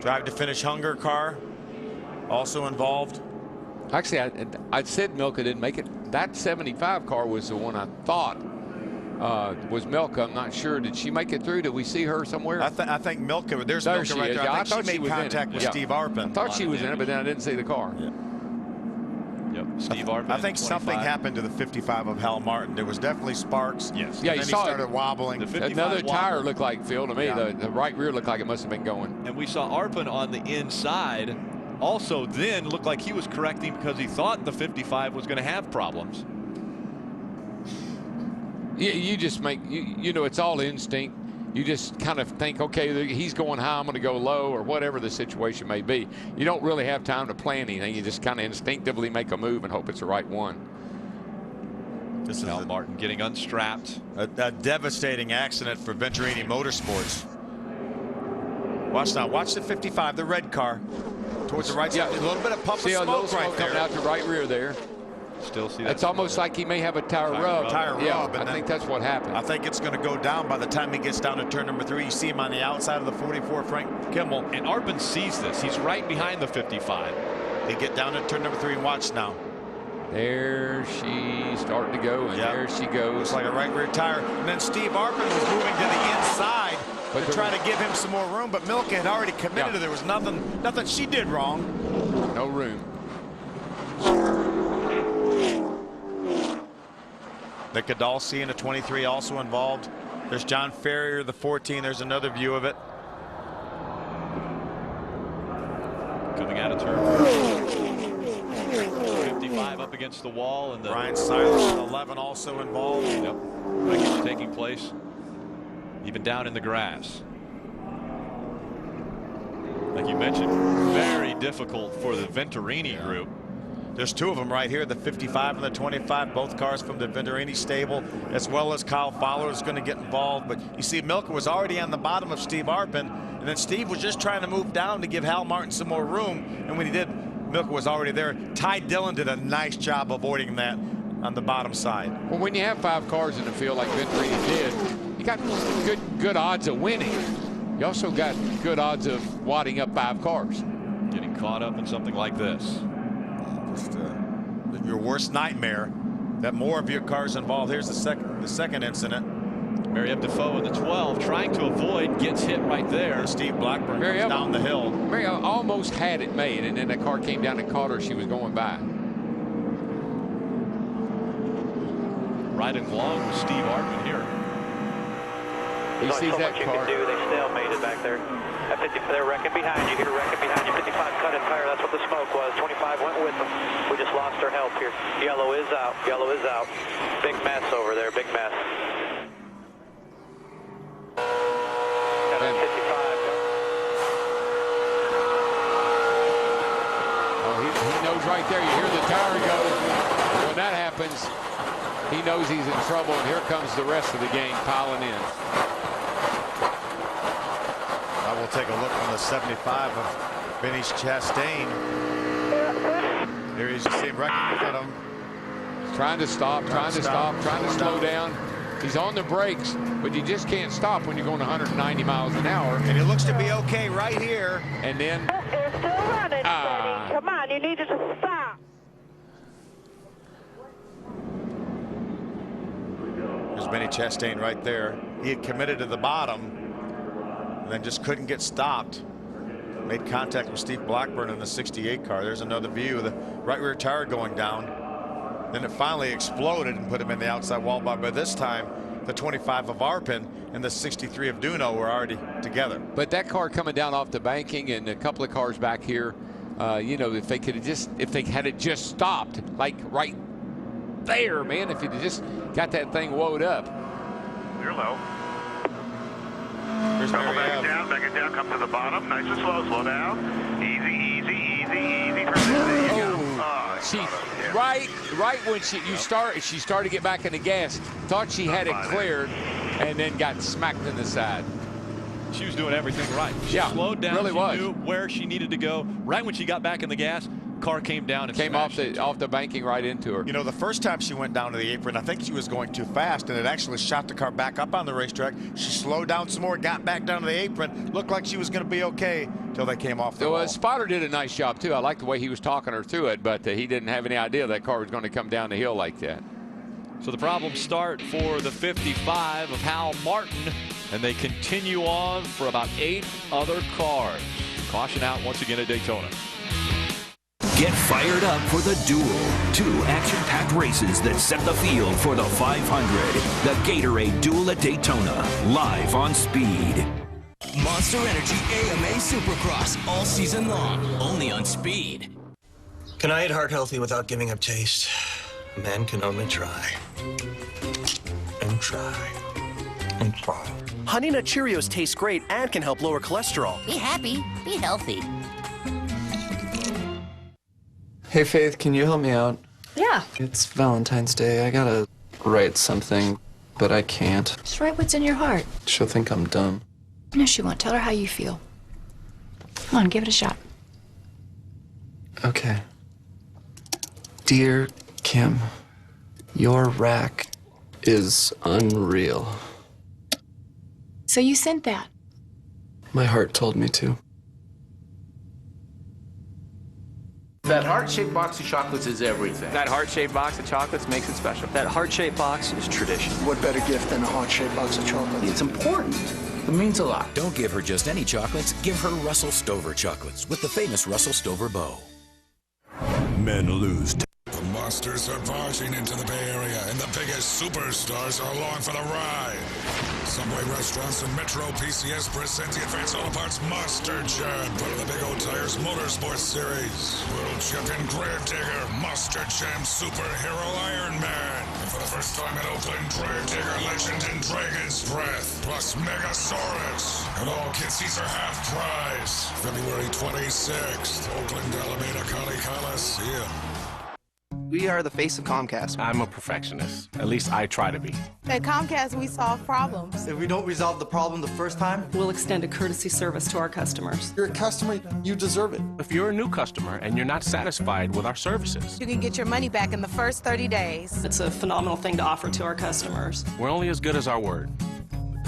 Drive to Finish Hunger car also involved. Actually, I said Milka didn't make it. That 75 car was the one I thought was Milka. I'm not sure. Did she make it through? Did we see her somewhere? I think Milka. There's Milka right there. I think she made contact with Steve Arpin. I thought she was in it, but then I didn't see the car. Yeah. Yep, Steve Arpin. I think something happened to the 55 of Hal Martin. There was definitely sparks. Yes. Yeah, he started wobbling. Another tire looked like, Phil, to me. Yeah. The right rear looked like it must have been going. And we saw Arpin on the inside. Also then looked like he was correcting because he thought the 55 was going to have problems. You just make, you know, it's all instinct. You just kind of think, okay, he's going high, I'm going to go low, or whatever the situation may be. You don't really have time to plan anything. You just kind of instinctively make a move and hope it's the right one. This is Hal Martin getting unstrapped. A devastating accident for Venturini Motorsports. Watch now. Watch the 55, the red car. Towards the right side. A little bit of puff of smoke right there. Coming out the right rear there. Still see that. It's almost like he may have a tire rub. Yeah, I think that's what happened. I think it's going to go down by the time he gets down to turn number 3. You see him on the outside of the 44, Frank Kimmel. And Arpin sees this. He's right behind the 55. They get down to turn number 3 and watch now. There she's starting to go, and there she goes. Looks like a right rear tire. And then Steve Arpin was moving to the inside to try to give him some more room, but Milka had already committed. There was nothing she did wrong. No room. The Cadalsi in a 23 also involved. There's John Ferrier, the 14. There's another view of it. Coming out of turn 55 up against the wall, and the Ryan Silas, 11, also involved. Yep, wreckage taking place, even down in the grass. Like you mentioned, very difficult for the Venturini group. There's 2 of them right here, the 55 and the 25, both cars from the Venturini stable, as well as Kyle Fowler is going to get involved. But you see, Milka was already on the bottom of Steve Arpin, and then Steve was just trying to move down to give Hal Martin some more room. And when he did, Milka was already there. Ty Dillon did a nice job avoiding that on the bottom side. Well, when you have 5 cars in the field like Venturini did, you got good odds of winning. You also got good odds of wadding up 5 cars. Getting caught up in something like this. Just your worst nightmare that more of your cars involved. Here's the second incident. Mariette Defoe in the 12 trying to avoid, gets hit right there. Steve Blackburn comes down the hill. Mariette almost had it made, and then the car came down and caught her. She was going by. Riding along with Steve Arpin here. He sees that car. They stalemated back there. At 50, they're wrecking behind you. You're wrecking behind you. 55 cut and tire. That's what the smoke was. 25 went with them. We just lost our help here. Yellow is out. Yellow is out. Big mess over there. Big mess. Got a 55. Oh, he knows right there. You hear the tire go. When that happens, he knows he's in trouble, and here comes the rest of the gang piling in. Now we'll take a look on the 75 of Vinny Chastain. Here he's just seeing wrecking in front of him. He's trying to stop, trying to slow down. He's on the brakes, but you just can't stop when you're going 190 miles an hour. And it looks to be okay right here. And then They're still running, buddy. Come on, you needed to stop. There's Vinny Chastain right there. He had committed to the bottom and then just couldn't get stopped. Made contact with Steve Blackburn in the 68 car. There's another view of the right rear tire going down. Then it finally exploded and put him in the outside wall bar. By this time, the 25 of Arpin and the 63 of Duno were already together. But that car coming down off the banking and a couple of cars back here, you know, if they had it just stopped, like right there, man, if you'd just got that thing woed up. You're low. Here's back it down, come to the bottom, nice and slow down. Easy. Right when she started to get back in the gas, thought she had it cleared, and then got smacked in the side. She was doing everything right. She slowed down. Really she knew where she needed to go. Right when she got back in the gas, car came down and came off the banking right into her. You know, the first time she went down to the apron, I think she was going too fast, and it actually shot the car back up on the racetrack. She slowed down some more, got back down to the apron, looked like she was going to be okay until they came off the wall. Spotter did a nice job too. I like the way he was talking her through it, but he didn't have any idea that car was going to come down the hill like that. So the problems start for the 55 of Hal Martin, and they continue on for about 8 other cars. Caution out once again at Daytona. Get fired up for the Duel. 2 action-packed races that set the field for the 500. The Gatorade Duel at Daytona, live on Speed. Monster Energy AMA Supercross, all season long, only on Speed. Can I eat heart healthy without giving up taste? A man can only try. And try. And try. Honey Nut Cheerios taste great and can help lower cholesterol. Be happy. Be healthy. Hey, Faith, can you help me out? Yeah. It's Valentine's Day. I gotta write something, but I can't. Just write what's in your heart. She'll think I'm dumb. No, she won't. Tell her how you feel. Come on, give it a shot. Okay. Dear Kim, your rack is unreal. So you sent that? My heart told me to. That heart-shaped box of chocolates is everything. That heart-shaped box of chocolates makes it special. That heart-shaped box is tradition. What better gift than a heart-shaped box of chocolates? It's important. It means a lot. Don't give her just any chocolates. Give her Russell Stover chocolates with the famous Russell Stover bow. Men lose. The monsters are barging into the Bay Area, and the biggest superstars are along for the ride. Subway restaurants and Metro PCS present the Advanced Auto Parts Monster Jam, part of the Big O Tires Motorsports Series. World Champion Gravedigger, Monster Jam Superhero Iron Man. And for the first time in Oakland, Gravedigger Legend and Dragon's Breath, plus Megasaurus. And all kid seats are half price. February 26th, Oakland Alameda County Coliseum. We are the face of Comcast. I'm a perfectionist. At least I try to be. At Comcast, we solve problems. If we don't resolve the problem the first time, we'll extend a courtesy service to our customers. You're a customer, you deserve it. If you're a new customer and you're not satisfied with our services, you can get your money back in the first 30 days. It's a phenomenal thing to offer to our customers. We're only as good as our word,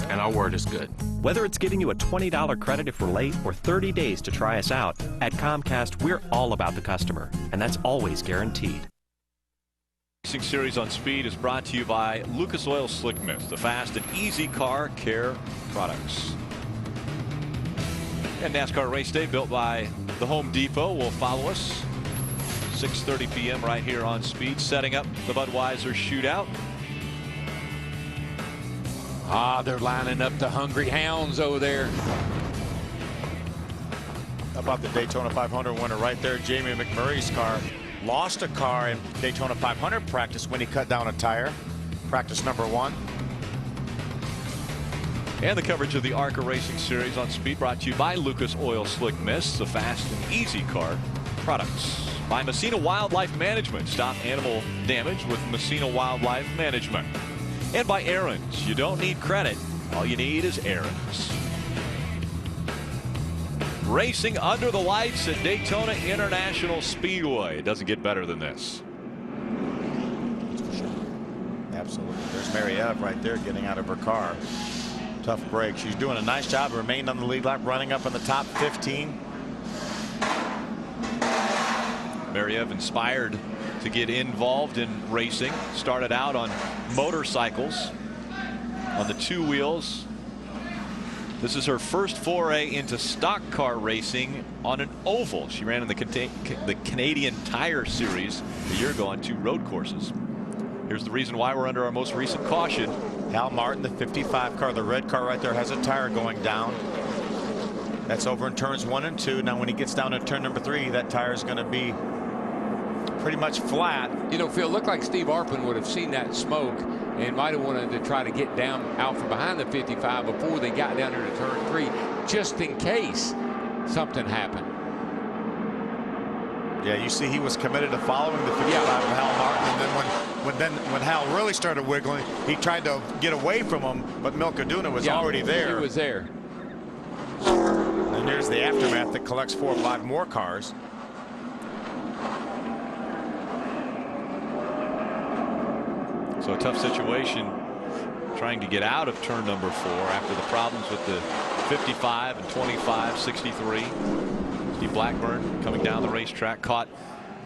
and our word is good. Whether it's giving you a $20 credit if we're late or 30 days to try us out, at Comcast, we're all about the customer, and that's always guaranteed. Racing Series on Speed is brought to you by Lucas Oil Slick Mist, the fast and easy car care products. And NASCAR Race Day, built by the Home Depot, will follow us 6:30 p.m. right here on Speed, setting up the Budweiser shootout. They're lining up the hungry hounds over there. How about the Daytona 500 winner right there, Jamie McMurray's car. Lost a car in Daytona 500 practice when he cut down a tire. Practice number 1. And the coverage of the ARCA Racing Series on Speed brought to you by Lucas Oil Slick Mist, the fast and easy car products. By Messina Wildlife Management. Stop animal damage with Messina Wildlife Management. And by Aaron's. You don't need credit. All you need is Aaron's. Racing under the lights at Daytona International Speedway. It doesn't get better than this. Absolutely. There's Mary Eve right there getting out of her car. Tough break. She's doing a nice job. Remained on the lead lap, running up in the top 15. Mary Eve inspired to get involved in racing. Started out on motorcycles on the 2 wheels. This is her first foray into stock car racing on an oval. She ran in the Canadian Tire Series a year ago on 2 road courses. Here's the reason why we're under our most recent caution. Hal Martin, the 55 car, the red car right there, has a tire going down. That's over in turns 1 and 2. Now when he gets down to turn number 3, that tire is going to be pretty much flat. You know, Phil, looked like Steve Arpin would have seen that smoke and might have wanted to try to get down out from behind the 55 before they got down there to turn 3, just in case something happened. Yeah, you see he was committed to following the 55 of Hal Martin, and then when Hal really started wiggling, he tried to get away from him, but Milkaduna was already there. He was there. And there's the aftermath that collects 4 or 5 more cars. So a tough situation trying to get out of turn number 4 after the problems with the 55 and 25, 63. Steve Blackburn coming down the racetrack caught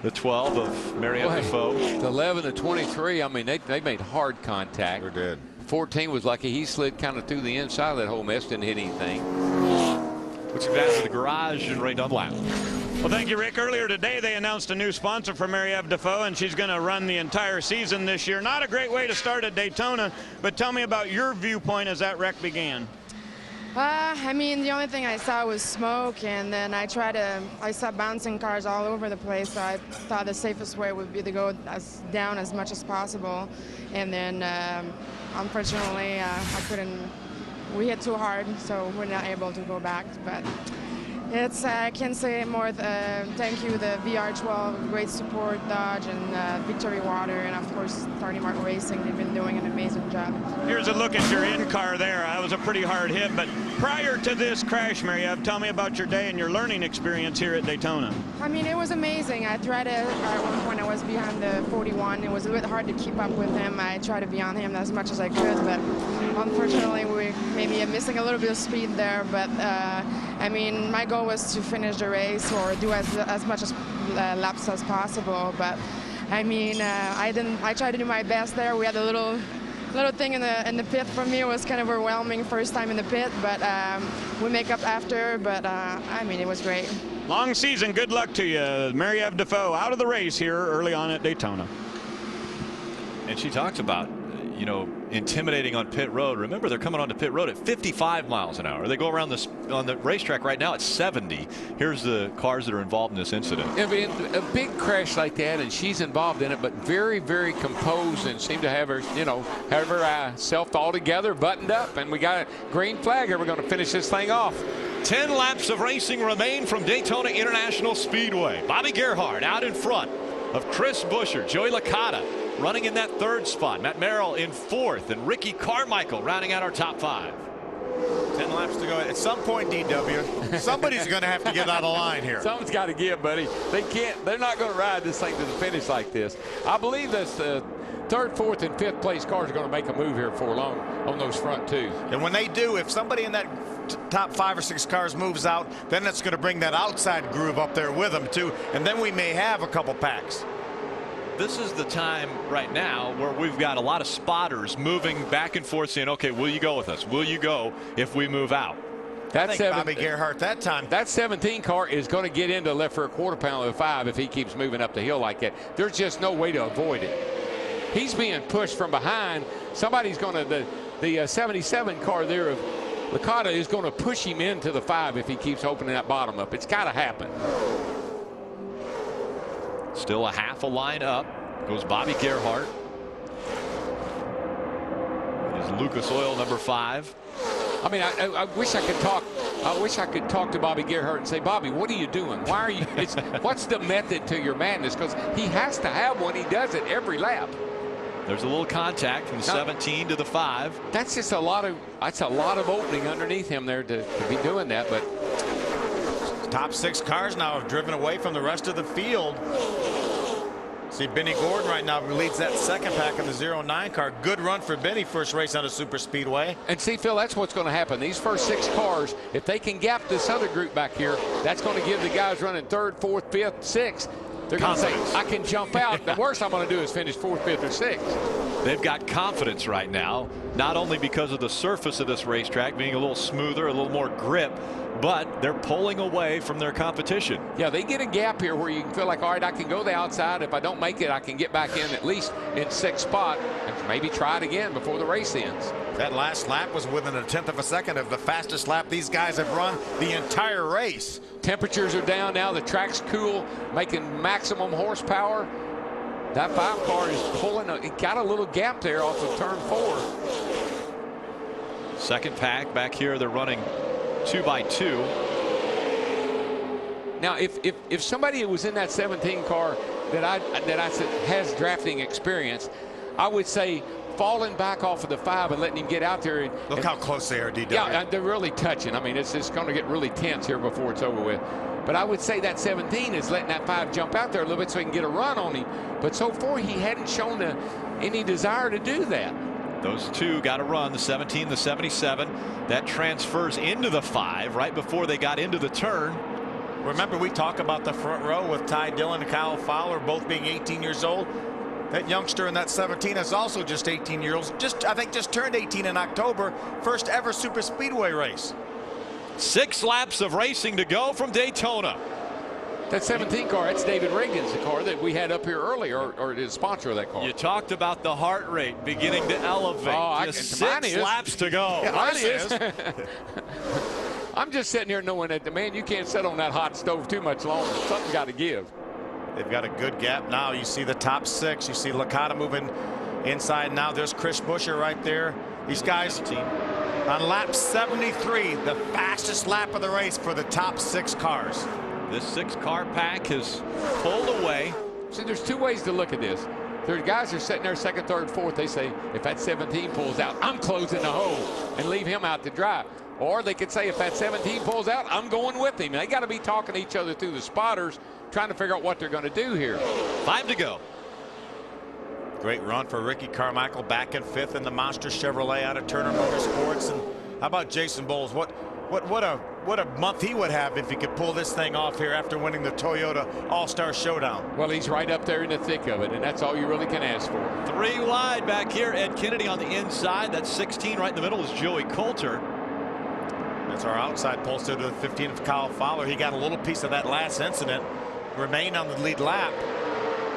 the 12 of Mary Eve Defoe. The 11 to 23, I mean, they made hard contact. Sure did. 14 was lucky. He slid kind of through the inside of that whole mess, didn't hit anything. Puts him down to the garage and Ray Dunlap. Well, thank you, Rick. Earlier today, they announced a new sponsor for Mary Eve Defoe, and she's going to run the entire season this year. Not a great way to start at Daytona, but tell me about your viewpoint as that wreck began. I mean, the only thing I saw was smoke, and then I saw bouncing cars all over the place, so I thought the safest way would be to go down as much as possible. And then, unfortunately, we hit too hard, so we're not able to go back. But I can't say more. Thank you, the VR12, great support, Dodge, and Victory Water, and of course, Tony Martin Racing. They've been doing an amazing job. Here's a look at your in-car there. That was a pretty hard hit, but Prior to this crash, Mary, tell me about your day and your learning experience here at Daytona. I mean, it was amazing. I tried to, at one point I was behind the 41. It was a bit hard to keep up with him. I tried to be on him as much as I could, but unfortunately we maybe missing a little bit of speed there. But I mean, my goal was to finish the race or do as much as laps as possible. But I mean, I tried to do my best there. We had a little thing in the pit. For me, it was kind of overwhelming first time in the pit, but we make up after. But I mean, it was great. Long season. Good luck to you. Mary Defoe out of the race here early on at Daytona. And she talks about, you know, intimidating on pit road. Remember, they're coming onto pit road at 55 miles an hour. They go around this on the racetrack right now at 70. Here's the cars that are involved in this incident. I mean, a big crash like that, and she's involved in it, but very, very composed and seemed to have her, you know, have her self all together, buttoned up, and we got a green flag here. We're going to finish this thing off. 10 laps of racing remain from Daytona International Speedway. Bobby Gerhart out in front of Chris Buescher, Joey Licata running in that third spot. Matt Merrill in fourth, and Ricky Carmichael rounding out our top 5. 10 laps to go. At some point, DW, somebody's going to have to get out of line here. Something's got to give, buddy. They can't. They're not going to ride this thing to the finish like this. I believe that the third, fourth, and fifth place cars are going to make a move here before long on those front two. And when they do, if somebody in that top 5 or 6 cars moves out, then it's going to bring that outside groove up there with them too, and then we may have a couple packs. This is the time right now where we've got a lot of spotters moving back and forth saying, okay, will you go with us? Will you go if we move out? That's Bobby Gerhart that time. That 17 car is going to get into left for a quarter pound of the 5 if he keeps moving up the hill like that. There's just no way to avoid it. He's being pushed from behind. Somebody's going to, the 77 car there of Licata is going to push him into the 5 if he keeps opening that bottom up. It's got to happen. Still a half a line up goes Bobby Gerhart. It is Lucas Oil number 5. I mean, I wish I could talk. I wish I could talk to Bobby Gerhart and say, Bobby, what are you doing? Why are you? What's the method to your madness? Because he has to have one. He does it every lap. There's a little contact from 17 to the 5. That's just a lot of. That's a lot of opening underneath him there to be doing that. But top 6 cars now have driven away from the rest of the field. See Benny Gordon right now, who leads that second pack in the 09 car. Good run for Benny, first race on a super speedway. And see, Phil, that's what's going to happen. These first 6 cars, if they can gap this other group back here, that's going to give the guys running 3rd, 4th, 5th, 6th. They're going to say, I can jump out. The worst I'm going to do is finish 4th, 5th, or 6th. They've got confidence right now, not only because of the surface of this racetrack being a little smoother, a little more grip, but they're pulling away from their competition. Yeah, they get a gap here where you can feel like, all right, I can go the outside. If I don't make it, I can get back in at least in 6th spot and maybe try it again before the race ends. That last lap was within a 1/10 of a second of the fastest lap these guys have run the entire race. Temperatures are down now. The track's cool, making maximum horsepower. That 5 car is pulling. It got a little gap there off of turn 4. Second pack back here. They're running 2x2. Now, if somebody was in that 17 car that I said has drafting experience, I would say falling back off of the 5 and letting him get out there. Look how close they are, DW. Yeah, they're really touching. I mean, it's going to get really tense here before it's over with. But I would say that 17 is letting that 5 jump out there a little bit so he can get a run on him. But so far, he hadn't shown any desire to do that. Those two got to run, the 17, the 77. That transfers into the 5 right before they got into the turn. Remember, we talk about the front row with Ty Dillon and Kyle Fowler both being 18 years old. That youngster in that 17 is also just 18 years old. I think just turned 18 in October. First ever super speedway race. 6 laps of racing to go from Daytona. That 17 car, that's David Reagan's the car that we had up here earlier, or the sponsor of that car. You talked about the heart rate beginning to elevate. Oh, just 6 laps to go. Yeah, mine is. I'm just sitting here knowing that, man, you can't sit on that hot stove too much longer. Something's got to give. They've got a good gap now. You see the top 6. You see Licata moving inside now. There's Chris Buescher right there. These guys on lap 73, the fastest lap of the race for the top 6 cars. This 6-car pack has pulled away. See, there's 2 ways to look at this. There's guys who are sitting there 2nd, 3rd, 4th. They say, if that 17 pulls out, I'm closing the hole and leave him out to dry. Or they could say if that 17 pulls out, I'm going with him. They got to be talking to each other through the spotters, trying to figure out what they're going to do here. 5 to go. Great run for Ricky Carmichael, back in 5th in the Monster Chevrolet out of Turner Motorsports. And how about Jason Bowles? What a month he would have if he could pull this thing off here after winning the Toyota All-Star Showdown. Well, he's right up there in the thick of it, and that's all you really can ask for. 3 wide back here. Ed Kennedy on the inside. That's 16 right in the middle is Joey Coulter. That's our outside pollster to the 15 of Kyle Fowler. He got a little piece of that last incident, remained on the lead lap.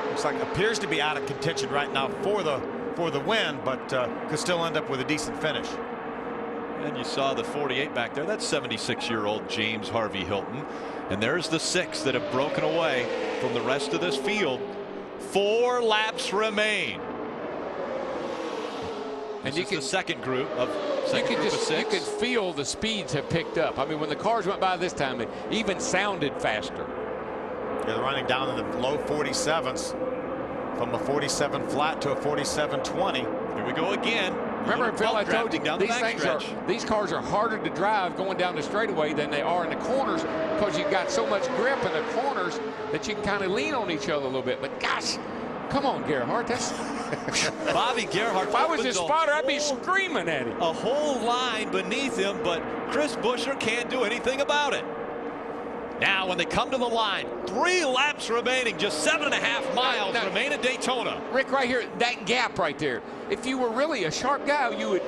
Looks like appears to be out of contention right now for the win, but could still end up with a decent finish. And you saw the 48 back there. That's 76-year-old James Harvey Hilton. And there's the 6 that have broken away from the rest of this field. 4 laps remain. And you can the second group of you could feel the speeds have picked up. I mean, when the cars went by this time, it even sounded faster. They're running down in the low 47s from a 47 flat to a 47-20. Here we go again. Remember, Phil, I told you these cars are harder to drive going down the straightaway than they are in the corners because you've got so much grip in the corners that you can kind of lean on each other a little bit. But gosh, come on, Gerhart. That's Bobby Gerhart. If I was his spotter, I'd be screaming at him. A whole line beneath him, but Chris Buescher can't do anything about it. Now, when they come to the line, 3 laps remaining, just 7.5 miles remain at Daytona. Rick, right here, that gap right there. If you were really a sharp guy, you would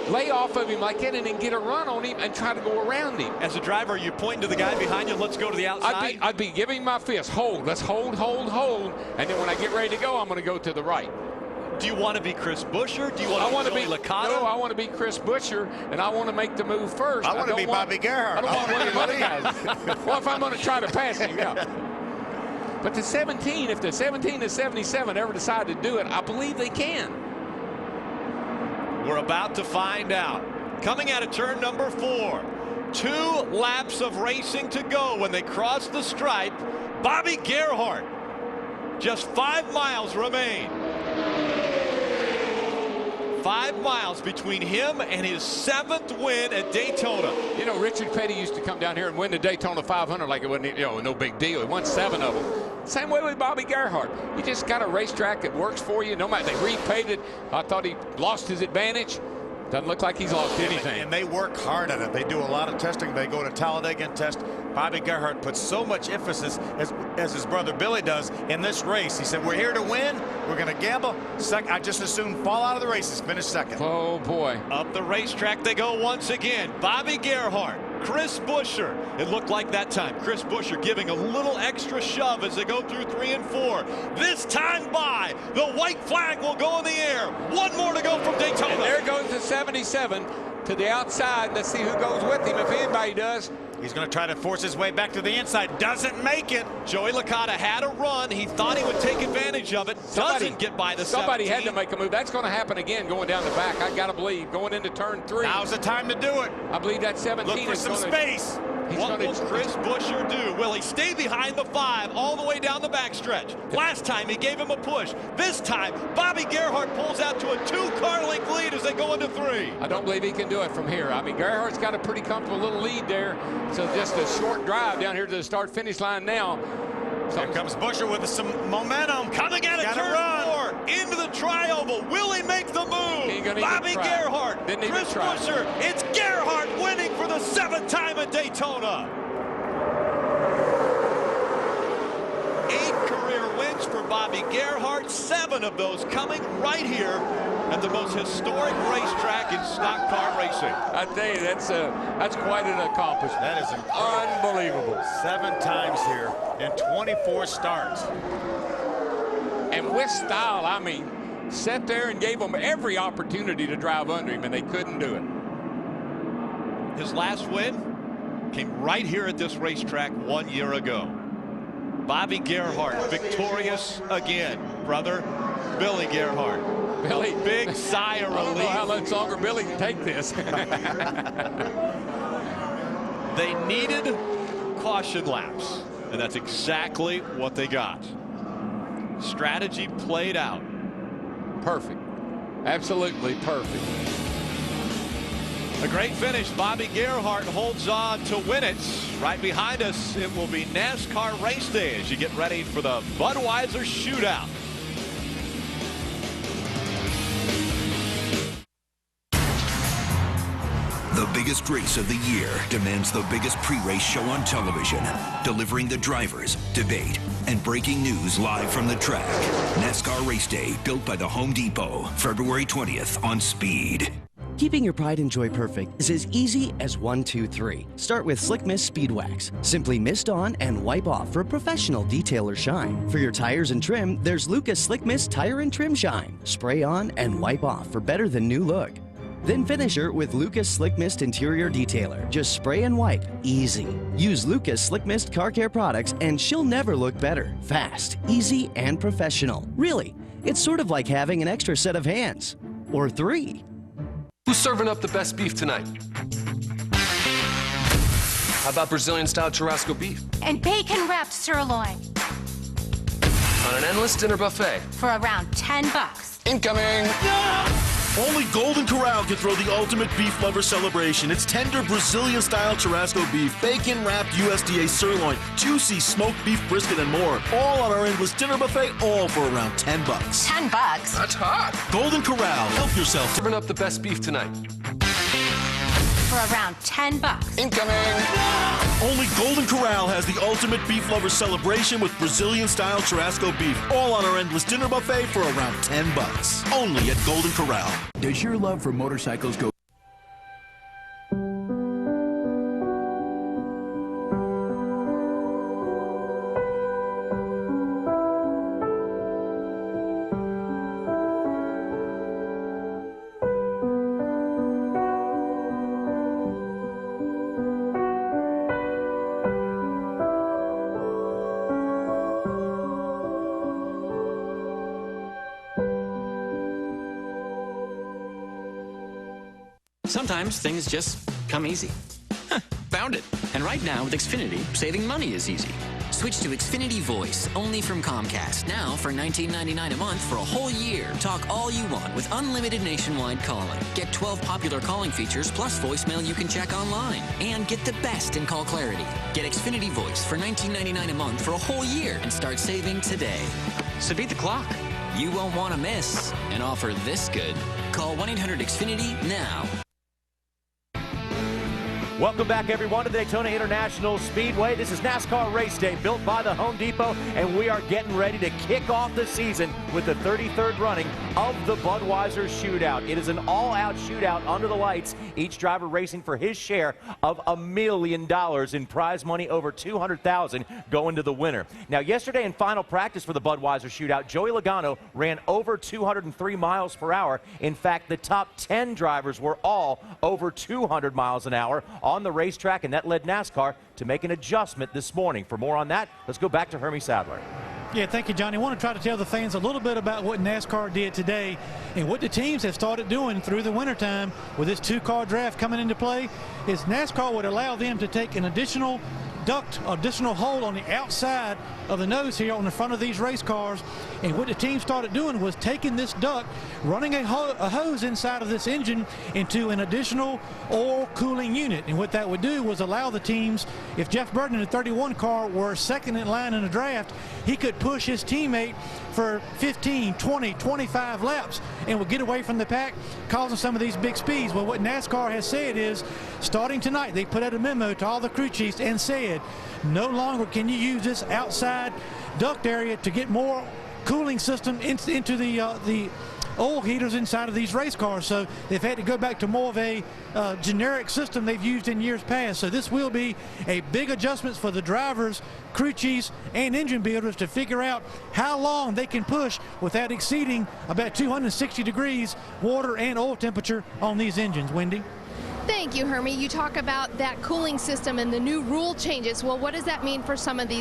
lay off of him like that and then get a run on him and try to go around him. As a driver, you're pointing to the guy behind you, let's go to the outside? I'd be giving my fist, hold, let's hold, and then when I get ready to go, I'm going to go to the right. Do you want to be Chris Buescher? Do you want to be Joey Licata? No, I want to be Chris Buescher, and I want to make the move first. I want to be Bobby Gerhart. I don't want one of the other guys. Well, if I'm going to try to pass him, yeah. But the 17, if the 17 to 77 ever decide to do it, I believe they can. We're about to find out. Coming out of turn number 4. 2 laps of racing to go when they cross the stripe. Bobby Gerhart. Just 5 miles remain. 5 miles between him and his 7th win at Daytona. You know, Richard Petty used to come down here and win the Daytona 500 like it wasn't, no big deal. He won 7 of them. Same way with Bobby Gerhart. You just got a racetrack that works for you. No matter, they repaved it. I thought he lost his advantage. Doesn't look like he's lost anything. And they work hard at it. They do a lot of testing. They go to Talladega and test. Bobby Gerhart puts so much emphasis, as his brother Billy does, in this race. He said, we're here to win. We're going to gamble. I just as soon fall out of the races, finish 2nd. Oh, boy. Up the racetrack they go once again. Bobby Gerhart, Chris Buescher. It looked like that time Chris Buescher giving a little extra shove as they go through 3 and 4. This time by, the white flag will go in the air. 1 more to go from Daytona. And there goes the 77 to the outside. Let's see who goes with him, if anybody does. He's going to try to force his way back to the inside. Doesn't make it. Joey Licata had a run. He thought he would take advantage of it. Doesn't get by the 17. Somebody had to make a move. That's going to happen again going down the back. I got to believe. Going into turn 3. Now's the time to do it. I believe that 17 Look for some space. What will Chris Buescher do? Will he stay behind the 5 all the way down the backstretch? Last time he gave him a push. This time Bobby Gerhart pulls out to a 2-car length lead as they go into 3. I don't believe he can do it from here. I mean, Gerhart's got a pretty comfortable little lead there. So just a short drive down here to the start-finish line now. Here comes Buescher with some momentum. Coming out of turn 4 into the tri-oval. Will he make the move? Bobby Gerhart, Chris Buescher. It's Gerhart winning for the 7th time at Daytona. 8 career wins for Bobby Gerhart. 7 of those coming right here at the most historic racetrack in stock car racing. I tell you, that's quite an accomplishment. That is incredible. Unbelievable. 7 times here in 24 starts. And with style, I mean, sat there and gave them every opportunity to drive under him, and they couldn't do it. His last win came right here at this racetrack 1 year ago. Bobby Gerhart victorious again. Brother Billy Gerhart. Billy, big sigh of relief. I don't know how much longer Billy can take this. They needed caution laps, and that's exactly what they got. Strategy played out. Perfect. Absolutely perfect. A great finish. Bobby Gerhart holds on to win it. Right behind us, it will be NASCAR race day as you get ready for the Budweiser shootout. The biggest race of the year demands the biggest pre-race show on television, delivering the drivers, debate, and breaking news live from the track. NASCAR Race Day, built by the Home Depot, February 20th on Speed. Keeping your pride and joy perfect is as easy as 1, 2, 3. Start with Slick Mist Speed Wax. Simply mist on and wipe off for professional detail or shine. For your tires and trim, there's Lucas Slick Mist Tire and Trim Shine. Spray on and wipe off for better than new look. Then finish her with Lucas Slick Mist Interior Detailer. Just spray and wipe. Easy. Use Lucas Slick Mist Car Care products and she'll never look better. Fast, easy, and professional. Really, it's sort of like having an extra set of hands. Or 3. Who's serving up the best beef tonight? How about Brazilian-style churrasco beef? And bacon-wrapped sirloin. On an endless dinner buffet. For around $10. Incoming! Yeah! Only Golden Corral can throw the ultimate beef lover celebration. It's tender Brazilian-style churrasco beef, bacon-wrapped USDA sirloin, juicy smoked beef brisket, and more. All on our endless dinner buffet, all for around $10. $10? That's hot. Golden Corral. Help yourself. Serving up the best beef tonight. For around $10. Incoming! Only Golden Corral has the ultimate beef lover celebration with Brazilian-style churrasco beef. All on our endless dinner buffet for around $10. Only at Golden Corral. Does your love for motorcycles go? Sometimes things just come easy. Found it. And right now with Xfinity, saving money is easy. Switch to Xfinity Voice, only from Comcast. Now for $19.99 a month for a whole year. Talk all you want with unlimited nationwide calling. Get 12 popular calling features plus voicemail you can check online. And get the best in call clarity. Get Xfinity Voice for $19.99 a month for a whole year and start saving today. So beat the clock. You won't want to miss an offer this good. Call 1-800-XFINITY now. Welcome back, everyone, to the Daytona International Speedway. This is NASCAR Race Day, built by the Home Depot, and we are getting ready to kick off the season with the 33rd running of the Budweiser Shootout. It is an all-out shootout under the lights, each driver racing for his share of $1 million in prize money, over $200,000 going to the winner. Now, yesterday in final practice for the Budweiser Shootout, Joey Logano ran over 203 miles per hour. In fact, the top 10 drivers were all over 200 miles an hour on the racetrack, and that led NASCAR to make an adjustment this morning. For more on that, let's go back to Hermie Sadler. Yeah, thank you, Johnny. I want to try to tell the fans a little bit about what NASCAR did today and what the teams have started doing through the wintertime with this two-car draft coming into play. Is NASCAR would allow them to take an additional duct, additional hole on the outside of the nose here on the front of these race cars. And what the team started doing was taking this duct, running a hose inside of this engine into an additional oil cooling unit. And what that would do was allow the teams, if Jeff Burton in the 31 car were second in line in the draft, he could push his teammate for 15, 20, 25 laps and would get away from the pack, causing some of these big speeds. Well, what NASCAR has said is, starting tonight, they put out a memo to all the crew chiefs and said, no longer can you use this outside duct area to get more cooling system into the oil heaters inside of these race cars. So they've had to go back to more of a generic system they've used in years past. So this will be a big adjustment for the drivers, crew chiefs, and engine builders to figure out how long they can push without exceeding about 260 degrees water and oil temperature on these engines. Wendy? Thank you, Hermie. You talk about that cooling system and the new rule changes. Well, what does that mean for some of these